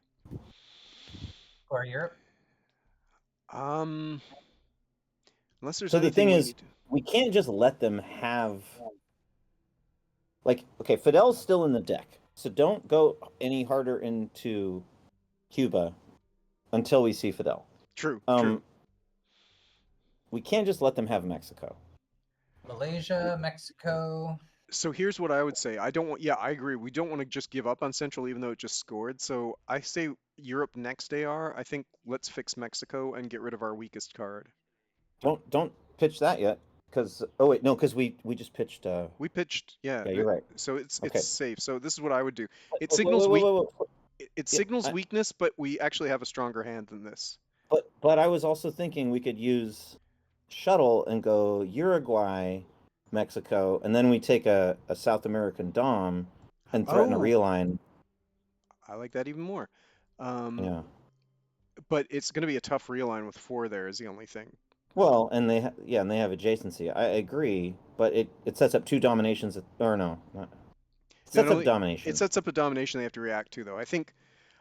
[SPEAKER 3] Or Europe.
[SPEAKER 1] Um. Unless there's
[SPEAKER 2] So the
[SPEAKER 1] anything
[SPEAKER 2] thing
[SPEAKER 1] we
[SPEAKER 2] is,
[SPEAKER 1] need.
[SPEAKER 2] we can't just let them have. Like, okay, Fidel's still in the deck, so don't go any harder into Cuba until we see Fidel.
[SPEAKER 1] True. True.
[SPEAKER 2] Um, we can't just let them have Mexico.
[SPEAKER 3] Malaysia, Mexico.
[SPEAKER 1] So here's what I would say. I don't want. Yeah, I agree. We don't want to just give up on Central, even though it just scored. So I say Europe next AR. I think let's fix Mexico and get rid of our weakest card.
[SPEAKER 2] Don't pitch that yet, because oh wait, no, because we just pitched.
[SPEAKER 1] We pitched. Yeah.
[SPEAKER 2] Yeah, you're right.
[SPEAKER 1] So it's
[SPEAKER 2] Okay.
[SPEAKER 1] safe. So this is what I would do. It
[SPEAKER 2] Wait,
[SPEAKER 1] signals
[SPEAKER 2] wait, wait,
[SPEAKER 1] weak.
[SPEAKER 2] wait, wait.
[SPEAKER 1] It
[SPEAKER 2] Yeah,
[SPEAKER 1] signals weakness, but we actually have a stronger hand than this.
[SPEAKER 2] but I was also thinking we could use shuttle and go Uruguay, Mexico, and then we take a South American Dom and threaten a
[SPEAKER 1] Oh,
[SPEAKER 2] realign.
[SPEAKER 1] I like that even more.
[SPEAKER 2] Yeah.
[SPEAKER 1] But it's going to be a tough realign with 4 there is the only thing.
[SPEAKER 2] Well, and they and they have adjacency. I agree, but it sets up two dominations. Or no, it sets up domination.
[SPEAKER 1] It sets up a domination they have to react to, though. I think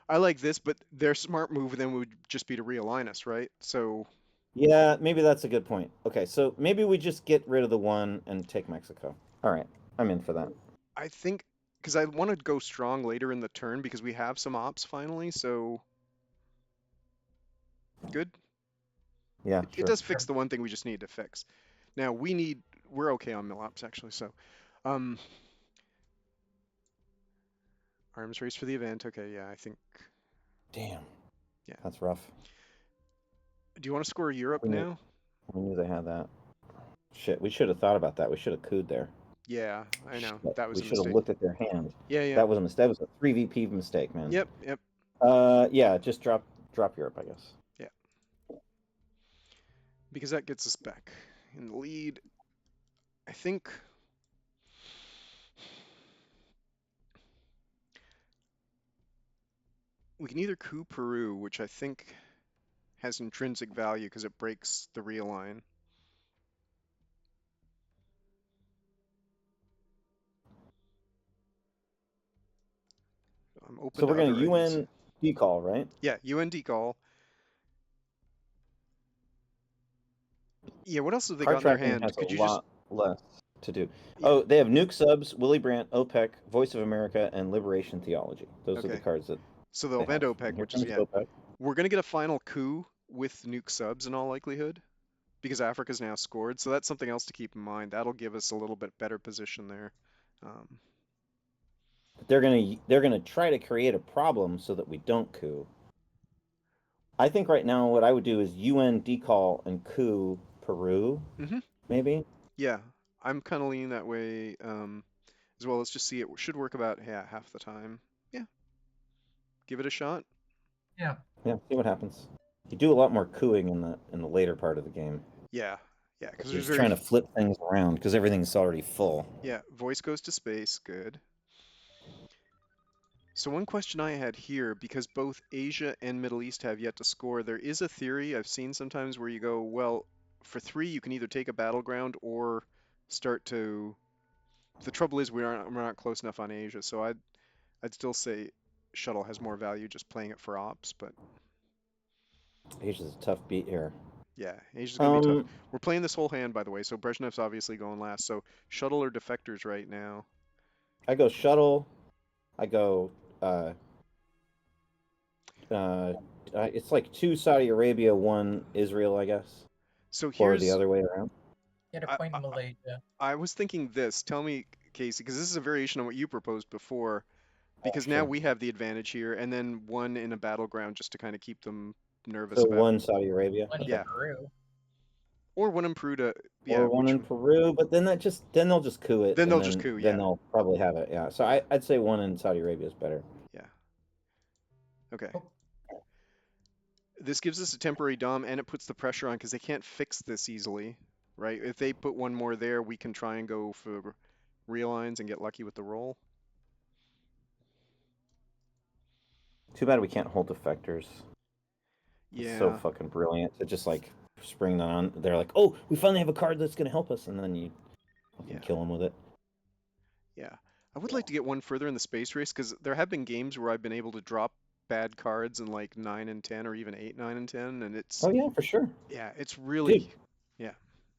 [SPEAKER 1] I like this, but their smart move then would just be to realign us, right? So
[SPEAKER 2] Yeah, maybe that's a good point. Okay, so maybe we just get rid of the one and take Mexico. All right, I'm in for that.
[SPEAKER 1] I think because I want to go strong later in the turn because we have some ops finally. So Good.
[SPEAKER 2] Yeah,
[SPEAKER 1] It
[SPEAKER 2] sure.
[SPEAKER 1] does fix the one thing we just need to fix. Now we're okay on mill ops actually. So, um, arms race for the event. Okay, yeah, I think
[SPEAKER 2] Damn,
[SPEAKER 1] yeah.
[SPEAKER 2] that's rough.
[SPEAKER 1] Do you want to score Europe
[SPEAKER 2] We knew,
[SPEAKER 1] now?
[SPEAKER 2] we knew they had that. Shit, we should have thought about that. We should have cooed there.
[SPEAKER 1] Yeah, I know
[SPEAKER 2] Shit,
[SPEAKER 1] that was
[SPEAKER 2] we
[SPEAKER 1] a
[SPEAKER 2] should have
[SPEAKER 1] mistake.
[SPEAKER 2] looked at their hand.
[SPEAKER 1] Yeah, yeah,
[SPEAKER 2] That was a mistake. That was a 3 VP mistake, man.
[SPEAKER 1] yep, yep,
[SPEAKER 2] Yeah, just drop Europe, I guess.
[SPEAKER 1] yeah. Because that gets us back in the lead. I think we can either coup Peru, which I think has intrinsic value because it breaks the realign. I'm open
[SPEAKER 2] So
[SPEAKER 1] to
[SPEAKER 2] we're gonna
[SPEAKER 1] other ideas.
[SPEAKER 2] UN decall, right?
[SPEAKER 1] Yeah, UND call. Yeah, what else have they
[SPEAKER 2] Card
[SPEAKER 1] got in their
[SPEAKER 2] tracking
[SPEAKER 1] hand?
[SPEAKER 2] has a
[SPEAKER 1] Could you just
[SPEAKER 2] lot less to do.
[SPEAKER 1] yeah,
[SPEAKER 2] Oh, they have Nuke Subs, Willy Brandt, OPEC, Voice of America, and Liberation Theology. Those are the
[SPEAKER 1] okay.
[SPEAKER 2] cards that
[SPEAKER 1] So they'll
[SPEAKER 2] they
[SPEAKER 1] event
[SPEAKER 2] have.
[SPEAKER 1] OPEC,
[SPEAKER 2] And here
[SPEAKER 1] which is
[SPEAKER 2] comes
[SPEAKER 1] yeah.
[SPEAKER 2] OPEC.
[SPEAKER 1] We're gonna get a final coup with nuke subs in all likelihood because Africa's now scored. So that's something else to keep in mind. That'll give us a little bit better position there. Um,
[SPEAKER 2] They're gonna try to create a problem so that we don't coup. I think right now what I would do is UN decall and coup Peru,
[SPEAKER 1] hmm
[SPEAKER 2] maybe.
[SPEAKER 1] Yeah, I'm kind of leaning that way as well. Let's just see. It should work about half the time. Yeah, give it a shot.
[SPEAKER 3] Yeah.
[SPEAKER 2] Yeah, see what happens. You do a lot more cooing in the later part of the game.
[SPEAKER 1] Yeah, yeah, because
[SPEAKER 2] You're
[SPEAKER 1] there's
[SPEAKER 2] just
[SPEAKER 1] very
[SPEAKER 2] trying to flip things around because everything's already full.
[SPEAKER 1] yeah. Voice goes to space. Good. So one question I had here, because both Asia and Middle East have yet to score, there is a theory I've seen sometimes where you go, well, for three you can either take a battleground or start to. The trouble is we're not close enough on Asia, so I'd still say shuttle has more value just playing it for ops, but
[SPEAKER 2] Asia's a tough beat here.
[SPEAKER 1] yeah, Asia's gonna be tough.
[SPEAKER 2] Um,
[SPEAKER 1] We're playing this whole hand, by the way, so Brezhnev's obviously going last. So shuttle or defectors right now.
[SPEAKER 2] I go shuttle. I go. Uh, uh, it's like 2 Saudi Arabia, 1 Israel, I guess,
[SPEAKER 1] So
[SPEAKER 2] or the
[SPEAKER 1] here's
[SPEAKER 2] other way around.
[SPEAKER 3] Get a
[SPEAKER 1] I,
[SPEAKER 3] point
[SPEAKER 1] I,
[SPEAKER 3] in Malaysia.
[SPEAKER 1] I was thinking this. Tell me, Casey, because this is a variation on what you proposed before. Because now
[SPEAKER 2] Sure.
[SPEAKER 1] we have the advantage here, and then one in a battleground just to kind of keep them nervous
[SPEAKER 2] So
[SPEAKER 1] about.
[SPEAKER 2] 1 Saudi Arabia.
[SPEAKER 3] One in
[SPEAKER 2] Okay.
[SPEAKER 1] Yeah,
[SPEAKER 3] Peru.
[SPEAKER 1] or one in Peru to yeah,
[SPEAKER 2] Or one
[SPEAKER 1] which
[SPEAKER 2] in Peru, but then they'll just coup it,
[SPEAKER 1] then
[SPEAKER 2] and
[SPEAKER 1] they'll just
[SPEAKER 2] then
[SPEAKER 1] coup.
[SPEAKER 2] then
[SPEAKER 1] Yeah,
[SPEAKER 2] they'll probably have it. Yeah. So I'd say one in Saudi Arabia is better.
[SPEAKER 1] yeah. Okay.
[SPEAKER 3] Oh,
[SPEAKER 1] This gives us a temporary dom, and it puts the pressure on because they can't fix this easily, right? If they put one more there, we can try and go for realigns and get lucky with the roll.
[SPEAKER 2] Too bad we can't hold defectors. It's so
[SPEAKER 1] Yeah,
[SPEAKER 2] fucking brilliant to just like spring that on. They're like, oh, we finally have a card that's gonna help us, and then you fucking
[SPEAKER 1] yeah,
[SPEAKER 2] kill them with it.
[SPEAKER 1] yeah. I would like to get one further in the space race because there have been games where I've been able to drop bad cards in like 9 and 10 or even 8, 9 and 10, and it's
[SPEAKER 2] Oh yeah, for sure,
[SPEAKER 1] yeah, it's
[SPEAKER 2] dude.
[SPEAKER 1] really yeah.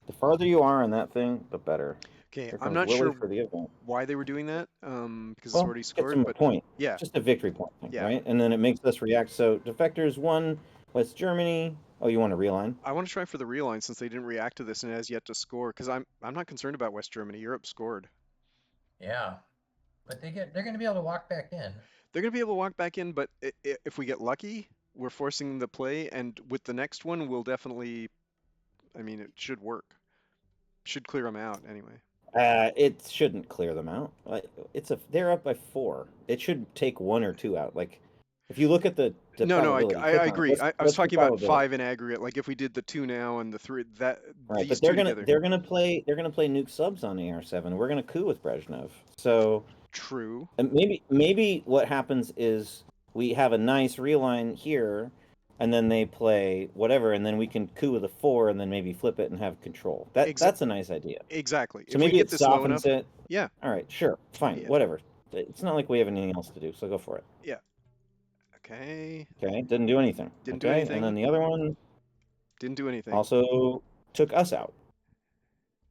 [SPEAKER 2] The farther you are on that thing, the better.
[SPEAKER 1] Okay,
[SPEAKER 2] Here
[SPEAKER 1] I'm
[SPEAKER 2] comes
[SPEAKER 1] not
[SPEAKER 2] Willie
[SPEAKER 1] sure
[SPEAKER 2] for the event.
[SPEAKER 1] why they were doing that, because it's
[SPEAKER 2] Well,
[SPEAKER 1] already
[SPEAKER 2] gets
[SPEAKER 1] scored,
[SPEAKER 2] them a
[SPEAKER 1] but
[SPEAKER 2] point.
[SPEAKER 1] yeah,
[SPEAKER 2] Just a victory point thing,
[SPEAKER 1] yeah.
[SPEAKER 2] right? And then it makes us react. So defectors 1, West Germany. Oh, you want to realign?
[SPEAKER 1] I want to try for the real line since they didn't react to this and it has yet to score. Because I'm not concerned about West Germany. Europe scored.
[SPEAKER 3] yeah. But they're going to be able to walk back in.
[SPEAKER 1] They're gonna be able to walk back in, but if we get lucky, we're forcing the play. And with the next one, we'll definitely. I mean, it should work. Should clear them out anyway.
[SPEAKER 2] It shouldn't clear them out. They're up by 4. It should take 1 or 2 out. Like, if you look at the
[SPEAKER 1] No, no,
[SPEAKER 2] probability,
[SPEAKER 1] I
[SPEAKER 2] click on it.
[SPEAKER 1] agree. I was
[SPEAKER 2] What's the
[SPEAKER 1] talking about
[SPEAKER 2] probability?
[SPEAKER 1] 5 in aggregate. Like if we did the two now and the three, that
[SPEAKER 2] All right,
[SPEAKER 1] these
[SPEAKER 2] but
[SPEAKER 1] two together.
[SPEAKER 2] they're gonna play Nuke Subs on AR7. We're gonna coup with Brezhnev. So
[SPEAKER 1] True.
[SPEAKER 2] and maybe what happens is we have a nice realign here, and then they play whatever, and then we can coup with a 4, and then maybe flip it and have control.
[SPEAKER 1] Exa
[SPEAKER 2] That's a nice idea.
[SPEAKER 1] exactly.
[SPEAKER 2] So
[SPEAKER 1] If we
[SPEAKER 2] maybe
[SPEAKER 1] get
[SPEAKER 2] it
[SPEAKER 1] this low
[SPEAKER 2] softens
[SPEAKER 1] enough,
[SPEAKER 2] it.
[SPEAKER 1] yeah,
[SPEAKER 2] All right, sure, fine,
[SPEAKER 1] yeah,
[SPEAKER 2] whatever. It's not like we have anything else to do, so go for it.
[SPEAKER 1] yeah. Okay.
[SPEAKER 2] Okay, didn't do anything.
[SPEAKER 1] Didn't do
[SPEAKER 2] Okay, and then
[SPEAKER 1] anything.
[SPEAKER 2] the other one
[SPEAKER 1] Didn't do anything.
[SPEAKER 2] also took us out.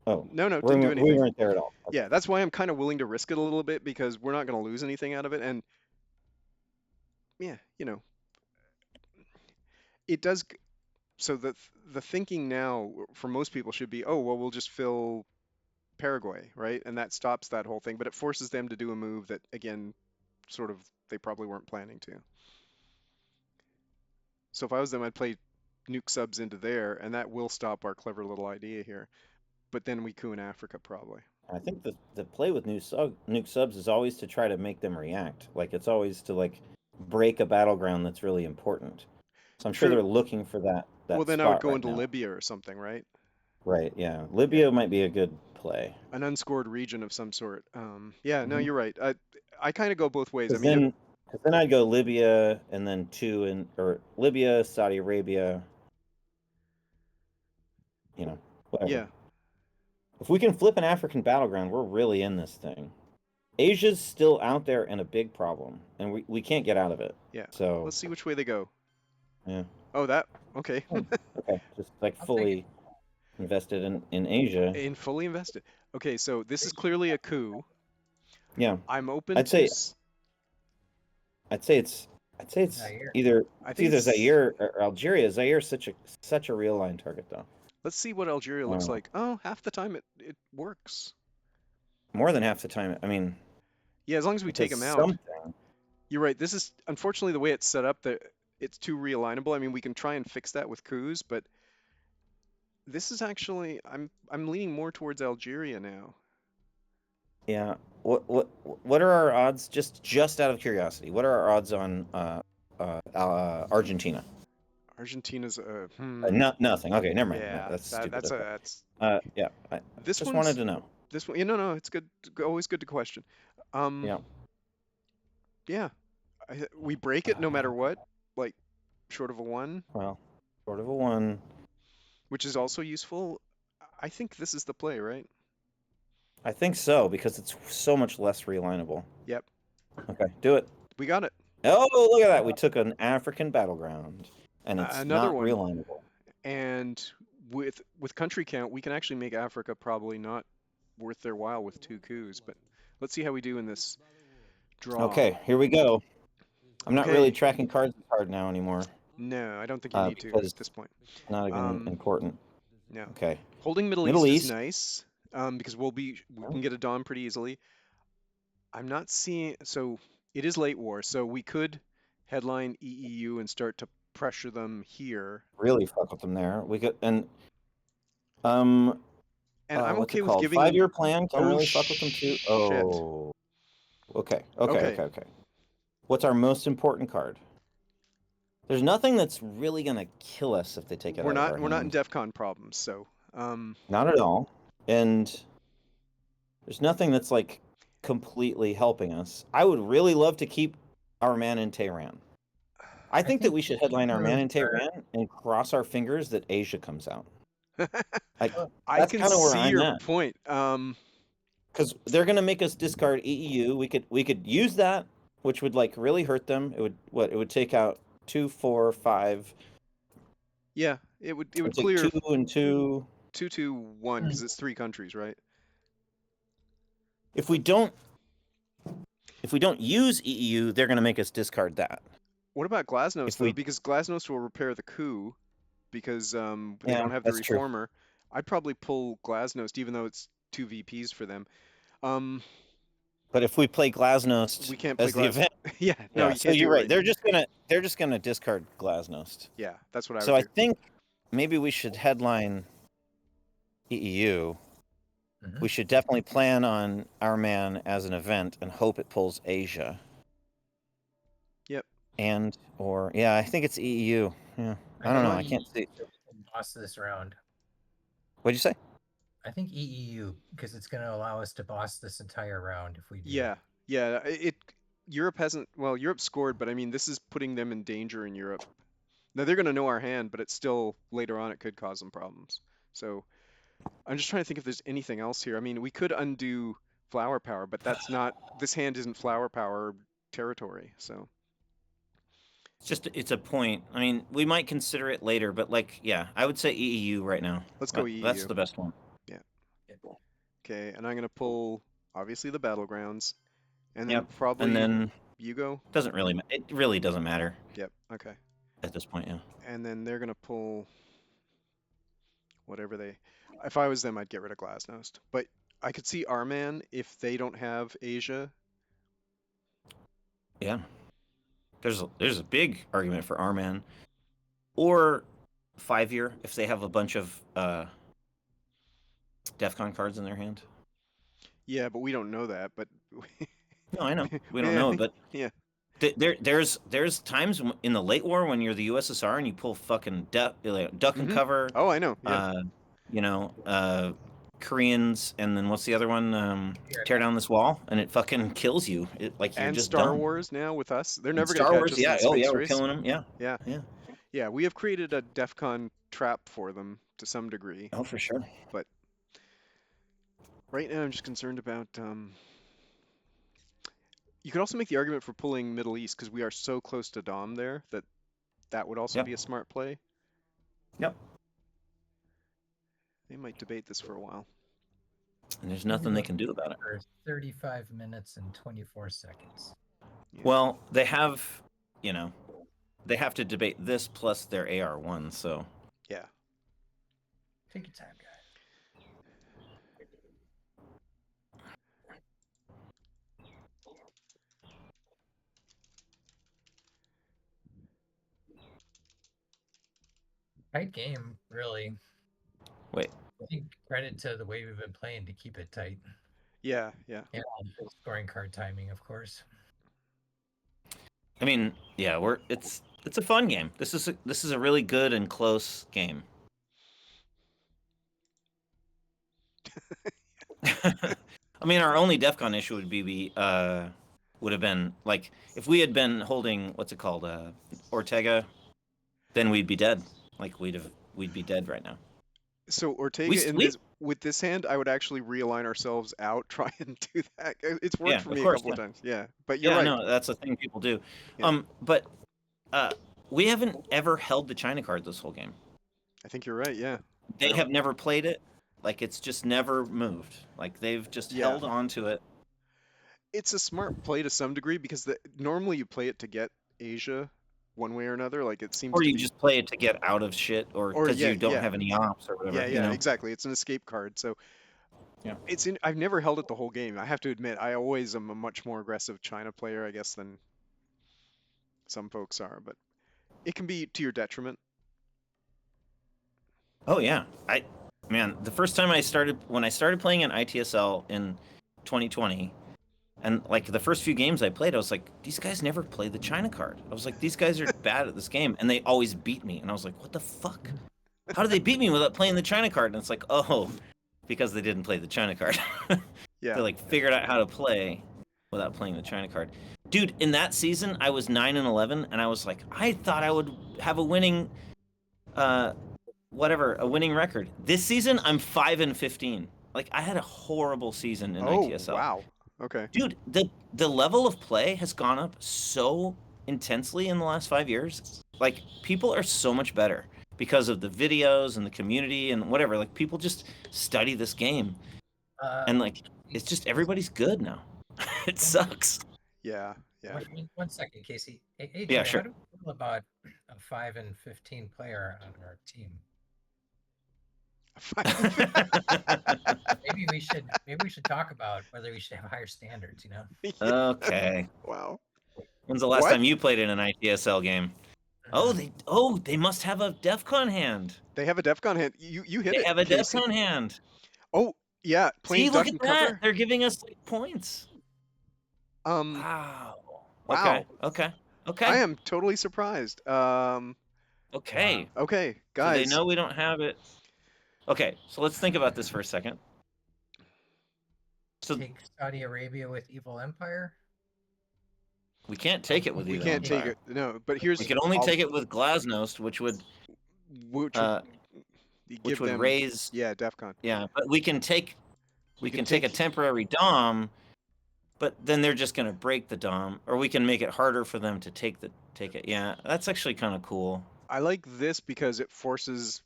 [SPEAKER 2] Oh,
[SPEAKER 1] No, no, didn't do
[SPEAKER 2] we
[SPEAKER 1] anything.
[SPEAKER 2] weren't there at all. Okay.
[SPEAKER 1] Yeah, that's why I'm kind of willing to risk it a little bit because we're not going to lose anything out of it. And yeah, it does. So the thinking now for most people should be, oh well, we'll just fill Paraguay, right? And that stops that whole thing, but it forces them to do a move that again, sort of they probably weren't planning to. So if I was them, I'd play nuke subs into there, and that will stop our clever little idea here. But then we coup in Africa probably.
[SPEAKER 2] I think the play with nuke subs is always to try to make them react. Like it's always to like break a battleground that's really important. So I'm sure they're
[SPEAKER 1] True.
[SPEAKER 2] looking for
[SPEAKER 1] Well,
[SPEAKER 2] that
[SPEAKER 1] then I would
[SPEAKER 2] spot
[SPEAKER 1] go
[SPEAKER 2] right
[SPEAKER 1] into
[SPEAKER 2] now.
[SPEAKER 1] Libya or something, right?
[SPEAKER 2] Right? Yeah,
[SPEAKER 1] Yeah,
[SPEAKER 2] Libya might be a good play.
[SPEAKER 1] an unscored region of some sort. Yeah, no,
[SPEAKER 2] Mm-hmm.
[SPEAKER 1] you're right. I kind of go both ways. I
[SPEAKER 2] Because
[SPEAKER 1] mean,
[SPEAKER 2] then, cause then I'd go Libya and then two in or Libya, Saudi Arabia, whatever.
[SPEAKER 1] yeah,
[SPEAKER 2] If we can flip an African battleground, we're really in this thing. Asia's still out there and a big problem, and we can't get out of it.
[SPEAKER 1] yeah.
[SPEAKER 2] So,
[SPEAKER 1] Let's see which way they go.
[SPEAKER 2] yeah.
[SPEAKER 1] Oh, that okay.
[SPEAKER 2] Okay, just like
[SPEAKER 3] I'm thinking
[SPEAKER 2] fully invested in Asia.
[SPEAKER 1] And fully invested. Okay, so this is clearly a coup.
[SPEAKER 2] Yeah,
[SPEAKER 1] I'm open
[SPEAKER 2] I'd
[SPEAKER 1] to.
[SPEAKER 2] say I'd say it's I'd say
[SPEAKER 3] Zaire.
[SPEAKER 1] I
[SPEAKER 2] it's
[SPEAKER 1] think
[SPEAKER 2] either
[SPEAKER 1] it's.
[SPEAKER 2] Zaire or Algeria. Zaire's such a real line target though.
[SPEAKER 1] Let's see what Algeria looks
[SPEAKER 2] Uh,
[SPEAKER 1] like. Oh, half the time it works.
[SPEAKER 2] More than half the time. I mean,
[SPEAKER 1] Yeah, as long as we
[SPEAKER 2] it
[SPEAKER 1] take
[SPEAKER 2] does
[SPEAKER 1] them out.
[SPEAKER 2] something.
[SPEAKER 1] You're right. This is unfortunately the way it's set up that it's too realignable. I mean, we can try and fix that with coups, but this is actually I'm leaning more towards Algeria now.
[SPEAKER 2] Yeah. What are our odds? Just out of curiosity, what are our odds on Argentina?
[SPEAKER 1] Argentina's
[SPEAKER 2] Nothing. Okay, never mind. No,
[SPEAKER 1] yeah,
[SPEAKER 2] that's stupid. Okay.
[SPEAKER 1] that's
[SPEAKER 2] Yeah. I
[SPEAKER 1] this
[SPEAKER 2] just wanted
[SPEAKER 1] one's
[SPEAKER 2] to know.
[SPEAKER 1] this one. Yeah, no, no, it's good. Always good to question. Um,
[SPEAKER 2] Yeah.
[SPEAKER 1] yeah, we break it no matter what, like short of a one,
[SPEAKER 2] Well, sort of a one.
[SPEAKER 1] which is also useful. I think this is the play, right?
[SPEAKER 2] I think so because it's so much less realignable.
[SPEAKER 1] Yep,
[SPEAKER 2] Okay, do it.
[SPEAKER 1] we got it.
[SPEAKER 2] Oh, look at that. We took an African battleground, and it's
[SPEAKER 1] Another
[SPEAKER 2] not
[SPEAKER 1] one.
[SPEAKER 2] realignable.
[SPEAKER 1] And with country count, we can actually make Africa probably not worth their while with two coups. But let's see how we do in this draw.
[SPEAKER 2] Okay, here we go. I'm not really
[SPEAKER 1] Okay,
[SPEAKER 2] tracking cards hard now anymore
[SPEAKER 1] no, I don't think you need to
[SPEAKER 2] because
[SPEAKER 1] at this point.
[SPEAKER 2] it's not even
[SPEAKER 1] Um,
[SPEAKER 2] important.
[SPEAKER 1] no,
[SPEAKER 2] Okay,
[SPEAKER 1] holding Middle
[SPEAKER 2] Middle
[SPEAKER 1] East is
[SPEAKER 2] East.
[SPEAKER 1] nice because we can get a Dom pretty easily. I'm not seeing so it is late war, so we could headline EEU and start to pressure them here.
[SPEAKER 2] Really fuck with them there. We could um
[SPEAKER 1] And I'm
[SPEAKER 2] what's
[SPEAKER 1] okay
[SPEAKER 2] it
[SPEAKER 1] with
[SPEAKER 2] called?
[SPEAKER 1] giving them.
[SPEAKER 2] 5-year plan can
[SPEAKER 1] Oh
[SPEAKER 2] really fuck with them too.
[SPEAKER 1] shit.
[SPEAKER 2] Oh, okay,
[SPEAKER 1] Okay,
[SPEAKER 2] okay. What's our most important card? There's nothing that's really gonna kill us if they take it out of our
[SPEAKER 1] we're not in
[SPEAKER 2] hand.
[SPEAKER 1] DEF CON problems, so
[SPEAKER 2] Not at all. And there's nothing that's like completely helping us. I would really love to keep our man in Tehran. I
[SPEAKER 3] I
[SPEAKER 2] think that
[SPEAKER 3] think
[SPEAKER 2] we should headline our man
[SPEAKER 3] moves
[SPEAKER 2] in
[SPEAKER 3] are.
[SPEAKER 2] Tehran and cross our fingers that Asia comes out. Like
[SPEAKER 3] Oh,
[SPEAKER 1] I
[SPEAKER 2] that's
[SPEAKER 1] can
[SPEAKER 2] kind of where
[SPEAKER 1] see
[SPEAKER 2] I'm
[SPEAKER 1] your
[SPEAKER 2] at.
[SPEAKER 1] point.
[SPEAKER 2] Because they're gonna make us discard EEU. We could use that, which would like really hurt them. It would take out 2, 4, 5.
[SPEAKER 1] Yeah, it
[SPEAKER 2] It would
[SPEAKER 1] would
[SPEAKER 2] take
[SPEAKER 1] clear
[SPEAKER 2] 2 and 2.
[SPEAKER 1] 2-2-1 because it's three countries, right?
[SPEAKER 2] If we don't if we don't use EEU, they're gonna make us discard that.
[SPEAKER 1] What about Glasnost
[SPEAKER 2] If
[SPEAKER 1] though?
[SPEAKER 2] we
[SPEAKER 1] Because Glasnost will repair the coup because they
[SPEAKER 2] Yeah,
[SPEAKER 1] don't have the
[SPEAKER 2] that's true.
[SPEAKER 1] reformer. I'd probably pull Glasnost even though it's two VPs for them. Um,
[SPEAKER 2] But if we play Glasnost
[SPEAKER 1] we can't play
[SPEAKER 2] as the
[SPEAKER 1] Glas.
[SPEAKER 2] event,
[SPEAKER 1] Yeah, no,
[SPEAKER 2] yeah.
[SPEAKER 1] you
[SPEAKER 2] So
[SPEAKER 1] can't do
[SPEAKER 2] you're
[SPEAKER 1] it
[SPEAKER 2] right.
[SPEAKER 1] right now.
[SPEAKER 2] They're just gonna discard Glasnost.
[SPEAKER 1] Yeah, that's what I would
[SPEAKER 2] So I
[SPEAKER 1] do.
[SPEAKER 2] think maybe we should headline EEU.
[SPEAKER 3] mhm.
[SPEAKER 2] We should definitely plan on our man as an event and hope it pulls Asia.
[SPEAKER 1] Yep.
[SPEAKER 2] And or yeah, I think it's EEU. Yeah,
[SPEAKER 3] I
[SPEAKER 2] I don't
[SPEAKER 3] think
[SPEAKER 2] know.
[SPEAKER 1] No,
[SPEAKER 2] I can't see.
[SPEAKER 3] EEU can boss this round.
[SPEAKER 2] What'd you say?
[SPEAKER 3] I think EEU because it's going to allow us to boss this entire round if we do.
[SPEAKER 1] yeah, yeah. Europe hasn't. Well, Europe scored, but I mean, this is putting them in danger in Europe. Now they're going to know our hand, but it's still later on it could cause them problems. So I'm just trying to think if there's anything else here. I mean, we could undo flower power, but that's not. This hand isn't flower power territory. So
[SPEAKER 2] It's a point. I mean, we might consider it later, but like, yeah, I would say EEU right now.
[SPEAKER 1] let's go
[SPEAKER 2] That's
[SPEAKER 1] EU.
[SPEAKER 2] the best one.
[SPEAKER 1] Yeah. Okay, and I'm gonna pull obviously the battlegrounds, and then
[SPEAKER 2] Yep. And
[SPEAKER 1] probably
[SPEAKER 2] then
[SPEAKER 1] you go.
[SPEAKER 2] it really doesn't matter.
[SPEAKER 1] Yep. Okay.
[SPEAKER 2] at this point. Yeah.
[SPEAKER 1] and then they're gonna pull whatever they. If I was them, I'd get rid of Glasnost. But I could see Arman if they don't have Asia.
[SPEAKER 2] Yeah. There's a big argument for Arman or 5-year if they have a bunch of DefCon cards in their hand.
[SPEAKER 1] Yeah, but we don't know that. But
[SPEAKER 2] No, I know we don't
[SPEAKER 1] yeah, I
[SPEAKER 2] know,
[SPEAKER 1] think
[SPEAKER 2] but
[SPEAKER 1] yeah.
[SPEAKER 2] there's times in the late war when you're the USSR and you pull fucking duck and
[SPEAKER 1] Hmm.
[SPEAKER 2] cover,
[SPEAKER 1] Oh, I know. Yeah,
[SPEAKER 2] uh, you know, Koreans, and then what's the other one?
[SPEAKER 3] Here,
[SPEAKER 2] Tear down this wall, and it fucking kills you. Like you're
[SPEAKER 1] and
[SPEAKER 2] just
[SPEAKER 1] Star
[SPEAKER 2] done.
[SPEAKER 1] Wars now with us. They're
[SPEAKER 2] And
[SPEAKER 1] never gonna
[SPEAKER 2] Star
[SPEAKER 1] catch
[SPEAKER 2] Wars,
[SPEAKER 1] us in
[SPEAKER 2] yeah,
[SPEAKER 1] the
[SPEAKER 2] oh yeah,
[SPEAKER 1] space
[SPEAKER 2] we're
[SPEAKER 1] race.
[SPEAKER 2] killing them. Yeah,
[SPEAKER 1] Yeah,
[SPEAKER 2] yeah.
[SPEAKER 1] yeah. We have created a DEF CON trap for them to some degree.
[SPEAKER 2] Oh, for sure.
[SPEAKER 1] But right now, I'm just concerned about. You could also make the argument for pulling Middle East because we are so close to Dom there that that would also
[SPEAKER 2] Yep,
[SPEAKER 1] be a smart play.
[SPEAKER 2] yep.
[SPEAKER 1] They might debate this for a while.
[SPEAKER 2] And there's nothing they can do about it.
[SPEAKER 3] for 35 minutes and 24 seconds.
[SPEAKER 1] Yeah.
[SPEAKER 2] Well, they have, you know, they have to debate this plus their AR1, so
[SPEAKER 1] Yeah.
[SPEAKER 3] Take your time, guys. Tight game, really.
[SPEAKER 2] wait.
[SPEAKER 3] I think credit to the way we've been playing to keep it tight.
[SPEAKER 1] Yeah. Yeah.
[SPEAKER 3] And scoring card timing, of course.
[SPEAKER 2] I mean, yeah, it's a fun game. This is a really good and close game. I mean, our only DEF CON issue would have been like if we had been holding what's it called, Ortega, then we'd be dead. Like we'd be dead right now.
[SPEAKER 1] So Ortega
[SPEAKER 2] We
[SPEAKER 1] in
[SPEAKER 2] we
[SPEAKER 1] this with this hand, I would actually realign ourselves out, try and do that. It's worked
[SPEAKER 2] yeah,
[SPEAKER 1] for
[SPEAKER 2] of
[SPEAKER 1] me a
[SPEAKER 2] course,
[SPEAKER 1] couple
[SPEAKER 2] yeah,
[SPEAKER 1] of times. Yeah. But you're
[SPEAKER 2] yeah.
[SPEAKER 1] right.
[SPEAKER 2] No, that's the thing people do.
[SPEAKER 1] Yeah.
[SPEAKER 2] But we haven't ever held the China card this whole game.
[SPEAKER 1] I think you're right. Yeah. I
[SPEAKER 2] They
[SPEAKER 1] don't.
[SPEAKER 2] have never played it. Like it's just never moved. Like they've just
[SPEAKER 1] Yeah.
[SPEAKER 2] held on to it.
[SPEAKER 1] It's a smart play to some degree because normally you play it to get Asia one way or another. Like it seems
[SPEAKER 2] Or
[SPEAKER 1] to
[SPEAKER 2] you
[SPEAKER 1] be.
[SPEAKER 2] just play it to get out of shit, or
[SPEAKER 1] Or
[SPEAKER 2] because
[SPEAKER 1] yeah,
[SPEAKER 2] you don't
[SPEAKER 1] yeah,
[SPEAKER 2] have any ops or
[SPEAKER 1] yeah,
[SPEAKER 2] whatever, you
[SPEAKER 1] yeah.
[SPEAKER 2] know?
[SPEAKER 1] Exactly. It's an escape card. So
[SPEAKER 2] Yeah.
[SPEAKER 1] it's in. I've never held it the whole game. I have to admit, I always am a much more aggressive China player, I guess, than some folks are. But it can be to your detriment.
[SPEAKER 2] Oh yeah. Man, the first time when I started playing in ITSL in 2020, and like the first few games I played, I was like, these guys never play the China card. I was like, these guys are bad at this game, and they always beat me. And I was like, what the fuck? How do they beat me without playing the China card? And it's like, oh, because they didn't play the China card. They
[SPEAKER 1] Yeah.
[SPEAKER 2] like figured out how to play without playing the China card. Dude, in that season, I was 9-11, and I was like, I thought I would have a winning, uh, a winning record. This season, I'm 5-15. Like I had a horrible season in
[SPEAKER 1] Oh,
[SPEAKER 2] ITSL.
[SPEAKER 1] wow. Okay.
[SPEAKER 2] Dude, the level of play has gone up so intensely in the last 5 years. Like people are so much better because of the videos and the community and whatever. Like people just study this game, and like it's just everybody's good now. It sucks.
[SPEAKER 1] Yeah. Yeah.
[SPEAKER 3] One second, Casey. Hey,
[SPEAKER 2] Yeah,
[SPEAKER 3] Ajoy,
[SPEAKER 2] sure.
[SPEAKER 3] how do you feel about a 5-15 player on our team? Maybe we should talk about whether we should have higher standards, you know?
[SPEAKER 1] Yeah.
[SPEAKER 2] Okay.
[SPEAKER 1] Wow.
[SPEAKER 2] When's the last
[SPEAKER 1] What?
[SPEAKER 2] time you played in an ITSL game? They must have a DEF CON hand.
[SPEAKER 1] They have a DEF CON hand. You hit
[SPEAKER 2] They
[SPEAKER 1] it,
[SPEAKER 2] have a DEF
[SPEAKER 1] Casey.
[SPEAKER 2] CON hand.
[SPEAKER 1] Oh, yeah. Playing
[SPEAKER 2] See, look
[SPEAKER 1] duck
[SPEAKER 2] at
[SPEAKER 1] and
[SPEAKER 2] that.
[SPEAKER 1] cover.
[SPEAKER 2] They're giving us like points.
[SPEAKER 1] Wow.
[SPEAKER 2] Wow. Okay.
[SPEAKER 1] I am totally surprised.
[SPEAKER 2] Okay.
[SPEAKER 1] Okay,
[SPEAKER 2] So
[SPEAKER 1] guys.
[SPEAKER 2] they know we don't have it. Okay, so let's think about this for a second. So
[SPEAKER 3] Take Saudi Arabia with Evil Empire?
[SPEAKER 2] we can't take it with
[SPEAKER 1] We
[SPEAKER 2] Evil
[SPEAKER 1] can't take
[SPEAKER 2] Empire.
[SPEAKER 1] it. No, but here's
[SPEAKER 2] We can only
[SPEAKER 1] I'll-
[SPEAKER 2] take it with Glasnost, which would
[SPEAKER 1] which
[SPEAKER 2] uh,
[SPEAKER 1] you
[SPEAKER 2] which
[SPEAKER 1] give
[SPEAKER 2] would
[SPEAKER 1] them.
[SPEAKER 2] raise.
[SPEAKER 1] Yeah, DEF CON.
[SPEAKER 2] Yeah, but we can take
[SPEAKER 1] can
[SPEAKER 2] a
[SPEAKER 1] take-
[SPEAKER 2] temporary Dom, but then they're just gonna break the Dom, or we can make it harder for them to take it. Yeah, that's actually kind of cool.
[SPEAKER 1] I like this because it forces.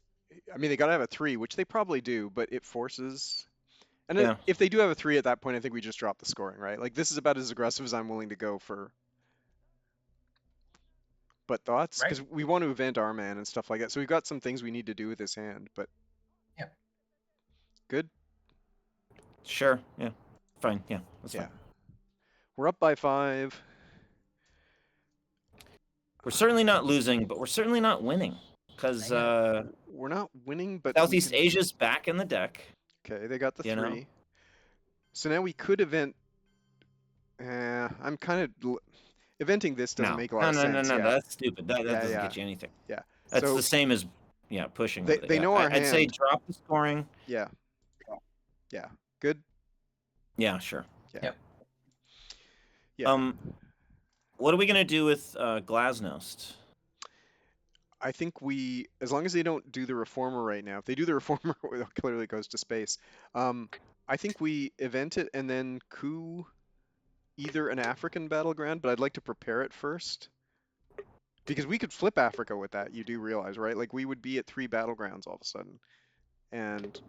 [SPEAKER 1] I mean, they gotta have a 3, which they probably do, but it forces. And
[SPEAKER 2] Yeah.
[SPEAKER 1] if they do have a 3 at that point, I think we just drop the scoring, right? Like this is about as aggressive as I'm willing to go for But thoughts?
[SPEAKER 3] Right.
[SPEAKER 1] Because we want to event our man and stuff like that. So we've got some things we need to do with this hand, but
[SPEAKER 3] Yep.
[SPEAKER 1] good.
[SPEAKER 2] Sure. Yeah. Fine. Yeah. That's
[SPEAKER 1] Yeah.
[SPEAKER 2] fine.
[SPEAKER 1] We're up by 5.
[SPEAKER 2] We're certainly not losing, but we're certainly not winning because
[SPEAKER 1] We're not winning, but we
[SPEAKER 2] Southeast
[SPEAKER 1] can.
[SPEAKER 2] Asia's back in the deck.
[SPEAKER 1] Okay, they got the
[SPEAKER 2] You know.
[SPEAKER 1] 3. So now we could event. I'm kind of eventing this doesn't
[SPEAKER 2] No.
[SPEAKER 1] make a lot
[SPEAKER 2] No.
[SPEAKER 1] of
[SPEAKER 2] No. No.
[SPEAKER 1] sense.
[SPEAKER 2] No.
[SPEAKER 1] Yeah.
[SPEAKER 2] That's stupid. That
[SPEAKER 1] Yeah.
[SPEAKER 2] doesn't
[SPEAKER 1] Yeah.
[SPEAKER 2] get you anything.
[SPEAKER 1] Yeah.
[SPEAKER 2] That's the
[SPEAKER 1] So
[SPEAKER 2] same as pushing
[SPEAKER 1] they
[SPEAKER 2] with it.
[SPEAKER 1] they
[SPEAKER 2] Yeah.
[SPEAKER 1] know our
[SPEAKER 2] I'd say
[SPEAKER 1] hand.
[SPEAKER 2] drop the scoring.
[SPEAKER 1] Yeah. Yeah. Good.
[SPEAKER 2] Yeah. Sure.
[SPEAKER 1] Yeah.
[SPEAKER 3] Yep.
[SPEAKER 1] Yeah.
[SPEAKER 2] What are we gonna do with Glasnost?
[SPEAKER 1] I think as long as they don't do the reformer right now, if they do the reformer, it clearly goes to space. I think we event it and then coup either an African battleground, but I'd like to prepare it first. Because we could flip Africa with that, you do realize, right? Like we would be at 3 battlegrounds all of a sudden. And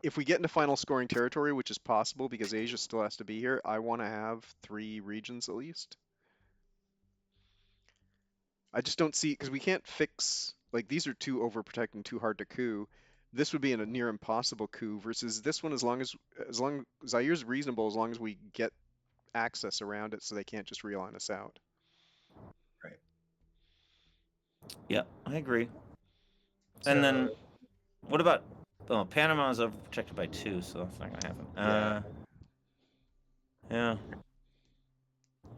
[SPEAKER 1] if we get into final scoring territory, which is possible because Asia still has to be here, I want to have 3 regions at least. I just don't see, because we can't fix, like these are too overprotected, too hard to coup. This would be a near impossible coup versus this one, as long Zaire's reasonable, as long as we get access around it so they can't just realign us out.
[SPEAKER 3] Right.
[SPEAKER 2] Yeah, I agree.
[SPEAKER 3] So,
[SPEAKER 2] And then what about Panama's overprotected by 2, so that's not gonna happen. Yeah.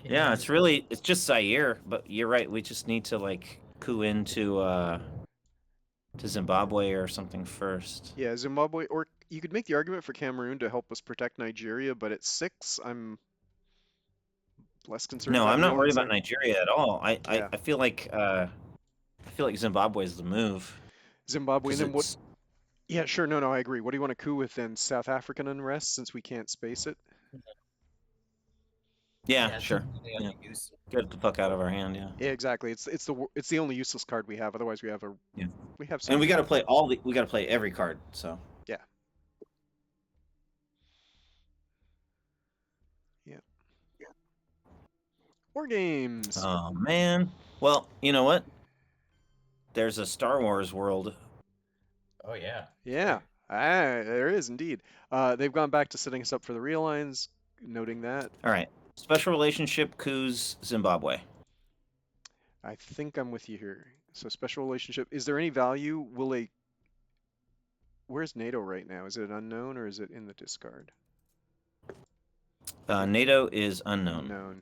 [SPEAKER 2] Yeah, it's just Zaire, but you're right. We just need to like coup into to Zimbabwe or something first.
[SPEAKER 1] Yeah, Zimbabwe, or you could make the argument for Cameroon to help us protect Nigeria, but at 6, I'm less concerned
[SPEAKER 2] No,
[SPEAKER 1] about,
[SPEAKER 2] I'm not
[SPEAKER 1] more
[SPEAKER 2] worried about
[SPEAKER 1] concerned.
[SPEAKER 2] Nigeria at all.
[SPEAKER 1] Yeah,
[SPEAKER 2] I feel like Zimbabwe is the move
[SPEAKER 1] Zimbabwe, and
[SPEAKER 2] because
[SPEAKER 1] then what?
[SPEAKER 2] it's
[SPEAKER 1] Yeah, sure, no, I agree. What do you want to coup with then? South African unrest, since we can't space it?
[SPEAKER 2] yeah, sure.
[SPEAKER 3] Really
[SPEAKER 2] Yeah.
[SPEAKER 3] underused.
[SPEAKER 2] Get the puck out of our hand, yeah.
[SPEAKER 1] Yeah, exactly. It's the only useless card we have. Otherwise, we have
[SPEAKER 2] Yeah.
[SPEAKER 1] some.
[SPEAKER 2] And we got to play every card, so.
[SPEAKER 1] Yeah. Yeah. War games.
[SPEAKER 2] Oh man. Well, you know what? There's a Star Wars world.
[SPEAKER 3] Oh yeah.
[SPEAKER 1] Yeah. There is indeed. They've gone back to setting us up for the realigns, noting that.
[SPEAKER 2] All right. Special relationship coups Zimbabwe.
[SPEAKER 1] I think I'm with you here. So special relationship. Is there any value? Where's NATO right now? Is it an unknown or is it in the discard?
[SPEAKER 2] NATO is unknown.
[SPEAKER 1] Unknown.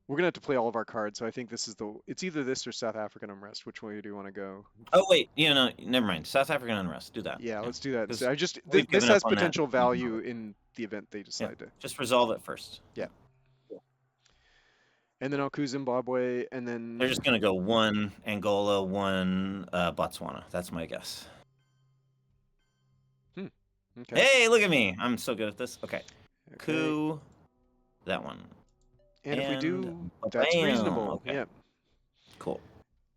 [SPEAKER 1] We're gonna have to play all of our cards, so I think it's either this or South African unrest. Which way do you want to go?
[SPEAKER 2] Oh wait, never mind. South African unrest. Do that.
[SPEAKER 1] Yeah, let's do that.
[SPEAKER 2] 'Cause
[SPEAKER 1] This
[SPEAKER 2] given up
[SPEAKER 1] has
[SPEAKER 2] on that.
[SPEAKER 1] potential value in the event they decide to.
[SPEAKER 2] Just resolve it first.
[SPEAKER 1] Yeah. And then I'll coup Zimbabwe, and then
[SPEAKER 2] They're just gonna go 1 Angola, 1 Botswana. That's my guess.
[SPEAKER 1] okay.
[SPEAKER 2] Hey, look at me! I'm so good at this. Okay,
[SPEAKER 1] Okay.
[SPEAKER 2] coup that one.
[SPEAKER 1] And if we do,
[SPEAKER 2] And
[SPEAKER 1] that's
[SPEAKER 2] bam!
[SPEAKER 1] reasonable.
[SPEAKER 2] Okay.
[SPEAKER 1] Yep.
[SPEAKER 2] Cool.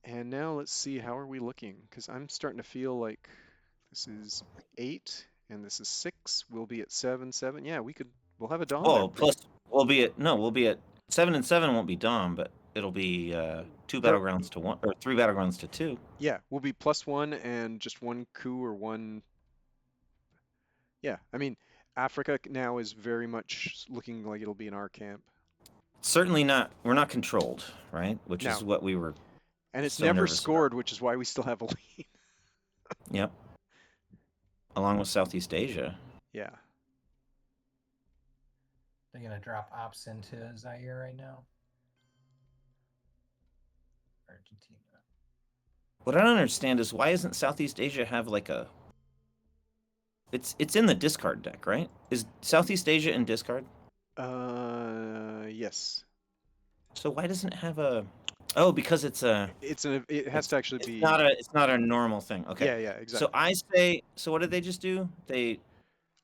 [SPEAKER 1] And now let's see, how are we looking? Because I'm starting to feel like this is 8 and this is 6. We'll be at 7, 7. Yeah, we'll have a Dom.
[SPEAKER 2] Oh, plus we'll be at 7 and 7 won't be Dom, but it'll be 2 battlegrounds to 1 or 3 battlegrounds to 2.
[SPEAKER 1] Yeah, we'll be +1 and just 1 coup or 1. Yeah, I mean, Africa now is very much looking like it'll be in our camp.
[SPEAKER 2] Certainly not. We're not controlled, right? Which
[SPEAKER 1] No.
[SPEAKER 2] is what we were.
[SPEAKER 1] And it's
[SPEAKER 2] so
[SPEAKER 1] never
[SPEAKER 2] nervous
[SPEAKER 1] scored,
[SPEAKER 2] about.
[SPEAKER 1] which is why we still have a lead.
[SPEAKER 2] Yep. Along with Southeast Asia.
[SPEAKER 1] Yeah.
[SPEAKER 3] They're gonna drop ops into Zaire right now. Argentina.
[SPEAKER 2] What I don't understand is why isn't Southeast Asia have like a. It's in the discard deck, right? Is Southeast Asia in discard?
[SPEAKER 1] Yes.
[SPEAKER 2] So why doesn't it have a? Oh, because it
[SPEAKER 1] has to actually be.
[SPEAKER 2] It's not a normal thing. Okay.
[SPEAKER 1] Yeah, exactly.
[SPEAKER 2] So I say. So what did they just do?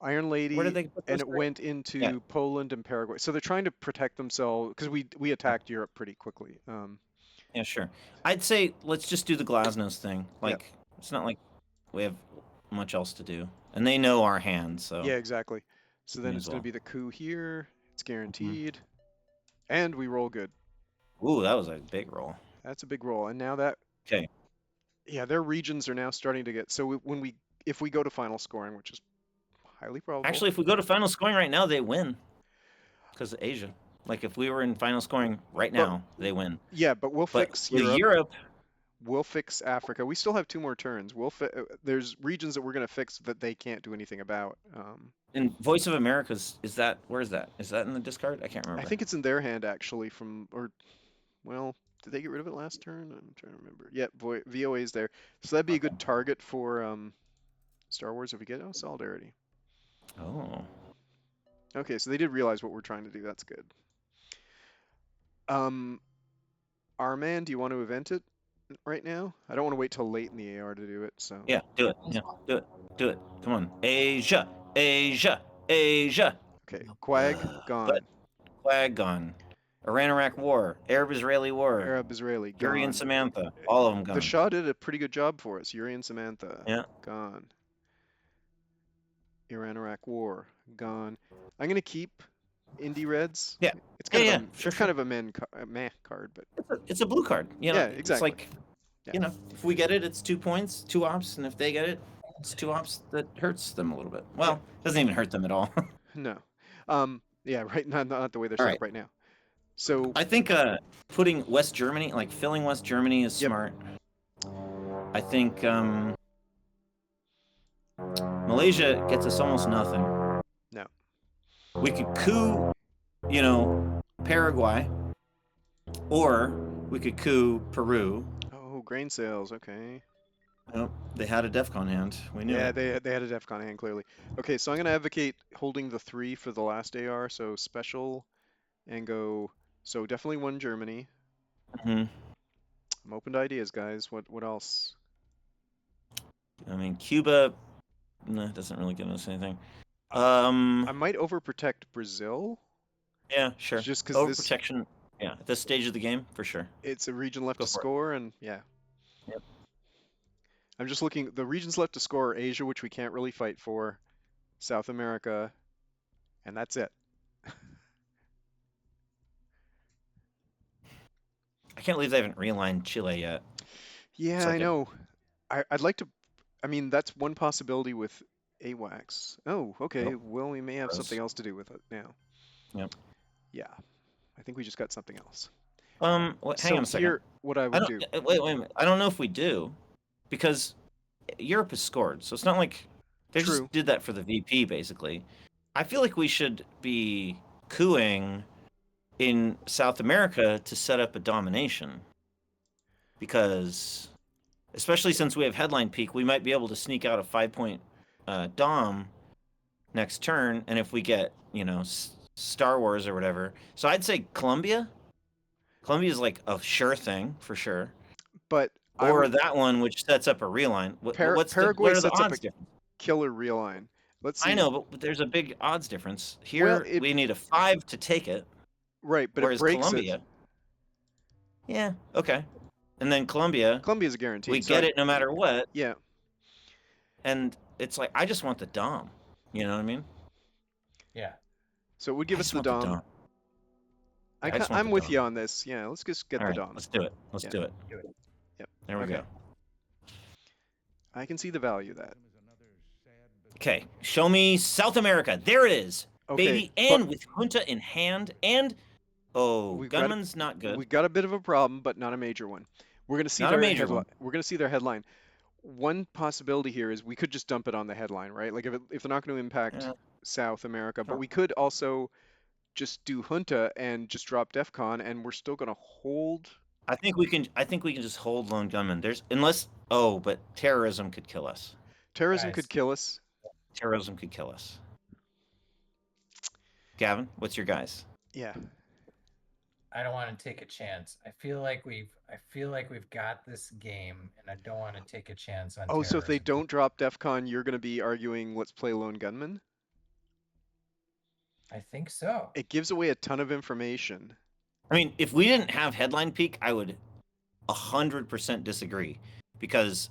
[SPEAKER 1] Iron Lady,
[SPEAKER 2] Where did they put
[SPEAKER 1] and
[SPEAKER 2] those
[SPEAKER 1] it went into
[SPEAKER 2] Yeah.
[SPEAKER 1] Poland and Paraguay. So they're trying to protect themselves because we attacked Europe pretty quickly.
[SPEAKER 2] Yeah, sure. I'd say let's just do the Glasnost thing. Like it's not like we have much else to do, and they know our hand. So
[SPEAKER 1] Yeah, exactly. So then
[SPEAKER 2] May
[SPEAKER 1] it's
[SPEAKER 2] as
[SPEAKER 1] going to
[SPEAKER 2] well.
[SPEAKER 1] be the coup here. It's guaranteed, and we roll good.
[SPEAKER 2] Ooh, that was a big roll.
[SPEAKER 1] That's a big roll. And now that,
[SPEAKER 2] Okay.
[SPEAKER 1] yeah, their regions are now starting to get. So when we, if we go to final scoring, which is highly probable.
[SPEAKER 2] Actually, if we go to final scoring right now, they win because of Asia. Like if we were in final scoring right
[SPEAKER 1] But
[SPEAKER 2] now, they win.
[SPEAKER 1] yeah, but we'll
[SPEAKER 2] But
[SPEAKER 1] fix
[SPEAKER 2] with
[SPEAKER 1] Europe.
[SPEAKER 2] Europe,
[SPEAKER 1] We'll fix Africa. We still have 2 more turns. There's regions that we're going to fix that they can't do anything about.
[SPEAKER 2] in Voice of America's, is that where is that? Is that in the discard? I can't
[SPEAKER 1] I
[SPEAKER 2] remember.
[SPEAKER 1] think it's in their hand actually. Well, did they get rid of it last turn? I'm trying to remember. Yeah, VOA is there, so that'd be a
[SPEAKER 2] Okay.
[SPEAKER 1] good target for Star Wars if we get Solidarity.
[SPEAKER 2] Oh.
[SPEAKER 1] Okay, so they did realize what we're trying to do. That's good. Um, Arman, do you want to event it right now? I don't want to wait till late in the AR to do it. So
[SPEAKER 2] Yeah, do it. Yeah, do it. Do it. Come on. Asia, Asia, Asia.
[SPEAKER 1] okay, Quag
[SPEAKER 2] But
[SPEAKER 1] gone.
[SPEAKER 2] flag gone. Iran-Iraq war, Arab-Israeli war,
[SPEAKER 1] Arab Israeli
[SPEAKER 2] Yuri and
[SPEAKER 1] gone.
[SPEAKER 2] Samantha, all of them
[SPEAKER 1] The
[SPEAKER 2] gone.
[SPEAKER 1] Shah did a pretty good job for us. Yuri and Samantha
[SPEAKER 2] Yeah.
[SPEAKER 1] gone. Iran-Iraq war gone. I'm gonna keep Indie Reds.
[SPEAKER 2] Yeah.
[SPEAKER 1] It's
[SPEAKER 2] Yeah,
[SPEAKER 1] kind of
[SPEAKER 2] yeah,
[SPEAKER 1] a
[SPEAKER 2] sure,
[SPEAKER 1] it's
[SPEAKER 2] sure.
[SPEAKER 1] kind of a meh card, but
[SPEAKER 2] It's a blue card. You know,
[SPEAKER 1] yeah,
[SPEAKER 2] it's
[SPEAKER 1] exactly.
[SPEAKER 2] like,
[SPEAKER 1] Yeah.
[SPEAKER 2] you know, if we get it, it's 2 points, 2 ops, and if they get it, it's 2 ops that hurts them a little bit. Well, doesn't even hurt them at all.
[SPEAKER 1] No. Yeah, right. Not the way they're
[SPEAKER 2] All
[SPEAKER 1] set
[SPEAKER 2] right.
[SPEAKER 1] up right now. So
[SPEAKER 2] I think putting West Germany, like filling West Germany, is
[SPEAKER 1] Yep.
[SPEAKER 2] smart. I think Malaysia gets us almost nothing.
[SPEAKER 1] No.
[SPEAKER 2] We could coup, you know, Paraguay, or we could coup Peru.
[SPEAKER 1] Oh, grain sales. Okay.
[SPEAKER 2] Oh, they had a DEFCON hand. We knew
[SPEAKER 1] Yeah,
[SPEAKER 2] it.
[SPEAKER 1] they had a DEFCON hand clearly. Okay, so I'm gonna advocate holding the 3 for the last AR. So special and go. So definitely 1 Germany.
[SPEAKER 2] hmm
[SPEAKER 1] I'm open to ideas, guys. What else?
[SPEAKER 2] I mean, Cuba, no, doesn't really give us anything.
[SPEAKER 1] I might overprotect Brazil
[SPEAKER 2] Yeah, sure.
[SPEAKER 1] just because this
[SPEAKER 2] Overprotection. Yeah, at this stage of the game, for sure.
[SPEAKER 1] it's a region left
[SPEAKER 2] Go
[SPEAKER 1] to
[SPEAKER 2] for it.
[SPEAKER 1] score, and yeah.
[SPEAKER 2] Yep.
[SPEAKER 1] I'm just looking. The regions left to score are Asia, which we can't really fight for, South America, and that's it.
[SPEAKER 2] I can't believe they haven't realigned Chile yet.
[SPEAKER 1] Yeah,
[SPEAKER 2] It's
[SPEAKER 1] I
[SPEAKER 2] like
[SPEAKER 1] know. I'd like to. I mean, that's one possibility with AWACS. Oh, okay. Well, we may have
[SPEAKER 2] gross.
[SPEAKER 1] something else to do with it now.
[SPEAKER 2] Yep.
[SPEAKER 1] Yeah, I think we just got something else.
[SPEAKER 2] Hang
[SPEAKER 1] So
[SPEAKER 2] on a second.
[SPEAKER 1] here, what I
[SPEAKER 2] I
[SPEAKER 1] would
[SPEAKER 2] don't.
[SPEAKER 1] do.
[SPEAKER 2] Wait a minute. I don't know if we do, because Europe has scored, so it's not like they
[SPEAKER 1] True.
[SPEAKER 2] just did that for the VP. Basically, I feel like we should be cooing in South America to set up a domination, because especially since we have headline peak, we might be able to sneak out a 5-point dom next turn, and if we get Star Wars or whatever, so I'd say Colombia. Colombia is like a sure thing for sure.
[SPEAKER 1] But
[SPEAKER 2] Or that one, which sets up a realign.
[SPEAKER 1] Paraguay
[SPEAKER 2] What are the
[SPEAKER 1] sets up a
[SPEAKER 2] odds difference?
[SPEAKER 1] killer realign. Let's
[SPEAKER 2] I
[SPEAKER 1] see.
[SPEAKER 2] know, but there's a big odds difference.
[SPEAKER 1] Well,
[SPEAKER 2] Here, we need a 5 to take it,
[SPEAKER 1] right, but it
[SPEAKER 2] whereas
[SPEAKER 1] breaks
[SPEAKER 2] Colombia,
[SPEAKER 1] it.
[SPEAKER 2] yeah, okay. And then Colombia,
[SPEAKER 1] Colombia's a guarantee.
[SPEAKER 2] we get it no matter what,
[SPEAKER 1] Yeah.
[SPEAKER 2] and it's like, I just want the Dom. You know what I mean?
[SPEAKER 3] Yeah.
[SPEAKER 1] So it would
[SPEAKER 2] I
[SPEAKER 1] give us
[SPEAKER 2] just
[SPEAKER 1] the
[SPEAKER 2] want the
[SPEAKER 1] Dom.
[SPEAKER 2] Dom. Yeah, I just want
[SPEAKER 1] I'm
[SPEAKER 2] the
[SPEAKER 1] with
[SPEAKER 2] Dom.
[SPEAKER 1] you on this. Yeah, let's just get
[SPEAKER 2] All
[SPEAKER 1] the
[SPEAKER 2] right,
[SPEAKER 1] Dom.
[SPEAKER 2] let's do it. Let's
[SPEAKER 1] Yeah.
[SPEAKER 2] do it.
[SPEAKER 1] Yep.
[SPEAKER 2] There we
[SPEAKER 1] Okay.
[SPEAKER 2] go.
[SPEAKER 1] I can see the value of that.
[SPEAKER 2] Okay, show me South America. There it is,
[SPEAKER 1] Okay,
[SPEAKER 2] baby, and with Junta in hand, and
[SPEAKER 1] We've got a-
[SPEAKER 2] Gunman's not good.
[SPEAKER 1] We've got a bit of a problem, but not a major one. We're gonna see
[SPEAKER 2] Not a
[SPEAKER 1] their
[SPEAKER 2] major
[SPEAKER 1] headline.
[SPEAKER 2] one.
[SPEAKER 1] We're gonna see their headline. One possibility here is we could just dump it on the headline, right? Like if they're not going to impact
[SPEAKER 2] Yeah.
[SPEAKER 1] South America, but
[SPEAKER 2] Huh.
[SPEAKER 1] we could also just do Junta and just drop DEFCON, and we're still gonna hold.
[SPEAKER 2] I think we can just hold Lone Gunman. But terrorism could kill us.
[SPEAKER 1] Terrorism
[SPEAKER 3] Guys.
[SPEAKER 1] could kill us.
[SPEAKER 2] Terrorism could kill us. Gavin, what's your guys?
[SPEAKER 1] Yeah.
[SPEAKER 3] I don't want to take a chance. I feel like we've got this game, and I don't want to take a chance on.
[SPEAKER 1] Oh, so if they
[SPEAKER 3] terrorism.
[SPEAKER 1] don't drop DEFCON, you're gonna be arguing, let's play Lone Gunman?
[SPEAKER 3] I think so.
[SPEAKER 1] It gives away a ton of information.
[SPEAKER 2] I mean, if we didn't have headline peak, I would 100% disagree, because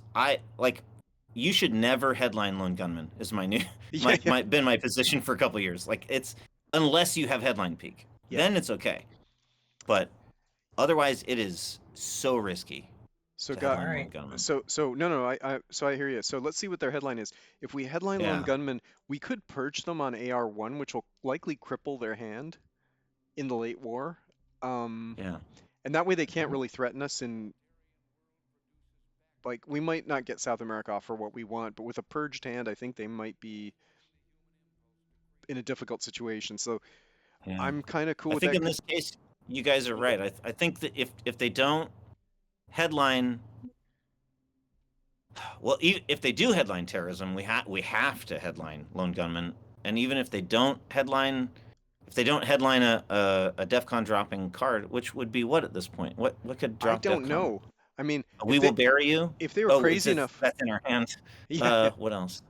[SPEAKER 2] you should never headline Lone Gunman. Is my new been my position for a couple of years. Like, it's unless you have headline peak,
[SPEAKER 1] Yeah.
[SPEAKER 2] then it's okay. But Otherwise, it is so risky
[SPEAKER 1] So
[SPEAKER 2] to
[SPEAKER 1] got
[SPEAKER 3] All
[SPEAKER 2] headline
[SPEAKER 3] right.
[SPEAKER 2] Lone Gunman.
[SPEAKER 1] so no, so I hear you. So let's see what their headline is. If we headline Lone
[SPEAKER 2] Yeah,
[SPEAKER 1] Gunman, we could purge them on AR1, which will likely cripple their hand in the late war. Um,
[SPEAKER 2] yeah,
[SPEAKER 1] and that way they can't
[SPEAKER 3] Mhm.
[SPEAKER 1] really threaten us in, like, we might not get South America off for what we want, but with a purged hand, I think they might be in a difficult situation. So
[SPEAKER 2] yeah.
[SPEAKER 1] I'm kind of cool
[SPEAKER 2] I
[SPEAKER 1] with
[SPEAKER 2] think
[SPEAKER 1] that.
[SPEAKER 2] in this case, you guys are right. I think that if they don't headline, well, if they do headline terrorism, we have to headline Lone Gunman, and even if they don't headline a DefCon dropping card, which would be what at this point? What could
[SPEAKER 1] I
[SPEAKER 2] drop
[SPEAKER 1] don't
[SPEAKER 2] DefCon?
[SPEAKER 1] know. I mean,
[SPEAKER 2] We will bury you.
[SPEAKER 1] if they were
[SPEAKER 2] Oh, it's
[SPEAKER 1] crazy
[SPEAKER 2] just,
[SPEAKER 1] enough,
[SPEAKER 2] that's in our hands.
[SPEAKER 1] yeah, yeah.
[SPEAKER 2] What else?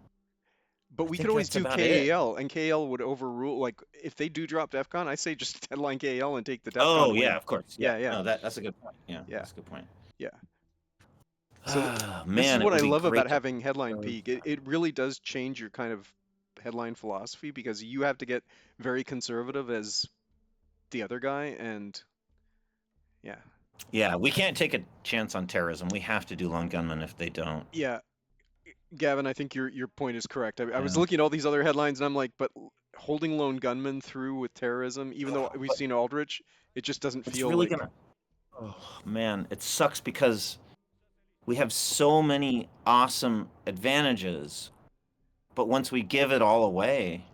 [SPEAKER 1] But
[SPEAKER 2] I
[SPEAKER 1] we could
[SPEAKER 2] think
[SPEAKER 1] always
[SPEAKER 2] that's
[SPEAKER 1] do
[SPEAKER 2] about it.
[SPEAKER 1] KAL, and KAL would overrule. Like, if they do drop DEFCON, I say just headline KAL and take the DEFCON
[SPEAKER 2] Oh yeah,
[SPEAKER 1] win.
[SPEAKER 2] of course. Yeah.
[SPEAKER 1] Yeah, yeah,
[SPEAKER 2] No, that's a good point. Yeah,
[SPEAKER 1] yeah,
[SPEAKER 2] that's a good point.
[SPEAKER 1] yeah. So
[SPEAKER 2] Ah,
[SPEAKER 1] this is
[SPEAKER 2] man, it
[SPEAKER 1] what
[SPEAKER 2] would
[SPEAKER 1] I
[SPEAKER 2] be
[SPEAKER 1] love about
[SPEAKER 2] great to.
[SPEAKER 1] having headline peak. It really does change your kind of headline philosophy because you have to get very conservative as the other guy, and yeah,
[SPEAKER 2] Yeah, we can't take a chance on terrorism. We have to do Lone Gunman if they don't.
[SPEAKER 1] yeah. Gavin, I think your point is correct. I was
[SPEAKER 2] Yeah.
[SPEAKER 1] looking at all these other headlines, and I'm like, but holding lone gunmen through with terrorism, even though we've
[SPEAKER 2] But
[SPEAKER 1] seen Aldrich, it just doesn't
[SPEAKER 2] it's
[SPEAKER 1] feel
[SPEAKER 2] really
[SPEAKER 1] like.
[SPEAKER 2] gonna. Oh man, it sucks because we have so many awesome advantages, but once we give it all away,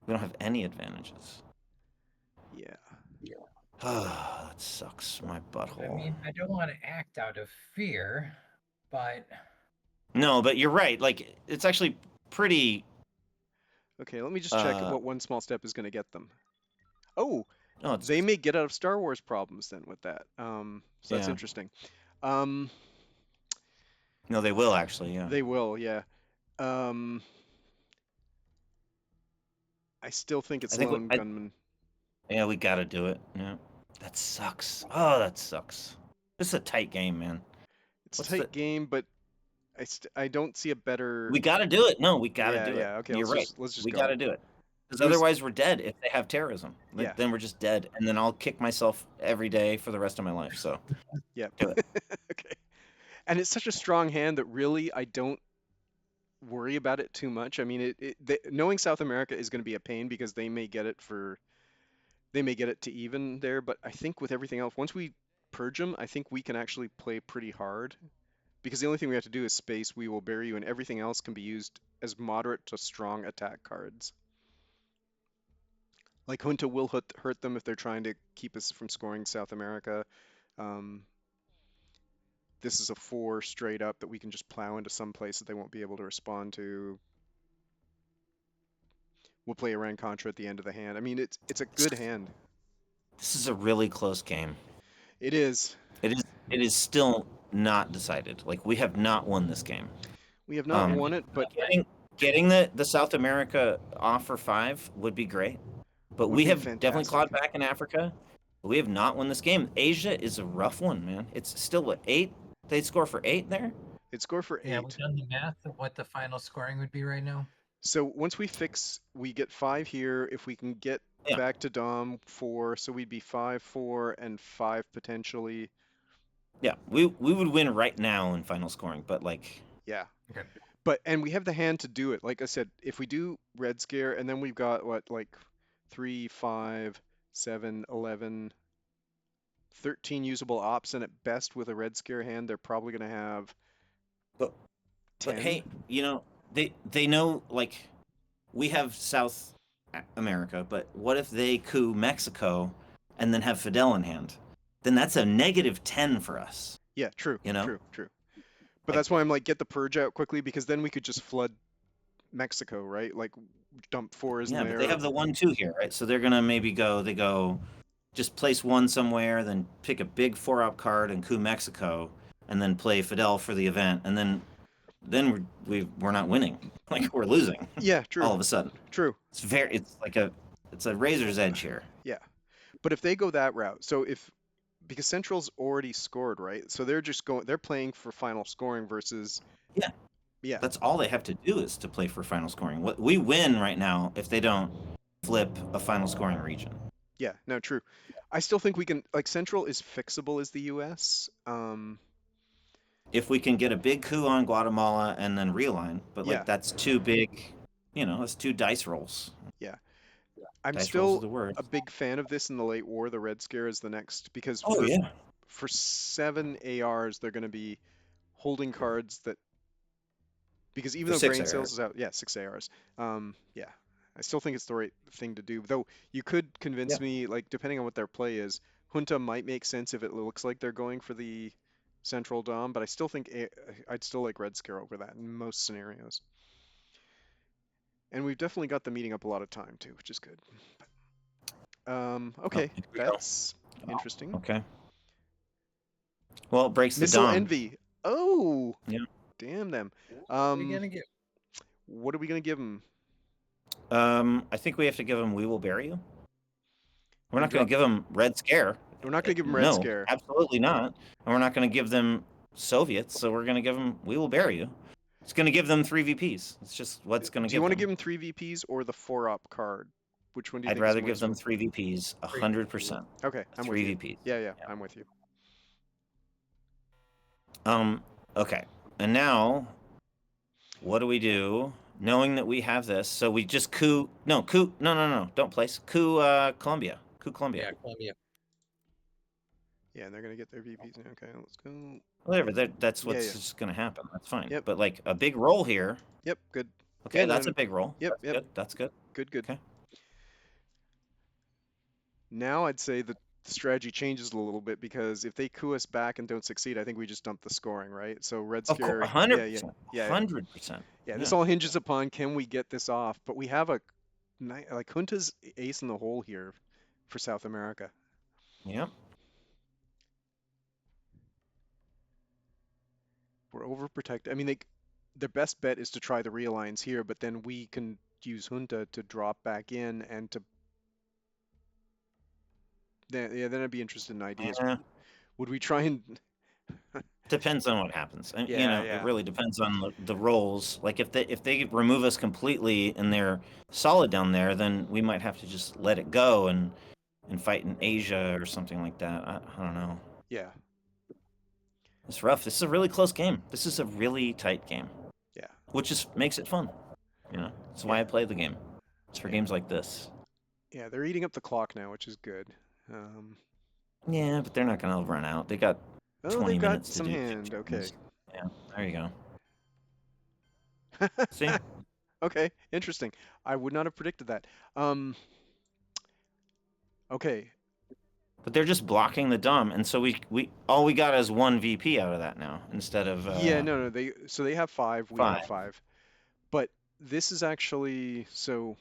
[SPEAKER 2] we don't have any advantages.
[SPEAKER 1] Yeah.
[SPEAKER 2] Ah, that sucks. My
[SPEAKER 3] I
[SPEAKER 2] butthole.
[SPEAKER 3] mean, I don't want to act out of fear, but
[SPEAKER 2] No, but you're right. Like it's actually pretty.
[SPEAKER 1] Okay, let me just check
[SPEAKER 2] Uh,
[SPEAKER 1] what one small step is going to get them. Oh,
[SPEAKER 2] no,
[SPEAKER 1] they
[SPEAKER 2] it's
[SPEAKER 1] may get out of Star Wars problems then with that. So that's
[SPEAKER 2] yeah.
[SPEAKER 1] interesting. Um,
[SPEAKER 2] No, they will actually. Yeah.
[SPEAKER 1] they will, yeah. Um, I still think
[SPEAKER 2] I
[SPEAKER 1] it's
[SPEAKER 2] think.
[SPEAKER 1] lone gunman.
[SPEAKER 2] Yeah, we gotta do it. Yeah. That sucks. Oh, that sucks. This is a tight game, man.
[SPEAKER 1] It's a
[SPEAKER 2] What's the?
[SPEAKER 1] tight game, but I don't see a better.
[SPEAKER 2] We gotta do it. No, we gotta
[SPEAKER 1] Yeah,
[SPEAKER 2] do it.
[SPEAKER 1] yeah. Okay,
[SPEAKER 2] You're right.
[SPEAKER 1] let's just
[SPEAKER 2] We
[SPEAKER 1] go.
[SPEAKER 2] gotta do it. Because
[SPEAKER 1] It was
[SPEAKER 2] otherwise, we're dead if they have terrorism.
[SPEAKER 1] yeah,
[SPEAKER 2] Then we're just dead, and then I'll kick myself every day for the rest of my life. So
[SPEAKER 1] yeah.
[SPEAKER 2] do it.
[SPEAKER 1] Okay. And it's such a strong hand that really I don't worry about it too much. I mean, knowing South America is going to be a pain because they may get it to even there, but I think with everything else, once we purge them, I think we can actually play pretty hard because the only thing we have to do is space, we will bury you, and everything else can be used as moderate to strong attack cards. Like Junta will hurt them if they're trying to keep us from scoring South America. Um, this is a 4 straight up that we can just plow into some place that they won't be able to respond to. We'll play Iran Contra at the end of the hand. I mean, it's a good hand.
[SPEAKER 2] This is a really close game.
[SPEAKER 1] It is.
[SPEAKER 2] It is. It is still not decided. Like we have not won this game.
[SPEAKER 1] We have not
[SPEAKER 3] I
[SPEAKER 2] Um,
[SPEAKER 1] won
[SPEAKER 3] mean,
[SPEAKER 1] it, but
[SPEAKER 2] getting the South America off for 5 would be great. But
[SPEAKER 1] would
[SPEAKER 2] we
[SPEAKER 1] be
[SPEAKER 2] have definitely
[SPEAKER 1] fantastic.
[SPEAKER 2] clawed back in Africa. We have not won this game. Asia is a rough one, man. It's still what 8? They score for 8 there.
[SPEAKER 1] It scored for
[SPEAKER 3] yeah, we've
[SPEAKER 1] 8.
[SPEAKER 3] done the math of what the final scoring would be right now.
[SPEAKER 1] So once we fix, we get 5 here. If we can get
[SPEAKER 2] Yeah,
[SPEAKER 1] back to Dom 4, so we'd be 5, 4, and 5 potentially.
[SPEAKER 2] yeah. We would win right now in final scoring, but like
[SPEAKER 1] Yeah.
[SPEAKER 3] Okay.
[SPEAKER 1] And we have the hand to do it. Like I said, if we do Red Scare, and then we've got what, like 3, 5, 7, 11, 13 usable ops, and at best with a Red Scare hand, they're probably going to have
[SPEAKER 2] but but
[SPEAKER 1] 10.
[SPEAKER 2] hey, they know like we have South America, but what if they coup Mexico and then have Fidel in hand? Then that's a negative 10 for us.
[SPEAKER 1] Yeah, true,
[SPEAKER 2] You know,
[SPEAKER 1] true, true. But
[SPEAKER 2] like
[SPEAKER 1] that's why I'm like, get the purge out quickly because then we could just flood Mexico, right? Like dump 4s in
[SPEAKER 2] yeah, but they
[SPEAKER 1] there.
[SPEAKER 2] have the 1-2 here, right? So they're gonna maybe go just place one somewhere, then pick a big 4-out card and coup Mexico, and then play Fidel for the event, and then we're not winning, like we're losing
[SPEAKER 1] Yeah, true,
[SPEAKER 2] all of a sudden.
[SPEAKER 1] true.
[SPEAKER 2] It's a razor's edge here.
[SPEAKER 1] Yeah. But if they go that route, so if because Central's already scored, right? So they're playing for final scoring versus
[SPEAKER 2] Yeah,
[SPEAKER 1] yeah.
[SPEAKER 2] that's all they have to do is to play for final scoring. What we win right now if they don't flip a final scoring region.
[SPEAKER 1] Yeah, no, true. I still think we can, like, Central is fixable as the US.
[SPEAKER 2] If we can get a big coup on Guatemala and then realign, but like
[SPEAKER 1] Yeah,
[SPEAKER 2] that's too big, that's two dice rolls.
[SPEAKER 1] yeah. I'm
[SPEAKER 2] Dice rolls is
[SPEAKER 1] still
[SPEAKER 2] the word.
[SPEAKER 1] a big fan of this in the late war. The Red Scare is the next because
[SPEAKER 2] Oh yeah.
[SPEAKER 1] for 7 ARs they're going to be holding cards that because even
[SPEAKER 2] For
[SPEAKER 1] though
[SPEAKER 2] six
[SPEAKER 1] grain
[SPEAKER 2] error.
[SPEAKER 1] sales is out, yeah, 6 ARs. Yeah, I still think it's the right thing to do. Though you could
[SPEAKER 2] Yeah.
[SPEAKER 1] convince me, like depending on what their play is, Junta might make sense if it looks like they're going for the Central Dom, but I still think I'd still like Red Scare over that in most scenarios. And we've definitely got the meeting up a lot of time too, which is good.
[SPEAKER 2] Oh,
[SPEAKER 1] Okay,
[SPEAKER 2] here we go.
[SPEAKER 1] that's interesting.
[SPEAKER 2] Okay. Well, it breaks the
[SPEAKER 1] Missile
[SPEAKER 2] dom.
[SPEAKER 1] Envy. Oh,
[SPEAKER 2] Yeah.
[SPEAKER 1] damn them.
[SPEAKER 3] What are we gonna get?
[SPEAKER 1] What are we gonna give them?
[SPEAKER 2] I think we have to give him "We Will Bury You." We're
[SPEAKER 1] And
[SPEAKER 2] not going
[SPEAKER 1] drop.
[SPEAKER 2] to give them Red Scare.
[SPEAKER 1] We're not gonna give them Red
[SPEAKER 2] No,
[SPEAKER 1] Scare.
[SPEAKER 2] absolutely not. And we're not going to give them Soviets. So we're going to give them "We Will Bury You." It's going to give them 3 VPs. It's just what's going to
[SPEAKER 1] Do you
[SPEAKER 2] give
[SPEAKER 1] want to
[SPEAKER 2] them.
[SPEAKER 1] give them 3 VPs or the 4 op card? Which one do you
[SPEAKER 2] I'd
[SPEAKER 1] think is
[SPEAKER 2] rather
[SPEAKER 1] more
[SPEAKER 2] give them
[SPEAKER 1] useful?
[SPEAKER 2] 3 VPs,
[SPEAKER 3] Three.
[SPEAKER 2] 100%.
[SPEAKER 1] Okay, I'm with
[SPEAKER 2] Three
[SPEAKER 1] you.
[SPEAKER 2] VPs.
[SPEAKER 1] Yeah,
[SPEAKER 2] Yeah.
[SPEAKER 1] I'm with you.
[SPEAKER 2] Um. Okay. And now, what do we do? Knowing that we have this, so we just coup. No, coup. No, no, no. Don't place. Coup. Colombia. Coup Colombia.
[SPEAKER 3] Yeah, Columbia.
[SPEAKER 1] Yeah, and they're gonna get their VPs. Okay, let's go.
[SPEAKER 2] Whatever. That's
[SPEAKER 1] Yeah,
[SPEAKER 2] what's
[SPEAKER 1] yeah.
[SPEAKER 2] just going to happen. That's fine.
[SPEAKER 1] Yep,
[SPEAKER 2] But like a big roll here.
[SPEAKER 1] yep. Good. Yeah,
[SPEAKER 2] Okay,
[SPEAKER 1] no,
[SPEAKER 2] that's
[SPEAKER 1] no.
[SPEAKER 2] a big roll.
[SPEAKER 1] Yep,
[SPEAKER 2] That's
[SPEAKER 1] yep.
[SPEAKER 2] good. That's good.
[SPEAKER 1] Good, good.
[SPEAKER 2] Okay.
[SPEAKER 1] Now I'd say that the strategy changes a little bit because if they coup us back and don't succeed, I think we just dump the scoring, right? So Red
[SPEAKER 2] Of course,
[SPEAKER 1] Scare,
[SPEAKER 2] hundred
[SPEAKER 1] yeah, yeah,
[SPEAKER 2] percent,
[SPEAKER 1] yeah, yeah.
[SPEAKER 2] 100%.
[SPEAKER 1] Yeah, this
[SPEAKER 2] Yeah.
[SPEAKER 1] all hinges upon can we get this off, but we have a like Junta's ace in the hole here for South America.
[SPEAKER 2] Yep.
[SPEAKER 1] We're overprotected. I mean, their best bet is to try the realigns here, but then we can use Junta to drop back in and to then I'd be interested in ideas.
[SPEAKER 2] Yeah.
[SPEAKER 1] Would we try and
[SPEAKER 2] Depends on what happens. And
[SPEAKER 1] yeah,
[SPEAKER 2] it
[SPEAKER 1] yeah,
[SPEAKER 2] really depends on the roles. Like if they remove us completely and they're solid down there, then we might have to just let it go and fight in Asia or something like that. I don't know.
[SPEAKER 1] yeah,
[SPEAKER 2] It's rough. This is a really close game. This is a really tight game,
[SPEAKER 1] yeah,
[SPEAKER 2] which just makes it fun. That's why
[SPEAKER 1] yeah,
[SPEAKER 2] I play the game. It's for
[SPEAKER 1] yeah,
[SPEAKER 2] games like this.
[SPEAKER 1] yeah. They're eating up the clock now, which is good. Um,
[SPEAKER 2] Yeah, but they're not going to run out. They got
[SPEAKER 1] oh,
[SPEAKER 2] 20
[SPEAKER 1] they've got
[SPEAKER 2] minutes to
[SPEAKER 1] some
[SPEAKER 2] do
[SPEAKER 1] hand.
[SPEAKER 2] 2
[SPEAKER 1] Okay.
[SPEAKER 2] turns. Yeah, there you go. See?
[SPEAKER 1] Okay, interesting. I would not have predicted that. Okay.
[SPEAKER 2] But they're just blocking the dumb, and so we all we got is 1 VP out of that now instead of
[SPEAKER 1] Yeah, no, no. They have 5, we have
[SPEAKER 2] 5.
[SPEAKER 1] 5. But this is actually so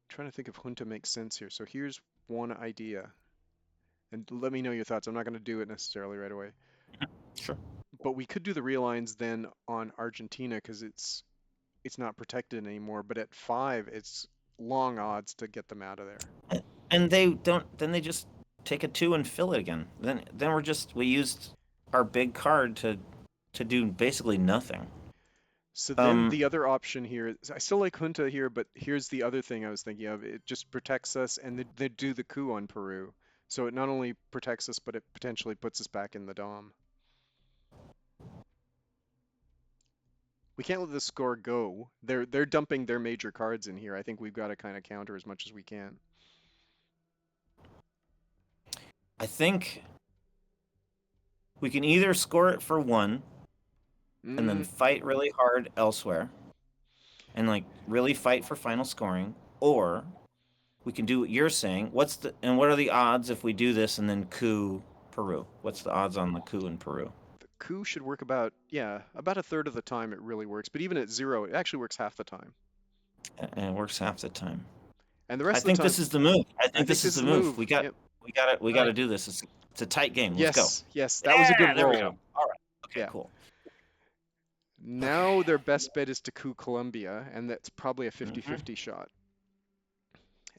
[SPEAKER 1] trying to think if Junta makes sense here. So here's one idea, and let me know your thoughts. I'm not going to do it necessarily right away,
[SPEAKER 2] Sure.
[SPEAKER 1] but we could do the realigns then on Argentina because it's not protected anymore. But at 5, it's long odds to get them out of there.
[SPEAKER 2] And they don't. Then they just take a 2 and fill it again. Then we used our big card to do basically nothing.
[SPEAKER 1] So then the other option here is I still like Junta here, but here's the other thing I was thinking of. It just protects us, and they do the coup on Peru. So it not only protects us, but it potentially puts us back in the Dom. We can't let the score go. They're dumping their major cards in here. I think we've got to kind of counter as much as we can.
[SPEAKER 2] I think we can either score it for 1 and then
[SPEAKER 1] Mm,
[SPEAKER 2] fight really hard elsewhere and like really fight for final scoring, or we can do what you're saying. What are the odds if we do this and then coup Peru? What's the odds on the coup in Peru?
[SPEAKER 1] the coup should work about, yeah, about a third of the time it really works. But even at 0, it actually works half the time.
[SPEAKER 2] And it works half the time.
[SPEAKER 1] And the
[SPEAKER 2] I
[SPEAKER 1] rest of the
[SPEAKER 2] think
[SPEAKER 1] time,
[SPEAKER 2] this is the move. I
[SPEAKER 1] I
[SPEAKER 2] think
[SPEAKER 1] think
[SPEAKER 2] this is
[SPEAKER 1] this is
[SPEAKER 2] the
[SPEAKER 1] the
[SPEAKER 2] move.
[SPEAKER 1] move. Yep.
[SPEAKER 2] We got to do this. It's a tight game. Let's go.
[SPEAKER 1] Yes, yes, that was a
[SPEAKER 2] Yeah,
[SPEAKER 1] good
[SPEAKER 2] there we go.
[SPEAKER 1] roll.
[SPEAKER 2] All right. Okay,
[SPEAKER 1] Yeah.
[SPEAKER 2] cool.
[SPEAKER 1] Now their best bet is to coup Colombia, and that's probably a
[SPEAKER 2] Hmm.
[SPEAKER 1] 50-50 shot.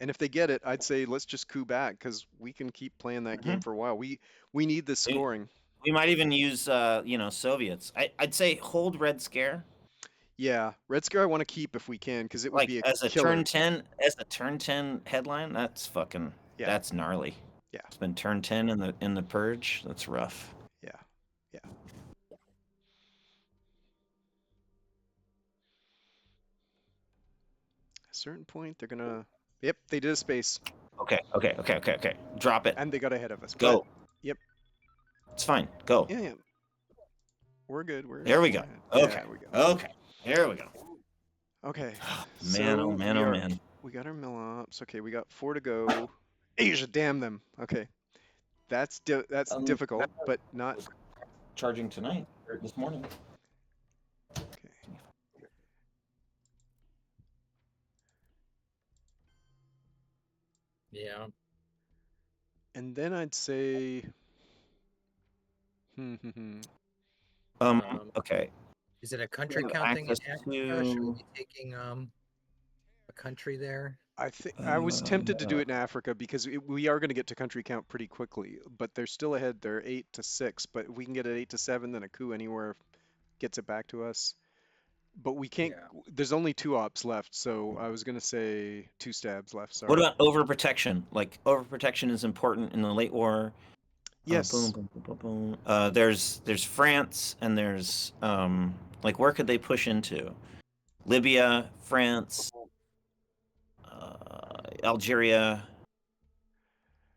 [SPEAKER 1] And if they get it, I'd say let's just coup back because we can keep playing that game
[SPEAKER 2] Hmm.
[SPEAKER 1] for a while. We need this
[SPEAKER 2] We,
[SPEAKER 1] scoring.
[SPEAKER 2] we might even use Soviets. I'd say hold Red Scare
[SPEAKER 1] Yeah, Red Scare I want to keep if we can because it would
[SPEAKER 2] like
[SPEAKER 1] be a
[SPEAKER 2] as a
[SPEAKER 1] killer.
[SPEAKER 2] turn 10 headline. That's fucking
[SPEAKER 1] Yeah,
[SPEAKER 2] That's gnarly.
[SPEAKER 1] yeah,
[SPEAKER 2] It's been turn 10 in the purge. That's rough.
[SPEAKER 1] yeah, yeah. At a certain point, they're gonna. Yep, they did a space,
[SPEAKER 2] Okay, okay, okay, okay, okay. Drop it.
[SPEAKER 1] and they got ahead of us. But
[SPEAKER 2] Go.
[SPEAKER 1] yep,
[SPEAKER 2] It's fine. Go.
[SPEAKER 1] yeah, yeah, we're good.
[SPEAKER 2] There we
[SPEAKER 1] We're
[SPEAKER 2] go.
[SPEAKER 1] ahead.
[SPEAKER 2] Okay.
[SPEAKER 1] Yeah, we go.
[SPEAKER 2] Okay. Here we go.
[SPEAKER 1] Okay,
[SPEAKER 2] Man, oh
[SPEAKER 1] so
[SPEAKER 2] man, oh man.
[SPEAKER 1] we got our mill ops. Okay, we got four to go. Asia, damn them. Okay, that's difficult, but not
[SPEAKER 2] Charging tonight or this morning.
[SPEAKER 1] okay.
[SPEAKER 3] Yeah.
[SPEAKER 1] And then I'd say, hmm, hmm, hmm.
[SPEAKER 3] Um,
[SPEAKER 2] Okay.
[SPEAKER 3] is it a
[SPEAKER 2] We
[SPEAKER 3] country
[SPEAKER 2] have
[SPEAKER 3] counting in
[SPEAKER 2] access
[SPEAKER 3] Africa? Should we
[SPEAKER 2] to
[SPEAKER 3] be taking a country there?
[SPEAKER 1] I think I was tempted to do
[SPEAKER 2] uh,
[SPEAKER 1] it in Africa because we are going to get to country count pretty quickly, but they're still ahead. They're 8 to 6, but if we can get it 8 to 7, then a coup anywhere gets it back to us. But we can't.
[SPEAKER 3] Yeah.
[SPEAKER 1] There's only two ops left, so I was going to say two stabs left.
[SPEAKER 2] what
[SPEAKER 1] Sorry.
[SPEAKER 2] about overprotection? Like overprotection is important in the late war. Boom,
[SPEAKER 1] Yes,
[SPEAKER 2] boom, boom, boom, boom. There's France and there's like where could they push into? Libya, France, Algeria,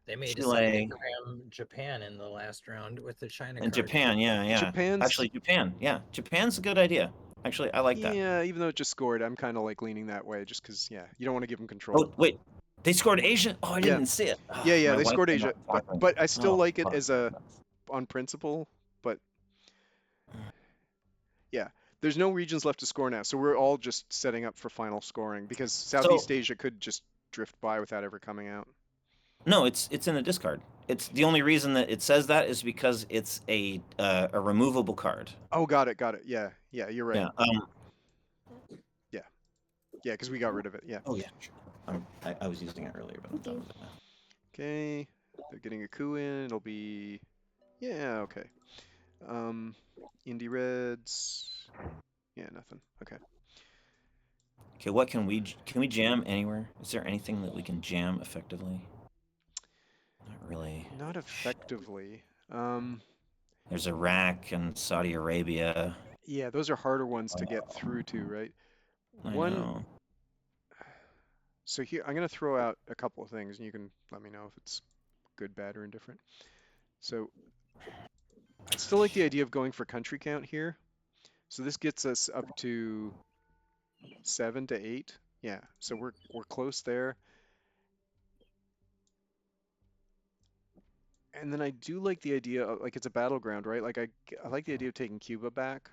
[SPEAKER 3] They may decide to
[SPEAKER 2] Chile,
[SPEAKER 3] cram Japan in the last round with the China
[SPEAKER 2] and
[SPEAKER 3] card.
[SPEAKER 2] Japan. Yeah, yeah.
[SPEAKER 1] Japan's.
[SPEAKER 2] Actually, Japan. Yeah, Japan's a good idea. Actually, I like that.
[SPEAKER 1] Yeah, even though it just scored, I'm kind of like leaning that way, just because. Yeah, you don't want to give them control.
[SPEAKER 2] Oh wait, they scored Asia. Oh, I
[SPEAKER 1] Yeah,
[SPEAKER 2] didn't see it.
[SPEAKER 1] yeah,
[SPEAKER 2] Ah,
[SPEAKER 1] yeah.
[SPEAKER 2] my
[SPEAKER 1] They
[SPEAKER 2] wife
[SPEAKER 1] scored
[SPEAKER 2] came
[SPEAKER 1] Asia,
[SPEAKER 2] up and
[SPEAKER 1] but
[SPEAKER 2] talked to me.
[SPEAKER 1] but I still
[SPEAKER 2] Oh
[SPEAKER 1] like it
[SPEAKER 2] fuck.
[SPEAKER 1] as a on principle. But yeah, there's no regions left to score now, so we're all just setting up for final scoring because
[SPEAKER 2] So
[SPEAKER 1] Southeast Asia could just drift by without ever coming out.
[SPEAKER 2] no, it's in the discard. It's the only reason that it says that is because it's a removable card.
[SPEAKER 1] Oh, got it, got it. Yeah, yeah, you're right.
[SPEAKER 2] Yeah.
[SPEAKER 1] Yeah, yeah, because we got rid of it. Yeah.
[SPEAKER 2] Oh yeah. Sure. I was using it earlier, but I'm done with it now.
[SPEAKER 1] Okay, they're getting a coup in. It'll be yeah. Okay. Um, Indie Reds. Yeah, nothing. Okay.
[SPEAKER 2] Okay, what can we jam anywhere? Is there anything that we can jam effectively? Not really.
[SPEAKER 1] Not
[SPEAKER 2] Shit.
[SPEAKER 1] effectively. Um,
[SPEAKER 2] There's Iraq and Saudi Arabia.
[SPEAKER 1] yeah, those are harder ones to get through to, right?
[SPEAKER 2] I
[SPEAKER 1] One,
[SPEAKER 2] know.
[SPEAKER 1] so here, I'm going to throw out a couple of things and you can let me know if it's good, bad, or indifferent. So I still like the idea of going for country count here. So this gets us up to 7 to 8. Yeah, so we're close there. And then I do like the idea of like it's a battleground, right? Like I like the idea of taking Cuba back.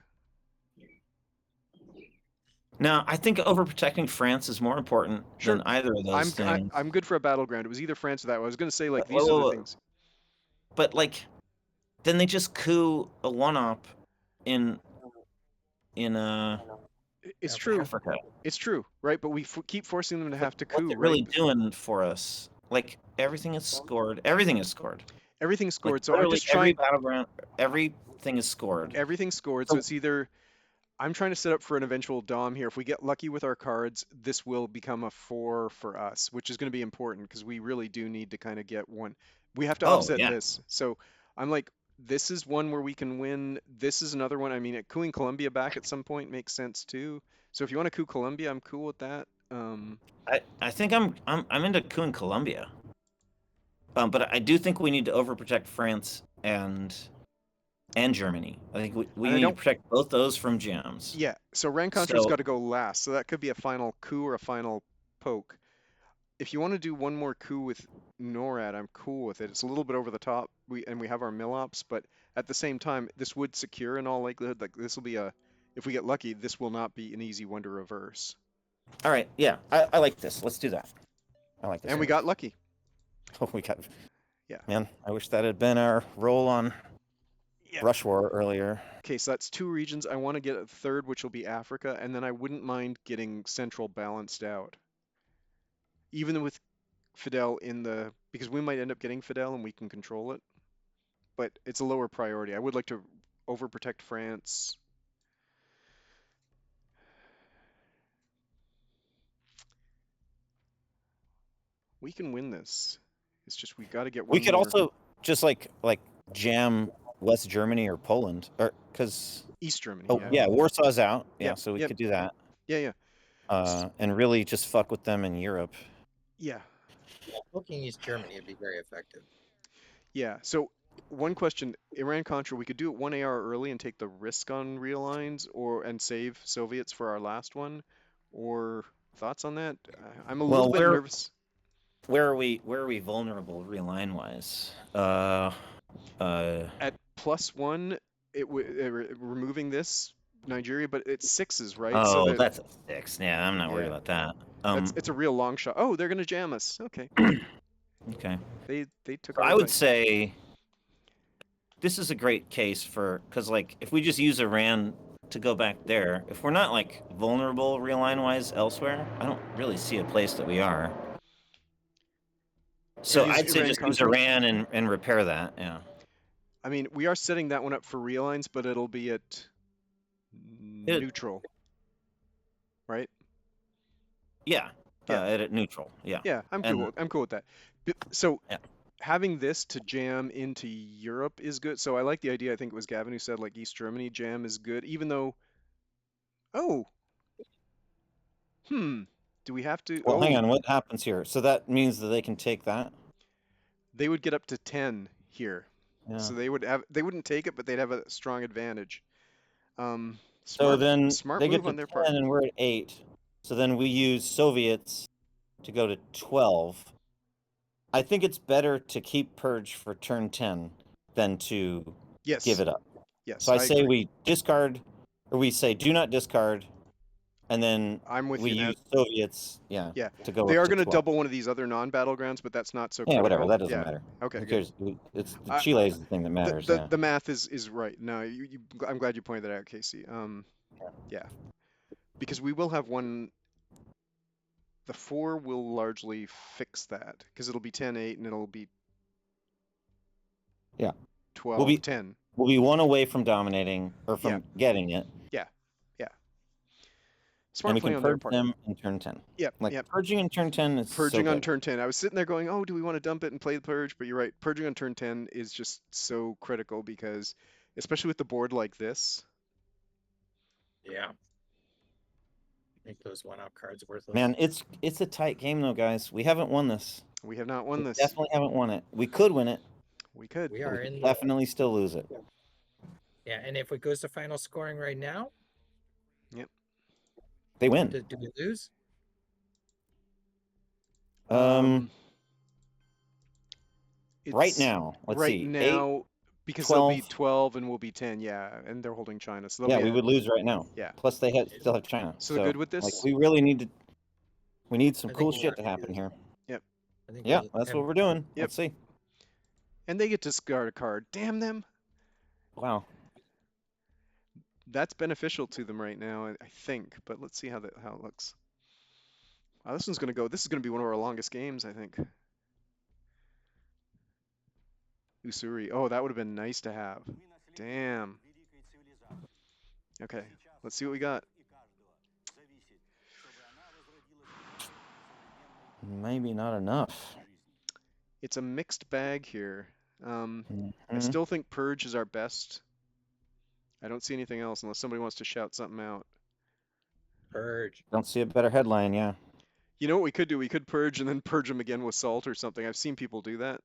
[SPEAKER 2] Now, I think overprotecting France is more important
[SPEAKER 1] Sure,
[SPEAKER 2] than either of those things.
[SPEAKER 1] I'm good for a battleground. It was either France or that. I was going to say like
[SPEAKER 2] Whoa,
[SPEAKER 1] these are
[SPEAKER 2] whoa,
[SPEAKER 1] the
[SPEAKER 2] whoa.
[SPEAKER 1] things.
[SPEAKER 2] But like, then they just coup a one-op in in
[SPEAKER 1] It's true.
[SPEAKER 3] Africa.
[SPEAKER 2] Africa.
[SPEAKER 1] It's true, right? But we keep forcing them to
[SPEAKER 2] But
[SPEAKER 1] have to
[SPEAKER 2] what's
[SPEAKER 1] coup,
[SPEAKER 2] it
[SPEAKER 1] right?
[SPEAKER 2] really doing for us? Like everything is scored. Everything is scored.
[SPEAKER 1] Everything's
[SPEAKER 2] Like
[SPEAKER 1] scored. So I'm
[SPEAKER 2] literally
[SPEAKER 1] just
[SPEAKER 2] every
[SPEAKER 1] trying
[SPEAKER 2] battleground, everything is scored.
[SPEAKER 1] everything's scored. So
[SPEAKER 2] So
[SPEAKER 1] it's either I'm trying to set up for an eventual dom here. If we get lucky with our cards, this will become a 4 for us, which is going to be important because we really do need to kind of get one. We have to
[SPEAKER 2] oh
[SPEAKER 1] offset
[SPEAKER 2] yeah.
[SPEAKER 1] this. So I'm like, this is one where we can win. This is another one. I mean, cooing Colombia back at some point makes sense too. So if you want to coup Colombia, I'm cool with that.
[SPEAKER 2] I think I'm into coup in Colombia. But I do think we need to overprotect France and Germany. I think we
[SPEAKER 1] And I
[SPEAKER 2] need to
[SPEAKER 1] don't,
[SPEAKER 2] protect both those from jams.
[SPEAKER 1] yeah. So Rancontra's
[SPEAKER 2] So
[SPEAKER 1] got to go last. So that could be a final coup or a final poke. If you want to do one more coup with NORAD, I'm cool with it. It's a little bit over the top. We have our mill ops, but at the same time, this would secure in all likelihood. Like this will be a, if we get lucky, this will not be an easy one to reverse.
[SPEAKER 2] all right, yeah, I like this. Let's do that. I like this
[SPEAKER 1] And we
[SPEAKER 2] idea.
[SPEAKER 1] got lucky.
[SPEAKER 2] Oh, we got
[SPEAKER 1] Yeah.
[SPEAKER 2] man. I wish that had been our role on
[SPEAKER 1] Yeah.
[SPEAKER 2] Rush War earlier.
[SPEAKER 1] Okay, so that's two regions. I want to get a third, which will be Africa, and then I wouldn't mind getting Central balanced out. Even with Fidel in the, because we might end up getting Fidel and we can control it, but it's a lower priority. I would like to overprotect France. We can win this. It's just we got to get
[SPEAKER 2] We
[SPEAKER 1] one
[SPEAKER 2] could
[SPEAKER 1] more.
[SPEAKER 2] also just like jam West Germany or Poland, or because
[SPEAKER 1] East Germany.
[SPEAKER 2] oh
[SPEAKER 1] Yeah.
[SPEAKER 2] yeah, Warsaw's out. Yeah,
[SPEAKER 1] Yep.
[SPEAKER 2] so we
[SPEAKER 1] Yep.
[SPEAKER 2] could do that.
[SPEAKER 1] Yeah. Yeah.
[SPEAKER 2] And really just fuck with them in Europe.
[SPEAKER 1] Yeah.
[SPEAKER 3] Looking East Germany would be very effective.
[SPEAKER 1] Yeah. So one question: Iran Contra. We could do it 1 AR early and take the risk on realigns, or and save Soviets for our last one. Or thoughts on that? I'm a little
[SPEAKER 2] Well,
[SPEAKER 1] bit nervous.
[SPEAKER 2] where are we vulnerable realign wise?
[SPEAKER 1] At +1, removing this Nigeria, but it's sixes, right? So
[SPEAKER 2] Oh,
[SPEAKER 1] that
[SPEAKER 2] that's a 6. Yeah, I'm not worried
[SPEAKER 1] yeah,
[SPEAKER 2] about that.
[SPEAKER 1] it's a real long shot. Oh, they're gonna jam us. Okay,
[SPEAKER 2] Okay.
[SPEAKER 1] they took
[SPEAKER 2] So
[SPEAKER 1] our
[SPEAKER 2] I would
[SPEAKER 1] advice.
[SPEAKER 2] say this is a great case for because like if we just use Iran to go back there, if we're not like vulnerable realign wise elsewhere, I don't really see a place that we are.
[SPEAKER 1] So
[SPEAKER 2] So
[SPEAKER 1] use
[SPEAKER 2] I'd say
[SPEAKER 1] Iran
[SPEAKER 2] just use
[SPEAKER 1] Contra.
[SPEAKER 2] Iran and repair that. Yeah.
[SPEAKER 1] I mean, we are setting that one up for realigns, but it'll be at
[SPEAKER 2] It,
[SPEAKER 1] neutral, right?
[SPEAKER 2] yeah.
[SPEAKER 1] Yeah,
[SPEAKER 2] At neutral. Yeah.
[SPEAKER 1] yeah.
[SPEAKER 2] And
[SPEAKER 1] I'm cool with that. So
[SPEAKER 2] yeah.
[SPEAKER 1] having this to jam into Europe is good. So I like the idea. I think it was Gavin who said like East Germany jam is good, even though. Oh, hmm. Do we have to?
[SPEAKER 2] Well, hang
[SPEAKER 1] Oh,
[SPEAKER 2] on. What happens here? So that means that they can take that.
[SPEAKER 1] they would get up to 10 here.
[SPEAKER 2] Yeah.
[SPEAKER 1] So they wouldn't take it, but they'd have a strong advantage.
[SPEAKER 2] So then
[SPEAKER 1] Smart
[SPEAKER 2] they get
[SPEAKER 1] move
[SPEAKER 2] to
[SPEAKER 1] on their part.
[SPEAKER 2] 10 and we're at 8. So then we use Soviets to go to 12. I think it's better to keep Purge for turn 10 than to give
[SPEAKER 1] Yes,
[SPEAKER 2] it up.
[SPEAKER 1] yes,
[SPEAKER 2] So I
[SPEAKER 1] I
[SPEAKER 2] say
[SPEAKER 1] agree.
[SPEAKER 2] we discard, or we say do not discard, and then
[SPEAKER 1] I'm with
[SPEAKER 2] we
[SPEAKER 1] you now.
[SPEAKER 2] use Soviets, yeah,
[SPEAKER 1] Yeah,
[SPEAKER 2] to go
[SPEAKER 1] they
[SPEAKER 2] up
[SPEAKER 1] are
[SPEAKER 2] to
[SPEAKER 1] going to
[SPEAKER 2] 12.
[SPEAKER 1] double one of these other non-battlegrounds, but that's not so
[SPEAKER 2] Yeah, whatever.
[SPEAKER 1] critical.
[SPEAKER 2] That doesn't
[SPEAKER 1] Yeah.
[SPEAKER 2] matter.
[SPEAKER 1] Okay,
[SPEAKER 2] Who
[SPEAKER 1] good.
[SPEAKER 2] cares? It's the
[SPEAKER 1] I,
[SPEAKER 2] Chile is the thing that matters. Yeah.
[SPEAKER 1] the math is right. No, I'm glad you pointed that out, Casey. Yeah, because we will have one. The 4 will largely fix that because it'll be 10-8 and it'll be
[SPEAKER 2] Yeah. We'll be
[SPEAKER 1] 12-10.
[SPEAKER 2] we'll be one away from dominating or
[SPEAKER 1] Yeah,
[SPEAKER 2] from getting it,
[SPEAKER 1] yeah, yeah.
[SPEAKER 2] and
[SPEAKER 1] Smart
[SPEAKER 2] we
[SPEAKER 1] play
[SPEAKER 2] can
[SPEAKER 1] on their
[SPEAKER 2] purge
[SPEAKER 1] part.
[SPEAKER 2] them in turn 10.
[SPEAKER 1] Yep,
[SPEAKER 2] Like
[SPEAKER 1] yep.
[SPEAKER 2] purging in turn 10 is so
[SPEAKER 1] Purging on
[SPEAKER 2] good.
[SPEAKER 1] turn 10. I was sitting there going, oh, do we want to dump it and play the purge? But you're right. Purging on turn 10 is just so critical because, especially with the board like this,
[SPEAKER 3] Yeah. Make those one-out cards worthless.
[SPEAKER 2] Man, it's a tight game though, guys. We haven't won this.
[SPEAKER 1] we have not won
[SPEAKER 2] We
[SPEAKER 1] this.
[SPEAKER 2] definitely haven't won it. We could win it,
[SPEAKER 1] We could.
[SPEAKER 3] We
[SPEAKER 2] but
[SPEAKER 3] are
[SPEAKER 2] we
[SPEAKER 3] in
[SPEAKER 2] could
[SPEAKER 3] the
[SPEAKER 2] definitely still lose it.
[SPEAKER 3] yeah, and if it goes to final scoring right now,
[SPEAKER 1] Yep.
[SPEAKER 2] They win.
[SPEAKER 3] do we lose?
[SPEAKER 2] Right
[SPEAKER 1] It's
[SPEAKER 2] now, let's
[SPEAKER 1] right
[SPEAKER 2] see, 8,
[SPEAKER 1] now because they'll
[SPEAKER 2] 12.
[SPEAKER 1] be 12 and we'll be 10. Yeah, and they're holding China, so they'll
[SPEAKER 2] Yeah,
[SPEAKER 1] be
[SPEAKER 2] we
[SPEAKER 1] ahead.
[SPEAKER 2] would lose right now.
[SPEAKER 1] Yeah.
[SPEAKER 2] Plus, they still have China.
[SPEAKER 1] So good with
[SPEAKER 2] like,
[SPEAKER 1] this?
[SPEAKER 2] we really we need some
[SPEAKER 3] I think
[SPEAKER 2] cool
[SPEAKER 3] we
[SPEAKER 2] shit
[SPEAKER 3] are.
[SPEAKER 2] to happen here.
[SPEAKER 1] Yep.
[SPEAKER 3] I think
[SPEAKER 2] Yeah,
[SPEAKER 3] we,
[SPEAKER 2] that's
[SPEAKER 3] and
[SPEAKER 2] what we're doing.
[SPEAKER 1] Yep.
[SPEAKER 2] Let's see.
[SPEAKER 1] And they get to discard a card. Damn them.
[SPEAKER 2] Wow.
[SPEAKER 1] That's beneficial to them right now, I think. But let's see how it looks. This one's gonna go. This is gonna be one of our longest games, I think. Usuri. Oh, that would have been nice to have. Damn. Okay, let's see what we got.
[SPEAKER 2] Maybe not enough.
[SPEAKER 1] It's a mixed bag here. I
[SPEAKER 2] Mhm.
[SPEAKER 1] still think Purge is our best. I don't see anything else unless somebody wants to shout something out.
[SPEAKER 3] purge.
[SPEAKER 2] Don't see a better headline. Yeah.
[SPEAKER 1] You know what we could do? We could Purge and then Purge them again with Salt or something. I've seen people do that.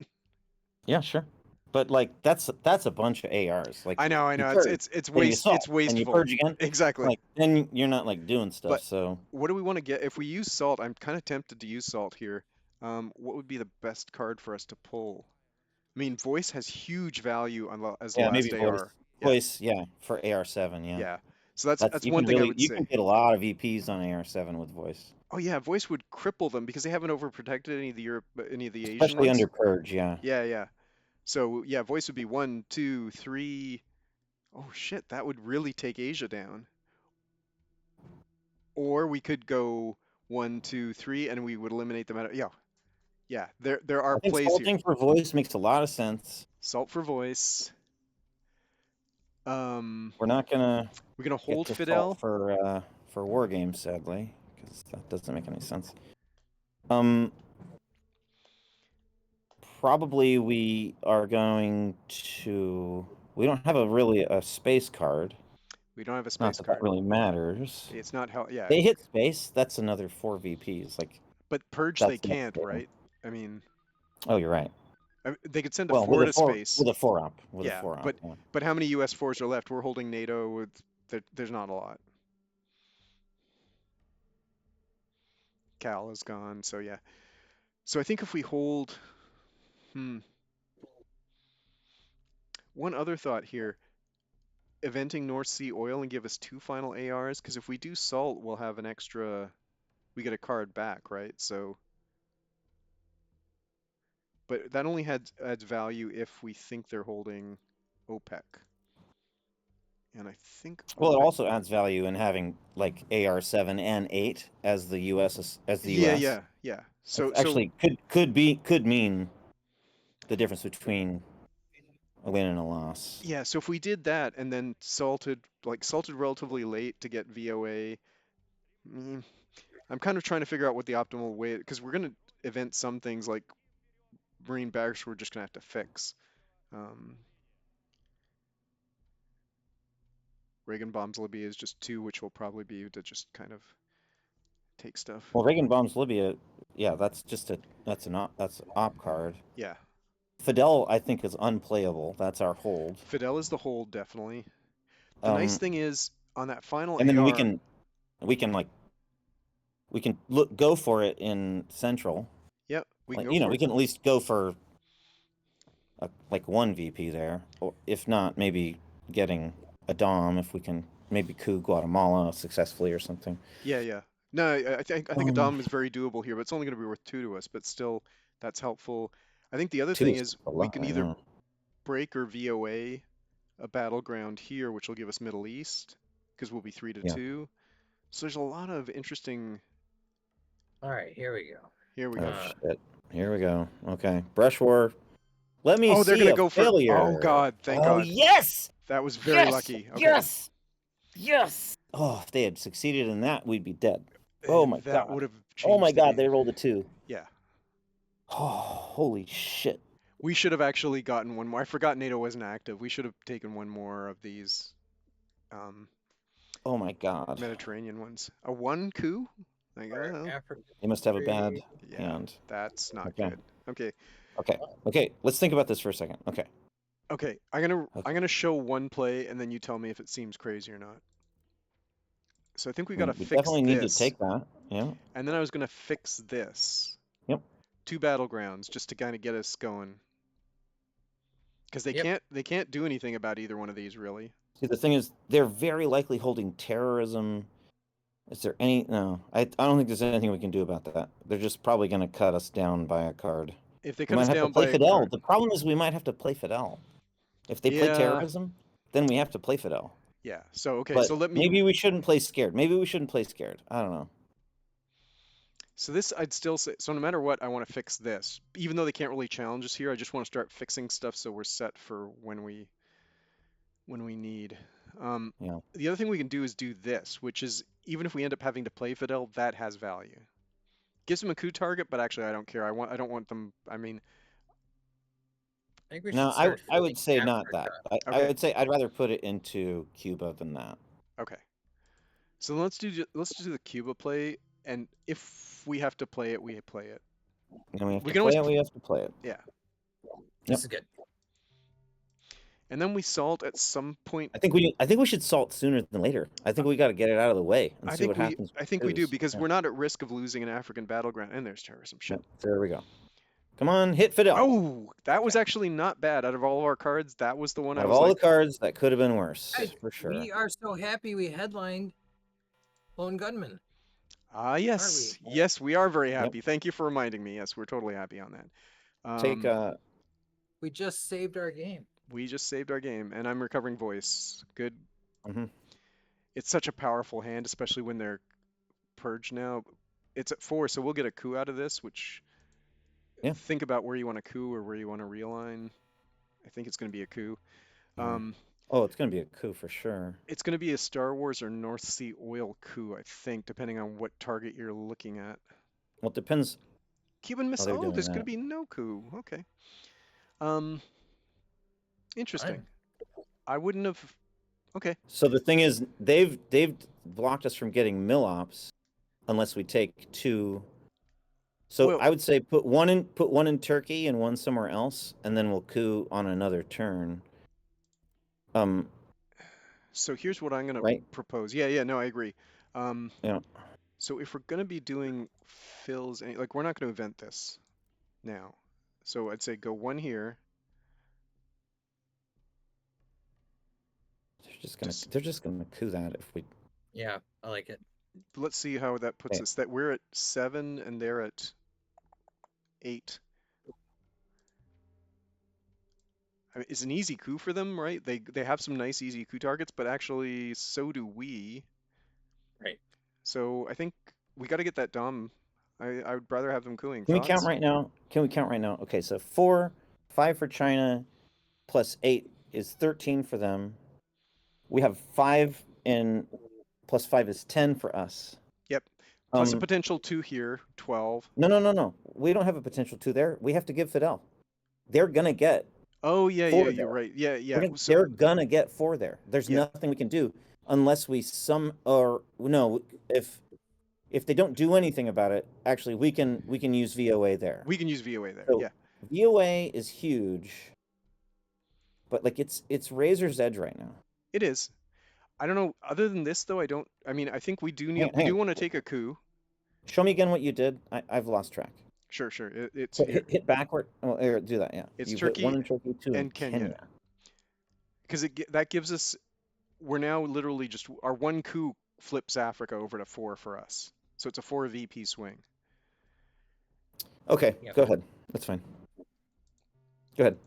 [SPEAKER 2] Yeah, sure. But like that's a bunch of ARs. Like
[SPEAKER 1] I know.
[SPEAKER 2] you
[SPEAKER 1] It's
[SPEAKER 2] purge, then you
[SPEAKER 1] waste.
[SPEAKER 2] assault,
[SPEAKER 1] It's
[SPEAKER 2] and you
[SPEAKER 1] wasteful.
[SPEAKER 2] purge again.
[SPEAKER 1] Exactly.
[SPEAKER 2] Like then you're not like doing stuff.
[SPEAKER 1] But
[SPEAKER 2] So
[SPEAKER 1] what do we want to get? If we use Salt, I'm kind of tempted to use Salt here. What would be the best card for us to pull? I mean, Voice has huge value on as the
[SPEAKER 2] yeah, maybe
[SPEAKER 1] last
[SPEAKER 2] voice.
[SPEAKER 1] AR. Yeah,
[SPEAKER 2] Voice, yeah, for AR7, yeah.
[SPEAKER 1] yeah. So
[SPEAKER 2] That's
[SPEAKER 1] that's one thing I would
[SPEAKER 2] you can
[SPEAKER 1] say.
[SPEAKER 2] get a lot of EPs on AR7 with voice,
[SPEAKER 1] Oh yeah, Voice would cripple them because they haven't overprotected any of the Asian
[SPEAKER 2] especially
[SPEAKER 1] ones.
[SPEAKER 2] under purge. Yeah.
[SPEAKER 1] Yeah, yeah. So yeah, Voice would be 1, 2, 3. Oh shit, that would really take Asia down. Or we could go 1, 2, 3, and we would eliminate them out. Yeah, yeah. There are
[SPEAKER 2] I think
[SPEAKER 1] plays here.
[SPEAKER 2] salting for voice makes a lot of sense.
[SPEAKER 1] Salt for Voice.
[SPEAKER 2] We're not gonna
[SPEAKER 1] We're gonna
[SPEAKER 2] get
[SPEAKER 1] hold
[SPEAKER 2] to
[SPEAKER 1] Fidel.
[SPEAKER 2] salt for war games, sadly, because that doesn't make any sense. probably we are going to. We don't have a space card.
[SPEAKER 1] We don't have a
[SPEAKER 2] Not
[SPEAKER 1] space
[SPEAKER 2] that that
[SPEAKER 1] card.
[SPEAKER 2] really matters.
[SPEAKER 1] It's not how. Yeah,
[SPEAKER 2] They hit space. That's another 4 VPs. Like
[SPEAKER 1] but purge they
[SPEAKER 2] that's the next
[SPEAKER 1] can't,
[SPEAKER 2] thing.
[SPEAKER 1] right? I mean,
[SPEAKER 2] Oh, you're right.
[SPEAKER 1] they could send a
[SPEAKER 2] Well,
[SPEAKER 1] four to space.
[SPEAKER 2] with a four op with a
[SPEAKER 1] Yeah,
[SPEAKER 2] four op.
[SPEAKER 1] but
[SPEAKER 2] Yeah.
[SPEAKER 1] but how many US fours are left? We're holding NATO with. There's not a lot. Cal is gone, so yeah. So I think if we hold, hmm, one other thought here, eventing North Sea oil and give us 2 final ARs, because if we do salt, we'll have an extra, we get a card back, right? So, but that only adds value if we think they're holding OPEC. And I think
[SPEAKER 2] Well, it
[SPEAKER 1] OPEC,
[SPEAKER 2] also adds value in having like AR 7 and 8 as the
[SPEAKER 1] yeah,
[SPEAKER 2] US.
[SPEAKER 1] yeah, yeah.
[SPEAKER 2] It's
[SPEAKER 1] So
[SPEAKER 2] actually could mean the difference between a win and a loss.
[SPEAKER 1] yeah, so if we did that and then salted relatively late to get VOA, mm, I'm kind of trying to figure out what the optimal way, because we're going to event some things like marine barracks we're just going to have to fix. Um, Reagan bombs Libya is just 2, which will probably be to just kind of take stuff.
[SPEAKER 2] Well, Reagan bombs Libya. Yeah, that's an op card.
[SPEAKER 1] Yeah,
[SPEAKER 2] Fidel, I think, is unplayable. That's our hold.
[SPEAKER 1] Fidel is the hold, definitely. The nice
[SPEAKER 2] Um,
[SPEAKER 1] thing is on that final
[SPEAKER 2] and then
[SPEAKER 1] AR,
[SPEAKER 2] we can like we can go for it in central.
[SPEAKER 1] yep, we can
[SPEAKER 2] Like
[SPEAKER 1] go for
[SPEAKER 2] we
[SPEAKER 1] it.
[SPEAKER 2] can at least go for like 1 VP there, or if not, maybe getting a Dom if we can maybe coup Guatemala successfully or something.
[SPEAKER 1] Yeah, yeah. No, I think a
[SPEAKER 2] Um,
[SPEAKER 1] dom is very doable here, but it's only going to be worth 2 to us, but still, that's helpful. I think the other
[SPEAKER 2] two
[SPEAKER 1] thing
[SPEAKER 2] is
[SPEAKER 1] is
[SPEAKER 2] a
[SPEAKER 1] we
[SPEAKER 2] lot.
[SPEAKER 1] can
[SPEAKER 2] I
[SPEAKER 1] either
[SPEAKER 2] know.
[SPEAKER 1] break or VOA a battleground here, which will give us Middle East, because we'll be 3 to
[SPEAKER 2] Yeah.
[SPEAKER 1] 2. So there's a lot of interesting.
[SPEAKER 3] All right, here we go.
[SPEAKER 1] Here we
[SPEAKER 2] Oh
[SPEAKER 1] go.
[SPEAKER 2] shit. Here we go. Okay. Brush war. Let me
[SPEAKER 1] Oh, they're
[SPEAKER 2] see
[SPEAKER 1] gonna
[SPEAKER 2] a
[SPEAKER 1] go for. Oh
[SPEAKER 2] failure.
[SPEAKER 1] God, thank
[SPEAKER 2] Oh
[SPEAKER 1] God.
[SPEAKER 2] yes!
[SPEAKER 1] That was very
[SPEAKER 2] Yes!
[SPEAKER 1] lucky. Okay,
[SPEAKER 2] Yes! Yes! Oh, if they had succeeded in that, we'd be dead. Oh my
[SPEAKER 1] that
[SPEAKER 2] god.
[SPEAKER 1] would have
[SPEAKER 2] Oh my
[SPEAKER 1] changed the
[SPEAKER 2] god, they
[SPEAKER 1] game.
[SPEAKER 2] rolled a 2.
[SPEAKER 1] Yeah,
[SPEAKER 2] Oh, holy shit.
[SPEAKER 1] we should have actually gotten one more. I forgot NATO wasn't active. We should have taken one more of these um,
[SPEAKER 2] Oh my god.
[SPEAKER 1] Mediterranean ones. A one coup? Like,
[SPEAKER 3] Our
[SPEAKER 1] oh,
[SPEAKER 3] African
[SPEAKER 2] They must have a
[SPEAKER 3] trade.
[SPEAKER 2] bad
[SPEAKER 1] yeah,
[SPEAKER 2] hand.
[SPEAKER 1] that's not
[SPEAKER 2] Okay.
[SPEAKER 1] good. Okay,
[SPEAKER 2] Okay. Okay. Let's think about this for a second. Okay.
[SPEAKER 1] okay. I'm
[SPEAKER 2] Okay.
[SPEAKER 1] gonna show one play, and then you tell me if it seems crazy or not. So I think we
[SPEAKER 2] We,
[SPEAKER 1] gotta
[SPEAKER 2] we
[SPEAKER 1] fix
[SPEAKER 2] definitely need to
[SPEAKER 1] this,
[SPEAKER 2] take that. Yeah.
[SPEAKER 1] and then I was gonna fix this.
[SPEAKER 2] Yep.
[SPEAKER 1] 2 battlegrounds just to kind of get us going, because they
[SPEAKER 3] Yep.
[SPEAKER 1] can't do anything about either one of these really.
[SPEAKER 2] See, the thing is, they're very likely holding terrorism. Is there any? No, I don't think there's anything we can do about that. They're just probably going to cut us down by a card.
[SPEAKER 1] If they
[SPEAKER 2] We
[SPEAKER 1] cut
[SPEAKER 2] might
[SPEAKER 1] us
[SPEAKER 2] have to
[SPEAKER 1] down
[SPEAKER 2] play
[SPEAKER 1] by a
[SPEAKER 2] Fidel.
[SPEAKER 1] card,
[SPEAKER 2] The problem is we might have to play Fidel. If they play
[SPEAKER 1] yeah,
[SPEAKER 2] terrorism, then we have to play Fidel.
[SPEAKER 1] yeah. So okay,
[SPEAKER 2] But
[SPEAKER 1] so let me.
[SPEAKER 2] maybe we shouldn't play scared. Maybe we shouldn't play scared. I don't know.
[SPEAKER 1] So this I'd still say. So no matter what, I want to fix this, even though they can't really challenge us here. I just want to start fixing stuff so we're set for when we need. Um,
[SPEAKER 2] Yeah.
[SPEAKER 1] the other thing we can do is do this, which is even if we end up having to play Fidel, that has value. Gives them a coup target, but actually I don't care. I don't want them. I mean,
[SPEAKER 3] I think we
[SPEAKER 2] No,
[SPEAKER 3] should start
[SPEAKER 2] I
[SPEAKER 3] filling
[SPEAKER 2] would say not that.
[SPEAKER 3] Africa.
[SPEAKER 2] I
[SPEAKER 1] okay,
[SPEAKER 2] would say I'd rather put it into Cuba than that.
[SPEAKER 1] okay. So let's do the Cuba play, and if we have to play it, we play it.
[SPEAKER 2] And we have
[SPEAKER 1] We
[SPEAKER 2] to
[SPEAKER 1] can always,
[SPEAKER 2] play it. We have to play it.
[SPEAKER 1] yeah.
[SPEAKER 2] Yep.
[SPEAKER 3] This is good.
[SPEAKER 1] And then we salt at some point.
[SPEAKER 2] I think we should salt sooner than later. I think we got to get it out of the way and see what happens
[SPEAKER 1] I
[SPEAKER 2] with
[SPEAKER 1] think we do
[SPEAKER 2] twos.
[SPEAKER 1] because
[SPEAKER 2] Yeah.
[SPEAKER 1] we're not at risk of losing an African battleground. And there's terrorism. Shit.
[SPEAKER 2] Yep. There we go. Come on, hit Fidel.
[SPEAKER 1] Oh, that was
[SPEAKER 3] Okay.
[SPEAKER 1] actually not bad. Out of all of our cards, that was the one I
[SPEAKER 2] Out of
[SPEAKER 1] was
[SPEAKER 2] all the
[SPEAKER 1] like,
[SPEAKER 2] cards, that could have been worse
[SPEAKER 3] Guys,
[SPEAKER 2] for sure.
[SPEAKER 3] we are so happy we headlined Lone Gunman,
[SPEAKER 1] ah,
[SPEAKER 3] aren't we?
[SPEAKER 1] yes, yes, we are very
[SPEAKER 2] Yep.
[SPEAKER 1] happy. Thank you for reminding me. Yes, we're totally happy on that.
[SPEAKER 2] Take
[SPEAKER 3] We just saved our game.
[SPEAKER 1] We just saved our game, and I'm recovering voice. Good.
[SPEAKER 2] mhm.
[SPEAKER 1] It's such a powerful hand, especially when they're purged now. It's at 4, so we'll get a coup out of this, which
[SPEAKER 2] Yeah.
[SPEAKER 1] think about where you want to coup or where you want to realign. I think it's going to be a coup.
[SPEAKER 2] Yeah.
[SPEAKER 1] Um,
[SPEAKER 2] Oh, it's gonna be a coup for sure.
[SPEAKER 1] it's going to be a Star Wars or North Sea oil coup, I think, depending on what target you're looking at.
[SPEAKER 2] Well, it depends.
[SPEAKER 1] Cuban
[SPEAKER 2] Oh,
[SPEAKER 1] Missile.
[SPEAKER 2] they're
[SPEAKER 1] Oh,
[SPEAKER 2] doing
[SPEAKER 1] there's going to
[SPEAKER 2] that.
[SPEAKER 1] be no coup. Okay. Um, interesting.
[SPEAKER 3] Fun.
[SPEAKER 1] I wouldn't have. Okay.
[SPEAKER 2] So the thing is, they've blocked us from getting mill ops unless we take two. So
[SPEAKER 1] Well,
[SPEAKER 2] I would say put one in Turkey and one somewhere else, and then we'll coup on another turn. Um,
[SPEAKER 1] so here's what I'm going to
[SPEAKER 2] right?
[SPEAKER 1] propose. Yeah, yeah, no, I agree. Um,
[SPEAKER 2] You know,
[SPEAKER 1] so if we're going to be doing fills, like we're not going to event this now. So I'd say go one here. Just
[SPEAKER 2] they're just gonna coup that if we.
[SPEAKER 3] Yeah, I like it.
[SPEAKER 1] let's see how that puts
[SPEAKER 2] Okay.
[SPEAKER 1] us. That we're at 7 and they're at 8. I mean, it's an easy coup for them, right? They have some nice easy coup targets, but actually so do we.
[SPEAKER 3] Right.
[SPEAKER 1] So I think we got to get that Dom. I would rather have them cooing.
[SPEAKER 2] Can we count
[SPEAKER 1] Thoughts?
[SPEAKER 2] right now? Can we count right now? Okay, so 4, 5 for China, plus 8 is 13 for them. We have 5 and plus 5 is 10 for us.
[SPEAKER 1] Yep. Plus a
[SPEAKER 2] Um,
[SPEAKER 1] potential 2 here, 12.
[SPEAKER 2] no. We don't have a potential 2 there. We have to give Fidel. They're gonna get
[SPEAKER 1] Oh yeah, yeah,
[SPEAKER 2] 4
[SPEAKER 1] you're
[SPEAKER 2] there.
[SPEAKER 1] right. Yeah, yeah. So
[SPEAKER 2] They're gonna get 4 there. There's
[SPEAKER 1] yeah,
[SPEAKER 2] nothing we can do unless we some or no if they don't do anything about it. Actually, we can use VOA there.
[SPEAKER 1] we can use VOA there.
[SPEAKER 2] So
[SPEAKER 1] Yeah,
[SPEAKER 2] VOA is huge, but like it's razor's edge right now.
[SPEAKER 1] it is. I don't know. Other than this, though, I don't. I mean, I think we do need. We
[SPEAKER 2] Hang
[SPEAKER 1] do
[SPEAKER 2] on.
[SPEAKER 1] want to take a coup.
[SPEAKER 2] Show me again what you did. I've lost track.
[SPEAKER 1] Sure, sure. It's
[SPEAKER 2] So
[SPEAKER 1] here.
[SPEAKER 2] hit backward. Oh, do that. Yeah,
[SPEAKER 1] It's
[SPEAKER 2] you put one
[SPEAKER 1] Turkey
[SPEAKER 2] in Turkey, two in
[SPEAKER 1] and Kenya,
[SPEAKER 2] Kenya.
[SPEAKER 1] because that gives us. We're now literally just our one coup flips Africa over to 4 for us. So it's a 4 VP swing.
[SPEAKER 2] Okay,
[SPEAKER 3] Yep.
[SPEAKER 2] go ahead. That's fine. Go ahead.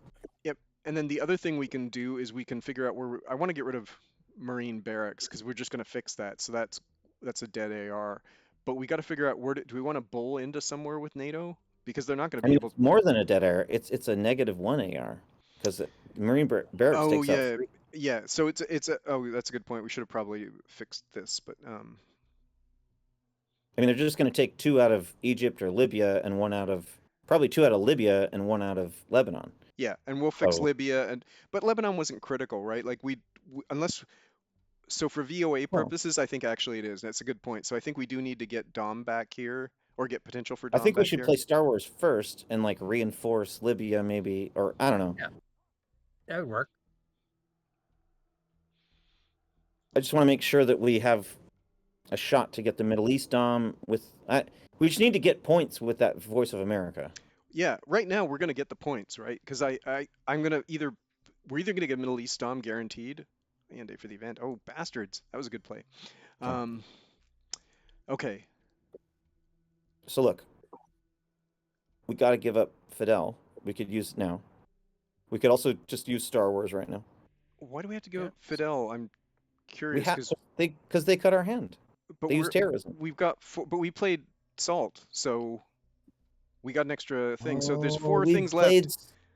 [SPEAKER 1] Yep. And then the other thing we can do is we can figure out where I want to get rid of Marine barracks because we're just going to fix that. So that's a dead AR. But we got to figure out do we want to bull into somewhere with NATO? Because they're not going to
[SPEAKER 2] I
[SPEAKER 1] be
[SPEAKER 2] mean,
[SPEAKER 1] able.
[SPEAKER 2] it's more than a dead air. It's a -1 AR because Marine Barracks
[SPEAKER 1] Oh
[SPEAKER 2] takes out
[SPEAKER 1] yeah,
[SPEAKER 2] 3.
[SPEAKER 1] yeah. So it's a oh that's a good point. We should have probably fixed this, but
[SPEAKER 2] I mean, they're just going to take 2 out of Egypt or Libya and 1 out of probably 2 out of Libya and 1 out of Lebanon.
[SPEAKER 1] yeah, and we'll fix
[SPEAKER 2] So,
[SPEAKER 1] Libya but Lebanon wasn't critical, right? Like unless so for VOA
[SPEAKER 2] well,
[SPEAKER 1] purposes, I think actually it is. That's a good point. So I think we do need to get Dom back here or get potential for
[SPEAKER 2] I
[SPEAKER 1] Dom
[SPEAKER 2] think we
[SPEAKER 1] back
[SPEAKER 2] should
[SPEAKER 1] here.
[SPEAKER 2] play Star Wars first and like reinforce Libya maybe, or I don't know.
[SPEAKER 3] Yeah, that would work.
[SPEAKER 2] I just want to make sure that we have a shot to get the Middle East Dom with. We just need to get points with that Voice of America.
[SPEAKER 1] Yeah, right now we're gonna get the points, right? Because I'm gonna we're either gonna get Middle East Dom guaranteed, and day for the event. Oh, bastards! That was a good play.
[SPEAKER 2] Okay.
[SPEAKER 1] Um, okay.
[SPEAKER 2] So look, we got to give up Fidel. We could use now. We could also just use Star Wars right now.
[SPEAKER 1] Why do we have to
[SPEAKER 3] Yeah.
[SPEAKER 1] go Fidel? I'm
[SPEAKER 2] We
[SPEAKER 1] curious
[SPEAKER 2] have
[SPEAKER 1] because
[SPEAKER 2] because they cut our hand.
[SPEAKER 1] but
[SPEAKER 2] They use terrorism.
[SPEAKER 1] we've got but we played Salt, so we got an extra thing. So there's
[SPEAKER 2] Oh,
[SPEAKER 1] 4
[SPEAKER 2] we
[SPEAKER 1] things left.
[SPEAKER 2] played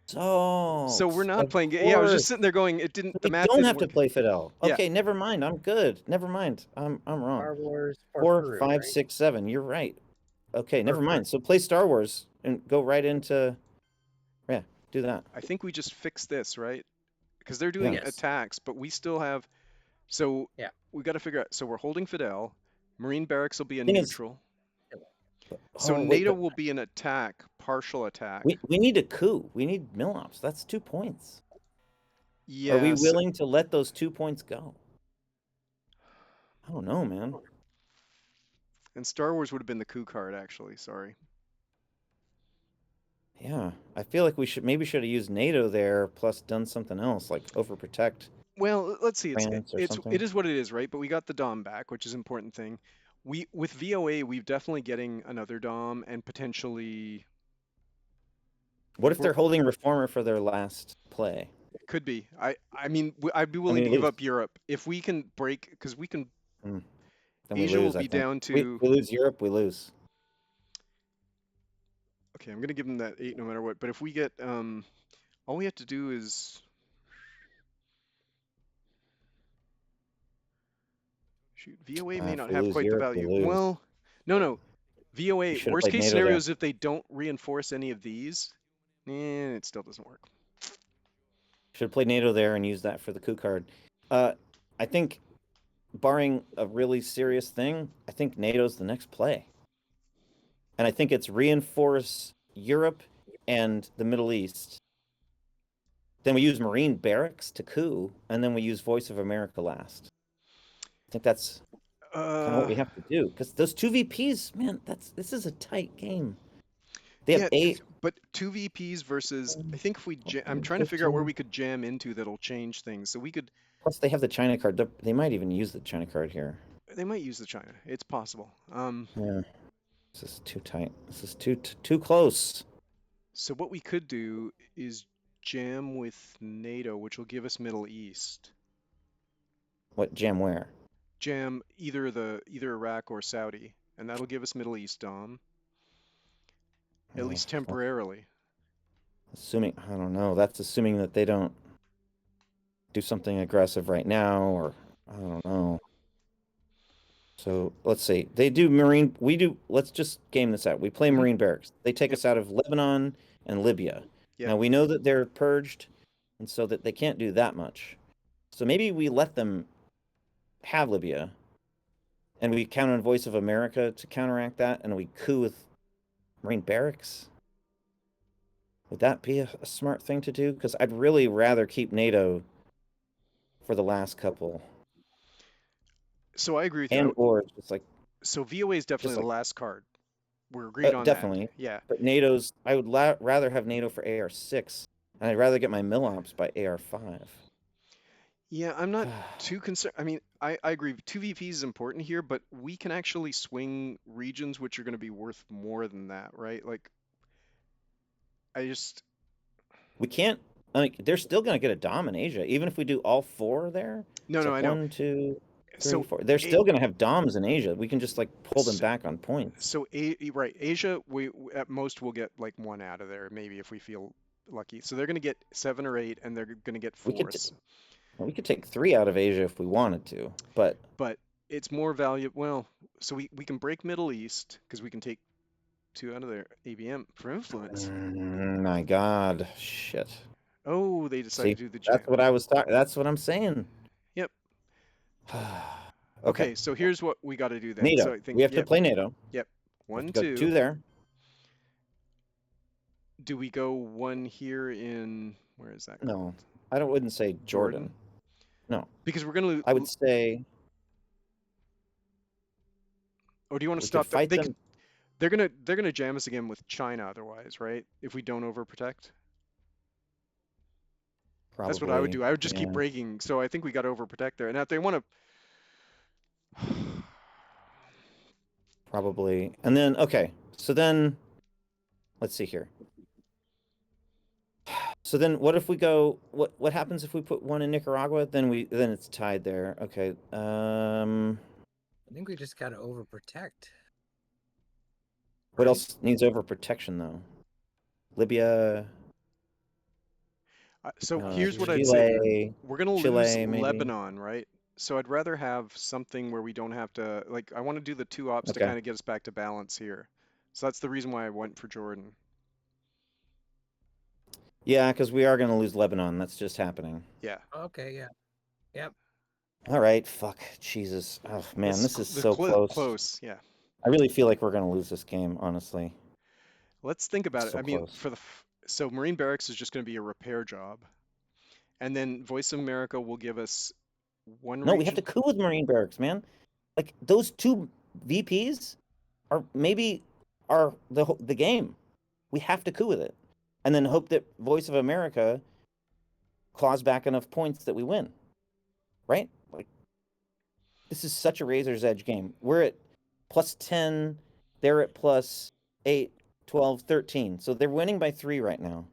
[SPEAKER 1] So we're
[SPEAKER 2] Salt.
[SPEAKER 1] not
[SPEAKER 2] Of
[SPEAKER 1] playing. Yeah, I was just
[SPEAKER 2] course.
[SPEAKER 1] sitting there going, it didn't.
[SPEAKER 2] So
[SPEAKER 1] The
[SPEAKER 2] we
[SPEAKER 1] math
[SPEAKER 2] don't
[SPEAKER 1] didn't
[SPEAKER 2] have to
[SPEAKER 1] work.
[SPEAKER 2] play Fidel.
[SPEAKER 1] Yeah,
[SPEAKER 2] Okay, never mind. I'm good. Never mind. I'm wrong.
[SPEAKER 3] Star Wars for
[SPEAKER 2] 4,
[SPEAKER 3] Peru,
[SPEAKER 2] 5,
[SPEAKER 3] right?
[SPEAKER 2] 6, 7. You're right. Okay,
[SPEAKER 3] For
[SPEAKER 2] never
[SPEAKER 3] Peru.
[SPEAKER 2] mind. So play Star Wars and go right into. Yeah, do that.
[SPEAKER 1] I think we just fixed this, right? Because they're
[SPEAKER 2] Yeah.
[SPEAKER 1] doing
[SPEAKER 3] Yes.
[SPEAKER 1] attacks, but we still have. So
[SPEAKER 3] Yeah.
[SPEAKER 1] we got to figure out. So we're holding Fidel. Marine barracks will be a
[SPEAKER 2] Thing is,
[SPEAKER 1] neutral. So
[SPEAKER 2] oh wait,
[SPEAKER 1] NATO
[SPEAKER 2] but
[SPEAKER 1] will be an attack, partial attack.
[SPEAKER 2] we need a coup. We need Milops. That's 2 points. Are we
[SPEAKER 1] Yes,
[SPEAKER 2] willing to let those 2 points go? I don't know, man.
[SPEAKER 1] and Star Wars would have been the coup card, actually. Sorry.
[SPEAKER 2] Yeah, I feel like we should have used NATO there, plus done something else like overprotect
[SPEAKER 1] Well, let's see.
[SPEAKER 2] France or
[SPEAKER 1] It
[SPEAKER 2] something.
[SPEAKER 1] is what it is, right? But we got the Dom back, which is an important thing. We with VOA, we've definitely getting another Dom and potentially
[SPEAKER 2] What if
[SPEAKER 1] we're,
[SPEAKER 2] they're holding Reformer for their last play?
[SPEAKER 1] could be. I mean, I'd be
[SPEAKER 2] And
[SPEAKER 1] willing
[SPEAKER 2] we
[SPEAKER 1] to give
[SPEAKER 2] lose.
[SPEAKER 1] up Europe if we can break because we can.
[SPEAKER 2] Mm, then we
[SPEAKER 1] Asia will
[SPEAKER 2] lose, I
[SPEAKER 1] be
[SPEAKER 2] think.
[SPEAKER 1] down
[SPEAKER 2] We,
[SPEAKER 1] to.
[SPEAKER 2] we lose Europe, we lose.
[SPEAKER 1] Okay, I'm gonna give them that 8 no matter what. But if we get all we have to do is shoot. VOA may
[SPEAKER 2] If
[SPEAKER 1] not
[SPEAKER 2] we
[SPEAKER 1] have
[SPEAKER 2] lose
[SPEAKER 1] quite the
[SPEAKER 2] Europe, we
[SPEAKER 1] value.
[SPEAKER 2] lose.
[SPEAKER 1] Well, no, no.
[SPEAKER 2] We
[SPEAKER 1] VOA,
[SPEAKER 2] should have
[SPEAKER 1] worst
[SPEAKER 2] played
[SPEAKER 1] case
[SPEAKER 2] NATO
[SPEAKER 1] scenario
[SPEAKER 2] there.
[SPEAKER 1] is if they don't reinforce any of these, it still doesn't work.
[SPEAKER 2] Should have played NATO there and used that for the coup card. Uh, I think, barring a really serious thing, I think NATO's the next play, and I think it's reinforce Europe and the Middle East. Then we use Marine barracks to coup, and then we use Voice of America last. I think that's kind of what
[SPEAKER 1] Uh,
[SPEAKER 2] we have to do because those two VPs, man, this is a tight game. They have
[SPEAKER 1] yeah,
[SPEAKER 2] eight.
[SPEAKER 1] but two VPs versus, I think if we, I'm trying to figure out where
[SPEAKER 2] 15.
[SPEAKER 1] we could jam into that'll change things. So we could,
[SPEAKER 2] Plus, they have the China card. They might even use the China card here.
[SPEAKER 1] they might use the China. It's possible.
[SPEAKER 2] Yeah, this is too tight. This is too close.
[SPEAKER 1] So what we could do is jam with NATO, which will give us Middle East.
[SPEAKER 2] What jam where?
[SPEAKER 1] Jam either Iraq or Saudi, and that'll give us Middle East Dom, at
[SPEAKER 2] Oh,
[SPEAKER 1] least
[SPEAKER 2] fuck.
[SPEAKER 1] temporarily.
[SPEAKER 2] Assuming I don't know. That's assuming that they don't do something aggressive right now, or I don't know. So let's see. They do Marine. We do. Let's just game this out. We play
[SPEAKER 1] Hmm.
[SPEAKER 2] Marine barracks. They take
[SPEAKER 1] Yep.
[SPEAKER 2] us out of Lebanon and Libya.
[SPEAKER 1] Yep.
[SPEAKER 2] Now we know that they're purged, and so that they can't do that much. So maybe we let them have Libya, and we count on Voice of America to counteract that, and we coup with Marine barracks. Would that be a smart thing to do? Because I'd really rather keep NATO for the last couple,
[SPEAKER 1] So I agree with you.
[SPEAKER 2] and or
[SPEAKER 1] So VOA is
[SPEAKER 2] just
[SPEAKER 1] definitely the
[SPEAKER 2] like
[SPEAKER 1] last card. We're agreed on that.
[SPEAKER 2] definitely.
[SPEAKER 1] Yeah.
[SPEAKER 2] But NATO's, I would rather have NATO for AR6, and I'd rather get my Millops by AR5.
[SPEAKER 1] Yeah, I'm not too concerned. I mean, I agree. Two VPs is important here, but we can actually swing regions which are going to be worth more than that, right? Like, I just,
[SPEAKER 2] We can't. I mean, they're still going to get a dom in Asia, even if we do all four there.
[SPEAKER 1] no,
[SPEAKER 2] It's
[SPEAKER 1] no,
[SPEAKER 2] like
[SPEAKER 1] I know.
[SPEAKER 2] one, two, three,
[SPEAKER 1] So,
[SPEAKER 2] four. They're
[SPEAKER 1] a,
[SPEAKER 2] still going to have doms in Asia. We can just like pull them
[SPEAKER 1] so,
[SPEAKER 2] back on points.
[SPEAKER 1] right, Asia, at most we'll get like one out of there, maybe if we feel lucky. So they're going to get seven or eight, and they're going to get
[SPEAKER 2] We could
[SPEAKER 1] fours.
[SPEAKER 2] we could take three out of Asia if we wanted to, but
[SPEAKER 1] But it's more valuable. Well, so we can break Middle East because we can take two out of their ABM for influence.
[SPEAKER 2] my God, shit.
[SPEAKER 1] Oh, they decided
[SPEAKER 2] See,
[SPEAKER 1] to do the
[SPEAKER 2] that's
[SPEAKER 1] jam.
[SPEAKER 2] what I was talking. That's what I'm saying.
[SPEAKER 1] Yep.
[SPEAKER 2] Okay,
[SPEAKER 1] Okay, so here's what we got to do then. So
[SPEAKER 2] NATO.
[SPEAKER 1] I think,
[SPEAKER 2] We have to
[SPEAKER 1] yep,
[SPEAKER 2] play NATO.
[SPEAKER 1] yep.
[SPEAKER 2] We have
[SPEAKER 1] One,
[SPEAKER 2] to go two
[SPEAKER 1] two.
[SPEAKER 2] there.
[SPEAKER 1] Do we go one here in, where is that
[SPEAKER 2] No,
[SPEAKER 1] called?
[SPEAKER 2] I don't. Wouldn't say
[SPEAKER 1] Jordan?
[SPEAKER 2] Jordan. No,
[SPEAKER 1] Because we're gonna,
[SPEAKER 2] I would say
[SPEAKER 1] or do you want to
[SPEAKER 2] we could
[SPEAKER 1] stop there?
[SPEAKER 2] fight them.
[SPEAKER 1] They're gonna jam us again with China otherwise, right? If we don't overprotect. That's what I would
[SPEAKER 2] Probably,
[SPEAKER 1] do. I would just keep
[SPEAKER 2] yeah,
[SPEAKER 1] breaking. So I think we got to overprotect there. And if they want to,
[SPEAKER 2] probably. And then okay, so then let's see here. So then, what if we go? What happens if we put one in Nicaragua? Then it's tied there. Okay.
[SPEAKER 3] I think we just gotta overprotect.
[SPEAKER 2] What
[SPEAKER 3] Right?
[SPEAKER 2] else needs overprotection though? Libya,
[SPEAKER 1] so here's what I'd say.
[SPEAKER 2] Chile,
[SPEAKER 1] We're gonna lose
[SPEAKER 2] Chile maybe.
[SPEAKER 1] Lebanon, right? So I'd rather have something where we don't have to, like, I want to do the two ops to
[SPEAKER 2] Okay.
[SPEAKER 1] kind of get us back to balance here. So that's the reason why I went for Jordan.
[SPEAKER 2] Yeah, because we are going to lose Lebanon. That's just happening.
[SPEAKER 1] Yeah.
[SPEAKER 3] Okay, yeah. Yep.
[SPEAKER 2] All right. Fuck. Jesus. Oh, man, this is
[SPEAKER 1] The
[SPEAKER 2] so close.
[SPEAKER 1] close. Yeah.
[SPEAKER 2] I really feel like we're going to lose this game, honestly.
[SPEAKER 1] Let's think about it.
[SPEAKER 2] So
[SPEAKER 1] I mean,
[SPEAKER 2] close.
[SPEAKER 1] so Marine Barracks is just going to be a repair job, and then Voice of America will give us one
[SPEAKER 2] No, we have
[SPEAKER 1] region.
[SPEAKER 2] to coup with Marine Barracks, man. Like, those two VPs are maybe are the game. We have to coup with it. And then hope that Voice of America claws back enough points that we win. Right? Like, this is such a razor's edge game. We're at plus 10, they're at plus 8, 12, 13. So they're winning by 3 right now.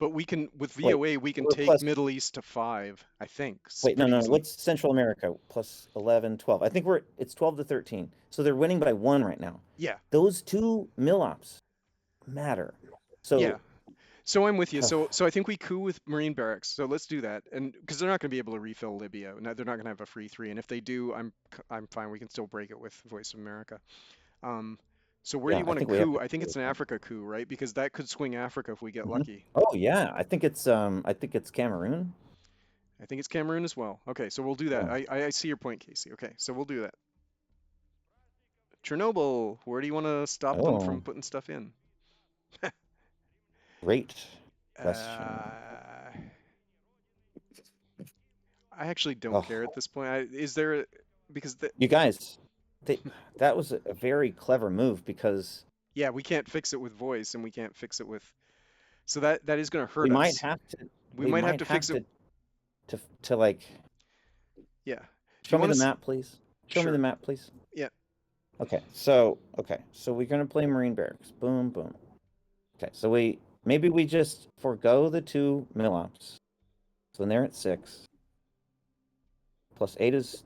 [SPEAKER 1] But we can, with
[SPEAKER 2] Wait,
[SPEAKER 1] VOA, we can
[SPEAKER 2] we're
[SPEAKER 1] take
[SPEAKER 2] plus
[SPEAKER 1] Middle East to 5, I think,
[SPEAKER 2] wait, no,
[SPEAKER 1] pretty
[SPEAKER 2] no.
[SPEAKER 1] easily.
[SPEAKER 2] What's Central America? Plus 11, 12. I think it's 12 to 13. So they're winning by 1 right now.
[SPEAKER 1] Yeah.
[SPEAKER 2] Those two mill ops matter.
[SPEAKER 1] Yeah.
[SPEAKER 2] So
[SPEAKER 1] So I'm with you. So I think we coup with Marine Barracks. So let's do that. And because they're not going to be able to refill Libya. No, they're not going to have a free three. And if they do, I'm fine. We can still break it with Voice of America. Um, So where do
[SPEAKER 2] Yeah,
[SPEAKER 1] you
[SPEAKER 2] I
[SPEAKER 1] want to
[SPEAKER 2] think we have
[SPEAKER 1] coup?
[SPEAKER 2] to
[SPEAKER 1] I think
[SPEAKER 2] do
[SPEAKER 1] it's
[SPEAKER 2] it.
[SPEAKER 1] an Africa coup, right? Because that could swing Africa if we get
[SPEAKER 2] Hmm.
[SPEAKER 1] lucky.
[SPEAKER 2] Oh yeah, I think it's Cameroon.
[SPEAKER 1] I think it's Cameroon as well. Okay, so we'll do that.
[SPEAKER 2] Yeah.
[SPEAKER 1] I see your point, Casey. Okay, so we'll do that. Chernobyl, where do you want to stop them from
[SPEAKER 2] Oh,
[SPEAKER 1] putting stuff in?
[SPEAKER 2] great question.
[SPEAKER 1] Uh, I actually don't
[SPEAKER 2] Oh,
[SPEAKER 1] care at this point. Is there because
[SPEAKER 2] you guys, they, that was a very clever move because
[SPEAKER 1] yeah, we can't fix it with voice and we can't fix it with so that is going to
[SPEAKER 2] we
[SPEAKER 1] hurt
[SPEAKER 2] might
[SPEAKER 1] us.
[SPEAKER 2] have to
[SPEAKER 1] We
[SPEAKER 2] we
[SPEAKER 1] might have
[SPEAKER 2] might
[SPEAKER 1] to
[SPEAKER 2] have
[SPEAKER 1] fix it.
[SPEAKER 2] to like
[SPEAKER 1] Yeah. Do you
[SPEAKER 2] show me
[SPEAKER 1] want
[SPEAKER 2] the
[SPEAKER 1] to
[SPEAKER 2] map, please. Show me the
[SPEAKER 1] sure.
[SPEAKER 2] map, please.
[SPEAKER 1] Yeah.
[SPEAKER 2] Okay, so we're gonna play Marine Barracks. Boom, boom. Okay, so maybe we just forego the two mill ops. So then they're at 6. Plus 8 is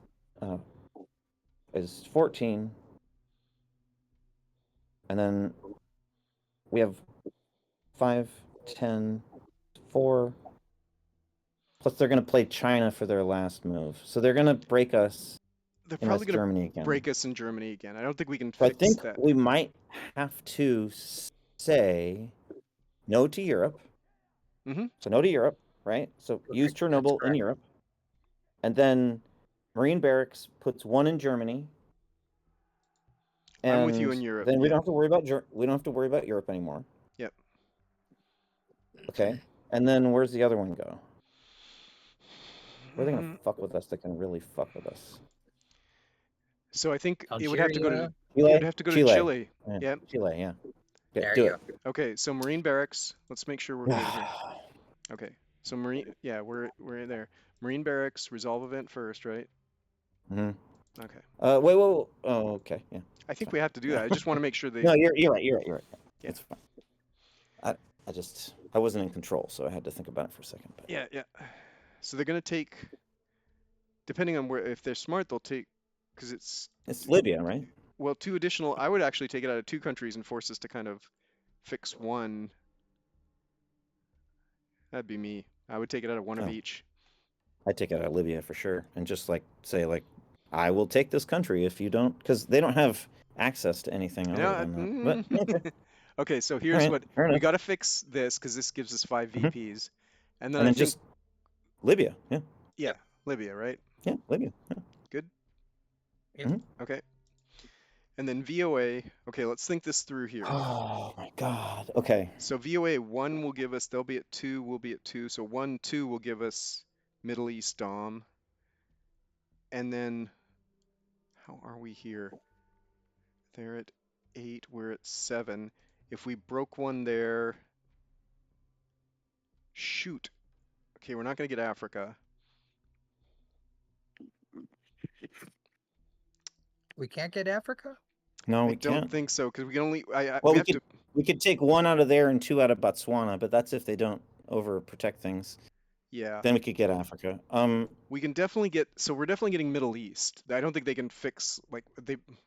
[SPEAKER 2] 14, and then we have 5, 10, 4. Plus they're gonna play China for their last move, so they're gonna break us
[SPEAKER 1] They're
[SPEAKER 2] in
[SPEAKER 1] probably
[SPEAKER 2] West
[SPEAKER 1] going to
[SPEAKER 2] Germany again.
[SPEAKER 1] break us in Germany again. I don't think we can
[SPEAKER 2] So I
[SPEAKER 1] fix
[SPEAKER 2] think
[SPEAKER 1] that.
[SPEAKER 2] we might have to say no to Europe.
[SPEAKER 1] Hmm.
[SPEAKER 2] So no to Europe, right? So use
[SPEAKER 3] Correct. That's
[SPEAKER 2] Chernobyl in
[SPEAKER 3] correct.
[SPEAKER 2] Europe, and then Marine Barracks puts 1 in Germany,
[SPEAKER 1] I'm with you in
[SPEAKER 2] and
[SPEAKER 1] Europe.
[SPEAKER 2] then we
[SPEAKER 1] Yeah.
[SPEAKER 2] don't have to worry about we don't have to worry about Europe anymore.
[SPEAKER 1] Yep.
[SPEAKER 2] Okay, and then where's the other one go? Where are they gonna
[SPEAKER 1] Hmm.
[SPEAKER 2] fuck with us? That can really fuck with us.
[SPEAKER 1] So I think
[SPEAKER 3] Algeria.
[SPEAKER 1] it would
[SPEAKER 2] Chile,
[SPEAKER 1] have to go to
[SPEAKER 2] Chile,
[SPEAKER 1] Chile.
[SPEAKER 2] yeah,
[SPEAKER 1] Yep.
[SPEAKER 2] Chile, yeah. Okay,
[SPEAKER 3] There
[SPEAKER 2] do
[SPEAKER 3] you
[SPEAKER 2] it.
[SPEAKER 3] go.
[SPEAKER 1] Okay, so Marine Barracks. Let's make sure we're good here. Okay. So Marine yeah, we're there. Marine Barracks resolve event first, right?
[SPEAKER 2] Hmm.
[SPEAKER 1] Okay.
[SPEAKER 2] Wait, wait, wait. Oh, okay, yeah,
[SPEAKER 1] I
[SPEAKER 2] it's
[SPEAKER 1] think
[SPEAKER 2] fine.
[SPEAKER 1] we have to do that. I just want to make sure they
[SPEAKER 2] No, you're right. You're right. You're right.
[SPEAKER 1] yeah.
[SPEAKER 2] It's fine. I wasn't in control, so I had to think about it for a second. But
[SPEAKER 1] Yeah, yeah. So they're going to take depending on where if they're smart, they'll take because it's
[SPEAKER 2] it's Libya, right?
[SPEAKER 1] well, two additional I would actually take it out of two countries and force us to kind of fix one. That'd be me. I would take it out of one of
[SPEAKER 2] Oh,
[SPEAKER 1] each.
[SPEAKER 2] I'd take it out of Libya for sure, and just like say like, I will take this country if you don't, because they don't have access to anything
[SPEAKER 1] No,
[SPEAKER 2] other than that. But okay,
[SPEAKER 1] okay, so
[SPEAKER 2] all
[SPEAKER 1] here's
[SPEAKER 2] right,
[SPEAKER 1] what
[SPEAKER 2] fair
[SPEAKER 1] we
[SPEAKER 2] enough.
[SPEAKER 1] got to fix this because this gives us five
[SPEAKER 2] Hmm.
[SPEAKER 1] VPs. And then
[SPEAKER 2] And
[SPEAKER 1] I
[SPEAKER 2] then
[SPEAKER 1] think,
[SPEAKER 2] just Libya, yeah,
[SPEAKER 1] yeah, Libya, right?
[SPEAKER 2] yeah, Libya.
[SPEAKER 1] Good.
[SPEAKER 3] Yep.
[SPEAKER 2] Hmm.
[SPEAKER 1] Okay. And then VOA. Okay, let's think this through here.
[SPEAKER 2] Oh my God. Okay.
[SPEAKER 1] So VOA 1 will give us, they'll be at 2, we'll be at 2. So 1, 2 will give us Middle East Dom. And then, how are we here? They're at 8, we're at 7. If we broke one there, shoot. Okay, we're not going to get Africa.
[SPEAKER 3] We can't get Africa.
[SPEAKER 2] No,
[SPEAKER 1] I
[SPEAKER 2] we
[SPEAKER 1] don't
[SPEAKER 2] can't.
[SPEAKER 1] think so because we can only,
[SPEAKER 2] Well,
[SPEAKER 1] we have to,
[SPEAKER 2] we could take 1 out of there and 2 out of Botswana, but that's if they don't overprotect things.
[SPEAKER 1] yeah.
[SPEAKER 2] Then we could get Africa.
[SPEAKER 1] We can definitely get, so we're definitely getting Middle East. I don't think they can fix, like,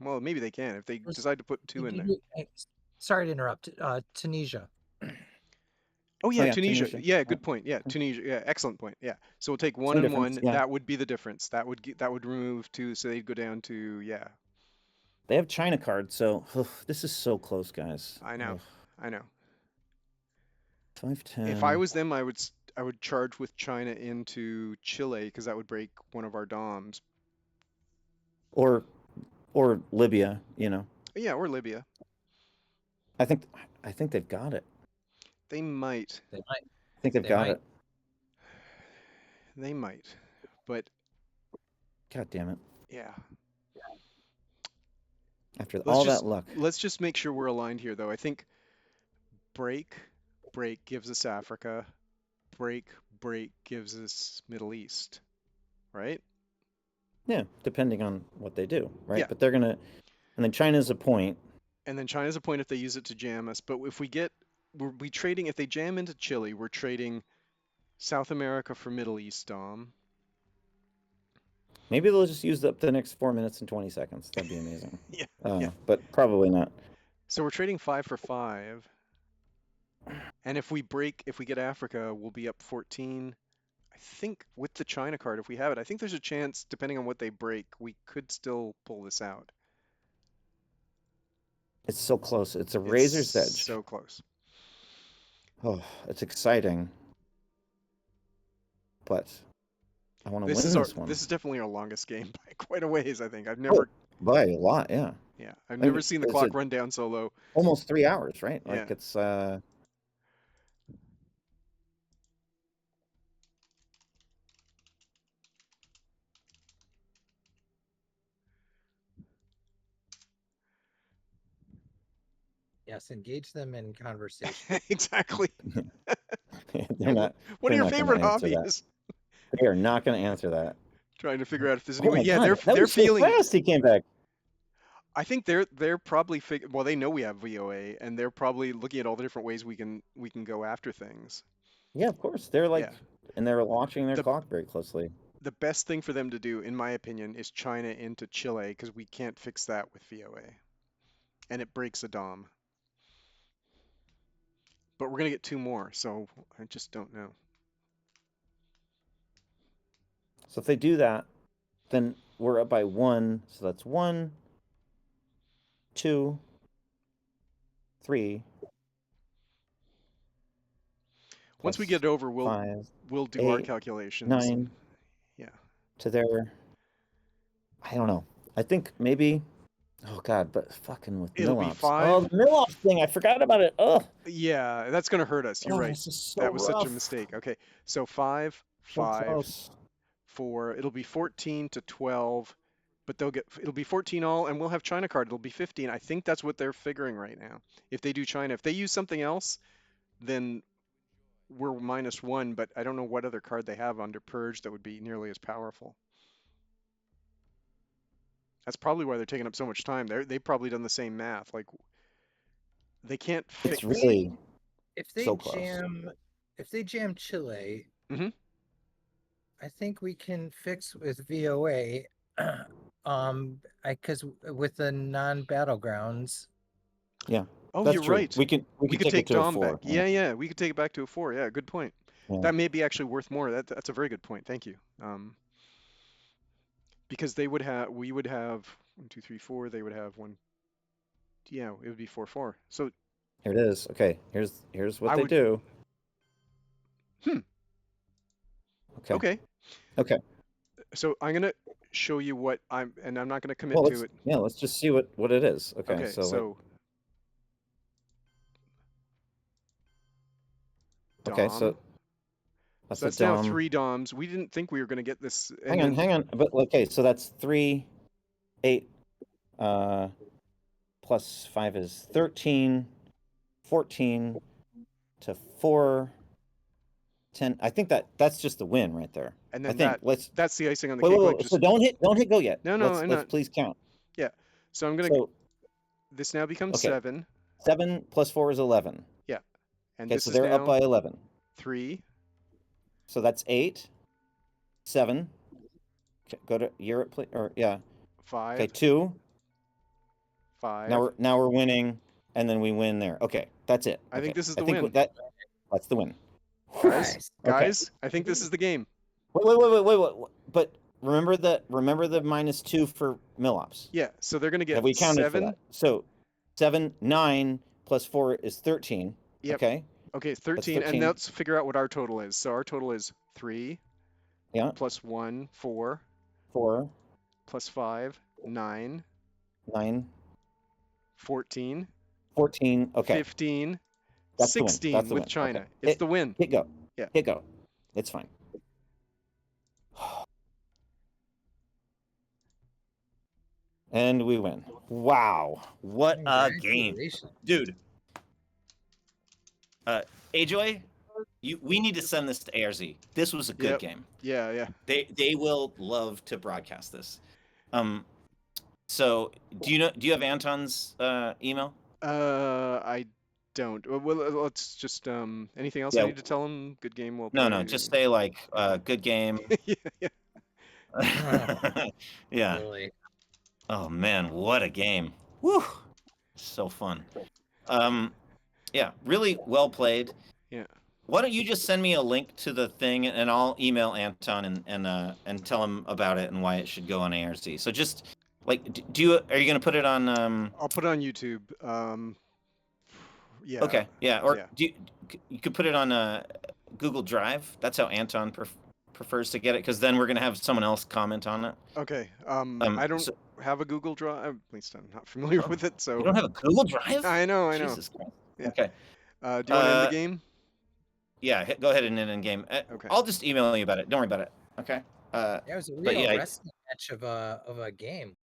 [SPEAKER 1] well, maybe they can if they
[SPEAKER 3] Was-
[SPEAKER 1] decide to put 2 in there.
[SPEAKER 3] Sorry to interrupt. Tunisia.
[SPEAKER 1] Oh
[SPEAKER 2] Oh
[SPEAKER 1] yeah,
[SPEAKER 2] yeah,
[SPEAKER 1] Tunisia.
[SPEAKER 2] Tunisia.
[SPEAKER 1] Yeah,
[SPEAKER 2] Yeah.
[SPEAKER 1] good point. Yeah, Tunisia. Yeah, excellent point. Yeah. So we'll take one
[SPEAKER 2] Same
[SPEAKER 1] and
[SPEAKER 2] difference.
[SPEAKER 1] one.
[SPEAKER 2] Yeah,
[SPEAKER 1] That would be the difference. That would remove 2, so they'd go down to yeah.
[SPEAKER 2] they have China cards, so this is so close, guys.
[SPEAKER 1] I know.
[SPEAKER 2] Ugh.
[SPEAKER 1] I know.
[SPEAKER 2] Five
[SPEAKER 1] If I
[SPEAKER 2] ten
[SPEAKER 1] was them, I would charge with China into Chile because that would break one of our DOMs.
[SPEAKER 2] or or Libya.
[SPEAKER 1] Yeah, or Libya.
[SPEAKER 2] I think I think they've got it.
[SPEAKER 1] They might.
[SPEAKER 3] They might.
[SPEAKER 2] I think they've
[SPEAKER 3] They
[SPEAKER 2] got
[SPEAKER 3] might.
[SPEAKER 2] it.
[SPEAKER 1] They might. But
[SPEAKER 2] God damn it!
[SPEAKER 1] yeah.
[SPEAKER 2] After
[SPEAKER 1] Let's
[SPEAKER 2] all
[SPEAKER 1] just
[SPEAKER 2] that luck,
[SPEAKER 1] let's just make sure we're aligned here though. I think break break gives us Africa. Break break gives us Middle East, right?
[SPEAKER 2] yeah, depending on what they do, right?
[SPEAKER 1] Yeah.
[SPEAKER 2] But they're gonna, and then China's a point.
[SPEAKER 1] And then China's a point if they use it to jam us. But if we get, we trading, if they jam into Chile, we're trading South America for Middle East, Dom.
[SPEAKER 2] Maybe they'll just use up the next 4 minutes and 20 seconds. That'd be amazing.
[SPEAKER 1] Yeah, yeah.
[SPEAKER 2] But probably not.
[SPEAKER 1] So we're trading 5 for 5. And if we break, if we get Africa, we'll be up 14. I think with the China card, if we have it, I think there's a chance, depending on what they break, we could still pull this out.
[SPEAKER 2] It's so close. It's a
[SPEAKER 1] It's
[SPEAKER 2] razor's edge.
[SPEAKER 1] so close.
[SPEAKER 2] Oh, it's exciting. But I want to
[SPEAKER 1] This
[SPEAKER 2] win
[SPEAKER 1] is our
[SPEAKER 2] this one.
[SPEAKER 1] this is definitely our longest game by quite a ways, I think. I've
[SPEAKER 2] Oh,
[SPEAKER 1] never
[SPEAKER 2] by a lot, yeah.
[SPEAKER 1] yeah, I've
[SPEAKER 2] I
[SPEAKER 1] never
[SPEAKER 2] mean,
[SPEAKER 1] seen the
[SPEAKER 2] it's
[SPEAKER 1] clock run down so low.
[SPEAKER 2] almost 3 hours, right?
[SPEAKER 1] Yeah.
[SPEAKER 2] Like it's
[SPEAKER 3] Yes, engage them in conversation.
[SPEAKER 1] Exactly.
[SPEAKER 2] they're not
[SPEAKER 1] What are
[SPEAKER 2] they're
[SPEAKER 1] your
[SPEAKER 2] not going to
[SPEAKER 1] favorite
[SPEAKER 2] answer that.
[SPEAKER 1] hobbies?
[SPEAKER 2] They are not going to answer that.
[SPEAKER 1] Trying to figure out if there's any
[SPEAKER 2] Oh
[SPEAKER 1] way.
[SPEAKER 2] my
[SPEAKER 1] Yeah,
[SPEAKER 2] god, that
[SPEAKER 1] they're
[SPEAKER 2] was so
[SPEAKER 1] feeling.
[SPEAKER 2] fast he came back.
[SPEAKER 1] I think they're probably well, they know we have VOA, and they're probably looking at all the different ways we can go after things.
[SPEAKER 2] Yeah, of course. They're like,
[SPEAKER 1] Yeah.
[SPEAKER 2] and they're watching their
[SPEAKER 1] The
[SPEAKER 2] clock very closely.
[SPEAKER 1] the best thing for them to do, in my opinion, is China into Chile because we can't fix that with VOA, and it breaks a DOM. But we're gonna get two more, so I just don't know.
[SPEAKER 2] So if they do that, then we're up by one. So that's 1, 2, 3,
[SPEAKER 1] Once we
[SPEAKER 2] plus
[SPEAKER 1] get it over, we'll
[SPEAKER 2] 5,
[SPEAKER 1] we'll do our
[SPEAKER 2] 8,
[SPEAKER 1] calculations and
[SPEAKER 2] 9
[SPEAKER 1] yeah.
[SPEAKER 2] to their. I don't know. I think maybe. Oh god, but fucking with
[SPEAKER 1] It'll be
[SPEAKER 2] Millops. Oh,
[SPEAKER 1] 5.
[SPEAKER 2] the Millops thing. I forgot about it. Oh,
[SPEAKER 1] Yeah, that's gonna hurt us. You're
[SPEAKER 2] oh,
[SPEAKER 1] right.
[SPEAKER 2] this is so
[SPEAKER 1] That was such a
[SPEAKER 2] rough.
[SPEAKER 1] mistake. Okay, so 5,
[SPEAKER 2] So
[SPEAKER 1] 5,
[SPEAKER 2] close.
[SPEAKER 1] 4. It'll be 14 to 12, but it'll be 14 all, and we'll have China card. It'll be 15. I think that's what they're figuring right now. If they do China, if they use something else, then we're -1. But I don't know what other card they have under Purge that would be nearly as powerful. That's probably why they're taking up so much time. They've probably done the same math. Like they can't
[SPEAKER 2] It's
[SPEAKER 1] fix.
[SPEAKER 2] really
[SPEAKER 3] If they
[SPEAKER 2] so close.
[SPEAKER 3] jam Chile,
[SPEAKER 1] Hmm.
[SPEAKER 3] I think we can fix with VOA. Because with the non-battlegrounds,
[SPEAKER 2] Yeah,
[SPEAKER 1] Oh,
[SPEAKER 2] that's
[SPEAKER 1] you're
[SPEAKER 2] true.
[SPEAKER 1] right.
[SPEAKER 2] We can
[SPEAKER 1] We could
[SPEAKER 2] take it
[SPEAKER 1] take
[SPEAKER 2] to a
[SPEAKER 1] Dom back.
[SPEAKER 2] 4. Yeah.
[SPEAKER 1] Yeah, yeah, we could take it back to a 4. Yeah, good point.
[SPEAKER 2] Yeah.
[SPEAKER 1] That may be actually worth more. That's a very good point. Thank you. Because we would have 1, 2, 3, 4. They would have one. Yeah, it would be 4, 4. So
[SPEAKER 2] Here it is. Okay, here's what
[SPEAKER 1] I
[SPEAKER 2] they
[SPEAKER 1] would.
[SPEAKER 2] do.
[SPEAKER 1] Hmm.
[SPEAKER 2] Okay.
[SPEAKER 1] Okay.
[SPEAKER 2] Okay.
[SPEAKER 1] So I'm gonna show you and I'm not gonna commit
[SPEAKER 2] Well,
[SPEAKER 1] to it.
[SPEAKER 2] let's just see what it is. Okay.
[SPEAKER 1] Okay.
[SPEAKER 2] So
[SPEAKER 1] So
[SPEAKER 2] okay, so
[SPEAKER 1] Dom.
[SPEAKER 2] that's
[SPEAKER 1] So
[SPEAKER 2] a
[SPEAKER 1] that's now
[SPEAKER 2] Dom.
[SPEAKER 1] 3 DOMs. We didn't think we were gonna get this, and
[SPEAKER 2] Hang on,
[SPEAKER 1] then
[SPEAKER 2] hang on. But okay, so that's 3, 8, plus 5 is 13, 14 to 4, 10. I think that's just the win right there.
[SPEAKER 1] and
[SPEAKER 2] I
[SPEAKER 1] then
[SPEAKER 2] think let's
[SPEAKER 1] that's the icing on the
[SPEAKER 2] wait, wait,
[SPEAKER 1] cake. Like
[SPEAKER 2] wait. So
[SPEAKER 1] just
[SPEAKER 2] don't hit go yet.
[SPEAKER 1] no, no, I'm
[SPEAKER 2] Let's
[SPEAKER 1] not.
[SPEAKER 2] please count.
[SPEAKER 1] Yeah. So I'm gonna.
[SPEAKER 2] So
[SPEAKER 1] This now becomes
[SPEAKER 2] okay,
[SPEAKER 1] 7.
[SPEAKER 2] 7 plus 4 is 11.
[SPEAKER 1] Yeah. And
[SPEAKER 2] Okay,
[SPEAKER 1] this
[SPEAKER 2] so
[SPEAKER 1] is
[SPEAKER 2] they're up
[SPEAKER 1] now
[SPEAKER 2] by 11.
[SPEAKER 1] 3,
[SPEAKER 2] So that's 8, 7. Okay, go to Europe, please. Or yeah. Okay,
[SPEAKER 1] 5,
[SPEAKER 2] 2.
[SPEAKER 1] 5.
[SPEAKER 2] Now we're winning, and then we win there. Okay, that's it.
[SPEAKER 1] I
[SPEAKER 2] Okay,
[SPEAKER 1] think this is
[SPEAKER 2] I
[SPEAKER 1] the
[SPEAKER 2] think
[SPEAKER 1] win.
[SPEAKER 2] that's the win.
[SPEAKER 1] Guys,
[SPEAKER 3] nice.
[SPEAKER 2] Okay.
[SPEAKER 1] guys, I think this is the game.
[SPEAKER 2] Wait. But remember the -2 for Millops.
[SPEAKER 1] Yeah. So they're gonna
[SPEAKER 2] Have
[SPEAKER 1] get
[SPEAKER 2] we counted for
[SPEAKER 1] 7.
[SPEAKER 2] that? So 7, 9 plus 4 is 13.
[SPEAKER 1] Yep.
[SPEAKER 2] Okay,
[SPEAKER 1] Okay,
[SPEAKER 2] that's
[SPEAKER 1] 13. And
[SPEAKER 2] 13.
[SPEAKER 1] let's figure out what our total is. So our total is 3
[SPEAKER 2] Yeah,
[SPEAKER 1] plus 1, 4
[SPEAKER 2] 4,
[SPEAKER 1] plus 5, 9,
[SPEAKER 2] 9,
[SPEAKER 1] 14,
[SPEAKER 2] 14. Okay,
[SPEAKER 1] 15,
[SPEAKER 2] that's the win.
[SPEAKER 1] 16
[SPEAKER 2] That's the
[SPEAKER 1] with
[SPEAKER 2] win.
[SPEAKER 1] China.
[SPEAKER 2] Okay,
[SPEAKER 1] It's the win.
[SPEAKER 2] hit go.
[SPEAKER 1] Yeah.
[SPEAKER 2] Hit go. It's fine. And we win. Wow. What a game.
[SPEAKER 3] Congratulations.
[SPEAKER 2] Dude. Ajoy, we need to send this to ARZ. This was a good
[SPEAKER 1] Yep.
[SPEAKER 2] game.
[SPEAKER 1] Yeah, yeah.
[SPEAKER 2] They will love to broadcast this. So do you have Anton's email?
[SPEAKER 1] I don't. Well, let's just anything else I
[SPEAKER 2] Yeah.
[SPEAKER 1] need to tell him? Good game, well
[SPEAKER 2] No,
[SPEAKER 1] played.
[SPEAKER 2] just say like good game.
[SPEAKER 1] Yeah, yeah.
[SPEAKER 2] Yeah.
[SPEAKER 3] Really.
[SPEAKER 2] Oh man, what a game. Woo. So fun. Yeah, really well played.
[SPEAKER 1] Yeah.
[SPEAKER 2] Why don't you just send me a link to the thing and I'll email Anton and tell him about it and why it should go on ARC. So just Like, do you are you gonna put it on?
[SPEAKER 1] I'll put it on YouTube. Yeah.
[SPEAKER 2] Okay, yeah, or
[SPEAKER 1] Yeah.
[SPEAKER 2] you could put it on Google Drive. That's how Anton prefers to get it, because then we're gonna have someone else comment on it.
[SPEAKER 1] Okay. I don't
[SPEAKER 2] So,
[SPEAKER 1] have a Google Drive. At least I'm not familiar
[SPEAKER 2] oh,
[SPEAKER 1] with it.
[SPEAKER 2] you
[SPEAKER 1] So
[SPEAKER 2] don't have a Google Drive?
[SPEAKER 1] I know. I know.
[SPEAKER 2] Jesus Christ.
[SPEAKER 1] Yeah.
[SPEAKER 2] Okay.
[SPEAKER 1] Do you want to end the game?
[SPEAKER 2] Yeah, go ahead and end in game.
[SPEAKER 1] Okay.
[SPEAKER 2] I'll just email you about it. Don't worry about it. Okay.
[SPEAKER 3] It was a
[SPEAKER 2] But
[SPEAKER 3] real
[SPEAKER 2] yeah,
[SPEAKER 3] wrestling match of a game.